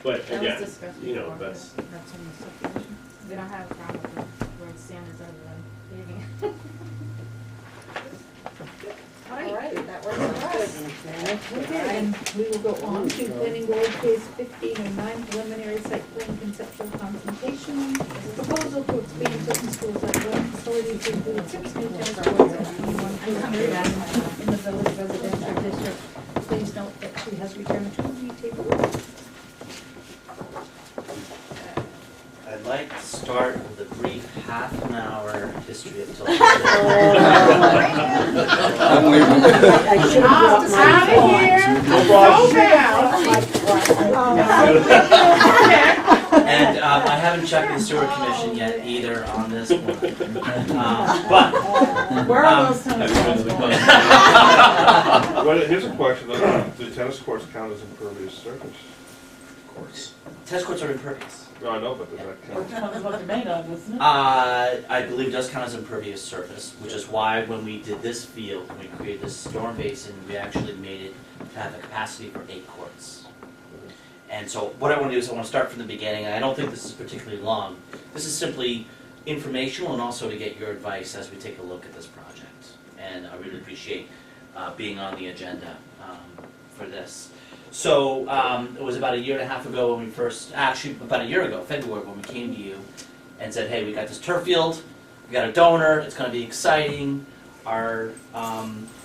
[SPEAKER 4] but
[SPEAKER 8] that was
[SPEAKER 4] again,
[SPEAKER 8] discussed
[SPEAKER 4] you know,
[SPEAKER 8] before.
[SPEAKER 4] that's,
[SPEAKER 8] That's in the subdivision. We don't have a problem with road standards other than paving. All right, that works for us.
[SPEAKER 1] Okay, and we will go on to planning board case 1509 preliminary site plan conceptual consultation. Proposal to expand Tilton School site learning facility to include 6 new tennis courts and 21 courts in the village residential district. Please note that she has returned to the table.
[SPEAKER 11] start with a brief half an hour history of Tilton.
[SPEAKER 5] I'm leaving. I should have brought my
[SPEAKER 11] And I haven't checked the sewer commission yet either on this one. But.
[SPEAKER 3] Where are those tennis courts?
[SPEAKER 6] Well, here's a question, though. Do tennis courts count as impervious surface?
[SPEAKER 11] Courts. Tennis courts are impervious.
[SPEAKER 6] No, I know, but does that count?
[SPEAKER 3] Depends what they're made of, isn't it?
[SPEAKER 11] I believe it does count as impervious surface, which is why when we did this field, when we created this storm basin, we actually made it to have a capacity for 8 courts. And so what I want to do is I want to start from the beginning, and I don't think this is particularly long. This is simply informational and also to get your advice as we take a look at this project. And I really appreciate being on the agenda for this. So it was about a year and a half ago when we first, actually about a year ago, February, when we came to you and said, hey, we got this turf field, we got a donor, it's going to be exciting. Our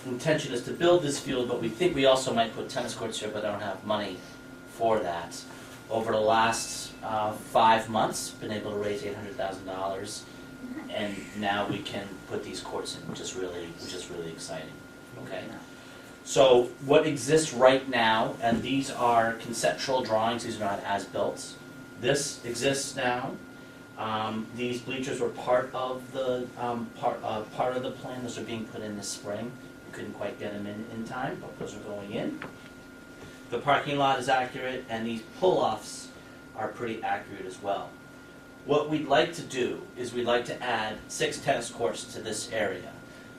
[SPEAKER 11] intention is to build this field, but we think we also might put tennis courts here, but I don't have money for that. Over the last 5 months, been able to raise $800,000, and now we can put these courts in, which is really exciting. Okay. So what exists right now, and these are conceptual drawings, these are not as-built. This exists now. These bleachers were part of the part of the plan. Those are being put in this spring. We couldn't quite get them in time, but those are going in. The parking lot is accurate, and these pull-offs are pretty accurate as well. What we'd like to do is we'd like to add 6 tennis courts to this area.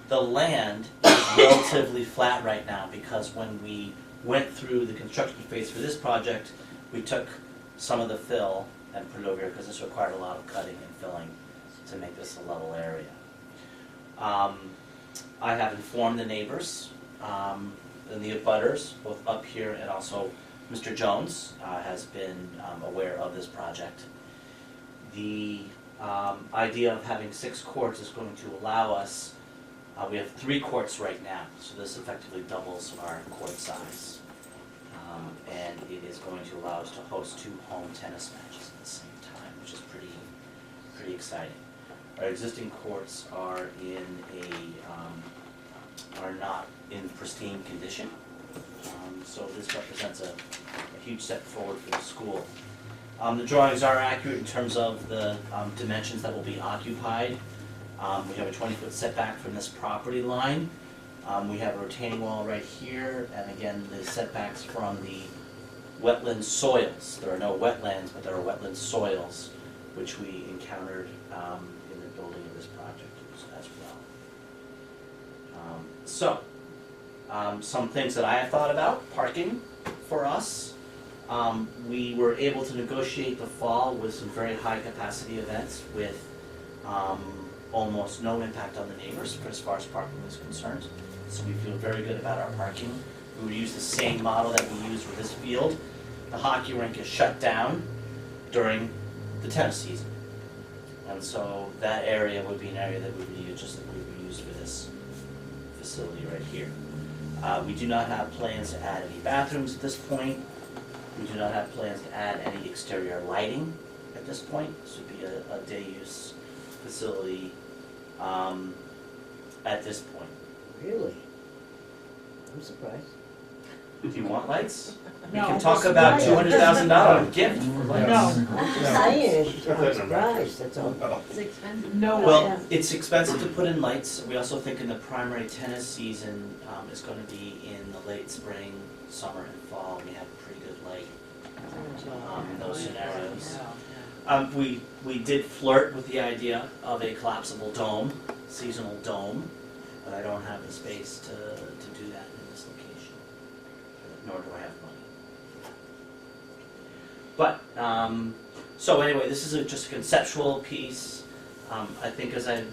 [SPEAKER 11] The land is relatively flat right now because when we went through the construction phase for this project, we took some of the fill and put it over here because this required a lot of cutting and filling to make this a level area. I have informed the neighbors and the abutters, both up here and also Mr. Jones has been aware of this project. The idea of having 6 courts is going to allow us, we have 3 courts right now, so this effectively doubles our court size. And it is going to allow us to host 2 home tennis matches at the same time, which is pretty exciting. Our existing courts are are not in pristine condition, so this represents a huge step forward for the school. The drawings are accurate in terms of the dimensions that will be occupied. We have a 20-foot setback from this property line. We have a retaining wall right here, and again, the setbacks from the wetland soils. There are no wetlands, but there are wetland soils, which we encountered in the building of this project as well. Some things that I have thought about, parking for us. We were able to negotiate the fall with some very high capacity events with almost no impact on the neighbors as far as parking is concerned. So we feel very good about our parking. We would use the same model that we used for this field. The hockey rink is shut down during the tennis season. And so that area would be an area that we would use just like we would use for this facility right here. We do not have plans to add any bathrooms at this point. We do not have plans to add any exterior lighting at this point. This would be a day use facility at this point.
[SPEAKER 5] Really? I'm surprised.
[SPEAKER 11] Do you want lights? We
[SPEAKER 3] No.
[SPEAKER 11] can talk about $200,000 gift for lights.
[SPEAKER 3] No.
[SPEAKER 5] I'm just saying, I'm surprised, that's all.
[SPEAKER 8] It's expensive.
[SPEAKER 3] No.
[SPEAKER 11] Well, it's expensive to put in lights. We also think in the primary tennis season is going to be in the late spring, summer, and fall. We have pretty good light in those scenarios. We did flirt with the idea of a collapsible dome, seasonal dome, but I don't have the space to do that in this location, nor do I have money. But, so anyway, this is just a conceptual piece. I think as I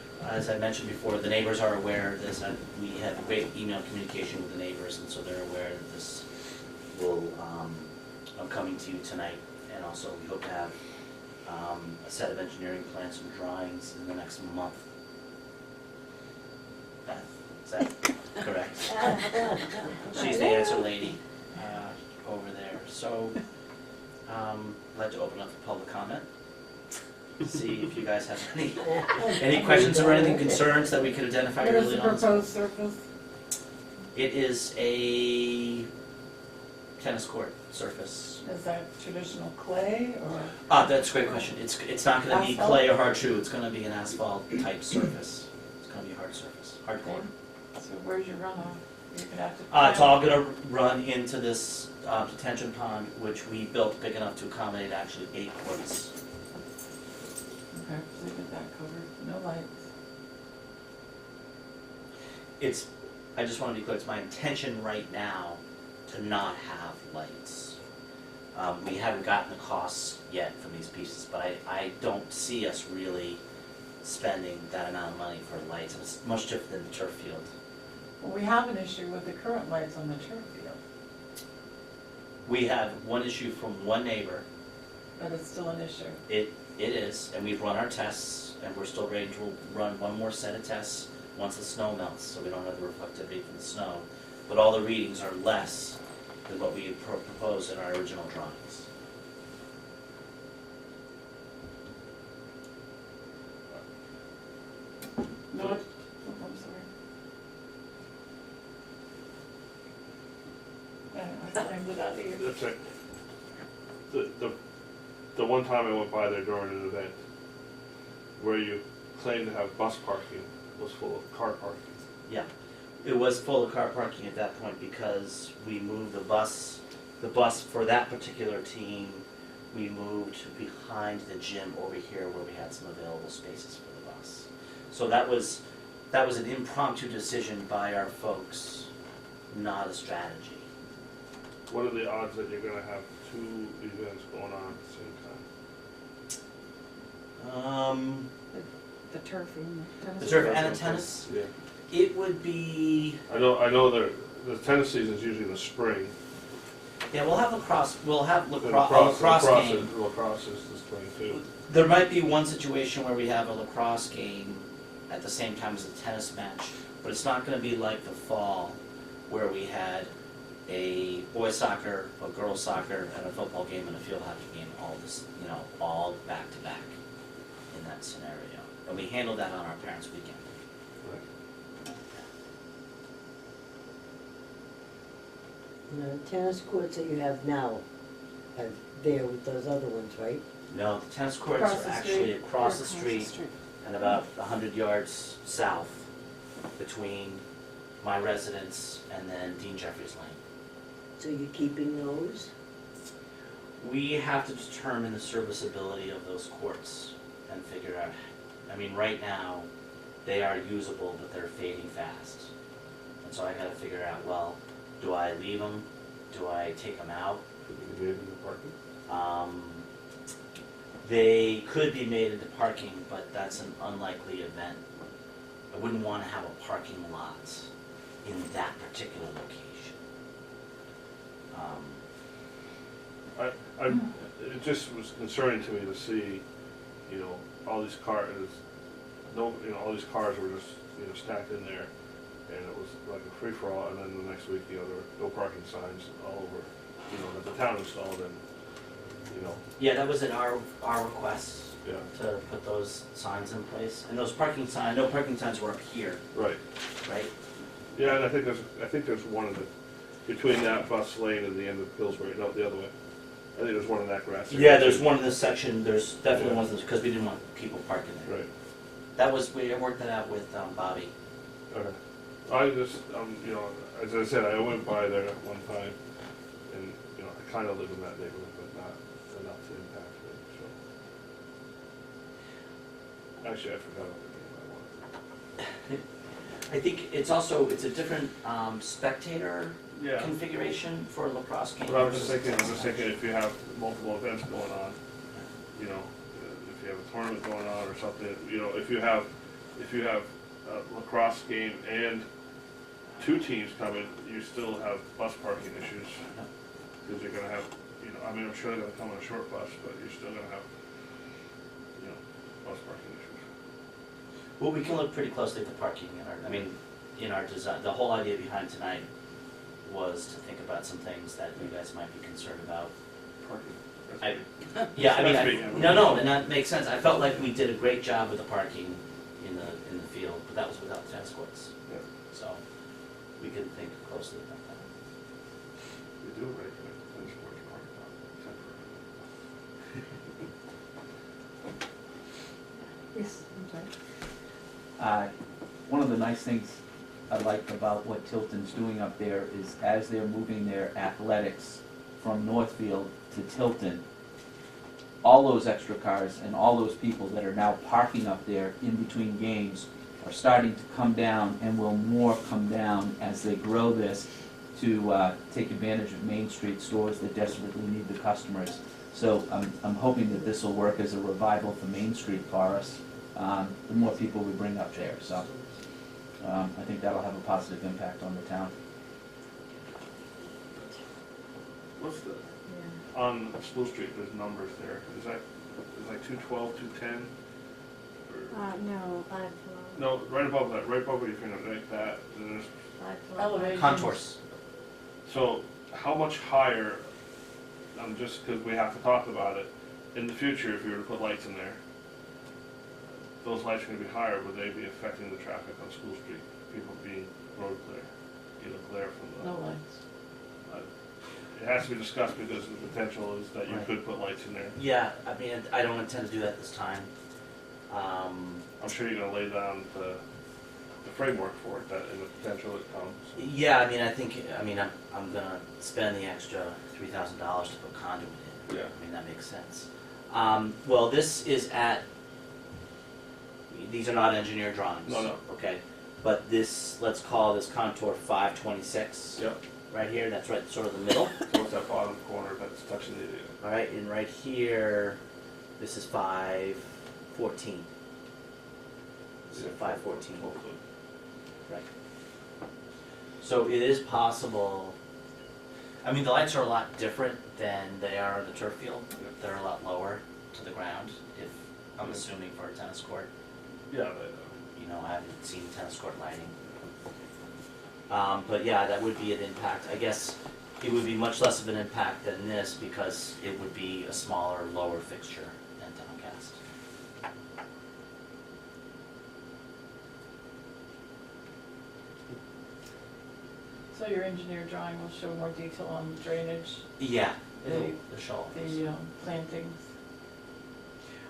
[SPEAKER 11] mentioned before, the neighbors are aware of this. We have great email communication with the neighbors, and so they're aware that this will, I'm coming to you tonight. And also we hope to have a set of engineering plans and drawings in the next month. Beth, is that correct? She's the answer lady over there. So I'd like to open up for public comment. see if you guys have any questions or anything, concerns that we could identify
[SPEAKER 3] What is
[SPEAKER 11] early
[SPEAKER 3] the
[SPEAKER 11] on.
[SPEAKER 3] proposed surface?
[SPEAKER 11] It is a tennis court surface.
[SPEAKER 3] Is that traditional clay or?
[SPEAKER 11] That's a great question. It's not gonna be
[SPEAKER 3] Asphalt?
[SPEAKER 11] clay or hard true, it's gonna be an asphalt type surface. It's gonna be a hard surface, hard court.
[SPEAKER 3] So where's your runoff? You're gonna have to.
[SPEAKER 11] It's all gonna run into this detention pond, which we built big enough to accommodate actually 8 courts.
[SPEAKER 3] Okay, so you get that covered, no lights.
[SPEAKER 11] I just wanna be clear, it's my intention right now to not have lights. We haven't gotten the costs yet from these pieces, but I don't see us really spending that amount of money for lights. It's much different than the turf field.
[SPEAKER 3] Well, we have an issue with the current lights on the turf field,
[SPEAKER 11] We have one issue from one neighbor.
[SPEAKER 3] but it's still an issue.
[SPEAKER 11] It is, and we've run our tests, and we're still ready to run one more set of tests once the snow melts, so we don't have the reflectivity from the snow. But all the readings are less than what we proposed in our original drawings.
[SPEAKER 3] No, oh, I'm sorry. I blamed it on you.
[SPEAKER 6] That's it. The one time I went by there during an event, where you claimed to have bus parking, was full of car parking.
[SPEAKER 11] Yeah, it was full of car parking at that point because we moved the bus for that particular team, we moved behind the gym over here where we had some available spaces for the bus. So that was an impromptu decision by our folks, not a strategy.
[SPEAKER 6] What are the odds that you're gonna have 2 events going on at the same time?
[SPEAKER 8] The turf and the tennis.
[SPEAKER 11] The turf and the tennis?
[SPEAKER 6] Yeah.
[SPEAKER 11] It would be,
[SPEAKER 6] I know the tennis season's usually in the spring.
[SPEAKER 11] yeah, we'll have lacrosse,
[SPEAKER 6] And
[SPEAKER 11] lacrosse game.
[SPEAKER 6] Lacrosse is the spring too.
[SPEAKER 11] There might be one situation where we have a lacrosse game at the same time as a tennis match, but it's not gonna be like the fall where we had a boys soccer, a girls soccer, and a football game and a field hockey game, all this, all back to back in that scenario. And we handled that on our parents' weekend.
[SPEAKER 5] The tennis courts that you have now are there with those other ones, right?
[SPEAKER 11] No, the tennis courts
[SPEAKER 3] Across
[SPEAKER 11] are
[SPEAKER 3] the
[SPEAKER 11] actually
[SPEAKER 3] street.
[SPEAKER 11] across the street and about 100 yards south between my residence and then Dean Jeffries Lane.
[SPEAKER 5] So you're keeping those?
[SPEAKER 11] We have to determine the serviceability of those courts and figure out, right now, they are usable, but they're fading fast. And so I gotta figure out, well, do I leave them? Do I take them out?
[SPEAKER 6] Could be made in the parking.
[SPEAKER 11] They could be made into parking, but that's an unlikely event. I wouldn't wanna have a parking lot in that particular location.
[SPEAKER 6] It just was concerning to me to see, all these cars, all these cars were just, stacked in there, and it was like a free-for-all, and then the next week, there were no parking signs all over, that the town installed, and,
[SPEAKER 11] Yeah, that was at our request
[SPEAKER 6] yeah.
[SPEAKER 11] to put those signs in place. And those parking signs, no parking signs were up here,
[SPEAKER 6] Right.
[SPEAKER 11] right?
[SPEAKER 6] Yeah, and I think there's one in between that bus lane and the end of Pillsbury, no, the other way. I think there's one in that grass area.
[SPEAKER 11] Yeah, there's one in this section, there's definitely one, because we didn't want people parking there.
[SPEAKER 6] Right.
[SPEAKER 11] That was, we worked that out with Bobby.
[SPEAKER 6] Okay. I just, as I said, I went by there at one time, and, I kind of live in that neighborhood, but not enough to impact me, so. Actually, I forgot what the game I wanted.
[SPEAKER 11] I think it's a different spectator
[SPEAKER 6] Yeah.
[SPEAKER 11] configuration for a lacrosse game.
[SPEAKER 6] But I'm just
[SPEAKER 11] versus-
[SPEAKER 6] thinking if you have multiple events going on, if you have a tournament going on or something, if you have a lacrosse game and 2 teams coming, you still have bus parking issues. Because you're gonna have, I'm sure they're gonna come on a short bus, but you're still gonna have, bus parking issues.
[SPEAKER 11] Well, we can look pretty closely at the parking in our design. The whole idea behind tonight was to think about some things that you guys might be concerned about.
[SPEAKER 6] Parking.
[SPEAKER 14] Yeah, I mean,
[SPEAKER 6] That's me.
[SPEAKER 14] no, and that makes sense. I felt like we did a great job with the parking in the field, but that was without the tennis courts.
[SPEAKER 6] Yeah.
[SPEAKER 14] So, we can think closely about that.
[SPEAKER 6] We do regulate the tennis court parking lot temporarily.
[SPEAKER 1] Yes, I'm sorry.
[SPEAKER 11] One of the nice things I like about what Tilton's doing up there is as they're moving their athletics from Northfield to Tilton, all those extra cars and all those people that are now parking up there in between games are starting to come down and will more come down as they grow this to take advantage of Main Street stores that desperately need the customers. So I'm hoping that this will work as a revival for Main Street for us, the more people we bring up there. So I think that'll have a positive impact on the town.
[SPEAKER 6] What's the, on School Street, there's numbers there, is like 212, 210?
[SPEAKER 8] No.
[SPEAKER 6] No, right above that, right above where you finger, like that, there's,
[SPEAKER 3] Elevation.
[SPEAKER 14] Contours.
[SPEAKER 6] so how much higher, just because we have to talk about it, in the future, if you were to put lights in there, those lights are gonna be higher, would they be affecting the traffic on School Street? People being road clear, either glare from the.
[SPEAKER 3] No lights.
[SPEAKER 6] It has to be discussed because the potential is that you
[SPEAKER 14] Right.
[SPEAKER 6] could put lights in there.
[SPEAKER 14] Yeah, I mean, I don't intend to do that this time.
[SPEAKER 6] I'm sure you're gonna lay down the framework for it, that in the potential it comes.
[SPEAKER 14] Yeah, I mean, I'm gonna spend the extra $3,000 to put conduit in.
[SPEAKER 6] Yeah.
[SPEAKER 14] I mean, that makes sense. Well, this is these are not engineer drawings.
[SPEAKER 6] No.
[SPEAKER 14] Okay, but this, let's call this contour 526.
[SPEAKER 6] Yep.
[SPEAKER 14] Right here, that's right, sort of the middle.
[SPEAKER 6] So what's that bottom corner that's touching the,
[SPEAKER 14] All right, and right here, this is 514. This is 514. Right. So it is possible, I mean, the lights are a lot different than they are on the turf field. They're a lot lower to the ground, if, I'm assuming for a tennis court.
[SPEAKER 6] Yeah, but,
[SPEAKER 14] You know, I haven't seen tennis court lighting. But yeah, that would be an impact. I guess it would be much less of an impact than this because it would be a smaller, lower fixture than downcast.
[SPEAKER 3] So your engineer drawing will show more detail on drainage,
[SPEAKER 14] Yeah,
[SPEAKER 3] The-
[SPEAKER 14] the show.
[SPEAKER 3] the plantings.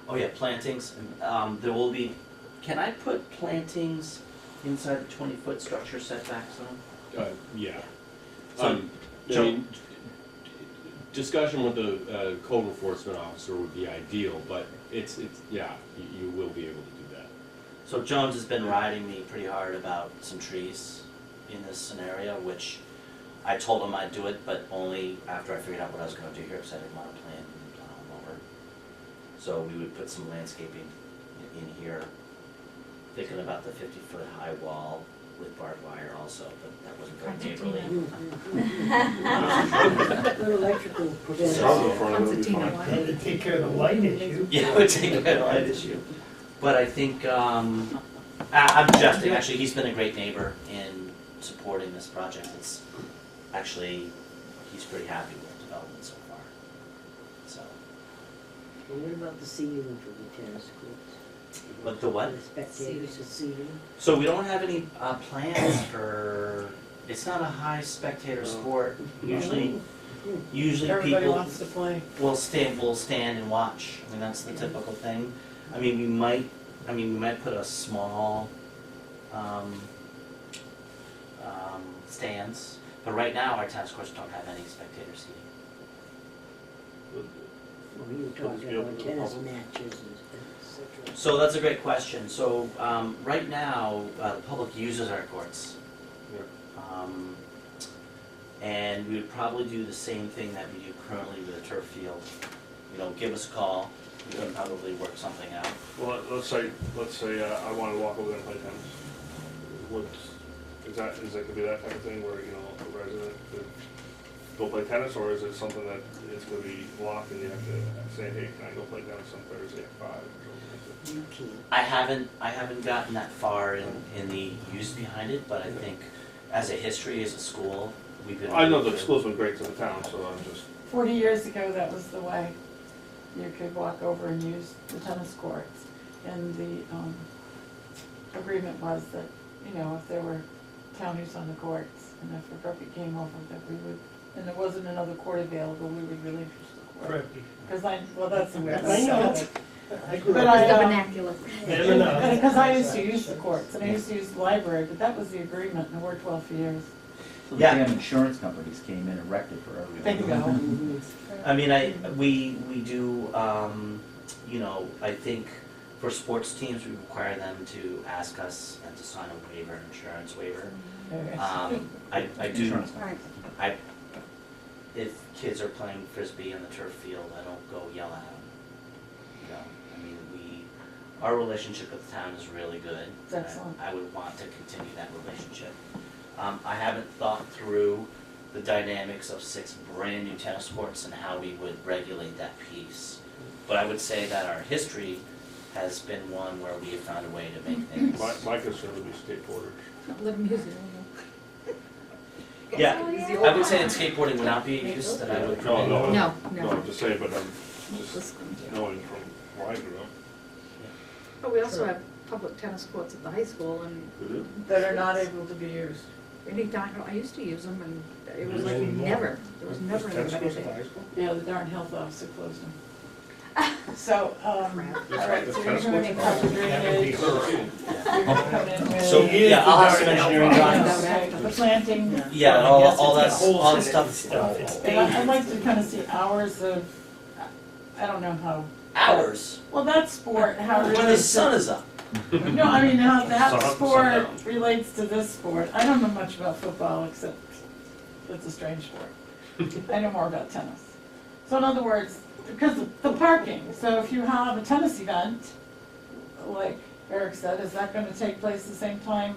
[SPEAKER 14] Oh yeah, plantings. There will be, can I put plantings inside the 20-foot structure setback zone?
[SPEAKER 16] Yeah.
[SPEAKER 14] So,
[SPEAKER 16] I mean, discussion with the code enforcement officer would be ideal, but yeah, you will be able to do that.
[SPEAKER 14] So Jones has been riding me pretty hard about some trees in this scenario, which I told him I'd do it, but only after I figured out what I was gonna do here, because I didn't want to plan over. So we would put some landscaping in here, thinking about the 50-foot high wall with barbed wire also, but that wasn't very neighborly.
[SPEAKER 5] Good electrical prevention.
[SPEAKER 21] And to take care of the light issue.
[SPEAKER 14] Yeah, it would take care of the light issue. But I think, I'm jesting, actually, he's been a great neighbor in supporting this project. It's actually, he's pretty happy with the development so far, so.
[SPEAKER 5] And what about the seating for the tennis courts?
[SPEAKER 14] But the what?
[SPEAKER 5] The spectators, the seating?
[SPEAKER 14] So we don't have any plans for, it's not a high spectator sport. Usually
[SPEAKER 3] Everybody
[SPEAKER 14] people
[SPEAKER 3] wants to play.
[SPEAKER 14] will stand and watch. I mean, that's the typical thing. I mean, we might put a small stands, but right now our tennis courts don't have any spectator seating.
[SPEAKER 5] Well, you were talking about tennis matches and et cetera.
[SPEAKER 14] So that's a great question. So right now, the public uses our courts. And we would probably do the same thing that we do currently with a turf field. You know, give us a call, we can probably work something out.
[SPEAKER 6] well, let's say I wanted to walk over there and play tennis. Is that gonna be that type of thing where, you know, a resident could go play tennis, or is it something that it's gonna be locked and you have to say, hey, can I go play tennis on Thursday at 5 or something like that?
[SPEAKER 5] You can't.
[SPEAKER 14] I haven't gotten that far in the use behind it, but I think as a history, as a school, we've been.
[SPEAKER 6] I know the school's been great to the town, so I'm just,
[SPEAKER 3] 40 years ago, that was the way. you could walk over and use the tennis courts. And the agreement was that, you know, if there were town use on the courts, and if a rugby came over, that we would, and there wasn't another court available, we would relinquish the court.
[SPEAKER 21] Rugby.
[SPEAKER 3] Because well, that's the way
[SPEAKER 21] I know. I grew
[SPEAKER 3] But
[SPEAKER 21] up.
[SPEAKER 3] I,
[SPEAKER 1] The vernacular.
[SPEAKER 21] Fair enough.
[SPEAKER 3] because I used to use the courts, and I used to use the library, but that was the agreement, and it worked well for years.
[SPEAKER 11] So the
[SPEAKER 14] Yeah.
[SPEAKER 11] damn insurance companies came in and wrecked it for everyone.
[SPEAKER 3] Bingo.
[SPEAKER 14] I mean, we do, you know, I think for sports teams, we require them to ask us and to sign a waiver, an insurance waiver. I do,
[SPEAKER 11] Insurance.
[SPEAKER 14] if kids are playing frisbee on the turf field, I don't go yell at them. You know, I mean, our relationship with the town is really good.
[SPEAKER 3] It's excellent.
[SPEAKER 14] I would want to continue that relationship. I haven't thought through the dynamics of 6 brand new tennis courts and how we would regulate that piece. But I would say that our history has been one where we have found a way to make things.
[SPEAKER 6] My concern would be skateboarders.
[SPEAKER 1] Let them use it.
[SPEAKER 14] Yeah, I would say that skateboarding would not be a use that I would.
[SPEAKER 6] No,
[SPEAKER 1] No.
[SPEAKER 6] I'm just saying, but I'm just knowing from where I grew up.
[SPEAKER 1] But we also have public tennis courts at the high school, and
[SPEAKER 6] We do.
[SPEAKER 3] That are not able to be used.
[SPEAKER 1] anytime, I used to use them, and it was like
[SPEAKER 21] Anymore.
[SPEAKER 1] never, there was never
[SPEAKER 6] Tennis
[SPEAKER 1] anybody
[SPEAKER 6] courts at the
[SPEAKER 1] there.
[SPEAKER 6] high school?
[SPEAKER 3] Yeah, the darn health officer closed them. So, all right,
[SPEAKER 6] The
[SPEAKER 3] so you're
[SPEAKER 6] tennis
[SPEAKER 3] going to
[SPEAKER 6] courts?
[SPEAKER 3] cover
[SPEAKER 21] That would be
[SPEAKER 3] drainage,
[SPEAKER 21] hurricane.
[SPEAKER 3] you're gonna come in with.
[SPEAKER 14] So, yeah, I'll have some engineering drawings.
[SPEAKER 3] Okay, the planting,
[SPEAKER 14] Yeah,
[SPEAKER 21] I
[SPEAKER 14] all
[SPEAKER 21] guess
[SPEAKER 14] that,
[SPEAKER 21] it's got
[SPEAKER 14] all
[SPEAKER 21] holes
[SPEAKER 14] that
[SPEAKER 21] in it
[SPEAKER 14] stuff.
[SPEAKER 21] and It's
[SPEAKER 3] and I'd
[SPEAKER 21] dangerous.
[SPEAKER 3] like to kind of see hours of, I don't know how.
[SPEAKER 14] Hours,
[SPEAKER 3] Well, that sport, how it
[SPEAKER 14] when the
[SPEAKER 3] relates
[SPEAKER 14] sun
[SPEAKER 3] to,
[SPEAKER 14] is up.
[SPEAKER 3] no, I mean, how
[SPEAKER 6] Sun
[SPEAKER 3] that
[SPEAKER 6] up, sun
[SPEAKER 3] sport
[SPEAKER 6] down.
[SPEAKER 3] relates to this sport. I don't know much about football, except it's a strange sport. I know more about tennis. So in other words, because of the parking, so if you have a tennis event, like Eric said, is that gonna take place the same time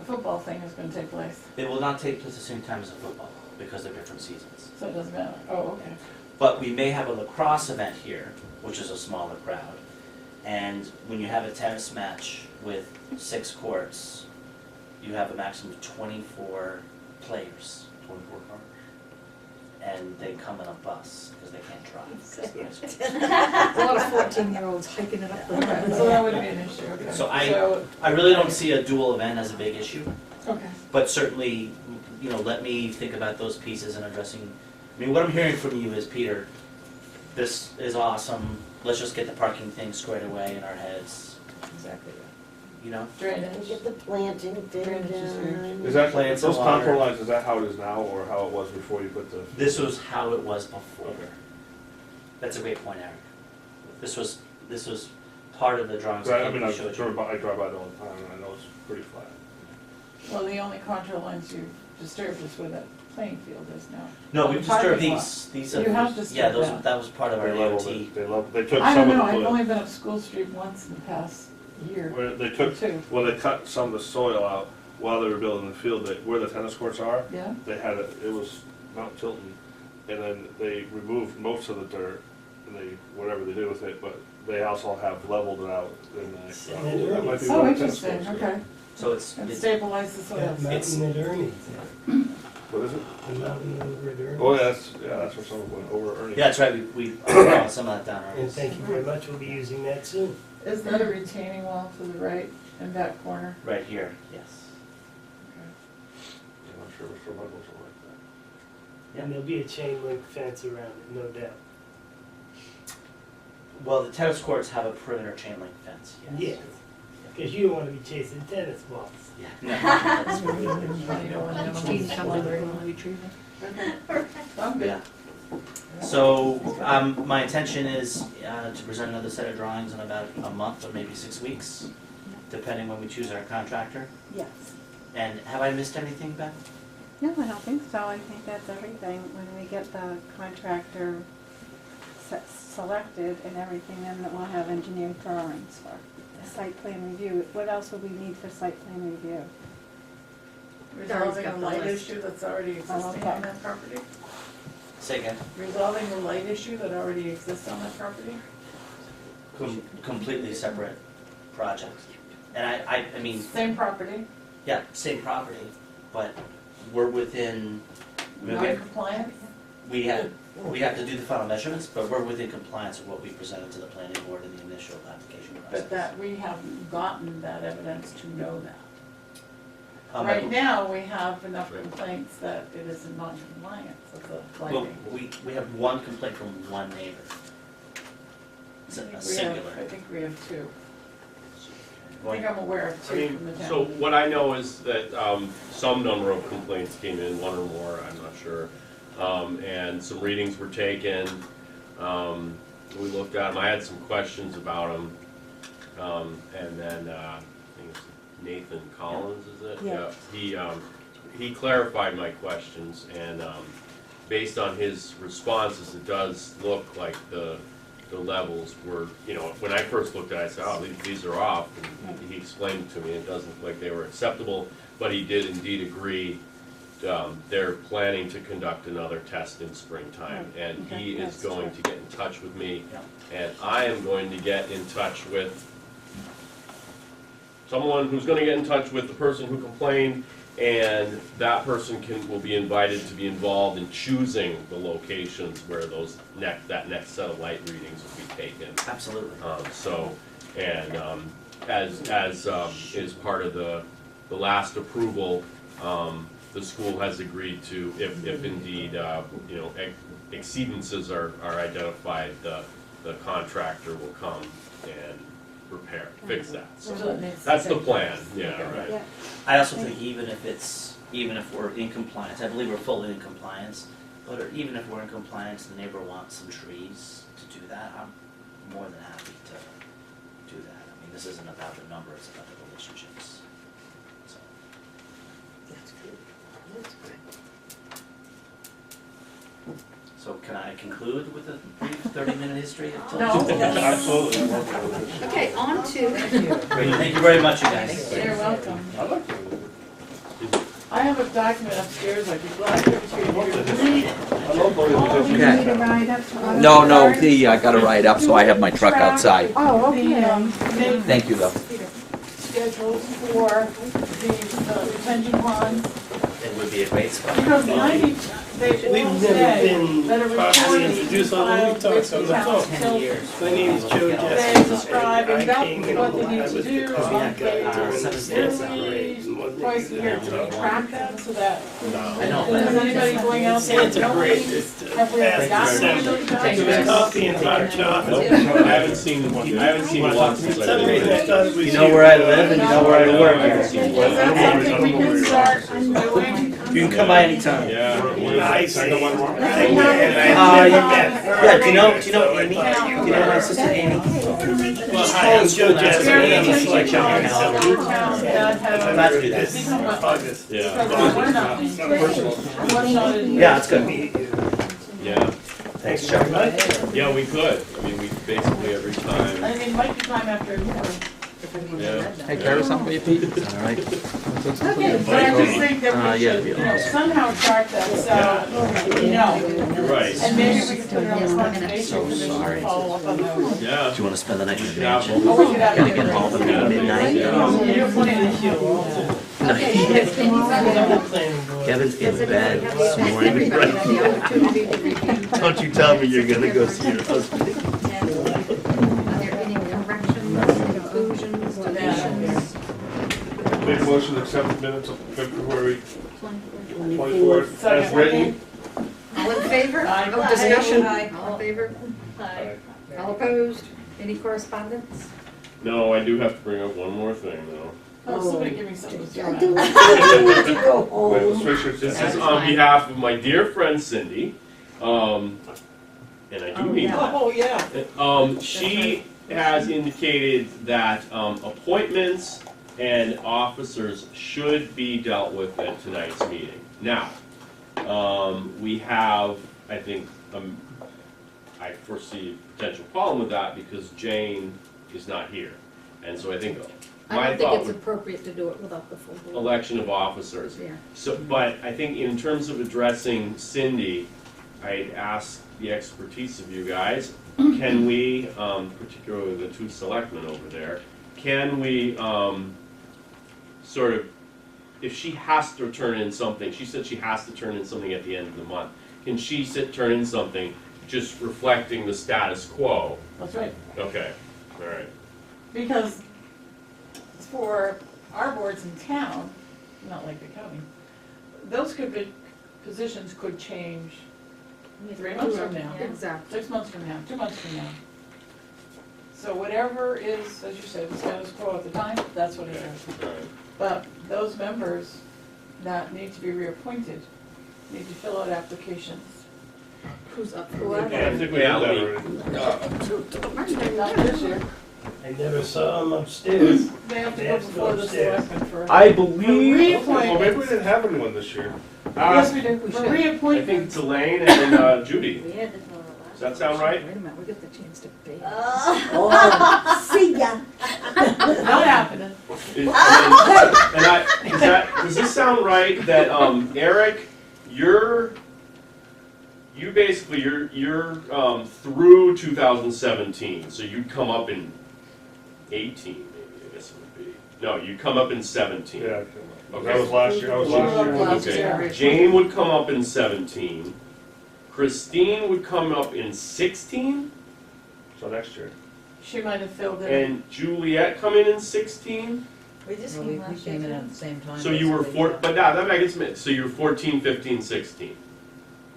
[SPEAKER 3] a football thing is gonna take place?
[SPEAKER 14] It will not take place at the same time as a football, because they're different seasons.
[SPEAKER 3] So it doesn't matter, oh, okay.
[SPEAKER 14] But we may have a lacrosse event here, which is a smaller crowd. And when you have a tennis match with 6 courts, you have a maximum of 24 players.
[SPEAKER 6] 24 cars.
[SPEAKER 14] And they come in a bus, because they can't drive.
[SPEAKER 1] A lot of 14-year-olds hiking it up the
[SPEAKER 3] Okay,
[SPEAKER 1] road.
[SPEAKER 3] so that would be an issue, okay.
[SPEAKER 14] So I really don't see a dual event as a big issue.
[SPEAKER 3] Okay.
[SPEAKER 14] But certainly, you know, let me think about those pieces and addressing, I mean, what I'm hearing from you is, Peter, this is awesome, let's just get the parking thing squared away in our heads,
[SPEAKER 3] Exactly,
[SPEAKER 14] you know?
[SPEAKER 3] drainage.
[SPEAKER 5] Get the planting thing
[SPEAKER 3] Drainage is
[SPEAKER 5] done.
[SPEAKER 3] huge.
[SPEAKER 6] Is that,
[SPEAKER 14] Plants
[SPEAKER 6] those
[SPEAKER 14] and water.
[SPEAKER 6] contour lines, is that how it is now, or how it was before you put the?
[SPEAKER 14] This was how it was before.
[SPEAKER 6] Okay.
[SPEAKER 14] That's a great point, Eric. This was part of the drawings
[SPEAKER 6] So I
[SPEAKER 14] that
[SPEAKER 6] mean,
[SPEAKER 14] we
[SPEAKER 6] I
[SPEAKER 14] showed
[SPEAKER 6] drive
[SPEAKER 14] you.
[SPEAKER 6] by it all the time, and I know it's pretty flat.
[SPEAKER 3] Well, the only contour lines you've disturbed is where that playing field is now.
[SPEAKER 14] No,
[SPEAKER 3] Oh,
[SPEAKER 14] we've
[SPEAKER 3] the parking
[SPEAKER 14] disturbed
[SPEAKER 3] lot.
[SPEAKER 14] these
[SPEAKER 3] You have
[SPEAKER 14] yeah,
[SPEAKER 3] disturbed
[SPEAKER 14] those,
[SPEAKER 3] that.
[SPEAKER 14] that was part of our
[SPEAKER 6] They leveled
[SPEAKER 14] DOT.
[SPEAKER 6] it, they took
[SPEAKER 3] I
[SPEAKER 6] some
[SPEAKER 3] don't
[SPEAKER 6] of
[SPEAKER 3] know,
[SPEAKER 6] the.
[SPEAKER 3] I've only been up School Street once in the past year.
[SPEAKER 6] Where they took,
[SPEAKER 3] Two.
[SPEAKER 6] well, they cut some of the soil out while they were building the field, where the tennis courts are,
[SPEAKER 3] Yeah,
[SPEAKER 6] they had it was Mount Tilton, and then they removed most of the dirt, and they, whatever they did with it, but they also have leveled it out, and that might be
[SPEAKER 3] oh,
[SPEAKER 6] where the tennis
[SPEAKER 3] interesting,
[SPEAKER 6] courts are.
[SPEAKER 3] okay,
[SPEAKER 14] So it's,
[SPEAKER 3] and
[SPEAKER 14] it's,
[SPEAKER 3] stabilize the soil.
[SPEAKER 21] That mountain at Ernie's,
[SPEAKER 6] What is it?
[SPEAKER 21] the mountain over at Ernie's.
[SPEAKER 6] Oh, yeah, that's where some of it went over Ernie.
[SPEAKER 14] yeah, that's right, we brought some of that down already.
[SPEAKER 21] And thank you very much, we'll be using that soon.
[SPEAKER 3] Is that a retaining wall to the right in that corner?
[SPEAKER 14] Right here, yes.
[SPEAKER 6] I'm not sure if the levels are like that.
[SPEAKER 21] And there'll be a chain link fence around it, no doubt.
[SPEAKER 14] Well, the tennis courts have a perimeter chain link fence, yes.
[SPEAKER 21] Yes, because you don't want to be chasing tennis balls.
[SPEAKER 14] Yeah. No, that's right.
[SPEAKER 3] You don't want to
[SPEAKER 1] Teens come to the golden retriever.
[SPEAKER 3] I'm good.
[SPEAKER 14] Yeah. So, my intention is to present another set of drawings in about a month or maybe 6 weeks, depending when we choose our contractor.
[SPEAKER 18] Yes.
[SPEAKER 14] And have I missed anything, Beth?
[SPEAKER 18] No, I don't think so. I think that's everything. When we get the contractor selected and everything, then we'll have engineered drawings for the site plan review. What else would we need for site plan review?
[SPEAKER 3] Resolving a
[SPEAKER 1] got the
[SPEAKER 3] light
[SPEAKER 1] list.
[SPEAKER 3] issue that's already existing on that property?
[SPEAKER 14] Say again?
[SPEAKER 3] Resolving the light issue that already exists on that property?
[SPEAKER 14] Completely separate project. And I mean,
[SPEAKER 3] Same property,
[SPEAKER 14] yeah, same property, but we're within, I mean, we have-
[SPEAKER 3] non-compliant?
[SPEAKER 14] we have to do the final measurements, but we're within compliance with what we presented to the planning board in the initial application process.
[SPEAKER 3] But that, we haven't gotten that evidence to know that.
[SPEAKER 14] Um,
[SPEAKER 3] Right now, we have enough complaints that it is in non-compliance of the
[SPEAKER 14] Well,
[SPEAKER 3] lighting.
[SPEAKER 14] we have one complaint from one neighbor. It's a singular.
[SPEAKER 3] I think we have two. I think I'm aware of
[SPEAKER 4] I
[SPEAKER 3] two from the
[SPEAKER 4] mean,
[SPEAKER 3] town.
[SPEAKER 4] so what I know is that some number of complaints came in, one or more, I'm not sure. And some readings were taken. We looked at them. I had some questions about them. And then I think it's Nathan Collins, is it?
[SPEAKER 18] Yeah.
[SPEAKER 4] He clarified my questions, and based on his responses, it does look like the levels were, you know, when I first looked at it, I said, oh, these are off. And he explained to me it doesn't look like they were acceptable, but he did indeed agree. They're planning to conduct another test in springtime, and he is going to get in touch with me, and I am going to get in touch with someone who's going to get in touch with the person who complained, and that person will be invited to be involved in choosing the locations where that next set of light readings will be taken.
[SPEAKER 14] Absolutely.
[SPEAKER 4] As is part of the last approval, the school has agreed to, if indeed, you know, exceedances are identified, the contractor will come and fix that. So that's the plan, yeah, right.
[SPEAKER 14] I also think even if we're in compliance, I believe we're fully in compliance, but even if we're in compliance, the neighbor wants some trees to do that, I'm more than happy to do that. I mean, this isn't about the number, it's about the relationships. So.
[SPEAKER 5] That's good. That's good.
[SPEAKER 14] So can I conclude with a brief 30-minute history of Tilton?
[SPEAKER 3] No.
[SPEAKER 6] Absolutely.
[SPEAKER 1] Okay, on to.
[SPEAKER 14] Great, thank you very much, you guys.
[SPEAKER 3] You're welcome.
[SPEAKER 6] I like that.
[SPEAKER 3] I have a document upstairs, I'd be glad to give it to you. Read it.
[SPEAKER 6] I love those.
[SPEAKER 18] Oh, you
[SPEAKER 17] Okay.
[SPEAKER 18] need a ride up to our
[SPEAKER 17] No,
[SPEAKER 18] car?
[SPEAKER 17] I gotta ride up, so I have my truck outside.
[SPEAKER 18] Oh,
[SPEAKER 3] The,
[SPEAKER 18] okay.
[SPEAKER 17] Thank you, though.
[SPEAKER 3] schedules for the retention ponds,
[SPEAKER 14] It would be a great spot.
[SPEAKER 3] because they
[SPEAKER 21] We've
[SPEAKER 3] all
[SPEAKER 21] never
[SPEAKER 3] say
[SPEAKER 21] been
[SPEAKER 3] that a
[SPEAKER 21] properly
[SPEAKER 3] report
[SPEAKER 21] introduced,
[SPEAKER 3] is
[SPEAKER 21] although we
[SPEAKER 3] filed
[SPEAKER 21] talked
[SPEAKER 3] with
[SPEAKER 21] on
[SPEAKER 3] the
[SPEAKER 21] the
[SPEAKER 3] town
[SPEAKER 21] phone.
[SPEAKER 3] of Tilton.
[SPEAKER 21] My name is Joe
[SPEAKER 3] They
[SPEAKER 21] Jesse.
[SPEAKER 3] describe
[SPEAKER 21] I
[SPEAKER 3] exactly
[SPEAKER 21] came
[SPEAKER 3] what they
[SPEAKER 21] in,
[SPEAKER 3] need
[SPEAKER 21] I
[SPEAKER 3] to
[SPEAKER 21] was
[SPEAKER 3] do,
[SPEAKER 21] the coffee
[SPEAKER 3] on
[SPEAKER 21] guy during the
[SPEAKER 3] yearly, twice a year to track them, so that
[SPEAKER 14] I know.
[SPEAKER 3] if there's anybody going out there
[SPEAKER 21] It's a
[SPEAKER 3] knowing,
[SPEAKER 21] great,
[SPEAKER 3] have we ever
[SPEAKER 21] past
[SPEAKER 3] gotten
[SPEAKER 21] December.
[SPEAKER 3] those
[SPEAKER 21] It was
[SPEAKER 3] documents?
[SPEAKER 21] coffee and hot chocolate.
[SPEAKER 4] I haven't seen one since
[SPEAKER 21] For
[SPEAKER 4] I've
[SPEAKER 21] some
[SPEAKER 4] been
[SPEAKER 21] reason, I
[SPEAKER 4] here.
[SPEAKER 21] thought it was
[SPEAKER 14] You know where I live and you know where I work.
[SPEAKER 4] I haven't seen one.
[SPEAKER 3] Is that something we can start doing?
[SPEAKER 14] You can come by anytime.
[SPEAKER 4] Yeah.
[SPEAKER 21] I see.
[SPEAKER 14] Yeah, do you know Amy? Do you know my sister Amy?
[SPEAKER 21] Well, hi, I'm Joe Jesse. I'm a select
[SPEAKER 3] Other
[SPEAKER 21] counsel.
[SPEAKER 3] towns that have.
[SPEAKER 14] Glad to do that.
[SPEAKER 21] This August.
[SPEAKER 4] Yeah.
[SPEAKER 3] Because we're not being one-shotted.
[SPEAKER 14] Yeah, it's good.
[SPEAKER 4] Yeah.
[SPEAKER 14] Thanks, Chuck.
[SPEAKER 4] Yeah, we could. I mean, we basically every time.
[SPEAKER 3] I mean, it might be time after a year.
[SPEAKER 4] Yeah.
[SPEAKER 17] Hey, carry something for you, Pete? All right.
[SPEAKER 3] Okay, but I just think that we should, you know, somehow chart that, so, you know.
[SPEAKER 4] You're right.
[SPEAKER 3] And maybe we could put it on the conservation commission to follow up on those.
[SPEAKER 4] Yeah.
[SPEAKER 14] Do you want to spend the night with me?
[SPEAKER 4] Yeah.
[SPEAKER 3] Oh, we could have.
[SPEAKER 14] Gotta get home at midnight.
[SPEAKER 3] You're playing.
[SPEAKER 15] Kevin's getting bad this morning. Don't you tell me you're gonna go see your husband.
[SPEAKER 1] Are there any corrections, inclusions, deletions?
[SPEAKER 6] Make a motion to accept the minutes of February 24th as written.
[SPEAKER 1] All in favor?
[SPEAKER 3] Aye.
[SPEAKER 1] No discussion?
[SPEAKER 8] Aye.
[SPEAKER 1] All in favor? All opposed? Any correspondence?
[SPEAKER 4] No, I do have to bring up one more thing though.
[SPEAKER 3] Oh, somebody give me something to
[SPEAKER 5] I
[SPEAKER 3] do.
[SPEAKER 5] do want to go
[SPEAKER 6] Wait,
[SPEAKER 5] home.
[SPEAKER 6] let's make sure it's.
[SPEAKER 4] This is on behalf of my dear friend Cindy, and I do mean that.
[SPEAKER 3] Oh, yeah.
[SPEAKER 4] She has indicated that appointments and officers should be dealt with at tonight's meeting. Now, we have, I think, I foresee a potential problem with that because Jane is not here. And so I think
[SPEAKER 1] I
[SPEAKER 4] my
[SPEAKER 1] don't think
[SPEAKER 4] thought
[SPEAKER 1] it's
[SPEAKER 4] would
[SPEAKER 1] appropriate to do it without the full board.
[SPEAKER 4] election of officers.
[SPEAKER 1] Yeah.
[SPEAKER 4] So, but I think in terms of addressing Cindy, I'd ask the expertise of you guys, can we, particularly the two selectmen over there, can we sort of, if she has to turn in something, she said she has to turn in something at the end of the month,
[SPEAKER 16] can she turn in something just reflecting the status quo?
[SPEAKER 3] That's right.
[SPEAKER 16] Okay, all right.
[SPEAKER 3] Because for our boards in town, not like the county, those could be, positions could change 3 months from now.
[SPEAKER 1] Exactly.
[SPEAKER 3] 6 months from now, 2 months from now. So whatever is, as you said, the status quo at the time, that's what it is.
[SPEAKER 16] All right.
[SPEAKER 3] But those members that need to be reappointed need to fill out applications.
[SPEAKER 1] Who's up for
[SPEAKER 6] Yeah, I
[SPEAKER 1] what?
[SPEAKER 6] think we
[SPEAKER 16] Yeah,
[SPEAKER 6] did that already.
[SPEAKER 3] Not this year.
[SPEAKER 21] I never saw them upstairs.
[SPEAKER 3] They have to
[SPEAKER 21] They
[SPEAKER 3] go
[SPEAKER 21] have to go
[SPEAKER 3] before the
[SPEAKER 21] upstairs.
[SPEAKER 3] selectmen for.
[SPEAKER 16] I
[SPEAKER 3] For
[SPEAKER 16] believe,
[SPEAKER 6] Well, maybe we
[SPEAKER 3] reappointments.
[SPEAKER 6] didn't have anyone this year.
[SPEAKER 3] Yes, we do. For
[SPEAKER 16] I think
[SPEAKER 3] reappointments.
[SPEAKER 16] it's Elaine and Judy.
[SPEAKER 8] We had to fill it last.
[SPEAKER 16] Does that sound right?
[SPEAKER 1] Wait a minute, we got the chance to debate.
[SPEAKER 5] Oh, see ya.
[SPEAKER 3] Not happening.
[SPEAKER 16] Does this sound right that, Eric, you're through 2017, so you'd come up in 18, maybe, I guess it would be. No, you'd come up in 17.
[SPEAKER 6] Yeah,
[SPEAKER 16] Okay.
[SPEAKER 6] that was last year, I was last year.
[SPEAKER 3] Last
[SPEAKER 16] Okay,
[SPEAKER 3] year.
[SPEAKER 16] Jane would come up in 17. Christine would come up in 16,
[SPEAKER 6] So next year.
[SPEAKER 3] She might have filled in.
[SPEAKER 16] and Juliet come in 16.
[SPEAKER 2] We just came last year. We came in at the same time.
[SPEAKER 16] So you were but now that makes it, so you were 14, 15, 16.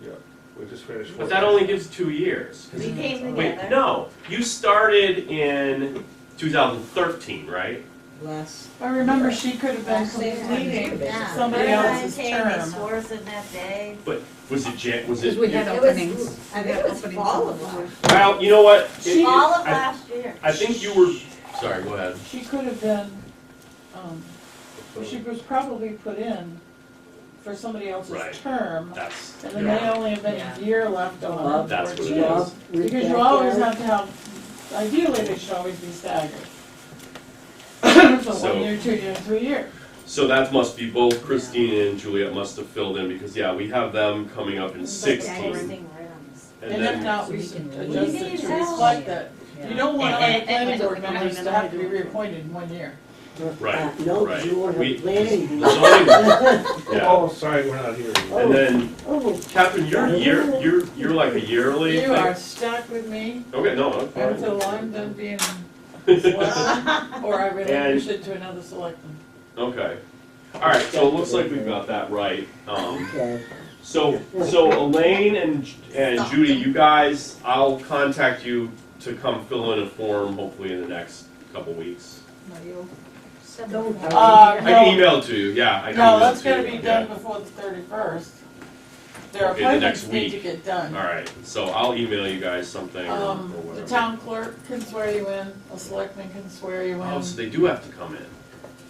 [SPEAKER 6] Yeah, we just finished.
[SPEAKER 16] But that only gives 2 years.
[SPEAKER 8] We came
[SPEAKER 16] Wait,
[SPEAKER 8] together.
[SPEAKER 16] no, you started in 2013, right?
[SPEAKER 2] Last.
[SPEAKER 3] I remember she could have been completing
[SPEAKER 8] Yeah.
[SPEAKER 3] somebody else's
[SPEAKER 8] They
[SPEAKER 3] term.
[SPEAKER 8] swore us in that day.
[SPEAKER 16] But was it was
[SPEAKER 1] Because
[SPEAKER 16] it?
[SPEAKER 1] we had
[SPEAKER 8] It was-
[SPEAKER 1] openings.
[SPEAKER 8] I think it was fall of last.
[SPEAKER 16] Well, you know what?
[SPEAKER 8] Fall of
[SPEAKER 16] I-
[SPEAKER 8] last year.
[SPEAKER 16] I think you were. Sorry, go ahead.
[SPEAKER 3] She could have been, she was probably put in for somebody else's
[SPEAKER 16] Right.
[SPEAKER 3] term.
[SPEAKER 16] That's.
[SPEAKER 3] And there may only have been a year left on.
[SPEAKER 16] That's what it
[SPEAKER 3] or
[SPEAKER 16] is.
[SPEAKER 3] two. Because you always have to have, ideally, they should always be staggered. So
[SPEAKER 16] So-
[SPEAKER 3] 1 year, 2 years, 3 years.
[SPEAKER 16] So that must be both Christine and Juliet must have filled in because yeah, we have them coming up in 16.
[SPEAKER 3] And if not, we should adjust it to
[SPEAKER 8] Yeah.
[SPEAKER 3] reflect that. You don't want all your planning board members to have to be reappointed in 1 year.
[SPEAKER 16] Right.
[SPEAKER 5] No,
[SPEAKER 16] right.
[SPEAKER 5] you want
[SPEAKER 16] We-
[SPEAKER 5] a planning.
[SPEAKER 16] the zoning- Yeah.
[SPEAKER 6] Oh, sorry, we're not here.
[SPEAKER 16] And then,
[SPEAKER 5] Oh,
[SPEAKER 16] Catherine, you're like a yearly
[SPEAKER 3] You
[SPEAKER 16] thing?
[SPEAKER 3] are stuck with me
[SPEAKER 16] Okay, no, I'm fine.
[SPEAKER 3] until I'm done being selected, or I relinquish it to another selectman.
[SPEAKER 16] Okay. All right, so it looks like we've got that right.
[SPEAKER 5] okay.
[SPEAKER 16] So Elaine and Judy, you guys, I'll contact you to come fill in a form hopefully in the next couple weeks. I can
[SPEAKER 3] No,
[SPEAKER 16] email it to you, yeah. I can
[SPEAKER 3] no,
[SPEAKER 16] email
[SPEAKER 3] that's
[SPEAKER 16] it to
[SPEAKER 3] gonna
[SPEAKER 16] you,
[SPEAKER 3] be
[SPEAKER 16] yeah.
[SPEAKER 3] done before the 31st. Their
[SPEAKER 16] Okay, the
[SPEAKER 3] appointments
[SPEAKER 16] next
[SPEAKER 3] need to
[SPEAKER 16] week.
[SPEAKER 3] get done.
[SPEAKER 16] All right, so I'll email you guys something or
[SPEAKER 3] The
[SPEAKER 16] whatever.
[SPEAKER 3] town clerk can swear you in, a selectman can swear you
[SPEAKER 16] Oh,
[SPEAKER 3] in.
[SPEAKER 16] so they do have to come in.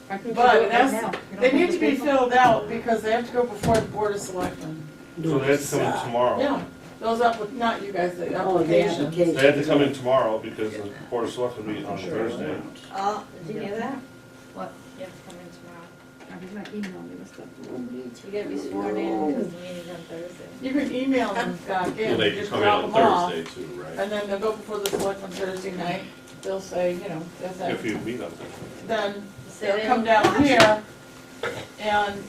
[SPEAKER 1] I think you
[SPEAKER 3] But
[SPEAKER 1] do
[SPEAKER 3] it
[SPEAKER 1] it
[SPEAKER 3] has,
[SPEAKER 1] right now. You
[SPEAKER 3] they
[SPEAKER 1] don't
[SPEAKER 3] need
[SPEAKER 1] have
[SPEAKER 3] to be
[SPEAKER 1] paper?
[SPEAKER 3] filled out because they have to go before the board of selectmen.
[SPEAKER 6] So they have to come in tomorrow.
[SPEAKER 3] Yeah, those not you guys, the
[SPEAKER 5] Oh, the
[SPEAKER 3] applications.
[SPEAKER 5] application.
[SPEAKER 6] They have to come in tomorrow because the Board of Selectmen meet on Thursday.
[SPEAKER 8] Oh, did you hear that?
[SPEAKER 1] What?
[SPEAKER 8] You have to come in tomorrow.
[SPEAKER 1] Oh, he's not emailing me this stuff.
[SPEAKER 8] You gotta be sworn in because the meeting's on Thursday.
[SPEAKER 3] You can email them back
[SPEAKER 16] Well,
[SPEAKER 3] in,
[SPEAKER 16] they can
[SPEAKER 3] just
[SPEAKER 16] come in
[SPEAKER 3] drop
[SPEAKER 16] on
[SPEAKER 3] them off.
[SPEAKER 16] Thursday too, right?
[SPEAKER 3] And then they'll go before the selectmen Thursday night, they'll say, they'll say,
[SPEAKER 6] If you meet on Thursday.
[SPEAKER 3] then
[SPEAKER 8] So
[SPEAKER 3] they'll
[SPEAKER 8] they
[SPEAKER 3] come
[SPEAKER 8] don't-
[SPEAKER 3] down here and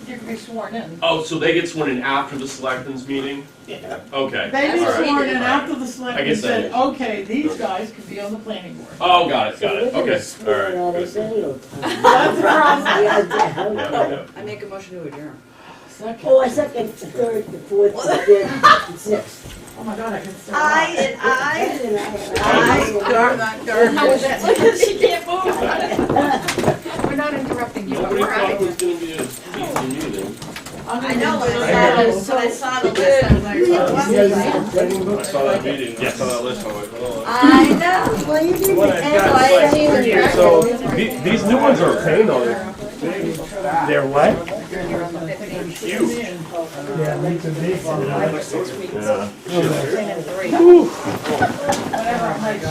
[SPEAKER 3] you can be sworn in.
[SPEAKER 16] Oh, so they get sworn in after the selectmen's meeting?
[SPEAKER 6] Yeah.
[SPEAKER 16] Okay.
[SPEAKER 3] They
[SPEAKER 16] all
[SPEAKER 3] get
[SPEAKER 16] right,
[SPEAKER 3] sworn in
[SPEAKER 16] all right.
[SPEAKER 3] after the
[SPEAKER 16] I
[SPEAKER 3] selectmen
[SPEAKER 16] guess that
[SPEAKER 3] said,
[SPEAKER 16] is-
[SPEAKER 3] okay, these guys can be on the planning board.
[SPEAKER 16] Oh, got it,
[SPEAKER 5] So
[SPEAKER 16] got
[SPEAKER 5] they're
[SPEAKER 16] it,
[SPEAKER 5] gonna
[SPEAKER 16] okay, all
[SPEAKER 5] swear
[SPEAKER 16] right.
[SPEAKER 5] at
[SPEAKER 16] good.
[SPEAKER 5] us anyhow.
[SPEAKER 3] That's the process.
[SPEAKER 5] Yeah,
[SPEAKER 16] Yeah,
[SPEAKER 2] I make a motion to adjourn.
[SPEAKER 3] Second.
[SPEAKER 5] Oh, I second, the third, the fourth, the fifth, the sixth.
[SPEAKER 3] Oh my God, I can still.
[SPEAKER 8] She can't move.
[SPEAKER 1] We're not interrupting you, but
[SPEAKER 16] Nobody
[SPEAKER 1] we're out
[SPEAKER 16] thought
[SPEAKER 1] of
[SPEAKER 16] it
[SPEAKER 1] here.
[SPEAKER 16] was gonna be a easy meeting.
[SPEAKER 8] I know, when I saw the list, I was like, what was that?
[SPEAKER 6] I saw that meeting, I saw that list, I'm like, oh.
[SPEAKER 8] I know.
[SPEAKER 5] Well, you did
[SPEAKER 6] What
[SPEAKER 5] the
[SPEAKER 6] I've got
[SPEAKER 8] Why
[SPEAKER 6] is
[SPEAKER 8] is he
[SPEAKER 6] like,
[SPEAKER 8] here?
[SPEAKER 6] so, these new ones are a pain though. They're what? Huge.
[SPEAKER 21] Yeah, make the big one.
[SPEAKER 6] Yeah.
[SPEAKER 3] Whatever, I'm like,